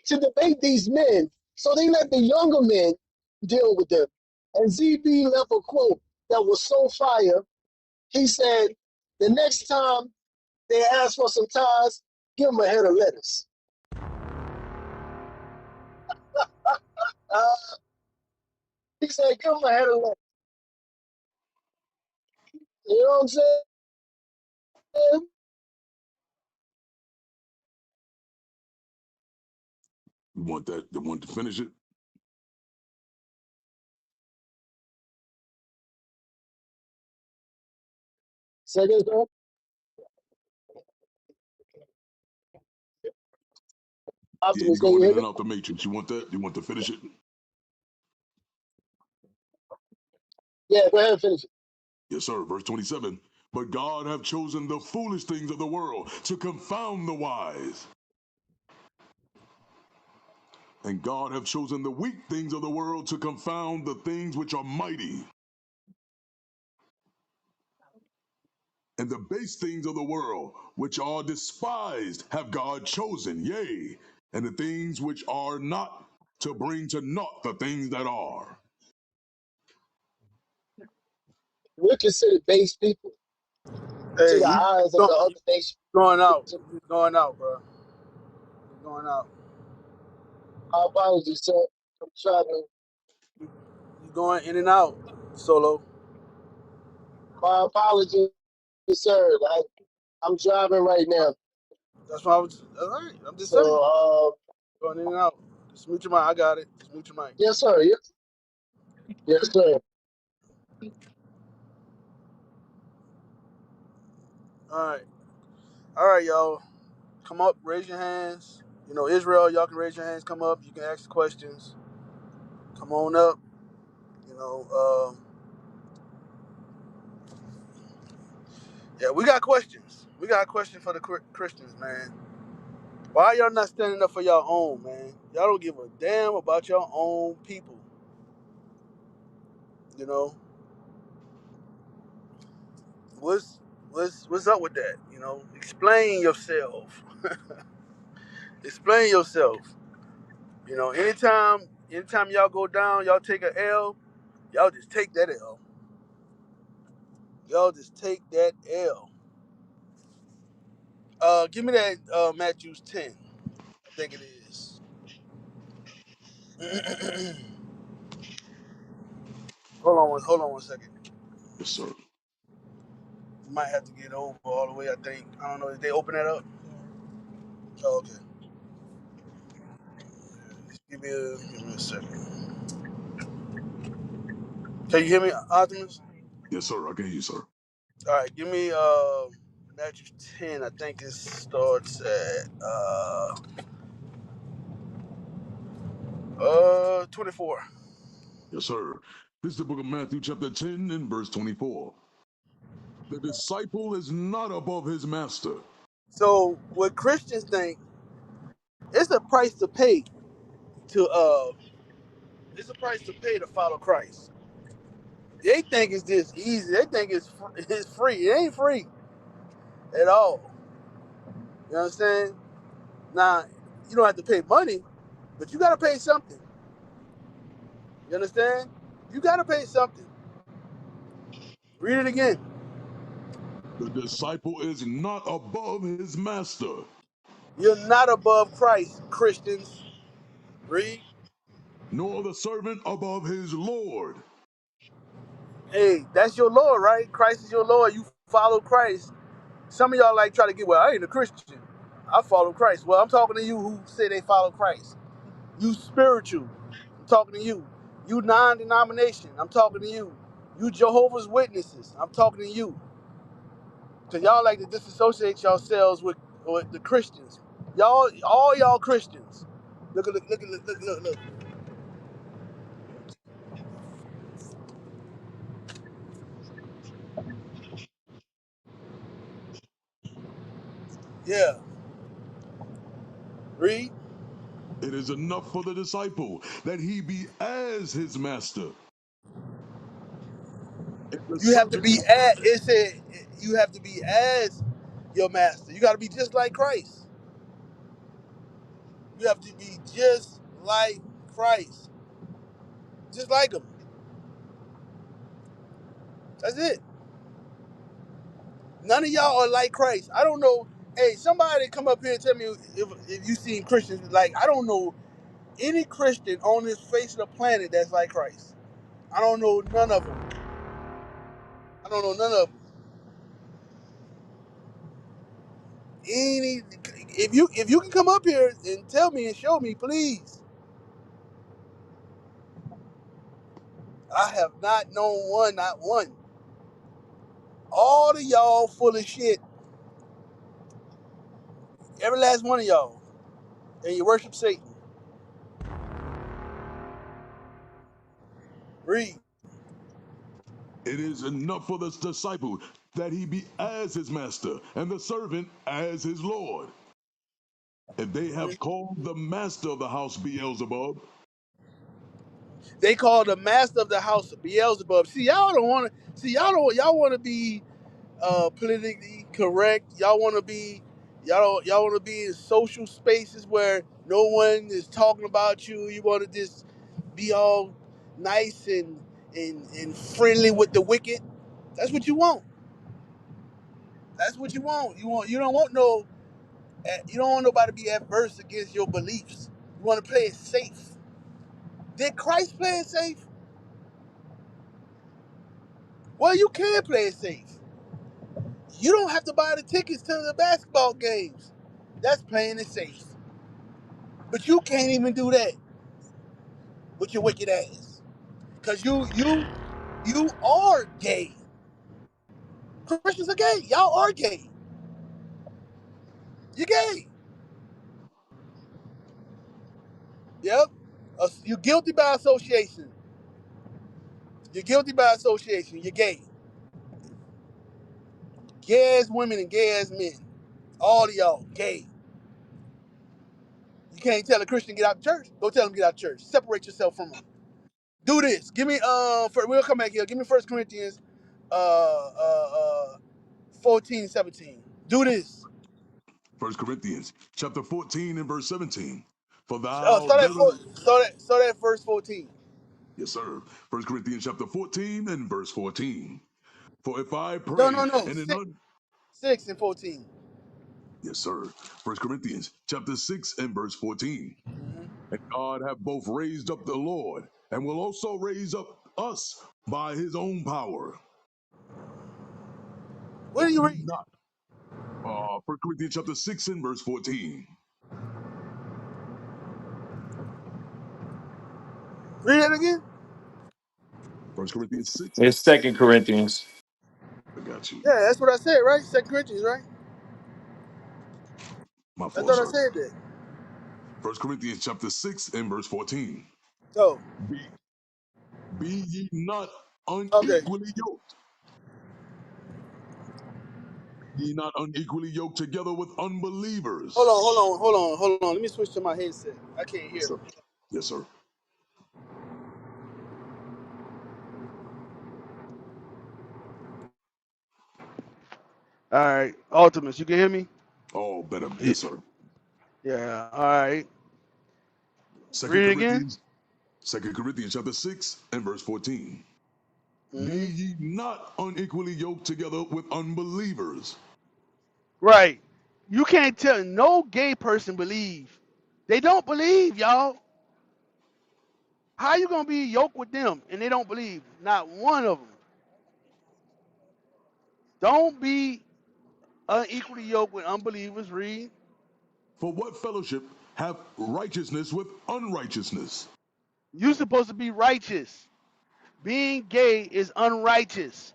to debate these men. So they let the younger men deal with them. And ZB left a quote that was so fire. He said, the next time they ask for some ties, give them a head of lettuce. Uh, he said, give them a head of lettuce. You know what I'm saying? You want that? You want to finish it? Say this, bro. Yeah, you're Optimus, can you going hear in me? and out the matrix. You want that? You want to finish it? Yeah, go ahead and finish it. Yes, sir. Verse 27. But God have chosen the foolish things of the world to confound the wise. And God have chosen the weak things of the world to confound the things which are mighty. And the base things of the world, which are despised, have God chosen, yea, and the things which are not, to bring to naught the things that are. We're considered base people to Hey, the you eyes of go- the other nation. going out. You going out, bro. You going out. My apologies, sir. I'm trying to, You going in and out, Solo. my apologies, sir. I'm driving right now. That's why I was. All right. I'm just saying. So, Going in and out. Just mute your mic. I got it. Just mute your mic. yes, sir. Yes, sir. All right. All right, y'all. Come up. Raise your hands. You know, Israel, y'all can raise your hands. Come up. You can ask questions. Come on up. You know, yeah, we got questions. We got a question for the Christians, man. Why y'all not standing up for your own, man? Y'all don't give a damn about your own people. You know, what's what's up with that? You know, explain yourself. Explain yourself. You know, anytime y'all go down, y'all take a L. Y'all just take that L. Y'all just take that L. Give me that Matthews 10. I think it is. Hold on one second. Yes, sir. You might have to get over all the way. I think. I don't know. Did they open that up? Oh, okay. Just give me a second. Can you hear me, Optimus? Yes, sir. I can hear you, sir. All right. Give me Matthew 10. I think it starts at 24. Yes, sir. This is the book of Matthew, chapter 10, and verse 24. The disciple is not above his master. So what Christians think, it's a price to pay to it's a price to pay to follow Christ. They think it's just easy. They think it's free. It ain't free at all. You understand? Now, you don't have to pay money, but you gotta pay something. You understand? You gotta pay something. Read it again. The disciple is not above his master, You're not above Christ, Christians. Read. nor the servant above his Lord. Hey, that's your Lord, right? Christ is your Lord. You follow Christ. Some of y'all like try to get, well, I ain't a Christian. I follow Christ. Well, I'm talking to you who say they follow Christ. You spiritual. I'm talking to you. You non-denomination. I'm talking to you. You Jehovah's Witnesses. I'm talking to you. Cause y'all like to disassociate yourselves with the Christians. Y'all, all y'all Christians. Look. Yeah. Read. It is enough for the disciple that he be as his master, and the You have to servant. be at. It said you have to be as your master. You got to be just like Christ. You have to be just like Christ. Just like him. That's it. None of y'all are like Christ. I don't know. Hey, somebody come up here and tell me if you seen Christians like, I don't know any Christian on this face of the planet that's like Christ. I don't know none of them. I don't know none of them. Any, if you can come up here and tell me and show me, please. I have not known one, not one. All of y'all full of shit. Every last one of y'all. And you worship Satan. Read. It is enough for the disciple that he be as his master, and the servant as his Lord. If they have called the master of the house Beelzebub, They call the master of the house Beelzebub. See, y'all don't want to. See, y'all want to be politically correct. Y'all want to be in social spaces where no one is talking about you. You want to just be all nice and friendly with the wicked. That's what you want. That's what you want. You don't want no. You don't want nobody to be adverse against your beliefs. You want to play it safe. Did Christ play it safe? Well, you can play it safe. You don't have to buy the tickets to the basketball games. That's playing it safe. But you can't even do that with your wicked ass. Cause you are gay. Christians are gay. Y'all are gay. You're gay. Yep. You're guilty by association. You're guilty by association. You're gay. Gay ass women and gay ass men. All of y'all gay. You can't tell a Christian get out of church. Go tell them get out of church. Separate yourself from them. Do this. Give me we'll come back here. Give me 1 Corinthians 14:17. Do this. 1 Corinthians chapter 14 and verse 17. For thou Start at verily, start at verse 14. yes, sir. 1 Corinthians chapter 14 and verse 14. For if I No, pray no, no. and in un- 6 and 14. yes, sir. 1 Corinthians chapter 6 and verse 14. Mhm. And God hath both raised up the Lord, and will also raise up us by his own power. What are you Be reading? not. 1 Corinthians chapter 6 and verse 14. Read that again. 1 Corinthians 6. It's Second Corinthians. I got you. Yeah, that's what I said, right? Second Corinthians, right? My I fault, thought I sir. said that. 1 Corinthians chapter 6 and verse 14. Oh, Be, be ye not okay. unequally yoked. Be ye not unequally yoked together with unbelievers. Hold on. Let me switch to my headset. I can't Yes, hear. sir. Yes, sir. All right, Ultimates, you can hear me? Oh, better. Yeah. Yes, sir. Yeah. All right. Second Read it again. Corinthians, 2 Corinthians chapter 6 and verse 14. Be Hmm. ye not unequally yoked together with unbelievers. Right. You can't tell no gay person believe. They don't believe, y'all. How you gonna be yoked with them and they don't believe? Not one of them. Don't be unequally yoked with unbelievers. Read. For what fellowship have righteousness with unrighteousness? You supposed to be righteous. Being gay is unrighteous.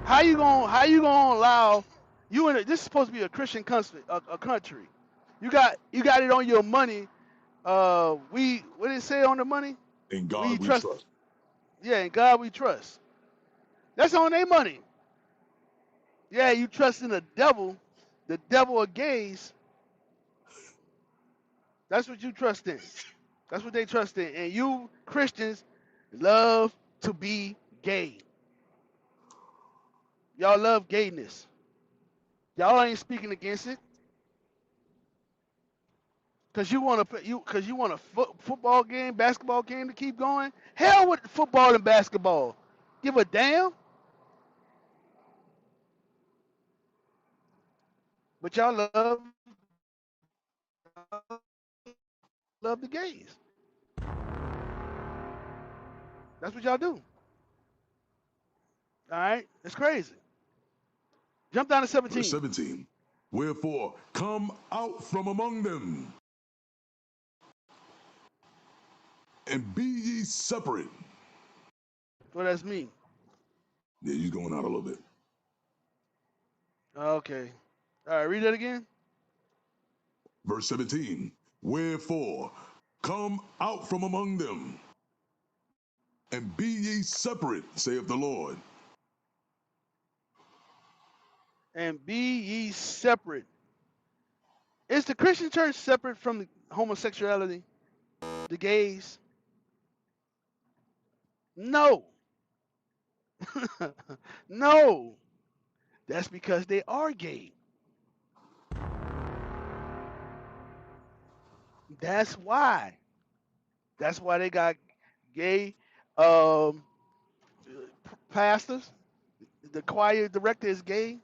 How you gonna allow you in this is supposed to be a Christian country, a country. You got it on your money. We what did it say on the money? In We God we trust. trust. Yeah, in God we trust. That's on their money. Yeah, you trust in the devil of gays. That's what you trust in. That's what they trust in. And you Christians love to be gay. Y'all love gayness. Y'all ain't speaking against it because you want a football game, basketball game to keep going. Hell with football and basketball. Give a damn. But y'all love the gays. That's what y'all do. All right, it's crazy. Jump down to Verse 17. 17. Wherefore, come out from among them, and be ye separate. What does that mean? Yeah, you're going out a little bit. Okay. All right, read that again. Verse 17. Wherefore, come out from among them, and be ye separate, saith the Lord. And be ye separate. Is the Christian church separate from the homosexuality, the gays? No. No. That's because they are gay. That's why. That's why they got gay um, pastors. The choir director is gay.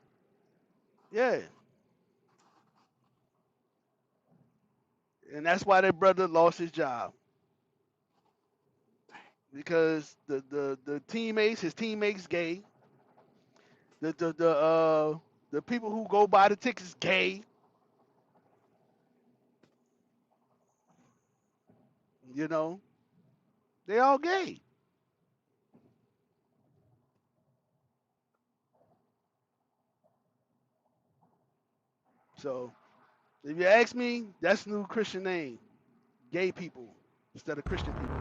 Yeah. And that's why their brother lost his job. Because the teammates, his teammates gay. The people who go buy the tickets gay. You know, they all gay. So if you ask me, that's the new Christian name. Gay people instead of Christian people.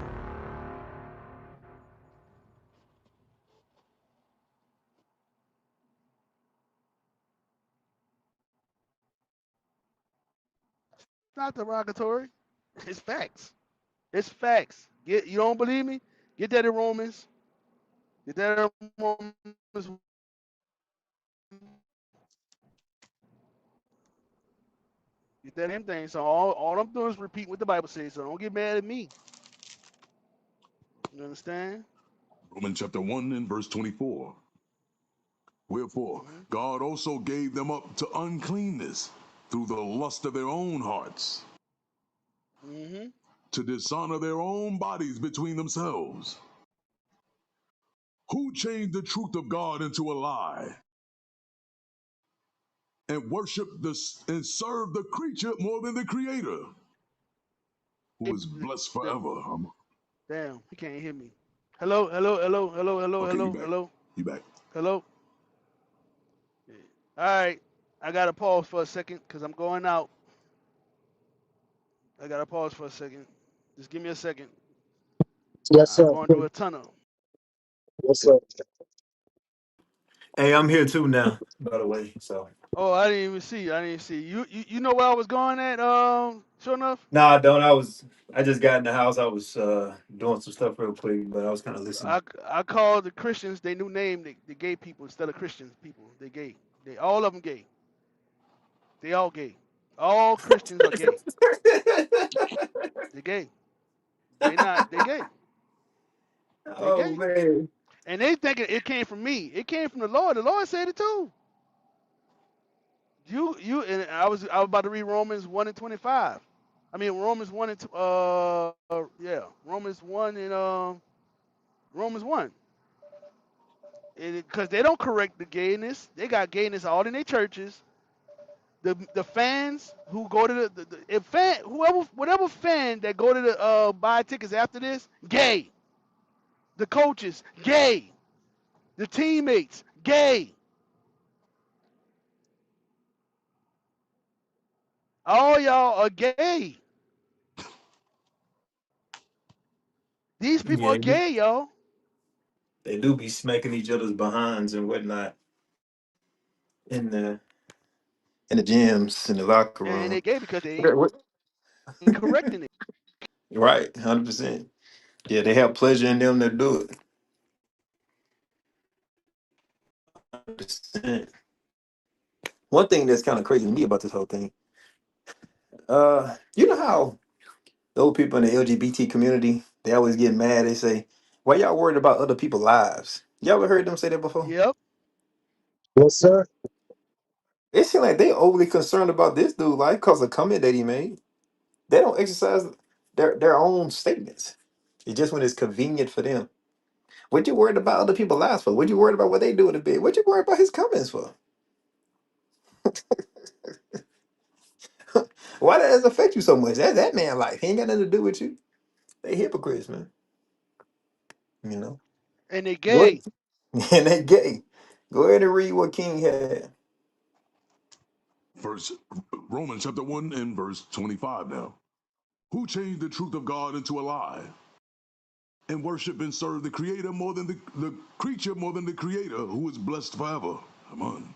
It's not derogatory. It's facts. It's facts. You don't believe me? Get that in Romans. Get that in Romans. Get that same thing. So all I'm doing is repeat what the Bible says. So don't get mad at me. You understand? Romans chapter 1 and verse 24. Wherefore, Hmm. God also gave them up to uncleanness through the lust of their own hearts, Hmm. to dishonor their own bodies between themselves. Who changed the truth of God into a lie and worship and serve the creature more than the creator, who Hey, is blessed the, forever? damn, he can't hear me. Hello, hello, hello, hello, hello, Okay, you hello, back. hello, You back. hello. Yeah. All right, I gotta pause for a second because I'm going out. I gotta pause for a second. Just give me a second. Yes, I'm sir. going through a tunnel. Yes, sir. Hey, I'm here too now, by the way. So Oh, I didn't even see. I didn't even see. You know where I was going at? Sure enough. no, I don't. I just got in the house. I was doing some stuff real quick, but I was kind of listening. I called the Christians their new name, the gay people instead of Christians people. They gay. They all of them gay. They all gay. All Christians are gay. They gay. They not. They gay. They Oh gay. man. And they think it came from me. It came from the Lord. The Lord said it too. You and I was about to read Romans 1:25. I mean Romans 1 and yeah, Romans 1 and Romans 1. Because they don't correct the gayness. They got gayness all in their churches. The fans who go to the if fan whoever whatever fan that go to the buy tickets after this, gay. The coaches, gay. The teammates, gay. All y'all are gay. These people Yeah, are gay, y'all. they do be smacking each other's behinds and whatnot in the gyms, in the locker And room. they gay because they Okay, ain't correcting it. right, 100%. Yeah, they have pleasure in them that do it. 100%. One thing that's kind of crazy to me about this whole thing, you know how those people in the LGBT community, they always get mad. They say, "Why y'all worried about other people's lives?" Y'all ever heard them say that before? Yep. Yes, sir. It seems like they overly concerned about this dude life because of the comment that he made. They don't exercise their own statements. It's just when it's convenient for them. What you worried about other people's lives for? What you worried about what they do in the bed? What you worried about his comments for? Why does it affect you so much? That's that man life. He ain't got nothing to do with you. They hypocrites, man. You know. And they Go ahead. gay. And they gay. Go ahead and read what King had. First, Romans chapter 1 and verse 25 now. Who changed the truth of God into a lie and worship and serve the creator more than the creature more than the creator, who is blessed forever? Come on.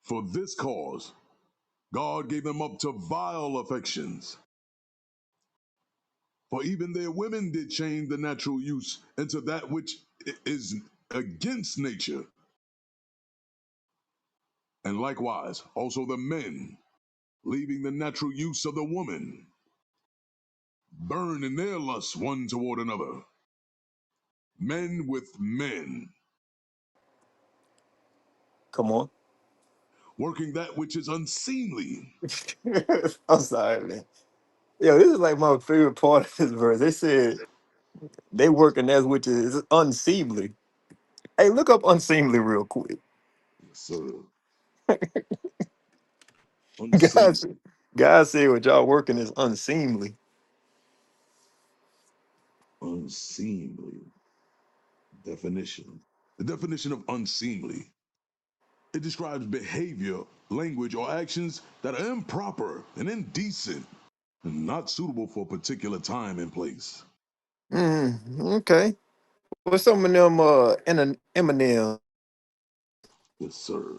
For this cause, God gave them up to vile affections. For even their women did change the natural use into that which is against nature. And likewise, also the men, leaving the natural use of the woman, burn in their lusts one toward another, men with men, Come on. working that which is unseemly. I'm sorry, man. Yo, this is like my favorite part of this verse. They said they working as which is unseemly. Hey, look up unseemly real quick. Yes, sir. Guys, Unseemly. God said what y'all working is unseemly. Unseemly. Definition. The definition of unseemly. It describes behavior, language, or actions that are improper and indecent and not suitable for a particular time and place. Okay. What's some of them Eminem Yes, sir.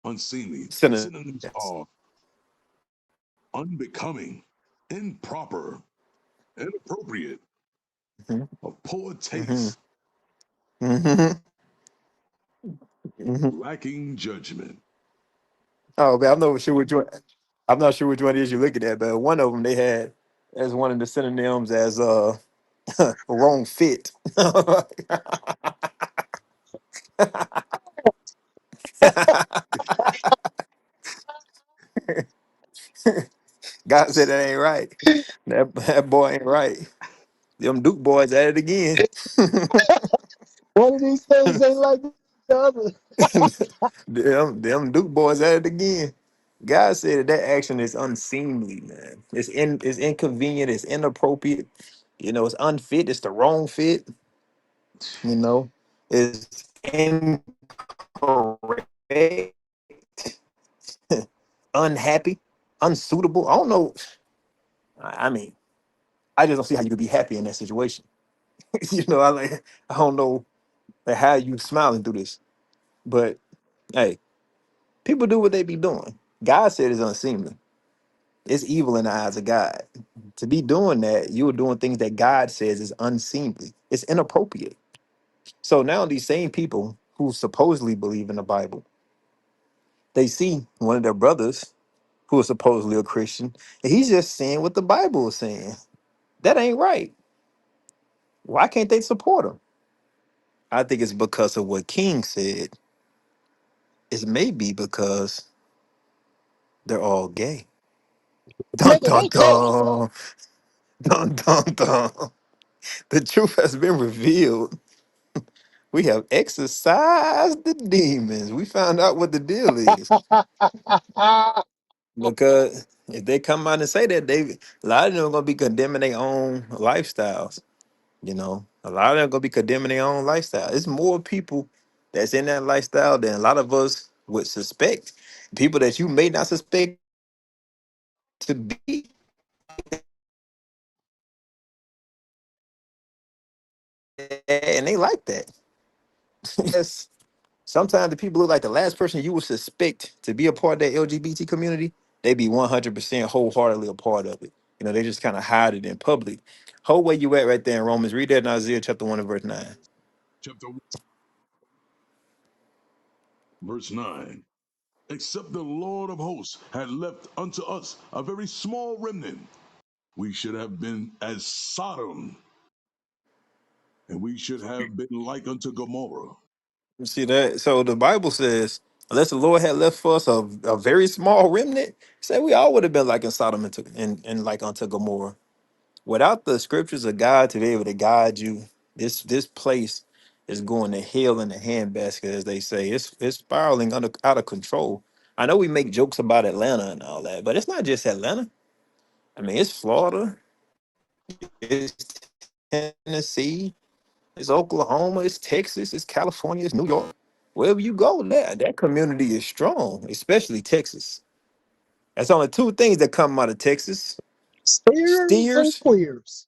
Unseemly. The synonyms? synonyms are unbecoming, improper, inappropriate, Mhm, of poor mhm, taste, mhm, mhm. lacking judgment. Oh, man, I'm not sure which one. I'm not sure which one it is you're looking at, but one of them they had as one of the synonyms as wrong fit. God said that ain't right. That boy ain't right. Them Duke boys at it again. One of these things ain't like the other. them Duke boys at it again. God said that that action is unseemly, man. It's inconvenient, it's inappropriate, it's unfit, it's the wrong fit, you know, it's incorrect, unhappy, unsuitable. I don't know. I mean, I just don't see how you could be happy in that situation. I don't know like how you smiling through this. But hey, people do what they be doing. God said it's unseemly. It's evil in the eyes of God. To be doing that, you are doing things that God says is unseemly. It's inappropriate. So now these same people who supposedly believe in the Bible, they see one of their brothers who is supposedly a Christian, and he's just saying what the Bible is saying. That ain't right. Why can't they support him? I think it's because of what King said. It may be because they're all gay. Dun Nigga, dun they gay. dun. Dun dun dun. The truth has been revealed. We have exorcised the demons. We found out what the deal is. Because if they come out and say that, a lot of them are gonna be condemning their own lifestyles. A lot of them are gonna be condemning their own lifestyle. It's more people that's in that lifestyle than a lot of us would suspect. People that you may not suspect to be, and they like that. Yes. Sometimes the people look like the last person you would suspect to be a part of that LGBT community. They be 100% wholeheartedly a part of it. They just kind of hide it in public. Whole way you at right there in Romans. Read that in Isaiah chapter 1 and verse 9. Chapter 1, verse 9. Except the Lord of hosts had left unto us a very small remnant, we should have been as Sodom, and we should have been like unto Gomorrah. You see that? So the Bible says, unless the Lord had left for us a very small remnant, say we all would have been like in Sodom and like unto Gomorrah. Without the scriptures of God to be able to guide you, this place is going to hell in the handbasket, as they say. It's spiraling out of control. I know we make jokes about Atlanta and all that, but it's not just Atlanta. I mean, it's Florida, it's Tennessee, it's Oklahoma, it's Texas, it's California, it's New York. Wherever you go, that community is strong, especially Texas. That's only two things that come out of Texas: Steers and steers. queers.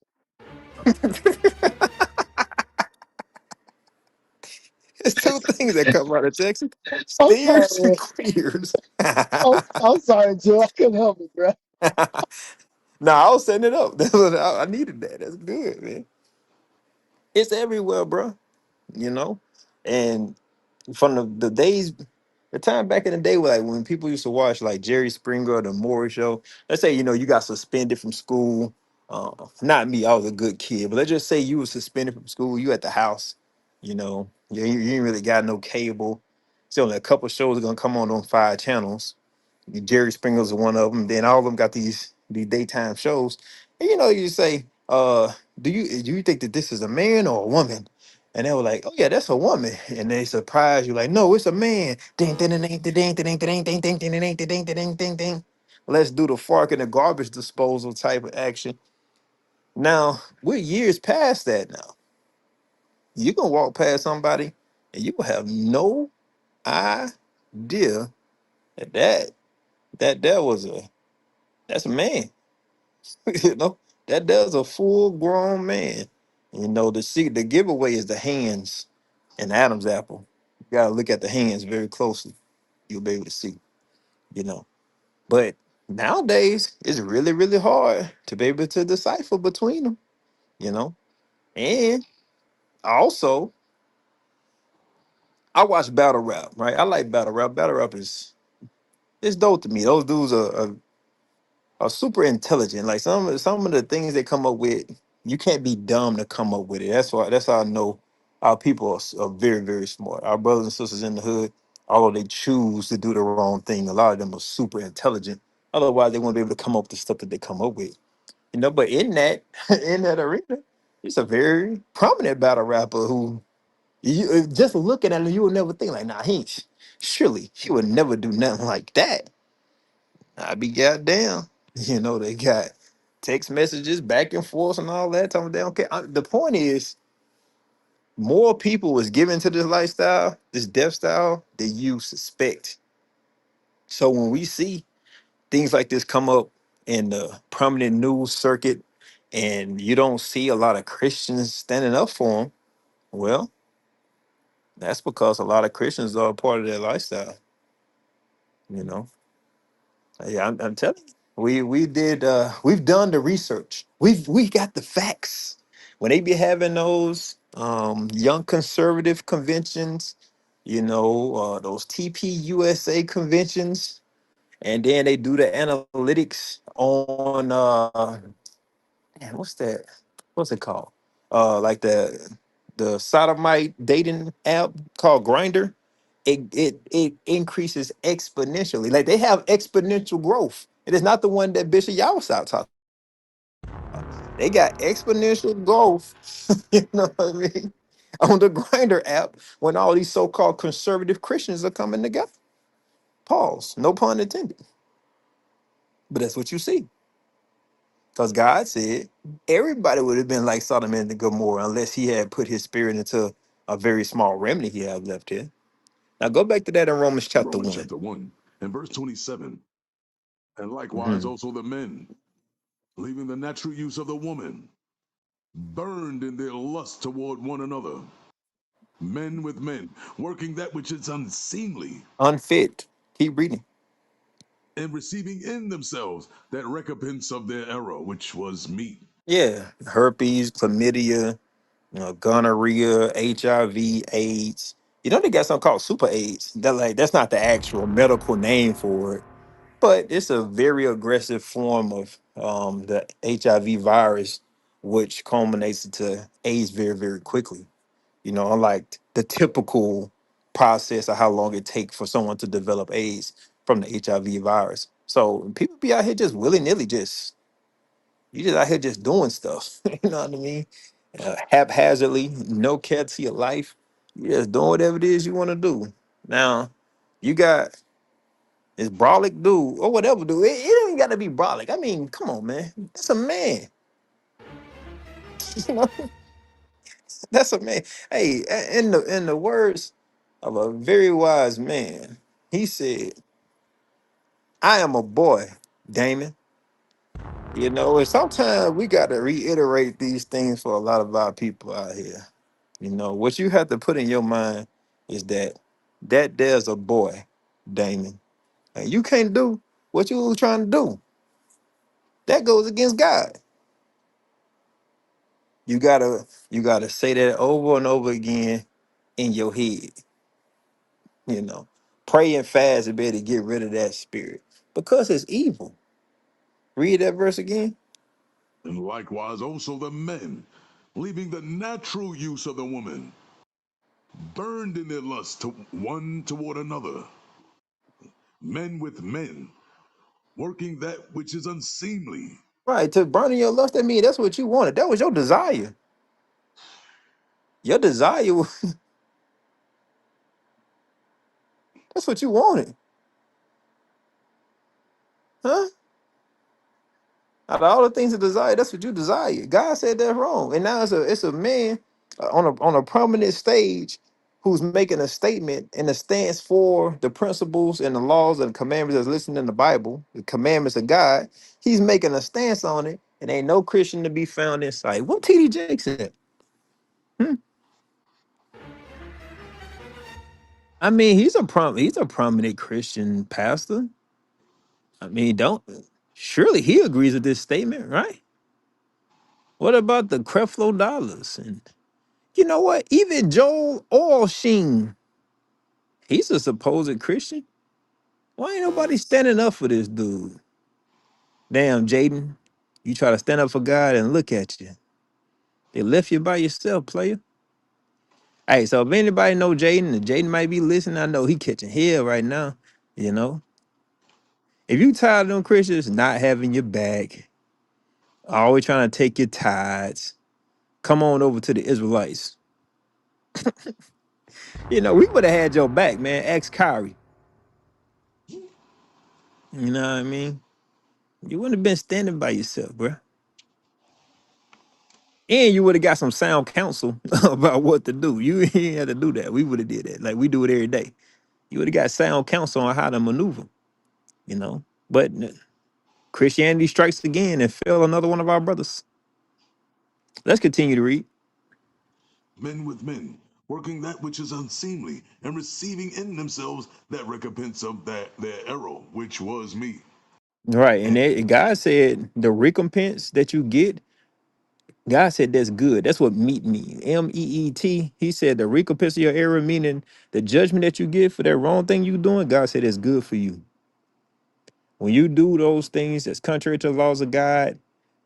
There's two things that come out of Texas: I'm sorry, steers and man. queers. I'm sorry, Joe. I couldn't help it, bro. No, I was setting it up. I needed that. That's good, man. It's everywhere, bro. You know, and from the days, the time back in the day, like when people used to watch like Jerry Springer or the Maury Show. Let's say you got suspended from school. Not me, I was a good kid, but let's just say you were suspended from school. You at the house, you ain't really got no cable. So only a couple shows are gonna come on 5 channels. Jerry Springer's one of them. Then all of them got these daytime shows. And you say, do you think that this is a man or a woman? And they were like, oh yeah, that's a woman. And they surprise you like, no, it's a man. Ding ding ding ding ding ding ding ding ding ding ding ding ding ding ding ding. Let's do the fork and the garbage disposal type of action. Now we're years past that now. You can walk past somebody and you will have no idea that that was a that's a man. you know, there's a full grown man. The giveaway is the hands in Adam's apple. You gotta look at the hands very closely. You'll be able to see, you know. But nowadays it's really, really hard to be able to decipher between them, you know. And also I watch battle rap, right? I like battle rap. Battle rap is it's dope to me. Those dudes are super intelligent. Like some of the things they come up with, you can't be dumb to come up with it. That's how I know our people are very, very smart. Our brothers and sisters in the hood, although they choose to do the wrong thing, a lot of them are super intelligent. Otherwise, they won't be able to come up with the stuff that they come up with. But in that in that arena, He's a very prominent battle rapper who you just looking at him, you would never think like, nah, surely he would never do nothing like that. I'd be goddamn. You know, they got text messages back and forth and all that. Talking they don't care. The point is, more people was given to this lifestyle, this death style, than you suspect. So when we see things like this come up in the prominent news circuit, and you don't see a lot of Christians standing up for them, well, that's because a lot of Christians are a part of their lifestyle. You know, yeah, I'm telling you, we've done the research. We got the facts. When they be having those young conservative conventions, you know, those TPUSA conventions, and then they do the analytics on man, what's that? What's it called? Like the sodomite dating app called Grinder. It increases exponentially. Like they have exponential growth. It is not the one that Bishop Yawasop talking. They got exponential growth. You know what I mean? On the Grinder app, when all these so-called conservative Christians are coming together. Pause. No pun intended. But that's what you see. Because God said everybody would have been like Sodom and Gomorrah unless he had put his spirit into a very small remnant he had left here. Now go back to that in Romans chapter Romans 1. chapter 1 and verse 27. And likewise Mhm. also the men, leaving the natural use of the woman, burned in their lust toward one another, men with men, working that which is unseemly, Unfit. Keep reading. and receiving in themselves that recompense of their error, which was meat. Yeah. Herpes, chlamydia, gonorrhea, HIV, AIDS. You know they got something called super AIDS. That's not the actual medical name for it, but it's a very aggressive form of the HIV virus, which culminates into AIDS very, very quickly. You know, unlike the typical process of how long it takes for someone to develop AIDS from the HIV virus. So people be out here just willy nilly, you just out here just doing stuff. You know what I mean? Haphazardly, no care to your life. You just doing whatever it is you want to do. Now, you got this brolic dude or whatever dude. It ain't got to be brolic. I mean, come on, man. That's a man. You know, that's a man. Hey, in the words of a very wise man, he said, "I am a boy, Damon." You know, and sometimes we got to reiterate these things for a lot of our people out here. You know, what you have to put in your mind is that there's a boy, Damon, and you can't do what you were trying to do. That goes against God. You gotta say that over and over again in your head. You know, pray and fast to be able to get rid of that spirit because it's evil. Read that verse again. And likewise also the men, leaving the natural use of the woman, burned in their lust to one toward another, men with men, working that which is unseemly. Right, to burn in your lust. That mean that's what you wanted. That was your desire. Your desire. That's what you wanted, huh? Out of all the things to desire, that's what you desire. God said that's wrong, and now it's a man on a prominent stage who's making a statement and a stance for the principles and the laws and commandments that's listed in the Bible, the commandments of God. He's making a stance on it, and ain't no Christian to be found in sight. What TD Jakes said. Hmm? I mean, he's a prominent Christian pastor. I mean, don't surely he agrees with this statement, right? What about the Creflo Dollars? And you know what? Even Joel Osteen, he's a supposed Christian. Why ain't nobody standing up for this dude? Damn, Jaden, you try to stand up for God and look at you. They left you by yourself, player. Hey, so if anybody know Jaden, and Jaden might be listening, I know he catching hell right now. You know, if you tired of them Christians not having your back, always trying to take your tithes, Come on over to the Israelites. You know, we would have had your back, man. Ex Kyrie. You know what I mean? You wouldn't have been standing by yourself, bro. And you would have got some sound counsel about what to do. You ain't had to do that. We would have did that. Like we do it every day. You would have got sound counsel on how to maneuver, you know. But Christianity strikes again and fell another one of our brothers. Let's continue to read. Men with men, working that which is unseemly, and receiving in themselves that recompense of their error, which was me. Right. And And God said the recompense that you get, God said that's good. That's what meat means. MEET. He said the recompense of your error, meaning the judgment that you get for that wrong thing you doing, God said it's good for you. When you do those things that's contrary to the laws of God,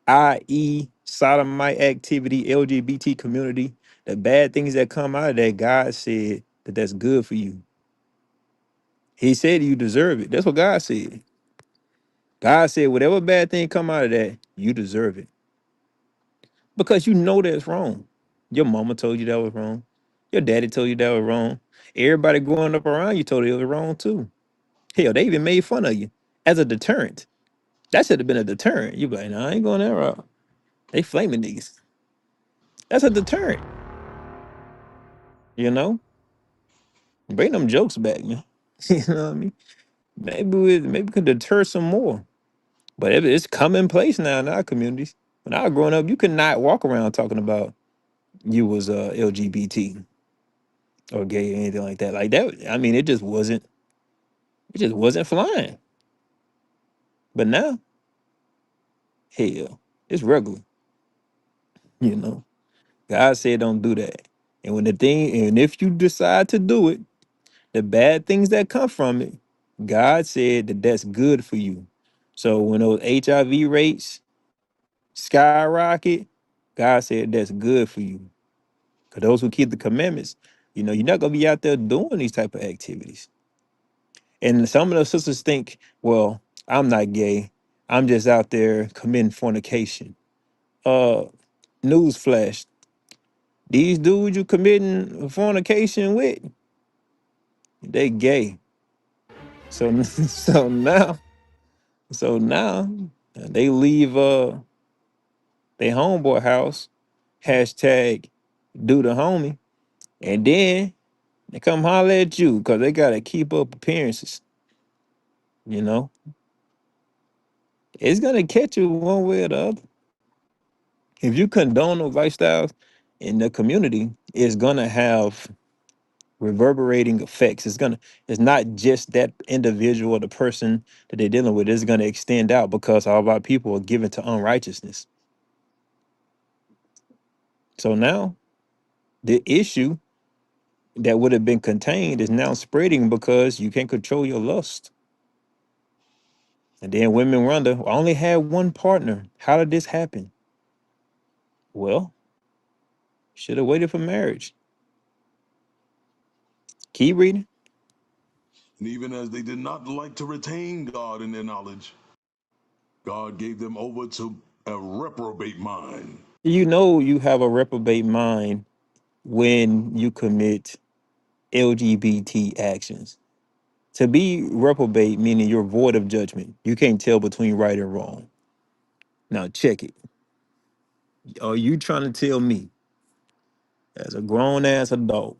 i.e., sodomite activity, LGBT community, the bad things that come out of that, God said that that's good for you. He said you deserve it. That's what God said. God said whatever bad thing come out of that, you deserve it because you know that's wrong. Your mama told you that was wrong. Your daddy told you that was wrong. Everybody growing up around you told you it was wrong too. Hell, they even made fun of you as a deterrent. That should have been a deterrent. You be like, nah, I ain't going that route. They flaming niggas. That's a deterrent, you know? Bring them jokes back, man. You know what I mean? Maybe we could deter some more. But it's commonplace now in our communities. When I was growing up, you could not walk around talking about you was LGBT or gay or anything like that. Like that, I mean, it just wasn't flying. But now, hell, it's regular, you know. God said don't do that. And if you decide to do it, the bad things that come from it, God said that that's good for you. So when those HIV rates skyrocket, God said that's good for you. Because those who keep the commandments, you're not gonna be out there doing these type of activities. And some of the sisters think, well, I'm not gay. I'm just out there committing fornication. Uh, newsflash: these dudes you committing fornication with, they gay. So so now they leave their homeboy house, hashtag do the homie, and then they come holler at you because they gotta keep up appearances. You know, it's gonna catch you one way or the other. If you condone those lifestyles in the community, it's gonna have reverberating effects. It's not just that individual or the person that they're dealing with, it's gonna extend out because all of our people are given to unrighteousness. So now the issue that would have been contained is now spreading because you can't control your lust. And then women wonder, "Well, I only had one partner. How did this happen?" Well, should have waited for marriage. Keep reading. even as they did not like to retain God in their knowledge, God gave them over to a reprobate mind. You know you have a reprobate mind when you commit LGBT actions. To be reprobate meaning you're void of judgment. You can't tell between right and wrong. Now check it. Are you trying to tell me, as a grown ass adult,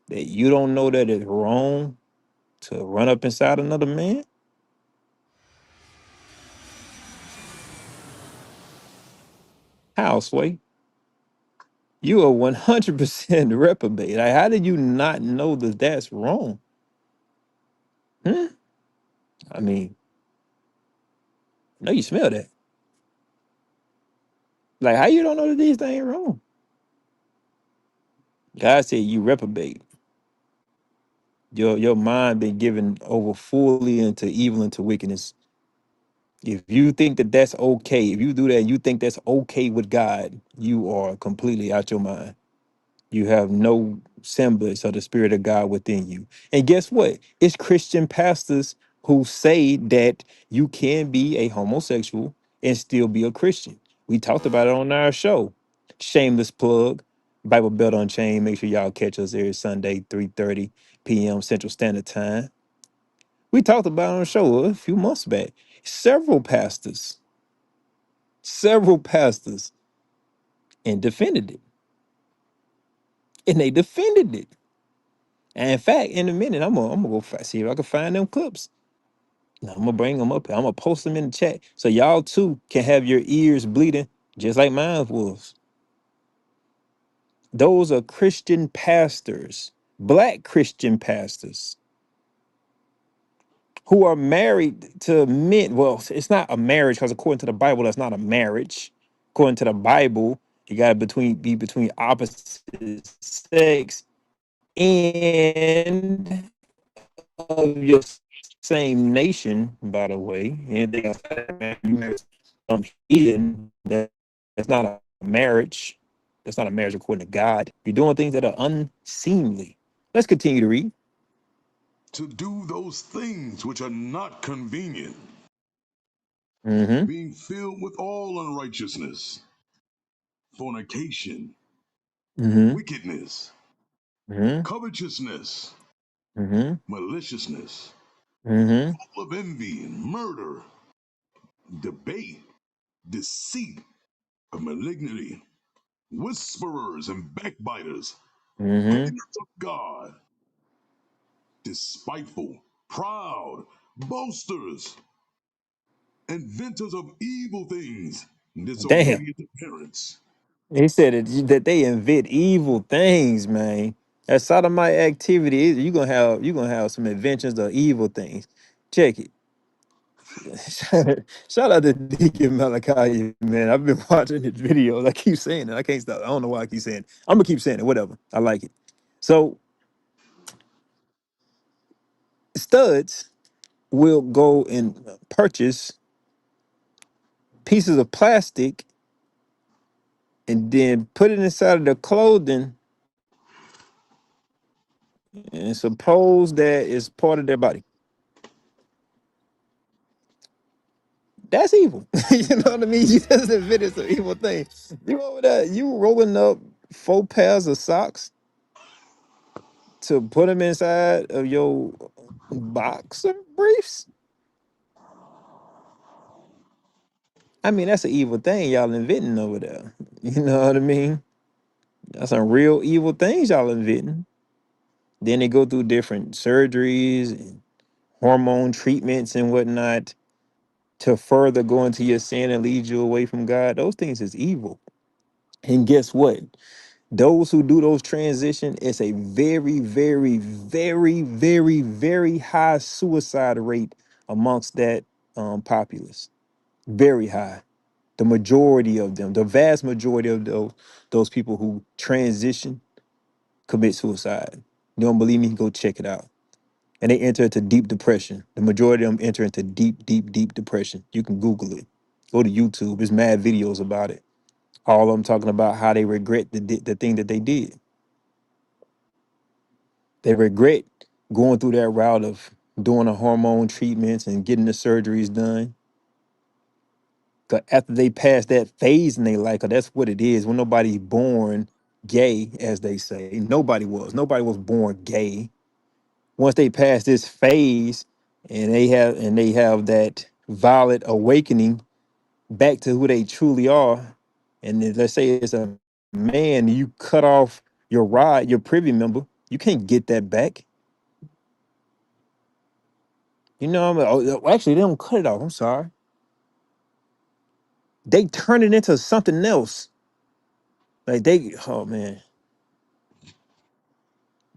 that you don't know that it's wrong to run up inside another man? How, Sway? You are 100% reprobate. Like, how did you not know that that's wrong? Hmm? I mean, I know you smell that. Like, how you don't know that these things wrong? God said you reprobate. Your mind been given over fully into evil, into wickedness. If you think that that's okay, if you do that, you think that's okay with God, you are completely out your mind. You have no semblance of the spirit of God within you. And guess what? It's Christian pastors who say that you can be a homosexual and still be a Christian. We talked about it on our show. Shameless plug. Bible Belt Unchained. Make sure y'all catch us every Sunday, 3:30 p.m. Central Standard Time. We talked about it on the show a few months back. Several pastors, several pastors, and defended it. And they defended it. And in fact, in a minute, I'm gonna go see if I can find them clips. I'm gonna bring them up here. I'm gonna post them in the chat so y'all too can have your ears bleeding just like mine was. Those are Christian pastors, black Christian pastors who are married to men. Well, it's not a marriage because according to the Bible, that's not a marriage. According to the Bible, you gotta be between opposite sex and of your same nation, by the way. Anything outside that, man, you marry some heathen, that's not a marriage. That's not a marriage according to God. You're doing things that are unseemly. Let's continue to read. To do those things which are not convenient, Mm-hmm. being filled with all unrighteousness, fornication, Mm-hmm. wickedness, Mm-hmm. covetousness, Mm-hmm. maliciousness, Mm-hmm. full of envy and murder, debate, deceit, of malignity, whisperers and backbiters, Mm-hmm. haters of God, despiteful, proud, boasters, inventors of evil things, Damn. disobedient to parents. He said that they invent evil things, man. That sodomite activity, you're gonna have some inventions of evil things. Check it. Shout out to Deacon Malachi, man. I've been watching his videos. I keep saying it. I can't stop. I don't know why I keep saying it. I'm gonna keep saying it. Whatever. I like it. So studs will go and purchase pieces of plastic and then put it inside of their clothing and suppose that it's part of their body. That's evil. You know what I mean? You just invented some evil thing. You over there, you rolling up 4 pairs of socks to put them inside of your boxer briefs. I mean, that's an evil thing y'all inventing over there. You know what I mean? That's some real evil things y'all inventing. Then they go through different surgeries and hormone treatments and whatnot to further go into your sin and lead you away from God. Those things is evil. And guess what? Those who do those transition, it's a very, very, very, very, very high suicide rate amongst that populace. Very high. The majority of them, the vast majority of those people who transition commit suicide. You don't believe me? Go check it out. And they enter into deep depression. The majority of them enter into deep, deep, deep depression. You can Google it. Go to YouTube. There's mad videos about it. All of them talking about how they regret the thing that they did. They regret going through that route of doing the hormone treatments and getting the surgeries done. 'Cause after they pass that phase in their life, 'cause that's what it is. When nobody's born gay, as they say, nobody was. Nobody was born gay. Once they pass this phase, and they have that violent awakening back to who they truly are, and then let's say it's a man, you cut off your rod, your privy member, you can't get that back. You know, what I mean? Oh, actually, they don't cut it off. I'm sorry. They turn it into something else. Like oh man,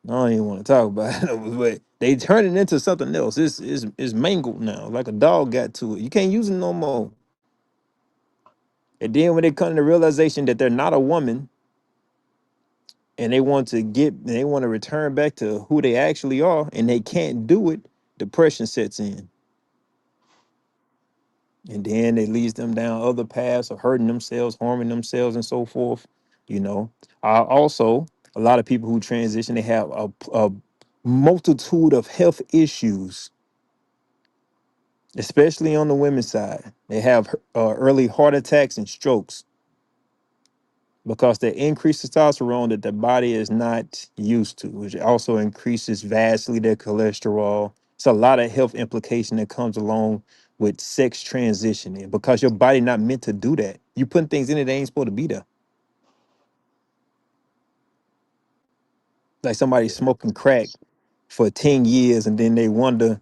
I don't even want to talk about it, but they turn it into something else. It's mangled now, like a dog got to it. You can't use it no more. And then when they come to the realization that they're not a woman and they want to return back to who they actually are, and they can't do it, depression sets in. And then it leads them down other paths of hurting themselves, harming themselves, and so forth. You know, also a lot of people who transition, they have a multitude of health issues, especially on the women's side. They have early heart attacks and strokes. because the increased testosterone that the body is not used to, which also increases vastly their cholesterol. It's a lot of health implication that comes along with sex transitioning because your body not meant to do that. You putting things in it that ain't supposed to be there. Like somebody smoking crack for 10 years and then they wonder,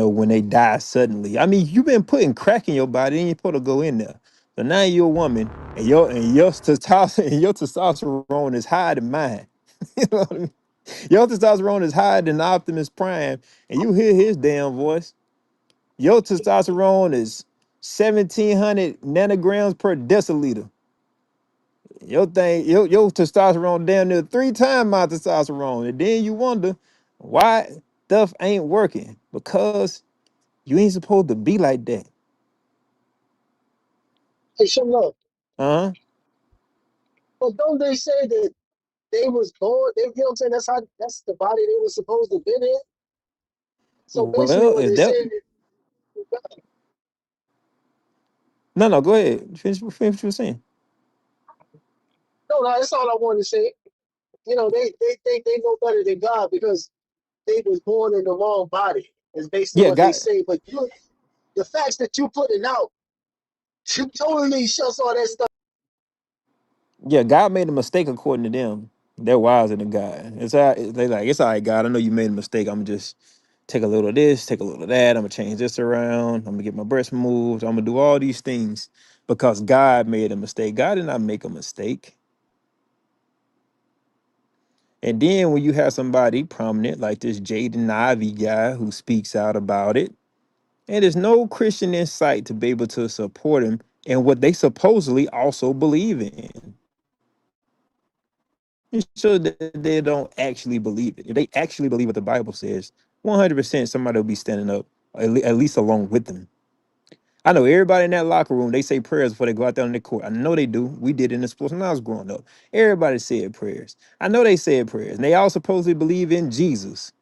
when they die suddenly. I mean, you've been putting crack in your body and you're supposed to go in there. So now you're a woman and your testosterone is higher than mine. You know what I mean? Your testosterone is higher than Optimus Prime, and you hear his damn voice. Your testosterone is 1,700 nanograms per deciliter. Your testosterone down there 3 times my testosterone. And then you wonder why stuff ain't working. Because you ain't supposed to be like that. Hey, show love. Uh-huh. But don't they say that they was born? They, you know what I'm saying? That's the body they was supposed to be in. So basically, Well, what if they're that saying is, no, go ahead. Finish what you were saying. no, no, that's all I wanted to say. You know, they think they know better than God because they was born in the wrong body. Is basically Yeah, what they God, say. But you, the facts that you putting out, you totally shuts all that stuff. yeah, God made a mistake according to them. They're wiser than God. It's all right, God. I know you made a mistake. I'm just take a little of this, take a little of that. I'm gonna change this around. I'm gonna get my breast moved. I'm gonna do all these things because God made a mistake. God did not make a mistake. And then when you have somebody prominent like this Jaden Ivy guy who speaks out about it, and there's no Christian in sight to be able to support him and what they supposedly also believe in. It shows that they don't actually believe it. If they actually believe what the Bible says, 100% somebody will be standing up, at least along with them. I know everybody in that locker room, they say prayers before they go out there on the court. I know they do. We did it in the sports when I was growing up. Everybody said prayers. I know they said prayers. And they all supposedly believe in Jesus.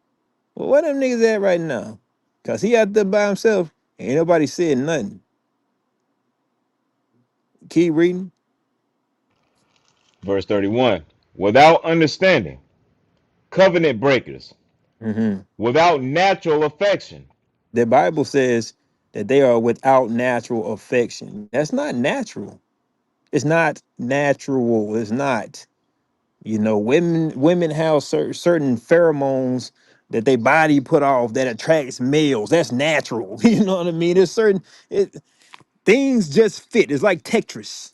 Well, where them niggas at right now? Because he out there by himself. Ain't nobody said nothing. Keep reading. Verse 31. Without understanding, covenant breakers, Hmm. without natural affection. The Bible says that they are without natural affection. That's not natural. It's not natural. It's not. Women have certain pheromones that their body put off that attracts males. That's natural. You know what I mean? There's certain things just fit. It's like Tetris.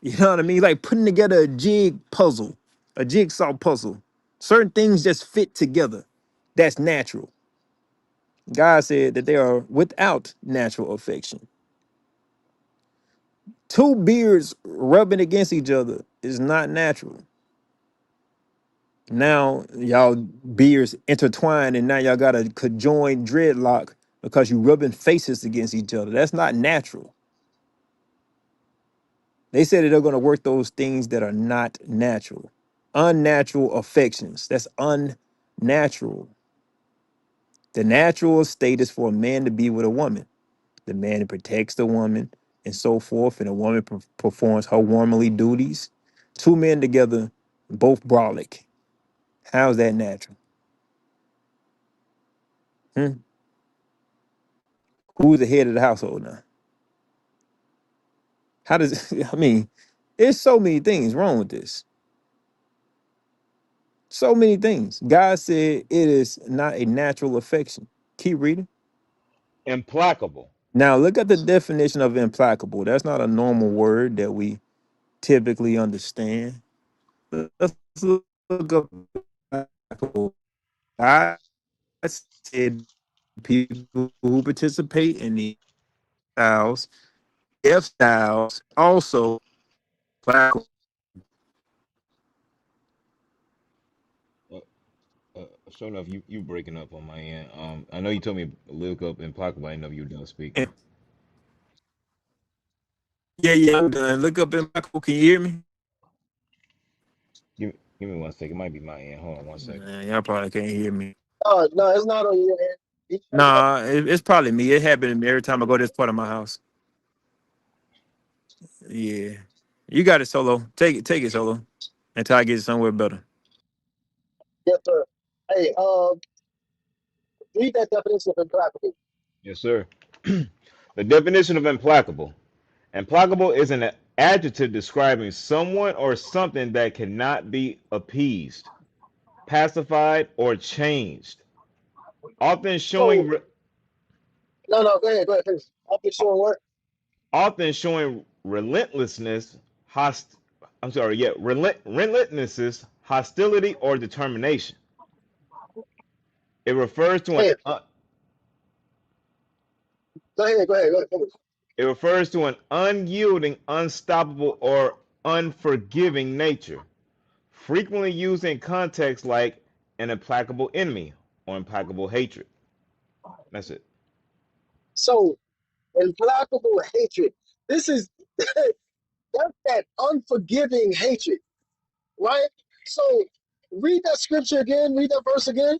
You know what I mean? Like putting together a jigsaw puzzle. Certain things just fit together. That's natural. God said that they are without natural affection. Two beards rubbing against each other is not natural. Now y'all beards intertwine and now y'all got a conjoined dreadlock because you rubbing faces against each other. That's not natural. They said that they're going to work those things that are not natural. Unnatural affections. That's unnatural. The natural state is for a man to be with a woman. The man protects the woman and so forth, and a woman performs her womanly duties. Two men together, both brolic. How's that natural? Hmm? Who's the head of the household now? How does I mean? There's so many things wrong with this. So many things. God said it is not a natural affection. Keep reading. Implacable. Now look at the definition of implacable. That's not a normal word that we typically understand. Let's look up implacable. I said people who participate in the styles, F styles, also implacable. Uh, sure enough, you breaking up on my end. I know you told me to look up implacable. I didn't know you were done speaking. Yeah, I'm done. Look up implacable. Can you hear me? Give me one second. It might be my end. Hold on one second. Nah, y'all probably can't hear me. No, it's not on your end. Nah, it's probably me. It happened to me every time I go to this part of my house. Yeah. You got it, Solo. Take it, Solo, until I get somewhere better. Yes, sir. Hey, read that definition of implacable. Yes, sir. The definition of implacable. Implacable is an adjective describing someone or something that cannot be appeased, pacified, or changed. Often showing So, no, no, go ahead, finish. I'll be showing what? often showing relentlessness, host I'm sorry, yeah, relentlessness, hostility, or determination. It refers to an Hey, go ahead, finish. unyielding, unstoppable, or unforgiving nature, frequently used in contexts like an implacable enemy or implacable hatred. That's it. So, implacable hatred. This is that's that unforgiving hatred, right? So, read that scripture again. Read that verse again.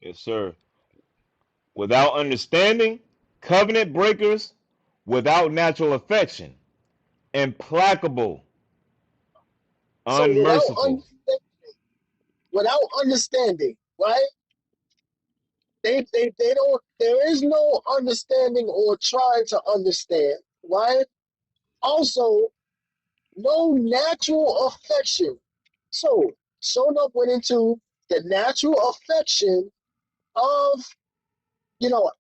Yes, sir. Without understanding, covenant breakers, without natural affection, implacable, So, unmerciful. without understanding, right? They don't. There is no understanding or trying to understand, right? Also, no natural affection. So, Shona went into the natural affection of,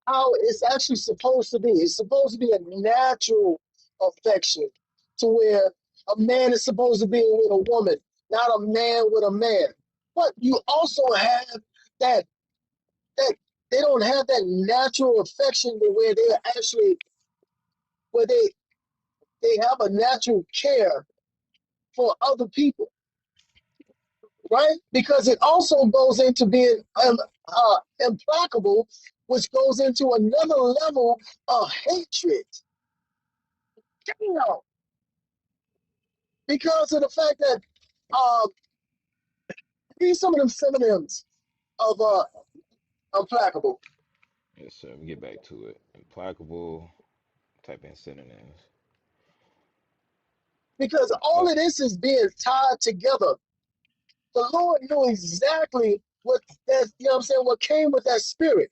how it's actually supposed to be. It's supposed to be a natural affection to where a man is supposed to be with a woman, not a man with a man. But you also have that, that they don't have that natural affection to where they're actually, where they have a natural care for other people, right? Because it also goes into being implacable, which goes into another level of hatred. Damn. Because of the fact that these some of them synonyms of implacable. Yes, sir. Let me get back to it. Implacable. Type in synonyms. Because all Impla- of this is being tied together. The Lord knew exactly what that, you know what I'm saying, what came with that spirit.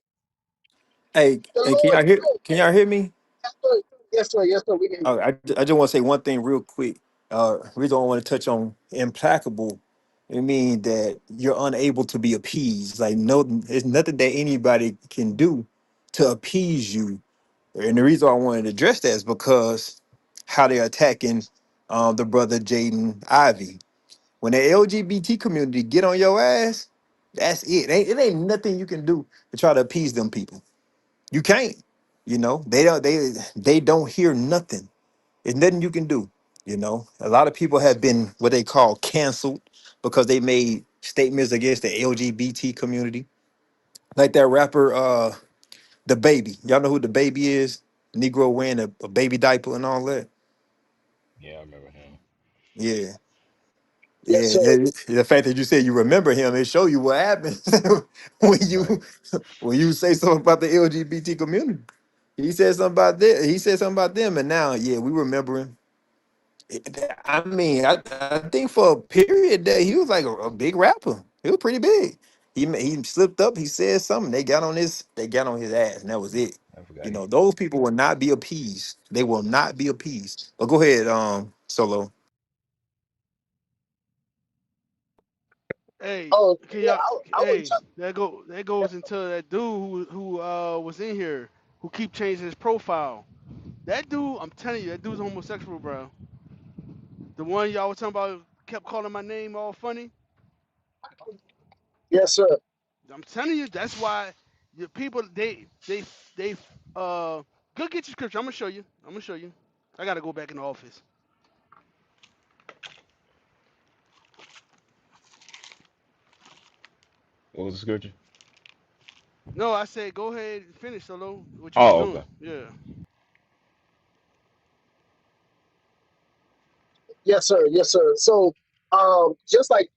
Hey, The hey, can Lord y'all hear? knew. Can y'all hear me? Yes, sir, yes, sir, we can. I just want to say one thing real quick. Reason I want to touch on implacable. It means that you're unable to be appeased. Like no, there's nothing that anybody can do to appease you. And the reason I wanted to address that is because how they're attacking the brother Jaden Ivy. When the LGBT community get on your ass, that's it. It ain't nothing you can do to try to appease them people. You can't. They don't hear nothing. There's nothing you can do. A lot of people have been what they call canceled because they made statements against the LGBT community. Like that rapper, the baby. Y'all know who the baby is? Negro wearing a baby diaper and all that. yeah, I remember him. Yeah. Yes, Yeah, sir. the fact that you said you remember him, it show you what happens when you Right. when you say something about the LGBT community. He said something about that. He said something about them, and now, yeah, we remember him. I mean, I think for a period that he was like a big rapper. He was pretty big. He slipped up. He said something. They got on his ass, and that was it. I forgot he. Those people will not be appeased. They will not be appeased. But go ahead, Solo. Hey, Oh, can yeah, y'all? I would. Hey, that goes into that dude who was in here who keep changing his profile. That dude, I'm telling you, that dude's homosexual, bro. The one y'all was talking about kept calling my name all funny. Yes, sir. I'm telling you, that's why the people they go get your scripture. I'm gonna show you. I'm gonna show you. I gotta go back in the office. What was the scripture? No, I said go ahead and finish solo what you was Oh, doing. okay. Yeah. Yes, sir. Yes, sir. So, just like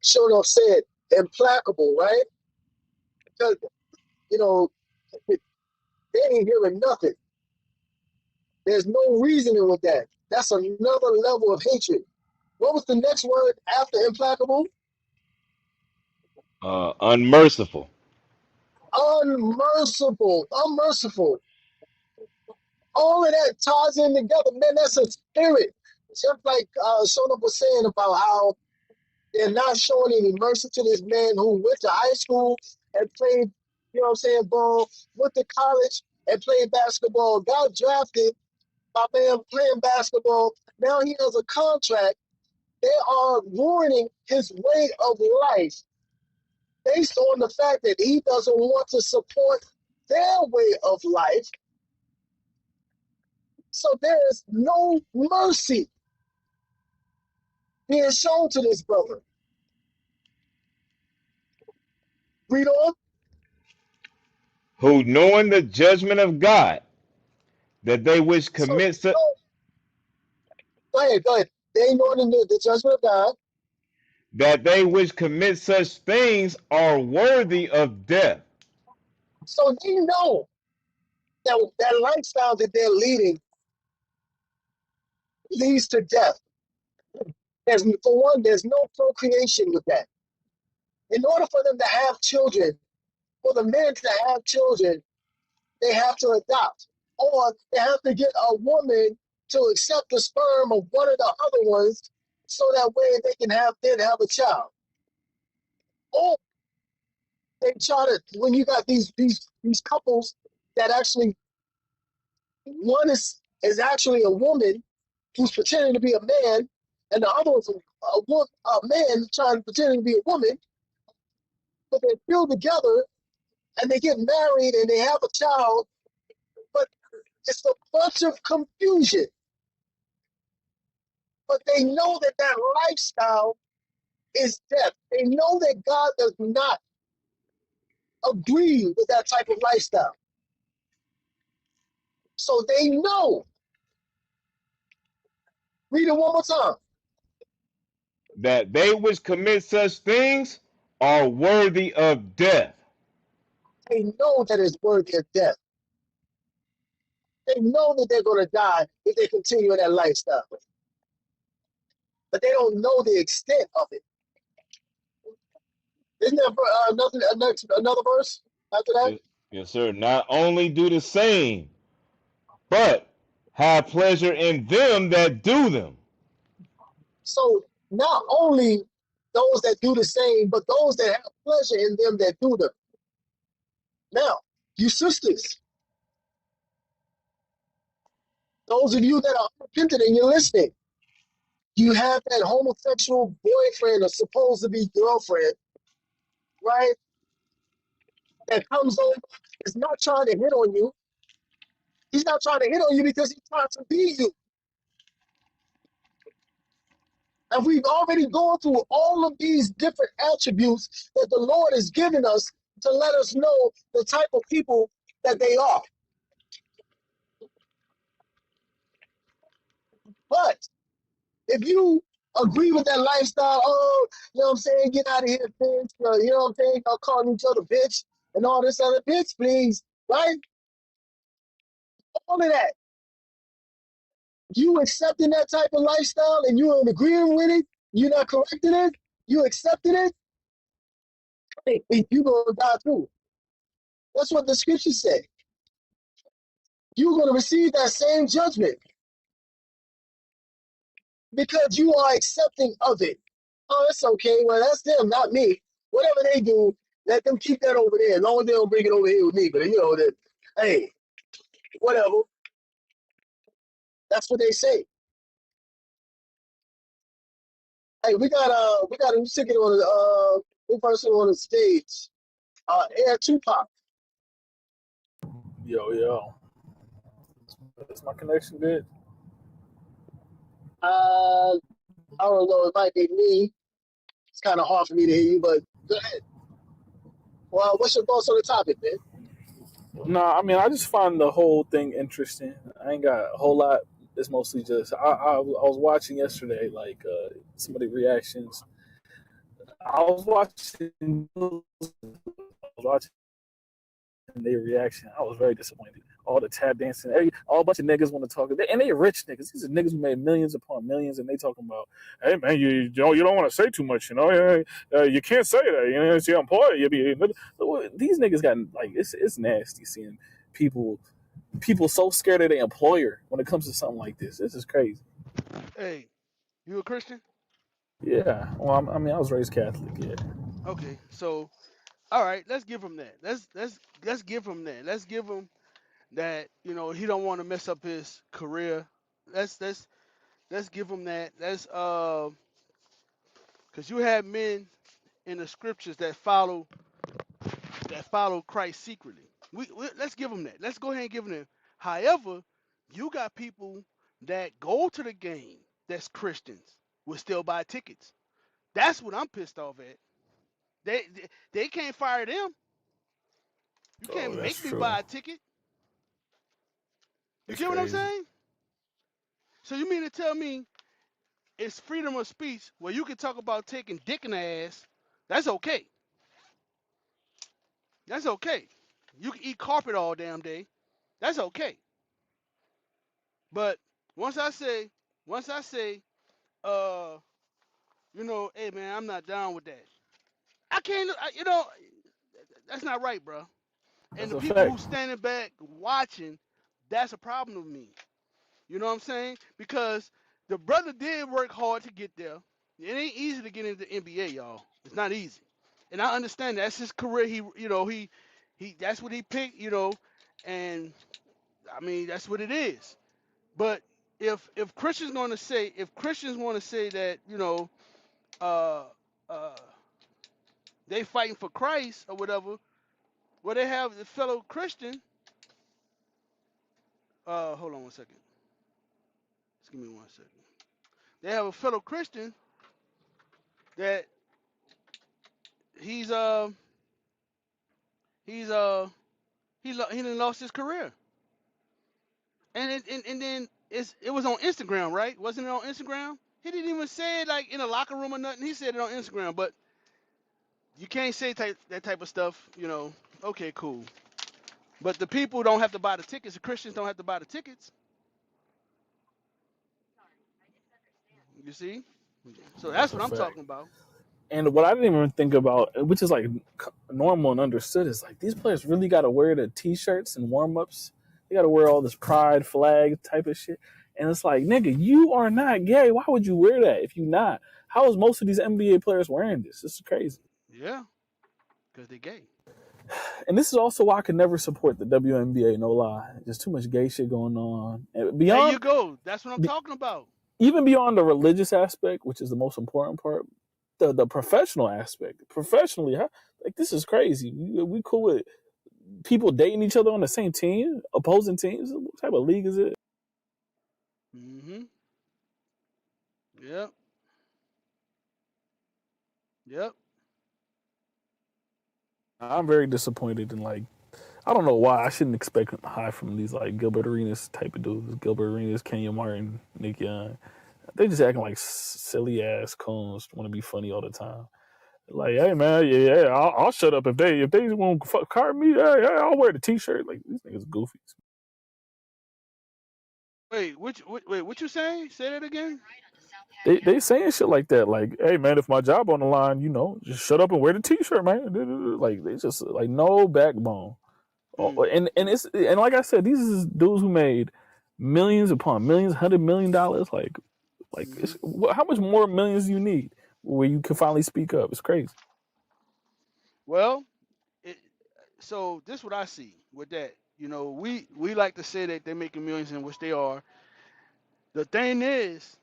Shono said, implacable, right? Because you know they ain't hearing nothing. There's no reasoning with that. That's another level of hatred. What was the next word after implacable? Unmerciful. Unmerciful. Unmerciful. All of that ties in together, man. That's a spirit. Just like Shona was saying about how they're not showing any mercy to this man who went to high school and played, you know what I'm saying, ball, went to college and played basketball, got drafted by man playing basketball. Now he has a contract. They are ruining his way of life based on the fact that he doesn't want to support their way of life. So there is no mercy being shown to this brother. Read on. Who knowing the judgment of God, that they which So commit they know, go ahead, go ahead. They know the judgment of God. such things are worthy of death. So they know that that lifestyle that they're leading leads to death. For one, there's no procreation with that. In order for them to have children, for the men to have children, they have to adopt, or they have to get a woman to accept the sperm of one of the other ones, so that way they can have a child. Or they try to, when you got these couples that actually, one is actually a woman who's pretending to be a man, and the other one's a man trying to pretend to be a woman, but they're still together and they get married and they have a child, but it's a bunch of confusion. But they know that that lifestyle is death. They know that God does not agree with that type of lifestyle. So they know. Read it one more time. That they which commit such things are worthy of death. They know that it's worthy of death. They know that they're going to die if they continue in that lifestyle. But they don't know the extent of it. Isn't there another verse after that? Yes, yes, sir. Not only do the same, but have pleasure in them that do them. So not only those that do the same, but those that have pleasure in them that do them. Now, you sisters, those of you that are unrepentant and you're listening, you have that homosexual boyfriend or supposed to be girlfriend, right? That comes over, is not trying to hit on you. He's not trying to hit on you because he's trying to be you. And we've already gone through all of these different attributes that the Lord has given us to let us know the type of people that they are. But if you agree with that lifestyle, oh, you know what I'm saying, get out of here, bitch, you know what I'm saying, y'all calling each other bitch and all this other bitch, please, right? All of that. You accepting that type of lifestyle and you agreeing with it, you're not correcting it, you accepting it, hey, you're going to die too. That's what the scriptures say. You're going to receive that same judgment because you are accepting of it. Oh, it's okay. Well, that's them, not me. Whatever they do, let them keep that over there. As long as they don't bring it over here with me. But you know that, hey, whatever. That's what they say. Hey, we got a new ticket on the new person on the stage. Air Tupac. Yo, yo. Is my connection good? I don't know. It might be me. It's kind of hard for me to hear you, but go ahead. Well, what's your thoughts on the topic, man? Nah, I mean, I just find the whole thing interesting. I ain't got a whole lot. It's mostly just I was watching yesterday, like some of the reactions. I was watching their reaction. I was very disappointed. all the tap dancing, all a bunch of niggas want to talk, and they rich niggas. These are niggas who made millions upon millions, and they talking about, hey man, you don't want to say too much, you know, you can't say that, you know, it's your employer. These niggas got like it's nasty seeing people so scared of their employer when it comes to something like this. This is crazy. Hey, you a Christian? Yeah, well, I mean, I was raised Catholic. Yeah, Okay, so all right, let's give him that. Let's give him that. Let's give him that. You know, he don't want to mess up his career. Let's give him that. Let's because you have men in the scriptures that follow Christ secretly. Let's give him that. Let's go ahead and give him that. However, you got people that go to the game that's Christians will still buy tickets. That's what I'm pissed off at. They can't fire them. You oh, can't that's make me true. buy a ticket. You That's get what I'm crazy. saying? So you mean to tell me it's freedom of speech where you can talk about taking dick in the ass? That's okay. That's okay. You can eat carpet all damn day. That's okay. But once I say, once I say, uh, you know, hey man, I'm not down with that. I can't, you know, that's not right, bro. And That's the a people who fact. standing back watching, that's a problem with me. You know what I'm saying? Because the brother did work hard to get there. It ain't easy to get into the NBA, y'all. It's not easy. And I understand that's his career. He that's what he picked, you know, and I mean that's what it is. But if Christians going to say, if Christians want to say that, you know, uh, uh, they fighting for Christ or whatever, well they have the fellow Christian. Hold on one second. Just give me one second. They have a fellow Christian that he's uh he's he done lost his career, and then it was on Instagram, right? Wasn't it on Instagram? He didn't even say it like in a locker room or nothing. He said it on Instagram, but you can't say that type of stuff, you know. Okay, cool. But the people don't have to buy the tickets. The Christians don't have to buy the tickets. You see? So that's That's a what I'm fact. talking about. And what I didn't even think about, which is like normal and understood, is like these players really got to wear the t-shirts and warm ups. They got to wear all this pride flag type of shit. And it's like, nigga, you are not gay. Why would you wear that if you not? How is most of these NBA players wearing this? This is crazy. Yeah, because they're gay. And this is also why I could never support the WNBA. No lie, there's too much gay shit going on. And There you beyond, go. That's what I'm talking about. even beyond the religious aspect, which is the most important part, the professional aspect. Professionally, like this is crazy. We cool with people dating each other on the same team, opposing teams. What type of league is it? Mm-hmm. Yep. Yep. I'm very disappointed in like I don't know why I shouldn't expect high from these like Gilbert Arenas type of dudes. Gilbert Arenas, Kenya Martin, Nick Young. They just acting like silly ass coons, want to be funny all the time. Like, hey man, yeah, I'll shut up if they won't fuck card me. Yeah, I'll wear the t-shirt. Like these niggas goofy. Wait, wait, what you saying? Say that again. They saying shit like that. Like, hey man, if my job on the line, you know, just shut up and wear the t-shirt, man. Like they just like no backbone. Hmm. And it's and like I said, these is dudes who made millions upon millions, $100 million. Like Mm-hmm. it's how much more millions do you need where you can finally speak up? It's crazy. Well, it, so this is what I see with that. You know, we like to say that they're making millions, in which they are. The thing is,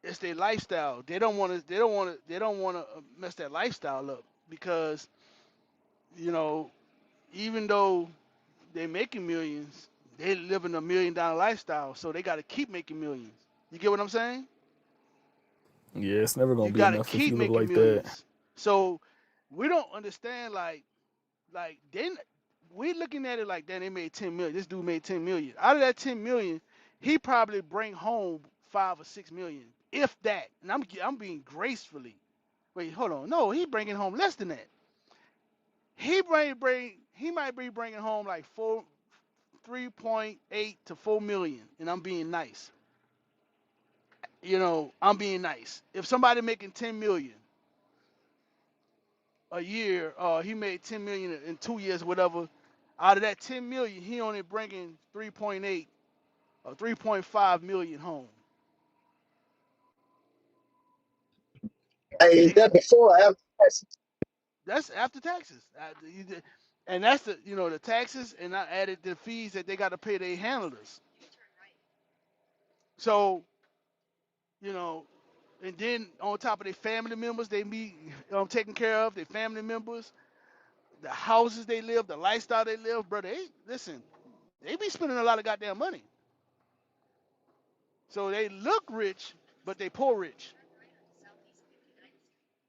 it's their lifestyle. They don't want to. They don't want to. They don't want to mess that lifestyle up because you know, even though they're making millions, they living a $1 million lifestyle, so they got to keep making millions. You get what I'm saying? Yeah, it's never You gonna be got to enough if keep you live making like that. millions. So we don't understand like then we looking at it like that they made 10 million. This dude made 10 million. Out of that 10 million, he probably bring home 5 or 6 million, if that. And I'm being gracefully. Wait, hold on. No, he bringing home less than that. He might be bringing home like 3.8 to 4 million, and I'm being nice. I'm being nice. If somebody making 10 million a year, he made 10 million in 2 years, whatever. Out of that 10 million, he only bringing 3.8 or 3.5 million home. Hey, is See, that before or after taxes? that's after taxes. And that's the taxes, and I added the fees that they got to pay their handlers. So you know, and then on top of their family members, they be taking care of their family members, the houses they live, the lifestyle they live, brother. Listen, they be spending a lot of goddamn money. So they look rich, but they poor rich.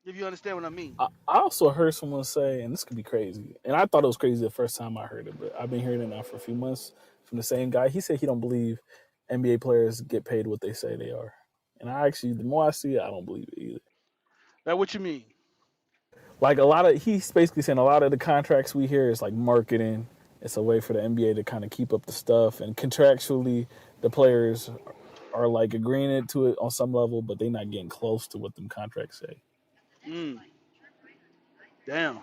If you understand what I mean. I also heard someone say, and this could be crazy, and I thought it was crazy the first time I heard it, but I've been hearing it now for a few months from the same guy. He said he don't believe NBA players get paid what they say they are, and I actually, the more I see it, I don't believe it either. That what you mean? Like a lot of, he's basically saying a lot of the contracts we hear is like marketing. It's a way for the NBA to kind of keep up the stuff, and contractually, the players are like agreeing to it on some level, but they're not getting close to what them contracts say. Mm, damn.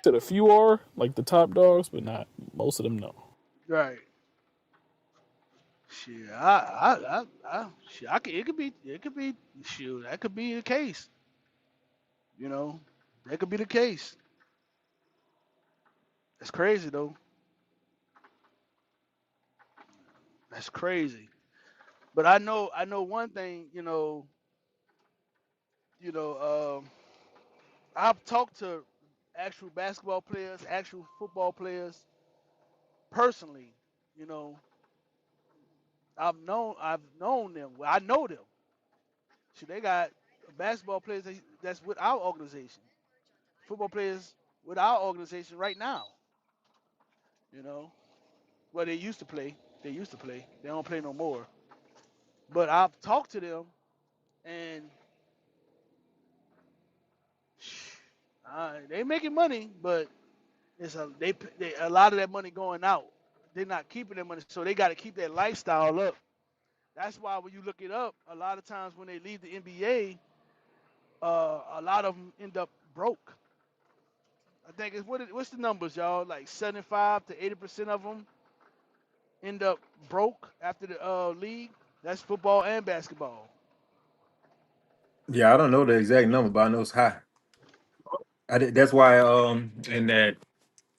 Said a few are like the top dogs, but not most of them. No. Right. Shit. Shit. It could be. It could be. Shoot. That could be the case. You know. That could be the case. That's crazy though. That's crazy. But I know one thing. I've talked to actual basketball players, actual football players personally. You know, I've known them. Well, I know them. So they got basketball players that's with our organization, football players with our organization right now. You know, well they used to play. They used to play. They don't play no more. But I've talked to them, and they making money, but it's a lot of that money going out. They're not keeping their money, so they got to keep their lifestyle up. That's why when you look it up, a lot of times when they leave the NBA, a lot of them end up broke. I think what's the numbers, y'all? Like 75 to 80% of them end up broke after the league. That's football and basketball. Yeah, I don't know the exact number, but I know it's high. That's why in that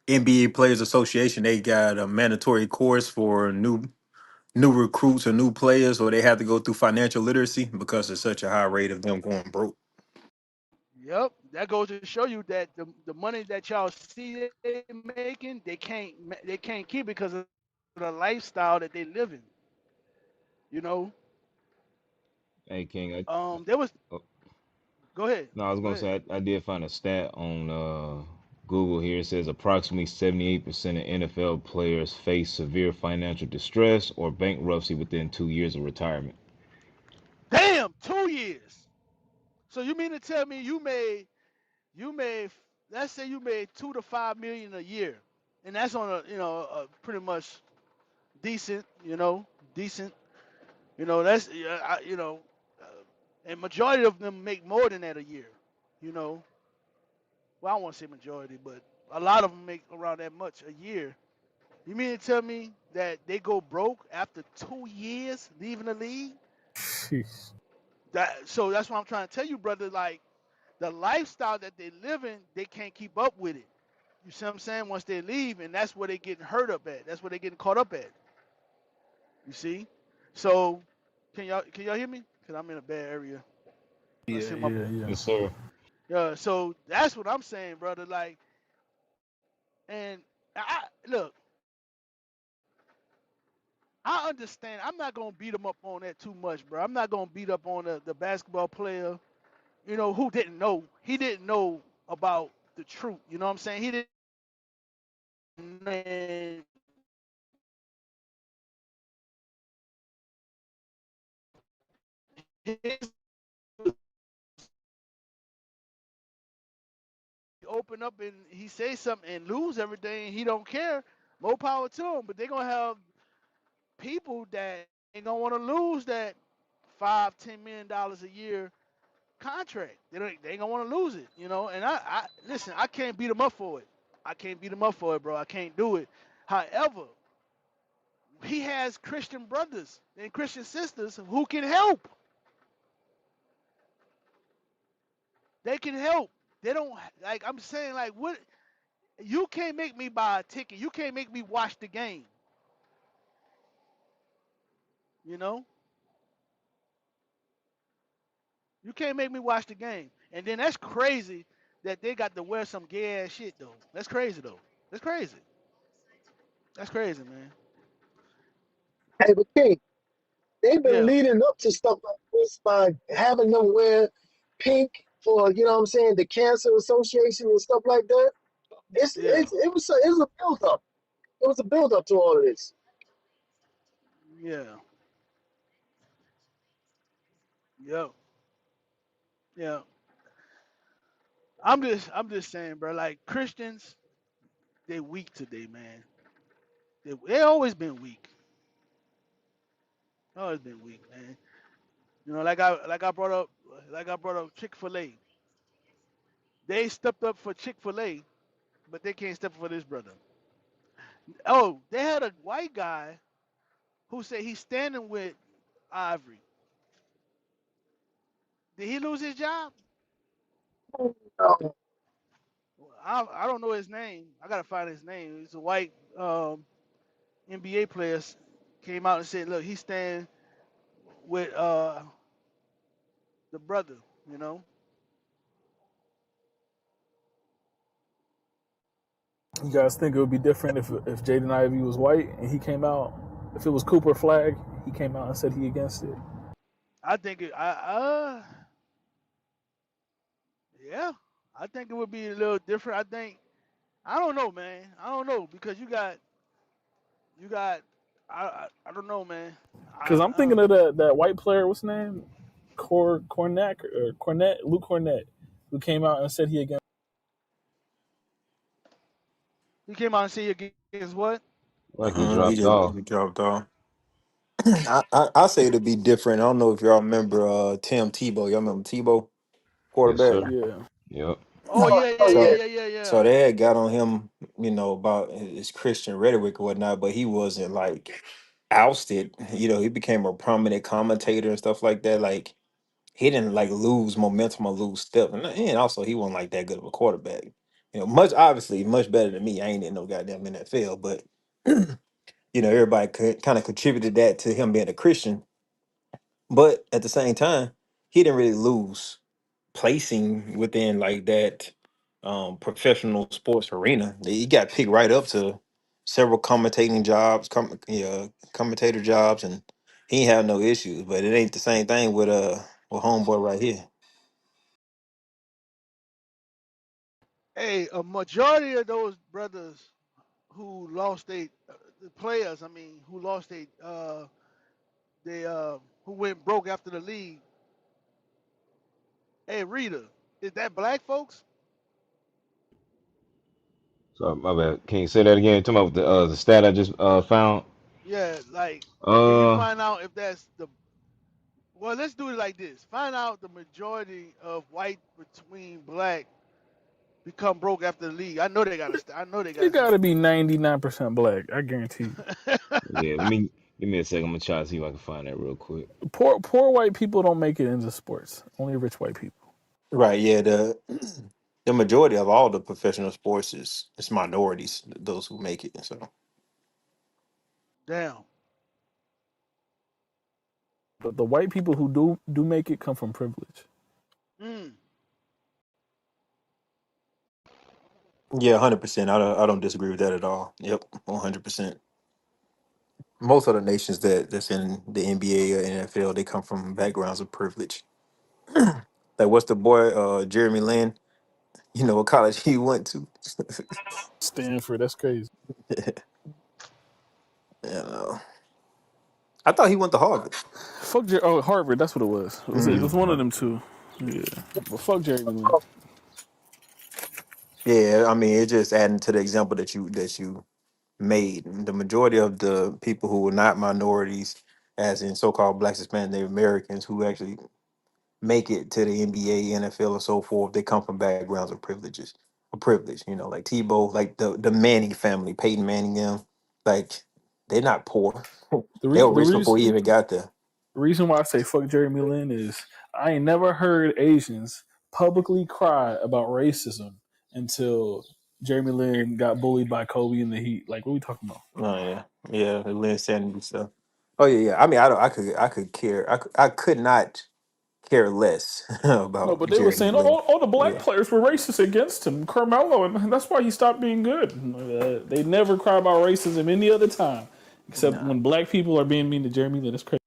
NBA Players Association they got a mandatory course for new recruits or new players, or they have to go through financial literacy because there's such a high rate of them going broke. Yep, that goes to show you that the money that y'all see they making, they can't keep because of the lifestyle that they live in. You know, Hey King, there was. oh, Go ahead, no, I was go gonna ahead. say I did find a stat on Google here. It says approximately 78% of NFL players face severe financial distress or bankruptcy within 2 years of retirement. Damn, 2 years. So you mean to tell me you made let's say you made 2 to 5 million a year, and that's on a pretty much decent, decent, that's uh, and majority of them make more than that a year, you know. Well, I won't say majority, but a lot of them make around that much a year. You mean to tell me that they go broke after 2 years leaving the league? Jeez. So that's what I'm trying to tell you, brother. Like the lifestyle that they live in, they can't keep up with it. You see what I'm saying? Once they leave, and that's where they getting hurt up at. That's where they getting caught up at. You see? So can y'all hear me? Cause I'm in a bad area. I Yeah, see my yeah, yeah. Yes, sir. yeah. So that's what I'm saying, brother. Like, and look, I understand. I'm not gonna beat them up on that too much, bro. I'm not gonna beat up on the basketball player, who didn't know. He didn't know about the truth. You know what I'm saying? He didn't. Man, his open up and he say something and lose everything. He don't care. More power to them, but they're gonna have people that ain't gonna want to lose that $5-10 million a year contract. They ain't gonna want to lose it, you know. And I listen. I can't beat them up for it. I can't beat them up for it, bro. I can't do it. However, he has Christian brothers and Christian sisters who can help. They can help. They don't like. I'm saying like what. You can't make me buy a ticket. You can't make me watch the game. You know. You can't make me watch the game. And then that's crazy that they got to wear some gay ass shit though. That's crazy though. That's crazy. That's crazy, man. Hey, but King, they've been Yeah. leading up to stuff like this by having them wear pink for, you know what I'm saying, the Cancer Association and stuff like that. Yeah. It was a build up. It was a build up to all of this. Yeah. Yep. Yeah. I'm just saying, bro. Like Christians, they weak today, man. They always been weak. Always been weak, man. You know, like I brought up Chick-fil-A. They stepped up for Chick-fil-A, but they can't step up for this brother. Oh, they had a white guy who said he's standing with Ivory. Did he lose his job? Um, I don't know his name. I gotta find his name. He's a white NBA player. Came out and said, "Look, he's standing with the brother." You know. You guys think it would be different if Jaden Ivey was white and he came out? If it was Cooper Flag, he came out and said he against it. I think it. Yeah. I think it would be a little different. I think. I don't know, man. I don't know because you got. I don't know, man. Because I'm thinking of that white player, what's his name? Luke Cornett, who came out and said he against. He came out and said against what? Like he He dropped just off. he dropped off. I say it'd be different. I don't know if y'all remember Tim Tebow. Y'all remember Tebow, Yes, quarterback? sir. Yeah. Yep. Oh yeah, yeah, oh yeah, yeah. So yeah, yeah, yeah. so they had got on him, about his Christian rhetoric or whatnot, but he wasn't like ousted. He became a prominent commentator and stuff like that. Like he didn't like lose momentum or lose step, and also he wasn't like that good of a quarterback. Obviously much better than me. I ain't in no goddamn NFL, but everybody kind of contributed that to him being a Christian. But at the same time, he didn't really lose placing within like that professional sports arena. He got picked right up to several commentating jobs, commentator jobs, and he ain't have no issues. But it ain't the same thing with homeboy right here. Hey, a majority of those brothers who lost the players, I mean, who lost who went broke after the league. Hey, Rita, is that black folks? So my bad. Can you say that again? Talking about the stat I just found. Yeah, like, can you Uh, find out if that's the? Well, let's do it like this. Find out the majority of white between black become broke after the league. I know they got to. I know they You got got to something. be 99% black. I guarantee you. yeah. Let me give me a second. I'm gonna try to see if I can find that real quick. Poor white people don't make it into sports. Only rich white people. Right? Yeah. The majority of all the professional sports is minorities. Those who make it. So Damn. But the white people who do make it come from privilege. Mm. yeah, 100%. I don't disagree with that at all. Yep, 100%. Most of the nations that's in the NBA or NFL, they come from backgrounds of privilege. Like what's the boy, Jeremy Lin? What college he went to? Stanford, that's crazy. you know. I thought he went to Harvard. Harvard, that's what it was. It was one of them two. Yeah. But fuck Jeremy Lin. Yeah, I mean, it's just adding to the example that you made. The majority of the people who were not minorities, as in so-called blacks, Hispanic, Native Americans, who actually make it to the NBA, NFL, and so forth, they come from backgrounds of privileges, of privilege. You know, like Tebow, like the Manning family, Peyton Manning, them, like they're not poor. They were The rich before reason he even got there. why I say fuck Jeremy Lin is I ain't never heard Asians publicly cry about racism until Jeremy Lin got bullied by Kobe in the Heat. Like, what are we talking about? Oh yeah, yeah, the Lynn Sanity stuff. Oh yeah, yeah. I mean, I don't. I could care. I could not care less No, about but they were Jeremy saying Lin. all the black Yeah, players were racist against him, Carmelo, and that's why he stopped being good. They never cry about racism any other time, except nah. when black people are being mean to Jeremy Lin. It's crazy.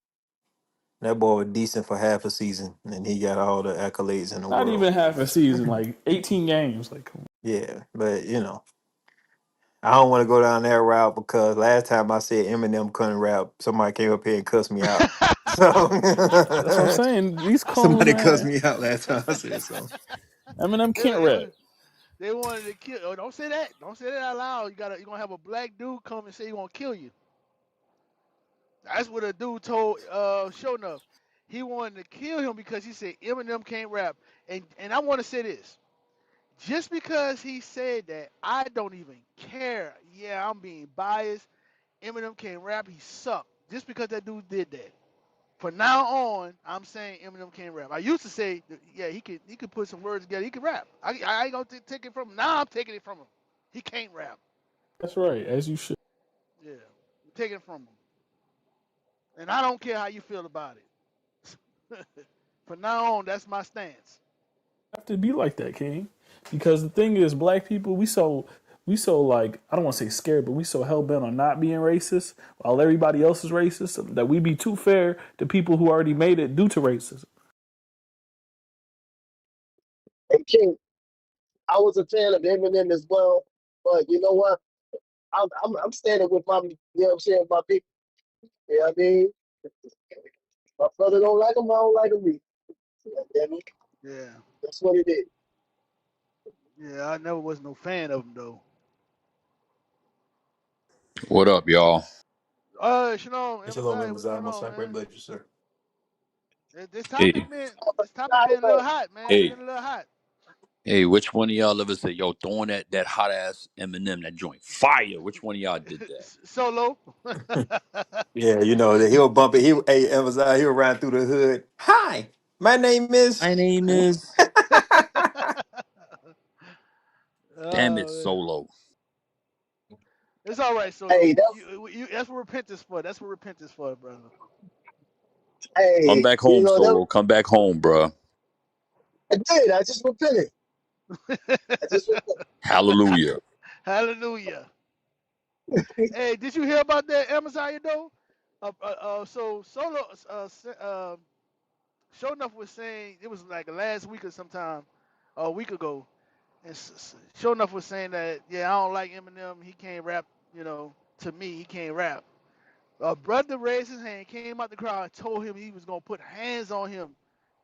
That boy was decent for half a season, and he got all the accolades in the Not world. even half a season, like 18 games. Like, come on. Yeah, but I don't want to go down that route because last time I said Eminem couldn't rap, somebody came up here and cussed me out. So That's what I'm saying. These clones, somebody cussed man. me out last time I said so. Eminem They, can't they, rap. was- they wanted to kill. Oh, don't say that. Don't say that out loud. You're gonna have a black dude come and say he gonna kill you. That's what a dude told Show Enough. He wanted to kill him because he said Eminem can't rap. And I want to say this. Just because he said that, I don't even care. Yeah, I'm being biased. Eminem can't rap. He sucked. Just because that dude did that. From now on, I'm saying Eminem can't rap. I used to say, yeah, he could put some words together. He could rap. I ain't gonna take it from him. Now I'm taking it from him. He can't rap. That's right, as you should. Yeah, I'm taking it from him. And I don't care how you feel about it. From now on, that's my stance. Have to be like that, King. Because the thing is, black people, we so like I don't want to say scared, but we so hell bent on not being racist while everybody else is racist that we be too fair to people who already made it due to racism. And King, I was a fan of Eminem as well, but you know what? I'm standing with my, you know what I'm saying, my people. You know what I mean? My brother don't like him, I don't like him either. You know what I mean? Yeah, That's what it is. yeah. I never was no fan of him though. What up, y'all? Shalom, Shalom, Amaziah, what's Messiah, going most on, I pray, man? bless you, sir. This Hey, topic been But this topic nah, been a little hot, man. It's hey, been a little hot. hey, which one of y'all ever said, yo, throwing that hot ass Eminem, that joint fire? Which one of y'all did that? Solo. Yeah, he'll bump it. Hey, Amazon, he'll ride through the hood. Hi, my name is. My name is. Damn it, Oh man. Solo. It's all right, hey, Solo. that's You that's what repentance for. That's what repentance for, brother. Come hey, back home, that, Solo. Come back home, bruh. I did. I just repented. I just repented. Hallelujah. Hallelujah. Hey, did you hear about that Amaziah though? So Solo, Show enough was saying it was like last week or sometime, a week ago, and Show enough was saying that yeah, I don't like Eminem. He can't rap. To me, he can't rap. A brother raised his hand, came out the crowd, and told him he was gonna put hands on him.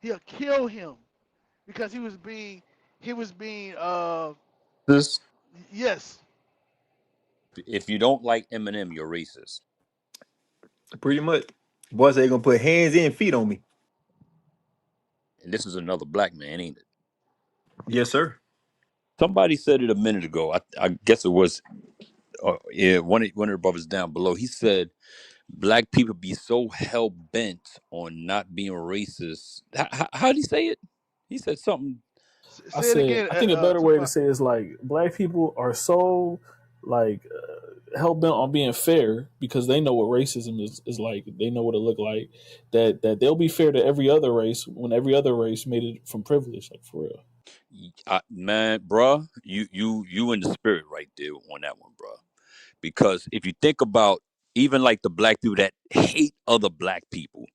He'll kill him because he was being This, yes. if you don't like Eminem, you're racist. Pretty much. Boy, say they gonna put hands and feet on me. And this is another black man, ain't it? Yes, sir. Somebody said it a minute ago. I guess it was yeah, one of the brothers down below. He said black people be so hell bent on not being racist. How did he say it? He said something. I Say it said again, I think a better way to Tupac. say it is like black people are so like hell bent on being fair because they know what racism is like. They know what it look like. That they'll be fair to every other race when every other race made it from privilege, like for real. Man, bruh, you in the spirit right there on that one, bruh. Because if you think about even like the black people that hate other black people,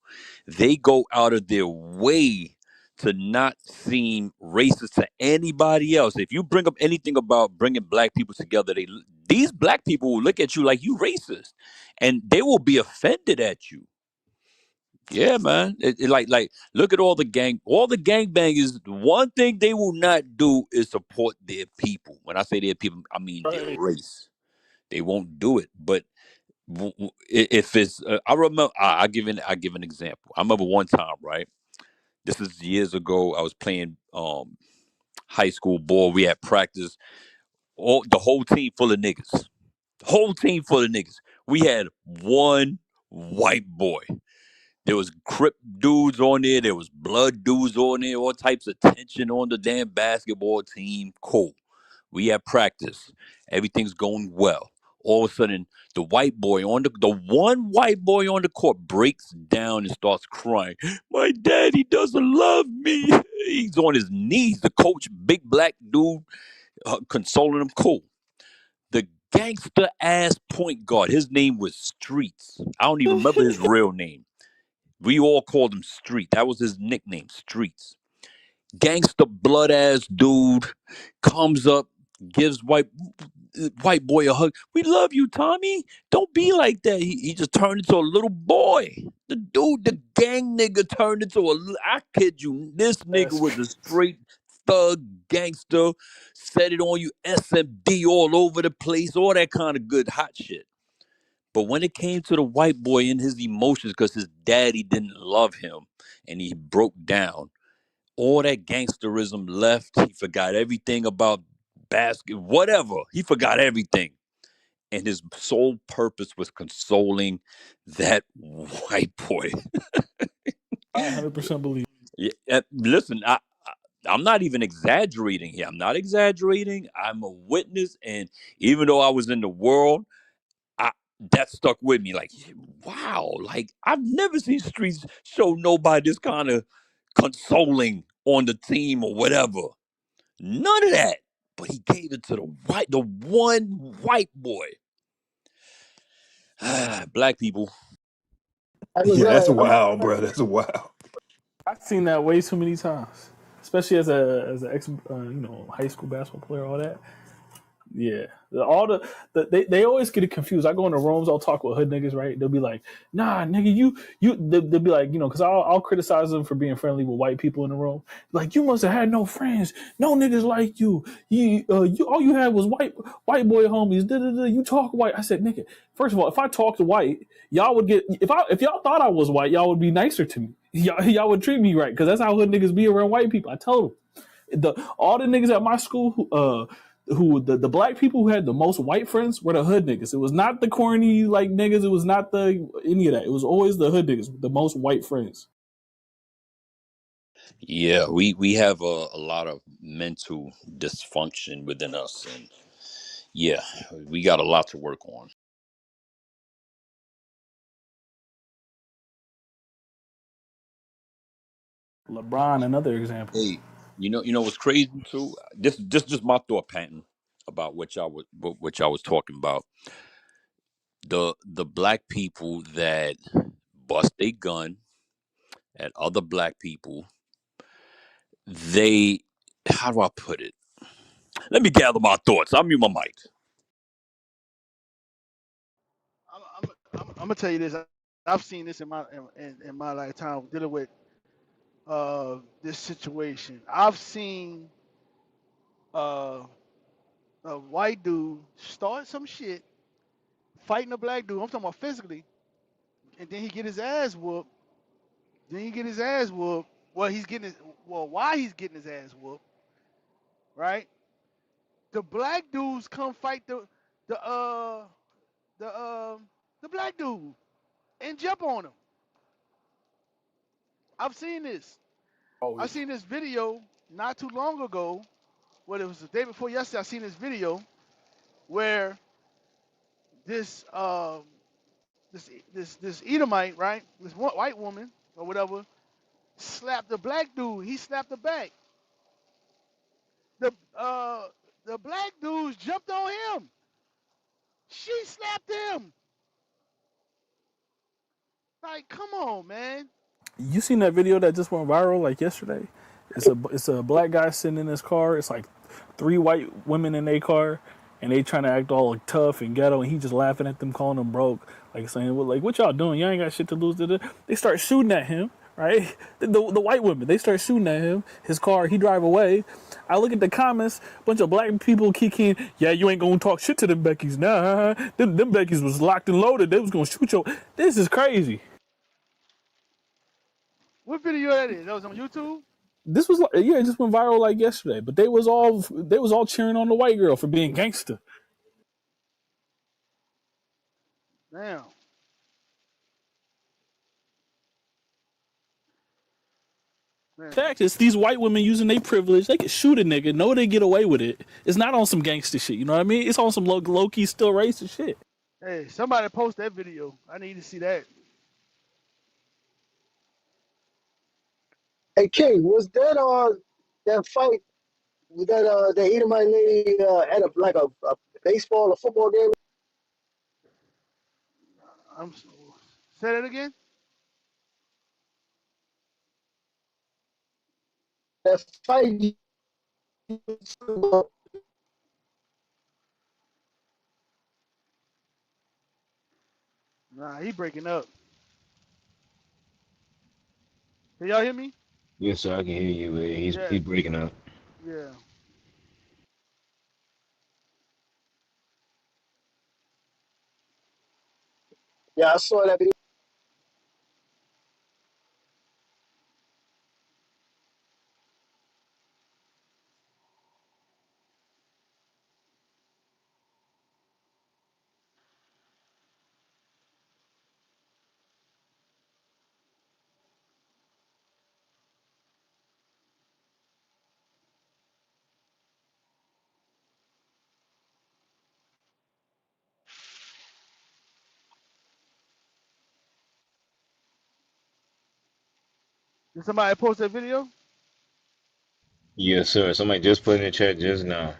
they go out of their way to not seem racist to anybody else. If you bring up anything about bringing black people together, these black people will look at you like you racist, and they will be offended at you. Yeah, man. Like look at all the gangbangers. One thing they will not do is support their people. When I say their people, I mean their Right. race. They won't do it. But if it's, I remember, I give an example. I remember one time, right? This is years ago. I was playing high school ball. We had practice. All the whole team full of niggas. Whole team full of niggas. We had one white boy. There was Crip dudes on there. There was blood dudes on there. All types of tension on the damn basketball team. Cool. We have practice. Everything's going well. All of a sudden, the one white boy on the court breaks down and starts crying. My daddy doesn't love me. He's on his knees. The coach, big black dude, consoling him. Cool. The gangster ass point guard. His name was Streets. I don't even remember his real name. We all called him Street. That was his nickname, Streets. Gangster blood ass dude comes up, gives white boy a hug. We love you, Tommy. Don't be like that. He just turned into a little boy. The gang nigga turned into I kid you, this nigga That's was a crazy. straight thug gangster. Set it on you, SMD all over the place, all that kind of good hot shit. But when it came to the white boy and his emotions, because his daddy didn't love him and he broke down, all that gangsterism left. He forgot everything about basket, whatever. He forgot everything. And his sole purpose was consoling that white boy. I 100% believe. Yeah, listen, I'm not even exaggerating here. I'm not exaggerating. I'm a witness. And even though I was in the world, I, that stuck with me. Like, wow, like I've never seen Streets show nobody this kind of consoling on the team or whatever. None of that. But he gave it to the one white boy. Black people. I was Yeah, that's I'm not wild, gonna lie. bro. That's wild. I've seen that way too many times, especially as an ex high school basketball player. All that. Yeah, they always get it confused. I go into rooms, I'll talk with hood niggas, right? They'll be like, "Nah, nigga, they'll be like, because I'll criticize them for being friendly with white people in the room. Like, you must have had no friends, no niggas like you. You all you had was white boy homies. Da, da, da, you talk white." I said, "Nigga, first of all, if I talked white, y'all would get if y'all thought I was white, y'all would be nicer to me. Y'all would treat me right because that's how hood niggas be around white people." I told them all the niggas at my school who the black people who had the most white friends were the hood niggas. It was not the corny like niggas. It was not the any of that. It was always the hood niggas, the most white friends. Yeah, we have a lot of mental dysfunction within us. And yeah, we got a lot to work on. LeBron, another example. Hey, you know what's crazy too? This just my thought pattern about what y'all was talking about. The black people that bust a gun at other black people, they, how do I put it? Let me gather my thoughts. I'll mute my mic. I'm gonna tell you this. I've seen this in my lifetime dealing with this situation. I've seen uh, a white dude start some shit fighting a black dude. I'm talking about physically, and then he get his ass whooped. Then he get his ass whooped. Well, why he's getting his ass whooped, right? The black dudes come fight the uh the uh the black dude and jump on him. I've seen this. Oh I yeah. seen this video not too long ago. Well, it was the day before yesterday. I seen this video where this this Edomite, right? This white woman or whatever slapped the black dude. He slapped her back. The uh the black dudes jumped on him. She slapped him. Like, come on, man. You seen that video that just went viral like yesterday? It's a black guy sitting in his car. It's like three white women in their car, and they trying to act all like, tough and ghetto, and he just laughing at them, calling them broke, like saying, "Well, like what y'all doing? Y'all ain't got shit to lose." Da, da. They start shooting at him. right? The white women, they start shooting at him. His car, he drive away. I look at the comments, bunch of black people kicking, yeah, you ain't gonna talk shit to them Beckys. Nah, them Beckys was locked and loaded. They was gonna shoot you. This is crazy. What video that is? That was on YouTube? This was like, yeah, it just went viral like yesterday. But they was all cheering on the white girl for being gangster. Damn. Man. Fact is, these white women using their privilege, they could shoot a nigga, know they get away with it. It's not on some gangster shit, you know what I mean? It's on some low key, still racist shit. Hey, somebody post that video. I need to see that. Hey, King, was that that fight with that Edomite lady at a baseball or football game? I'm say that again. That fight? Nah, he breaking up. Can y'all hear me? Yes, sir, I can hear you. Man. Yeah, He's breaking up. yeah. Yeah, I saw that video. Did somebody post that video? Yes, sir. Somebody just put in the chat just now.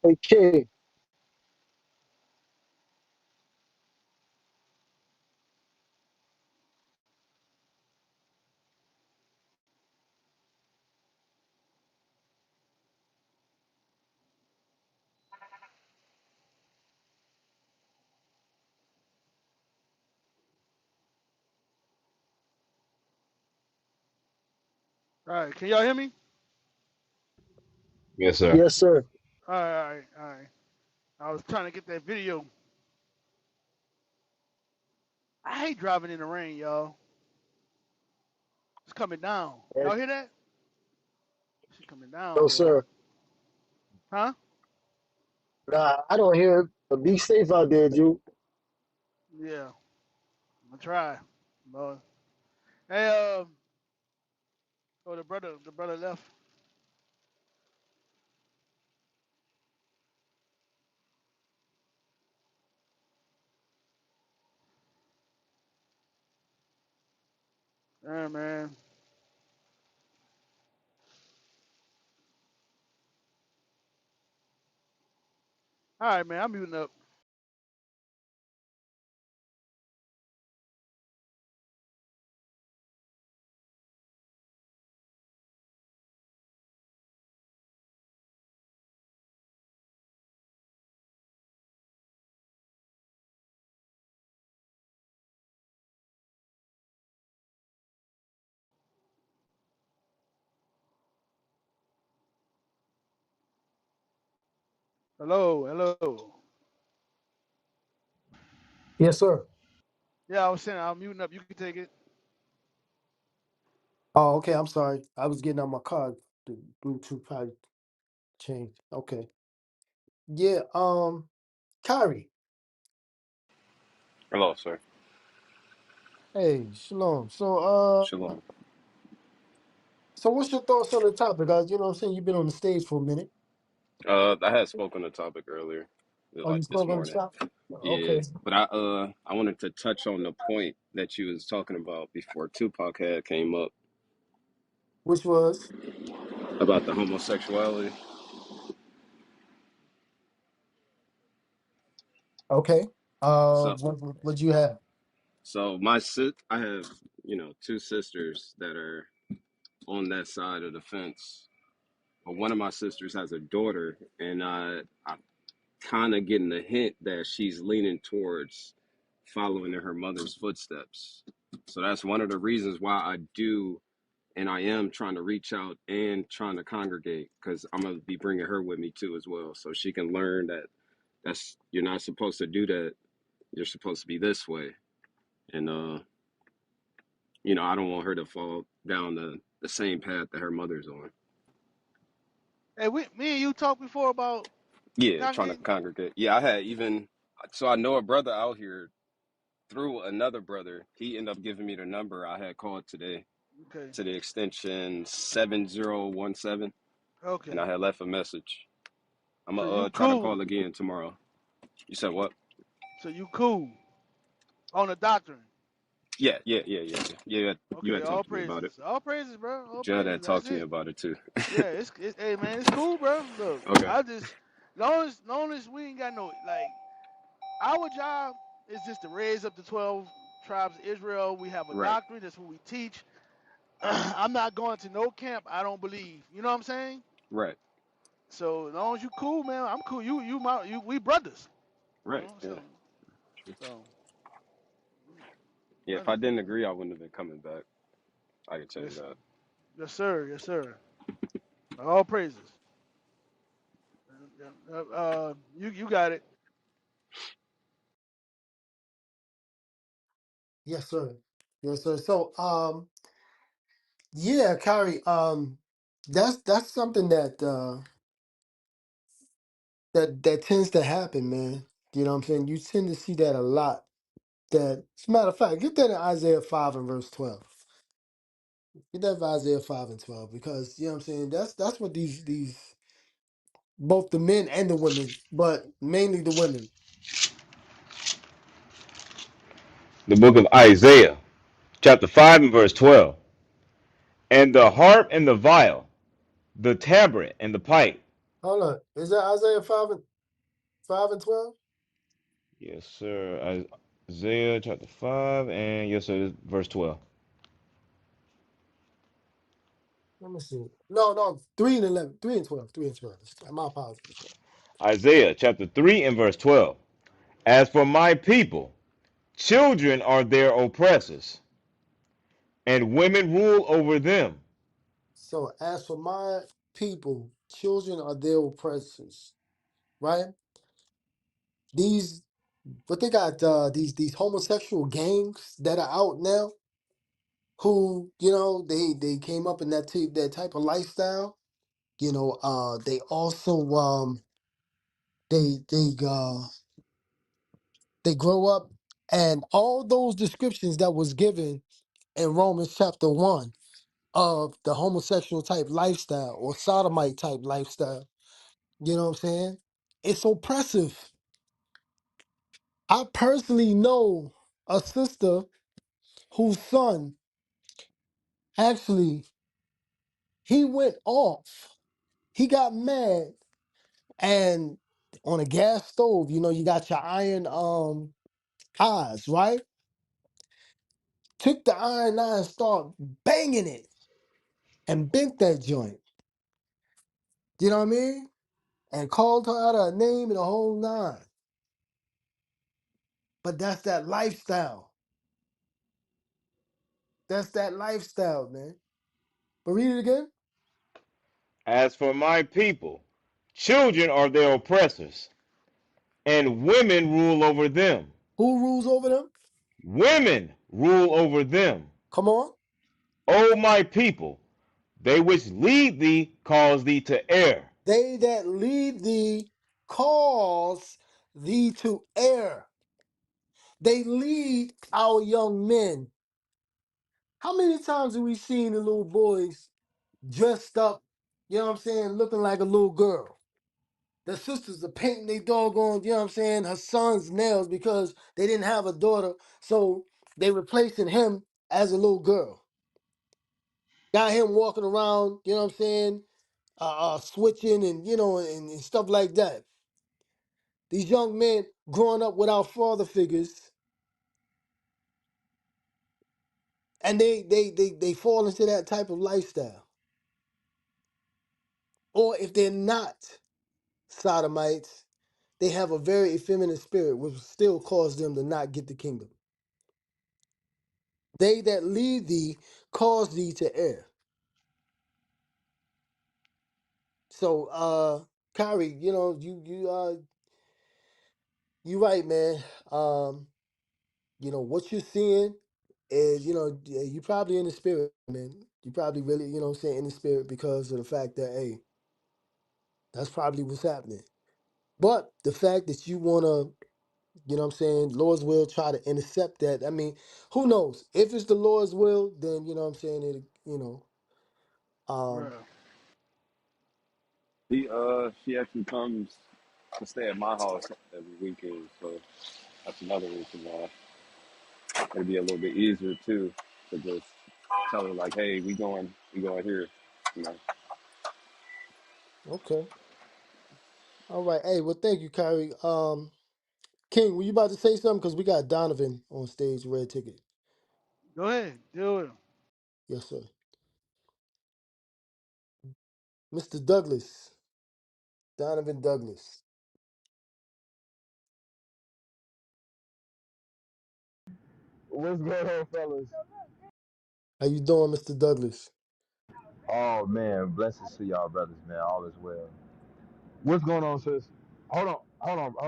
Hey, King. All right, can y'all hear me? Yes, sir. Yes, sir. All right. I was trying to get that video. I hate driving in the rain, y'all. It's coming down. And, Y'all hear that? It's coming down, no, boy. sir. Huh? Nah, I don't hear it. But be safe out there, Jew. Yeah. I'm gonna try. Boy. Hey, oh, the brother left. Yeah, man. All right, man. I'm muting up. Hello. Yes, sir. Yeah, I was saying I'm muting up. You can take it. Oh, okay. I'm sorry. I was getting out my car. The Bluetooth probably changed. Okay. Yeah. Kyrie. Hello, sir. Hey, shalom. Shalom. So what's your thoughts on the topic, guys? You know what I'm saying? You've been on the stage for a minute. I had spoken the topic earlier, Oh, you like this spoke on the morning. top? Yeah, Okay. but I wanted to touch on the point that you was talking about before Tupac had came up Which was? about the homosexuality. Okay. So What you have? my I have, two sisters that are on that side of the fence. But one of my sisters has a daughter, and I kind of getting the hint that she's leaning towards following in her mother's footsteps. So that's one of the reasons why I do, and I am trying to reach out and trying to congregate, because I'm gonna be bringing her with me too as well, so she can learn that you're not supposed to do that. You're supposed to be this way, and I don't want her to fall down the same path that her mother's on. Hey, me and you talked before about Yeah, trying to congregating. congregate. Yeah, I had even so I know a brother out here through another brother. He ended up giving me the number. I had called today Okay. to the extension 7017, and Okay. I had left a message. I'm So gonna you try to cool. call again tomorrow. You said what? So you cool on the doctrine. Yeah. You Okay. had All talked to me about it. praises. All praises, bro. All Judd praises. had That's talked to me it. about it too. Yeah. Hey man, it's cool, bro. Look, Okay. I just long as we ain't got no like our job is just to raise up the 12 tribes of Israel. We have a Right. doctrine. That's what we teach. I'm not going to no camp I don't believe. You know what I'm saying? Right. So as long as you cool, man, I'm cool. You we brothers. You Right. know, Yeah. so Yeah. If I brothers, didn't man. agree, I wouldn't have been coming back. I can tell you Yes, that. yes, sir, yes, sir. All praises. You got it. Yes, sir. Yes, sir. So, yeah, Kyrie, that's something that tends to happen, man. You know what I'm saying? You tend to see that a lot. That, as a matter of fact, get that in Isaiah 5 and verse 12. Get that in Isaiah 5 and 12, because you know what I'm saying. That's what these both the men and the women, but mainly the women. The book of Isaiah, chapter 5 and verse 12. And the harp and the viol, the tabret and the pipe. Hold on, is that Isaiah 5 and 12? Yes, sir. Isaiah chapter 5 and yes, sir, verse 12. Let me see. No, 3 and 11, 3 and 12, 3 and 12. My apologies. Isaiah chapter 3 and verse 12. As for my people, children are their oppressors, and women rule over them. So as for my people, children are their oppressors, right? These, but they got these homosexual gangs that are out now, who they came up in that type of lifestyle. They also they they uh they grow up, and all those descriptions that was given in Romans chapter 1 of the homosexual type lifestyle or sodomite type lifestyle. You know what I'm saying? It's oppressive. I personally know a sister whose son actually he went off. He got mad and on a gas stove, you got your iron eyes, right? Took the iron eye and start banging it and bent that joint. You know what I mean? And called her out of her name and the whole nine. But that's that lifestyle. That's that lifestyle, man. But read it again. As for my people, children are their oppressors, and women rule over them. Who rules over them? Women rule over them. Come on. O my people, they which lead thee cause thee to err. They that lead thee cause thee to err. They lead our young men. How many times have we seen the little boys dressed up, you know what I'm saying, looking like a little girl? The sisters are painting their doggone, you know what I'm saying, her son's nails because they didn't have a daughter. So they replacing him as a little girl. Got him walking around, you know what I'm saying, switching and, and stuff like that. These young men growing up without father figures, and they fall into that type of lifestyle. Or if they're not sodomites, they have a very effeminate spirit, which will still cause them to not get the kingdom. They that lead thee cause thee to err. So, Kyrie, you right, man. What you're seeing is, you probably in the spirit, man. You probably really, in the spirit because of the fact that, hey, that's probably what's happening. But the fact that you wanna, Lord's will try to intercept that. I mean, who knows? If it's the Lord's will, then it, um, Bruh. She actually comes to stay at my house every weekend, so that's another reason why it'd be a little bit easier too to just tell her like, hey, we going here, you know. okay. All right. Hey, well, thank you, Kyrie. King, were you about to say something? Because we got Donovan on stage, red ticket. Go ahead, deal with him. Yes, sir. Mr. Douglas, Donovan Douglas. What's going on, fellas? How you doing, Mr. Douglas? Oh man, blessings to y'all, brothers, man. All is well. What's going on, sis? Hold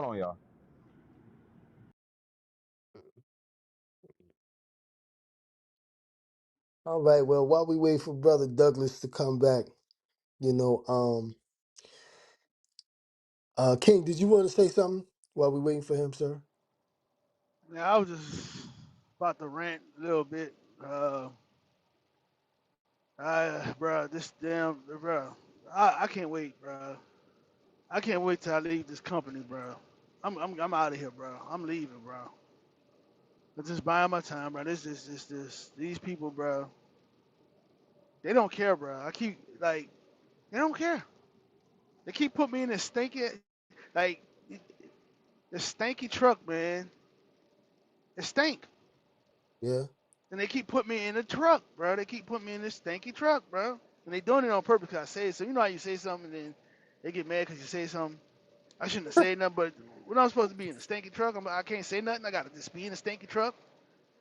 on, y'all. All right. Well, while we wait for Brother Douglas to come back, you know, um, King, did you want to say something while we waiting for him, sir? Now I was just about to rant a little bit. Bro, this damn, bro, I can't wait, bro. I can't wait till I leave this company, bro. I'm out of here, bro. I'm leaving, bro. I'm just buying my time, bro. This. These people, bro, they don't care, bro. I keep like, they don't care. They keep putting me in this stinky, like, the stanky truck, man. It stink. Yeah. And they keep putting me in the truck, bro. They keep putting me in this stanky truck, bro. And they doing it on purpose because I say so. You know how you say something and then they get mad because you say something. I shouldn't have said nothing, but when I'm supposed to be in the stinky truck, I can't say nothing. I gotta just be in the stinky truck.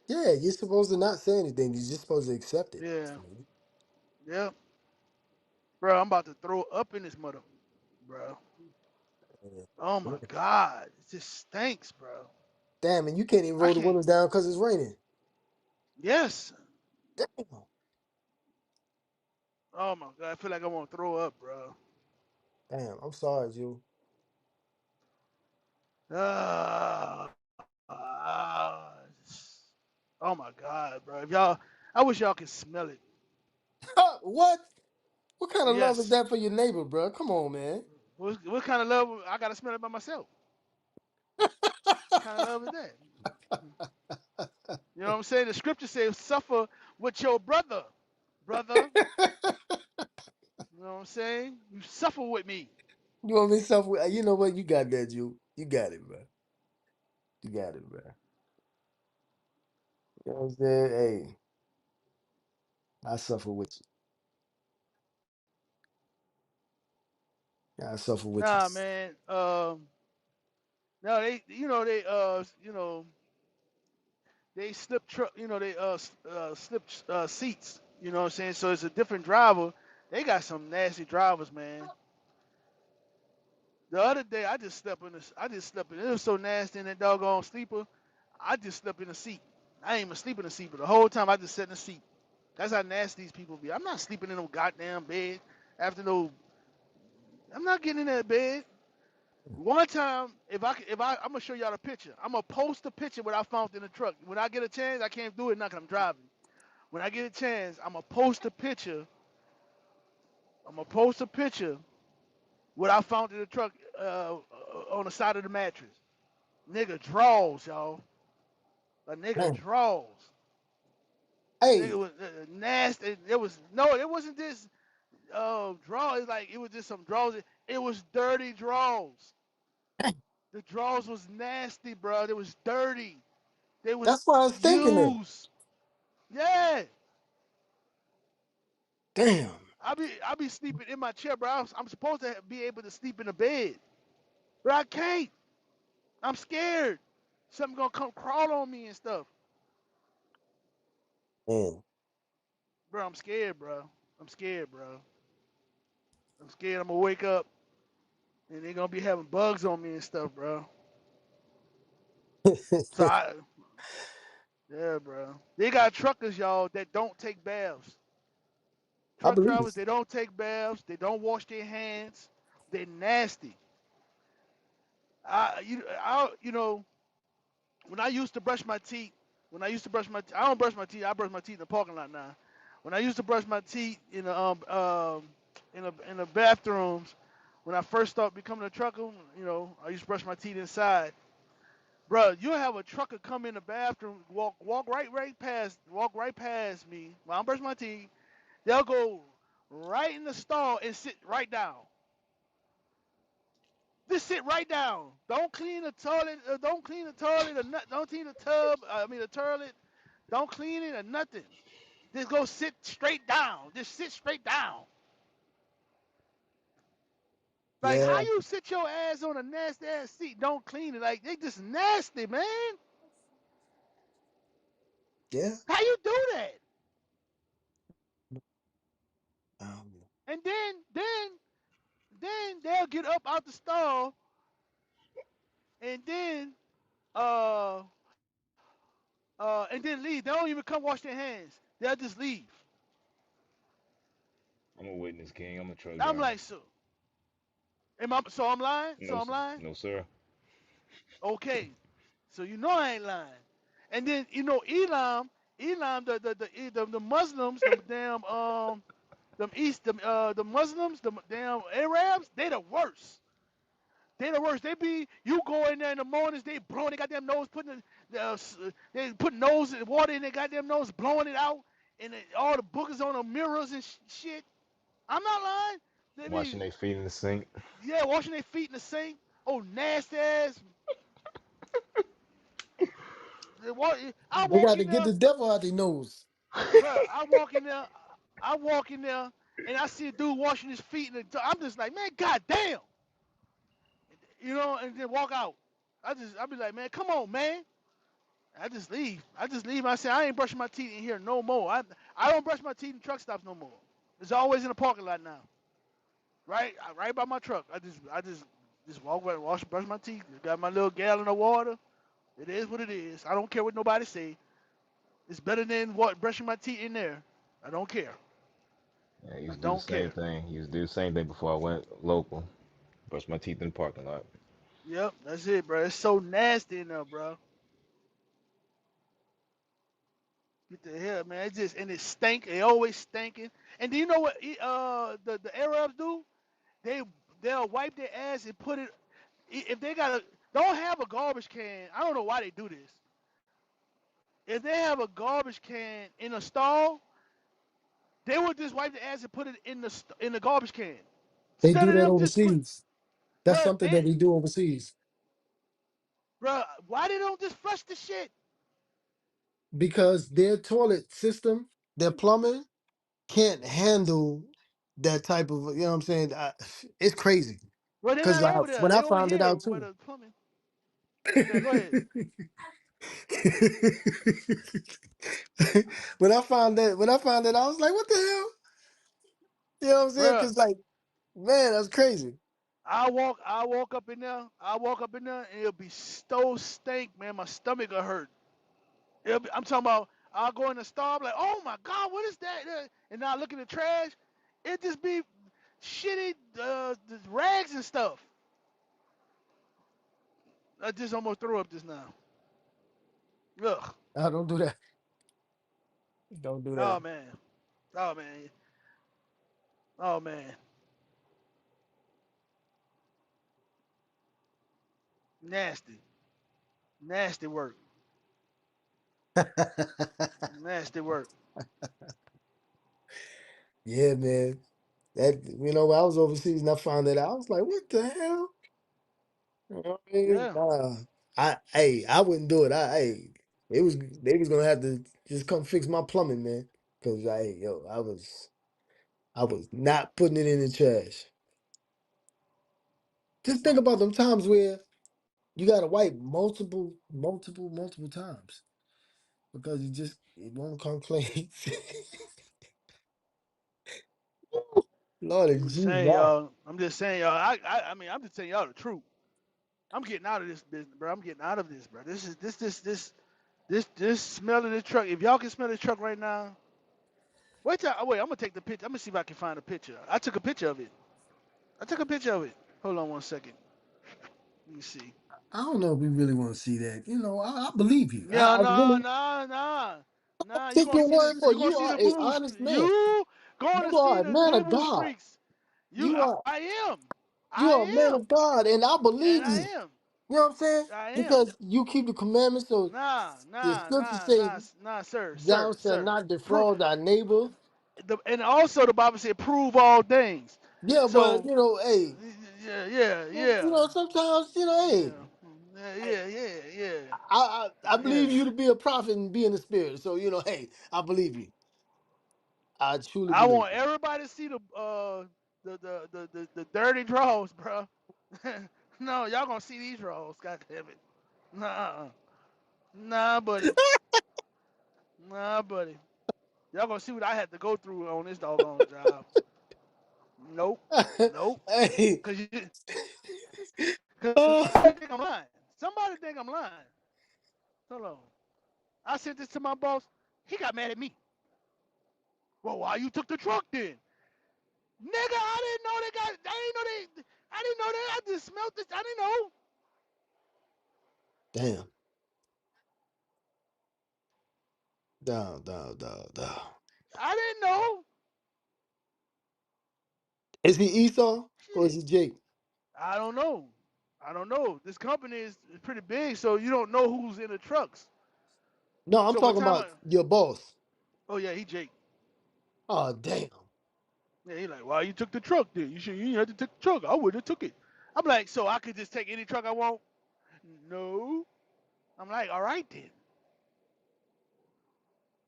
Yeah, you're supposed to not say anything. You're just supposed to accept it. Yeah, yeah, bro. I'm about to throw up in this mother, bro. Oh Yeah. my god, it just stinks, bro. Damn, and you can't even I roll the can't. windows down because it's raining. Yes. Damn. Oh my god, I feel like I want to throw up, bro. Damn, I'm sorry, Jew. Ah, oh my god, bro. If y'all, I wish y'all could smell it. What? What kind of love is Yes. that for your neighbor, bro? Come on, man. What kind of love? I gotta smell it by myself. What kind of love is that? You know what I'm saying? The scripture says, "Suffer with your brother, brother." You know what I'm saying? You suffer with me. You want me self? You know what? You got that, Jew. You got it, bro. You got it, bro. You know what I'm saying? Hey, I suffer with you. I suffer with you. Nah, man. No, they slip truck. They slip seats. You know what I'm saying? So it's a different driver. They got some nasty drivers, man. The other day, I just slept in this. I just slept in. It was so nasty in that doggone sleeper. I just slept in the seat. I ain't even sleep in the seat, but the whole time I just sat in the seat. That's how nasty these people be. I'm not sleeping in no goddamn bed after no. I'm not getting in that bed. One time, I'm gonna show y'all the picture. I'm gonna post the picture what I found in the truck. When I get a chance, I can't do it now 'cause I'm driving. When I get a chance, I'm gonna post a picture. I'm gonna post a picture what I found in the truck on the side of the mattress. Nigga draws, y'all. A nigga Damn. draws. Nigga Hey, was nasty. It was no, it wasn't just draw. It's like it was just some draws. It was dirty draws. The drawers was nasty, bro. They was dirty. They was That's why I was thinking it. used. Yeah. Damn. I be sleeping in my chair, bro. I'm supposed to be able to sleep in the bed, but I can't. I'm scared. Something gonna come crawl on me and stuff, Man. bro. I'm scared, bro. I'm scared, bro. I'm scared. I'm gonna wake up and they're gonna be having bugs on me and stuff, bro. So yeah, bro. They got truckers, y'all, that don't take baths. I Truck believe drivers, it. they don't take baths. They don't wash their hands. They're nasty. I when I used to brush my teeth, I don't brush my teeth. I brush my teeth in the parking lot now. When I used to brush my teeth in the bathrooms, when I first started becoming a trucker, I used to brush my teeth inside. Bro, you'll have a trucker come in the bathroom, walk right past me while I'm brushing my teeth. They'll go right in the stall and sit right down. Just sit right down. Don't clean the toilet. Don't clean the toilet or don't clean the tub. I mean the toilet. Don't clean it or nothing. Just go sit straight down. Just sit straight down. Like how Yeah. you sit your ass on a nasty ass seat? Don't clean it. Like they just nasty, man. Yeah. How you do that? Um, And then they'll get up out the stall and then uh and then leave. They don't even come wash their hands. They'll just leave. I'm a witness, King. I'm a truck I'm driver. like, so I'm lying? So No, I'm lying? no, sir. Okay. So you know I ain't lying. And then Elam, the Muslims, the damn the Muslims, the damn Arabs, they the worst. They the worst. They be you go in there in the mornings, they blowing their goddamn nose, they put nose water in their goddamn nose, blowing it out, and all the boogers on the mirrors and shit. I'm not lying. They be Washing their feet in the sink. yeah, washing their feet in the sink. Oh, nasty ass. I they walk got to in get there, the devil out their nose. bro. I walk in there, and I see a dude washing his feet, and I'm just like, man, goddamn, and then walk out. I be like, man, come on, man. I just leave. I say I ain't brushing my teeth in here no more. I don't brush my teeth in truck stops no more. It's always in the parking lot now, right by my truck. I just walk right, brush my teeth. Got my little gallon of water. It is what it is. I don't care what nobody say. It's better than what brushing my teeth in there. I don't care. Yeah, I I used to do the don't same care. thing. Used to do the same thing before I went local. Brush my teeth in the parking lot. Yep, that's it, bro. It's so nasty in there, bro. Get the hell, man. It just and it stink. It always stinking. And do you know what the Arabs do? They they'll wipe their ass and put it if they got a don't have a garbage can. I don't know why they do this. If they have a garbage can in a stall, they would just wipe their ass and put it in the garbage can. They Instead do of that them just put, overseas. That's bruh, something that they do overseas why they don't just flush the shit? because their toilet system, their plumbing can't handle that type of, you know what I'm saying? It's crazy. Well, they're Because not over there. when They I over found it here out where too. the plumbing. Yeah, go ahead. When I found that, I was like, what the hell? You know what I'm saying? Bruh, Because, like, man, that's crazy. I walk up in there, and it'll be so stink, man. My stomach will hurt. I'm talking about, I'll go in the store, I'm like, oh my God, what is that? And now I look in the trash, it just be shitty the rags and stuff. I just almost threw up just now. Ugh. I don't do that. Don't do that. Oh man. Oh man. Oh man. Nasty. Nasty work. Nasty work. Yeah, man. That I was overseas and I found that out. I was like, what the hell? You know what I mean? Yeah. I wouldn't do it. They was gonna have to just come fix my plumbing, man. Cause I was not putting it in the trash. Just think about them times where you gotta wipe multiple times because it won't come clean. Lord I'm just Jesus. saying, y'all. I'm just saying, y'all. I mean, I'm just telling y'all the truth. I'm getting out of this business, bro. I'm getting out of this, bro. This smell of this truck. If y'all can smell this truck right now, wait. I'm gonna take the picture. I'm gonna see if I can find a picture. I took a picture of it. I took a picture of it. Hold on one second. Let me see. I don't know if we really want to see that. I believe you. Yeah, I nah, really nah, nah, nah. You take gonna your see the word for it. you gonna You see are the a boo boo. honest man. You going You to are see a the man boo of boo God. streaks. You, You are I am, you are a man I am, of God, and I and believe I you. am, You know what I'm saying? I am. Because you keep the commandments. So Nah, the nah, scriptures nah, say, nah, nah, sir, "Thou sir, shalt sir. not Prove defraud thy neighbor." and also the Bible said prove all things. Yeah, but So, hey, yeah, yeah, yeah, sometimes, yeah, hey, yeah, hey, yeah, yeah, yeah, I yeah. believe you to be a prophet and be in the spirit. So hey, I believe you. I truly I believe want you. everybody to see the dirty draws, bro. No, y'all gonna see these draws. God damn it. Nah, nah, buddy. Nah, buddy. Y'all gonna see what I had to go through on this doggone job. Nope, nope. Hey, Cause you, cause oh, somebody think I'm lying. Somebody think I'm lying. Hold on. I sent this to my boss. He got mad at me. Well, why you took the truck then? Nigga, I didn't know they got. I didn't know that. I just smelt this. I didn't know. damn, down, down, down, down. I didn't know. Is he Esau or is Shit. he Jake? I don't know. I don't know. This company is pretty big, so you don't know who's in the trucks. No, I'm So one talking time, about your boss. oh yeah, he Jake. Oh, damn. Yeah, he like, well, you took the truck then. You had to take the truck. I would have took it. I'm like, so I could just take any truck I want? No. I'm like, all right then.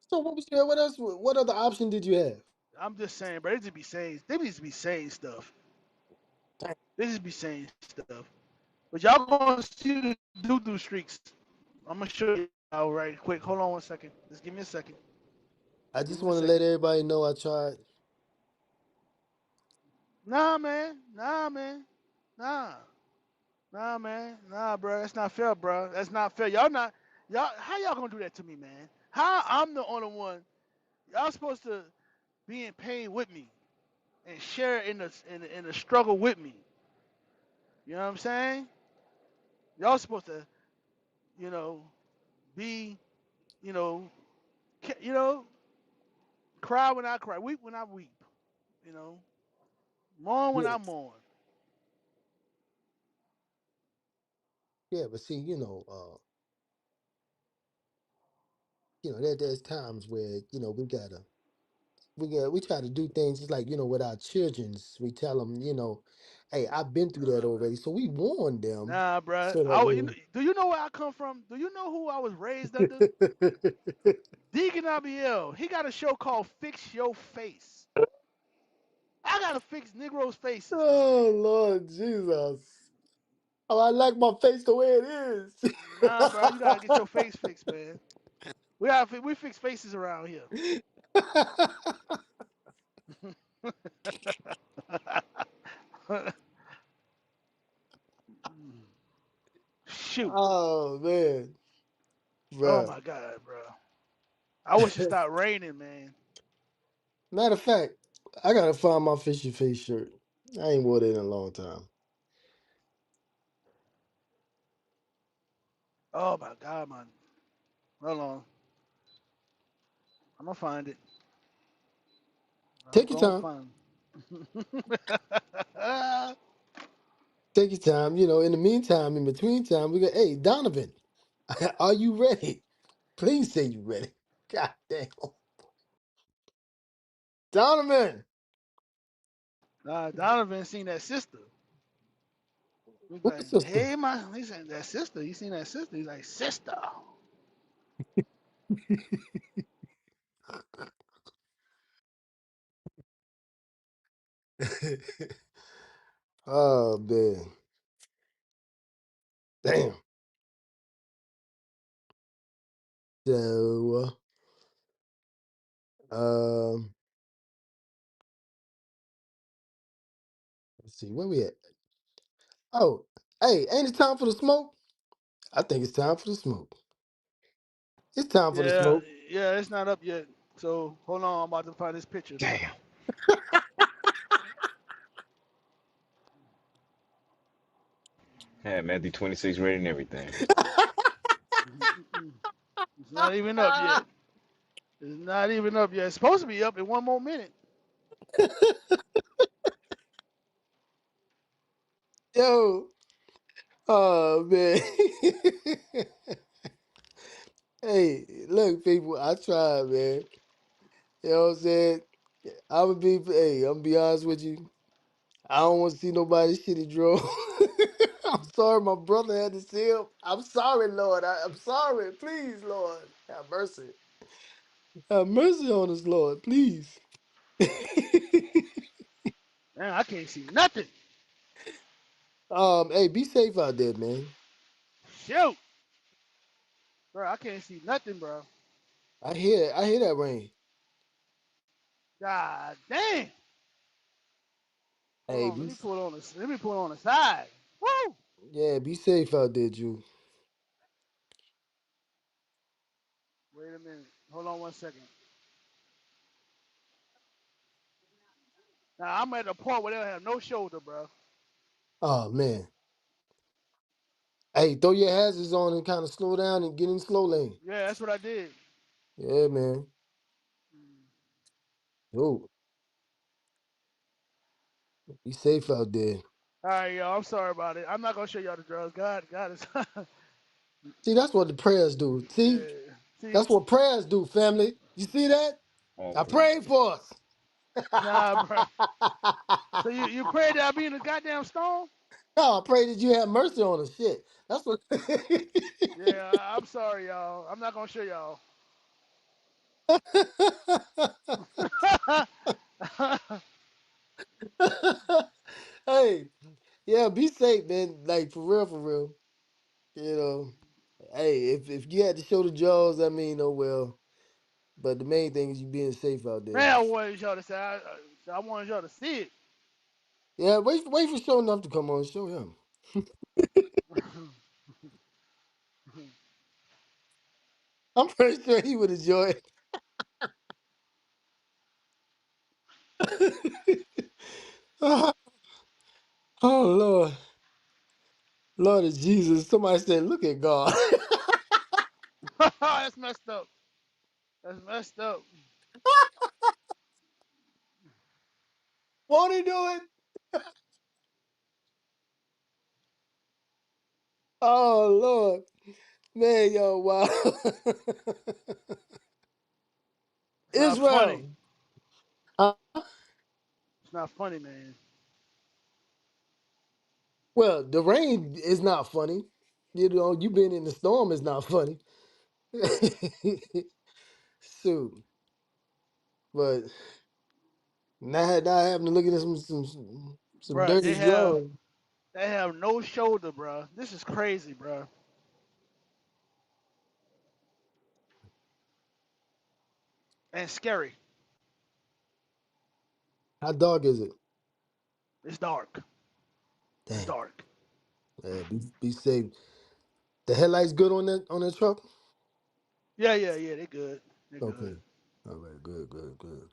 So what else? What other option did you have? I'm just saying, bro. They just be saying stuff. They just be saying stuff. But y'all gonna see the doo-doo streaks. I'm gonna show y'all right quick. Hold on one second. Just give me a second. I Give just me a want to second. let everybody know I tried. Nah, man. Nah, man. Nah. Nah, man. Nah, bro. That's not fair, bro. That's not fair. Y'all. How y'all gonna do that to me, man? How I'm the only one? Y'all supposed to be in pain with me and share in the struggle with me. You know what I'm saying? Y'all supposed to, you know, be, you know, you know, cry when I cry, weep when I weep. You know, mourn when Yeah, I mourn. yeah, but see, there's times where we try to do things just like with our childrens. We tell them, hey, I've been through that already, so we warn them Nah, bro. so that Do you know where I come from? Do you know who I was raised under? Deacon Abiel. He got a show called Fix Your Face. I gotta fix Negroes' faces, man. Oh Lord Jesus! Oh, I like my face the way it is. Nah, bro. You gotta get your face fixed, man. We fix faces around here. Shoot. Oh man, Oh bruh. my God, bro. I wish it stopped raining, man. Matter of fact, I gotta find my fishy face shirt. I ain't wore it in a long time. Oh my God, man. Hold on. I'm gonna find it. I'm Take your gonna time. find it. Take your time. In the meantime, in between time, we got, hey, Donovan, are you ready? Please say you ready. God damn. Donovan. Donovan seen that sister. He's What like, sister? hey, he said, that sister. You seen that sister? He's like, sister. Oh man, damn. So, um, let's see where we at. Oh, hey, ain't it time for the smoke? I think it's time for the smoke. It's time for the Yeah, smoke. yeah, it's not up yet. So hold on, I'm about to find this picture. Damn. Had Matthew 26 ready and everything. Mm-mm. It's not even up yet. It's not even up yet. It's supposed to be up in one more minute. Yo, oh man. Hey, look, people, I tried, man. You know what I'm saying? I would be, hey, I'm gonna be honest with you. I don't want to see nobody shitty draw. I'm sorry, my brother had to see him. I'm sorry, Lord. I'm sorry. Please, Lord, have mercy. Have mercy on us, Lord, please. Man, I can't see nothing. Hey, be safe out there, man. Shoot, bro, I can't see nothing, bro. I hear that rain. God damn. Hold Hey, on, let me pull it on the side. Woo! yeah, be safe out there, Drew. Wait a minute. Hold on 1 second. Now I'm at the point where they don't have no shoulder, bro. Oh man. Hey, throw your hazards on and kind of slow down and get in slow lane. Yeah, that's what I did. Yeah, man. Oh, be safe out there. All right, y'all. I'm sorry about it. I'm not gonna show y'all the drugs. God is. See, that's what the prayers do. See, Yeah. See, that's what prayers do, family. You see that? All I praise. prayed for us. nah, bro. So you prayed that I be in the goddamn storm? No, I pray that you have mercy on us. Shit. That's what. Yeah, I'm sorry, y'all. I'm not gonna show y'all. Hey, yeah, be safe, man. Like for real, for real. You know, hey, if you had to show the jaws, I mean, oh well. But the main thing is you being safe out there. Man, I wanted y'all to say. I wanted y'all to see it. Yeah, wait for show enough to come on. Show him. I'm pretty sure he would enjoy it. Oh Lord, Lord of Jesus. Somebody said, "Look at God." That's messed up. That's messed up. Won't he do it? Oh Lord, man, yo, wow. It's not funny. Israel. Uh, It's not funny, man. well, the rain is not funny. You know, you being in the storm is not funny. Shoot, but not having to look at some Bruh, dirty drawers. they have no shoulder, bruh. This is crazy, bruh. And scary. How dark is it? It's dark. It's Damn. dark. Yeah, be safe. The headlights good on that truck? Yeah, yeah, yeah. They good. They good. Okay. All right, good, good, good.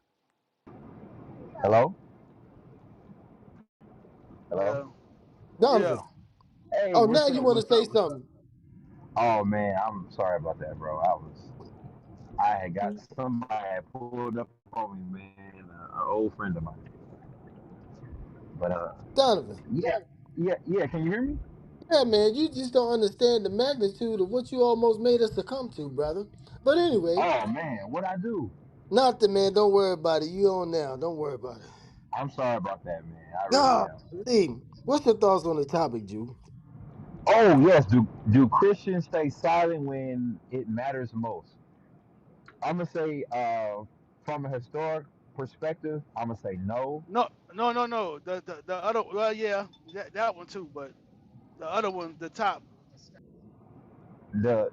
Hello? Hello? Yeah. Yeah. Donovan. Hey, Oh, what's now you up? want to What's say up? What's up? something. Oh man, I'm sorry about that, bro. I had got somebody had pulled up on me, man, an old friend of mine. But Donovan. yeah, yeah. Can you hear me? Yeah, man, you just don't understand the magnitude of what you almost made us succumb to, brother. But anyway, Oh man, what I do? nothing, man. Don't worry about it. You on now. Don't worry about it. I'm sorry about that, man. I really am. Golly. What's your thoughts on the topic, Jew? Oh yes, do Christians stay silent when it matters most? I'm gonna say, from a historic perspective, I'm gonna say no. No, no, no, no. The other, well, yeah, that one too, but the other one, the top. The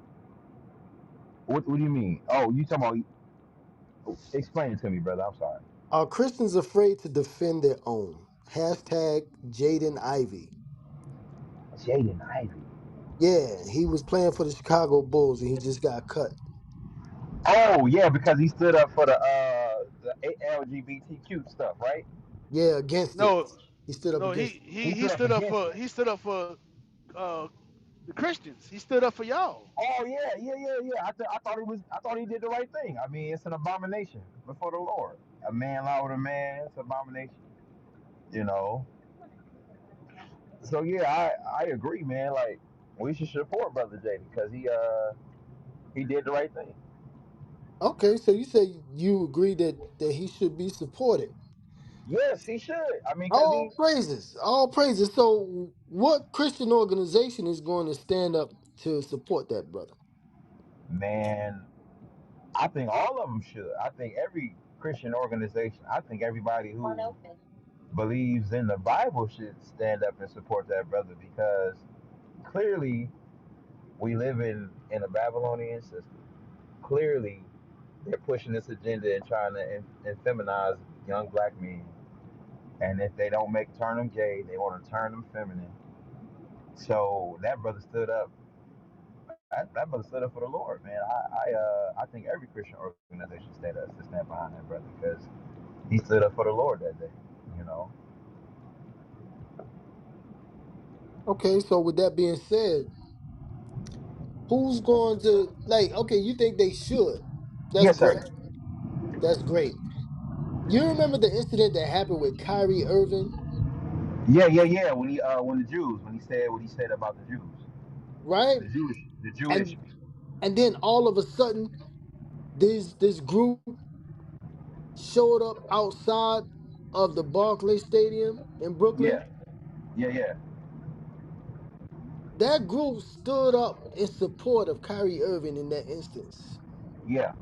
what do you mean? Oh, you talking about? Explain it to me, brother. I'm sorry. Are Christians afraid to defend their own? Hashtag Jaden Ivy. Jaden Ivey. Yeah, he was playing for the Chicago Bulls and he just got cut. Oh yeah, because he stood up for the LGBTQ stuff, right? Yeah, against it. No, He stood up no, against it. He stood up against it. he stood up for uh the Christians. He stood up for y'all. Oh yeah. I thought he did the right thing. I mean, it's an abomination before the Lord. A man lie with a man, it's an abomination. You know. So yeah, I agree, man. Like we should support Brother Jaden because he did the right thing. Okay, so you say you agree that he should be supported. Yes, he should. I mean, because he, All praises, all praises. So, what Christian organization is going to stand up to support that brother? man, I think all of them should. I think every Christian organization, I think everybody who believes in the Bible should stand up and support that brother because clearly we live in a Babylonian system. Clearly, they're pushing this agenda and trying to feminize young black men. And if they don't make turn them gay, they want to turn them feminine. So that brother stood up. That brother stood up for the Lord, man. I think every Christian organization stand behind that brother because he stood up for the Lord that day. You know. Okay, so with that being said, who's going to like? Okay, you think they should? That's Yes, great. sir. That's great. You remember the incident that happened with Kyrie Irving, Yeah. When he said about the Jews, right? the Jewish. And and then all of a sudden, this group showed up outside of the Barclays Stadium in Brooklyn. Yeah, yeah. That group stood up in support of Kyrie Irving in that instance, Yeah,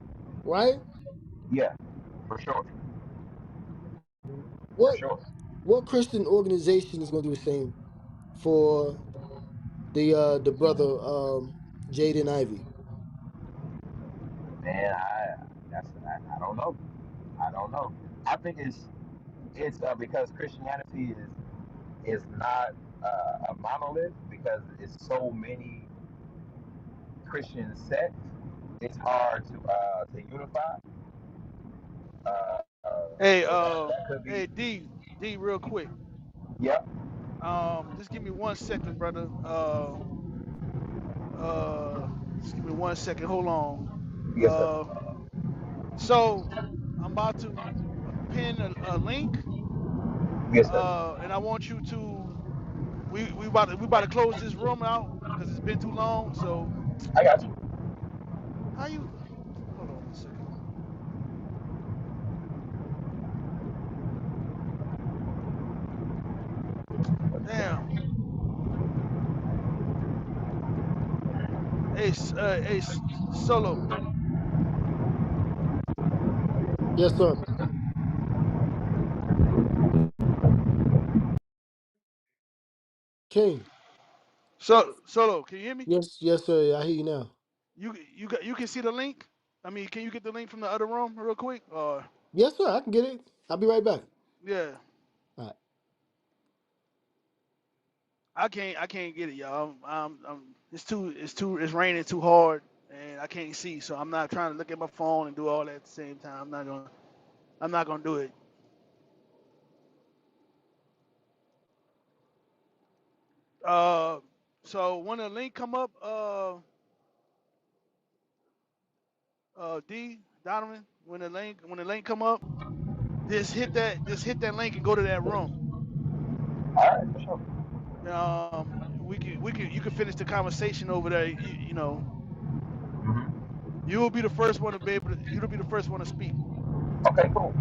right? yeah, for sure, for What sure. what Christian organization is going to do the same for the brother Jaden Ivy? Man, I don't know. I don't know. I think it's because Christianity is not a monolith because it's so many Christian sects. It's hard to unify. Hey, So that could be. hey, D, real quick. Yep. Just give me 1 second, brother. Uh, just give me 1 second. Hold on. Yes, sir. Uh, so I'm about to pin a link. Yes, sir. And I want you to. We about to close this room out because it's been too long. So I got you. how you? Hold on 1 second. Damn. Hey, Solo. Yes, sir. King. Solo. Can you hear me? Yes, yes, sir. I hear you now. You can see the link. I mean, can you get the link from the other room real quick? Or Yes, sir. I can get it. I'll be right back. yeah, All right. I can't get it, y'all. It's raining too hard, and I can't see. So I'm not trying to look at my phone and do all that at the same time. I'm not gonna do it. Uh, so when the link come up, D Donovan, when the link come up, just hit that link and go to that room. All right, for sure. You can finish the conversation over there. You know, Hmm. you will be the first one to be able to. You'll be the first one to speak. Okay, cool.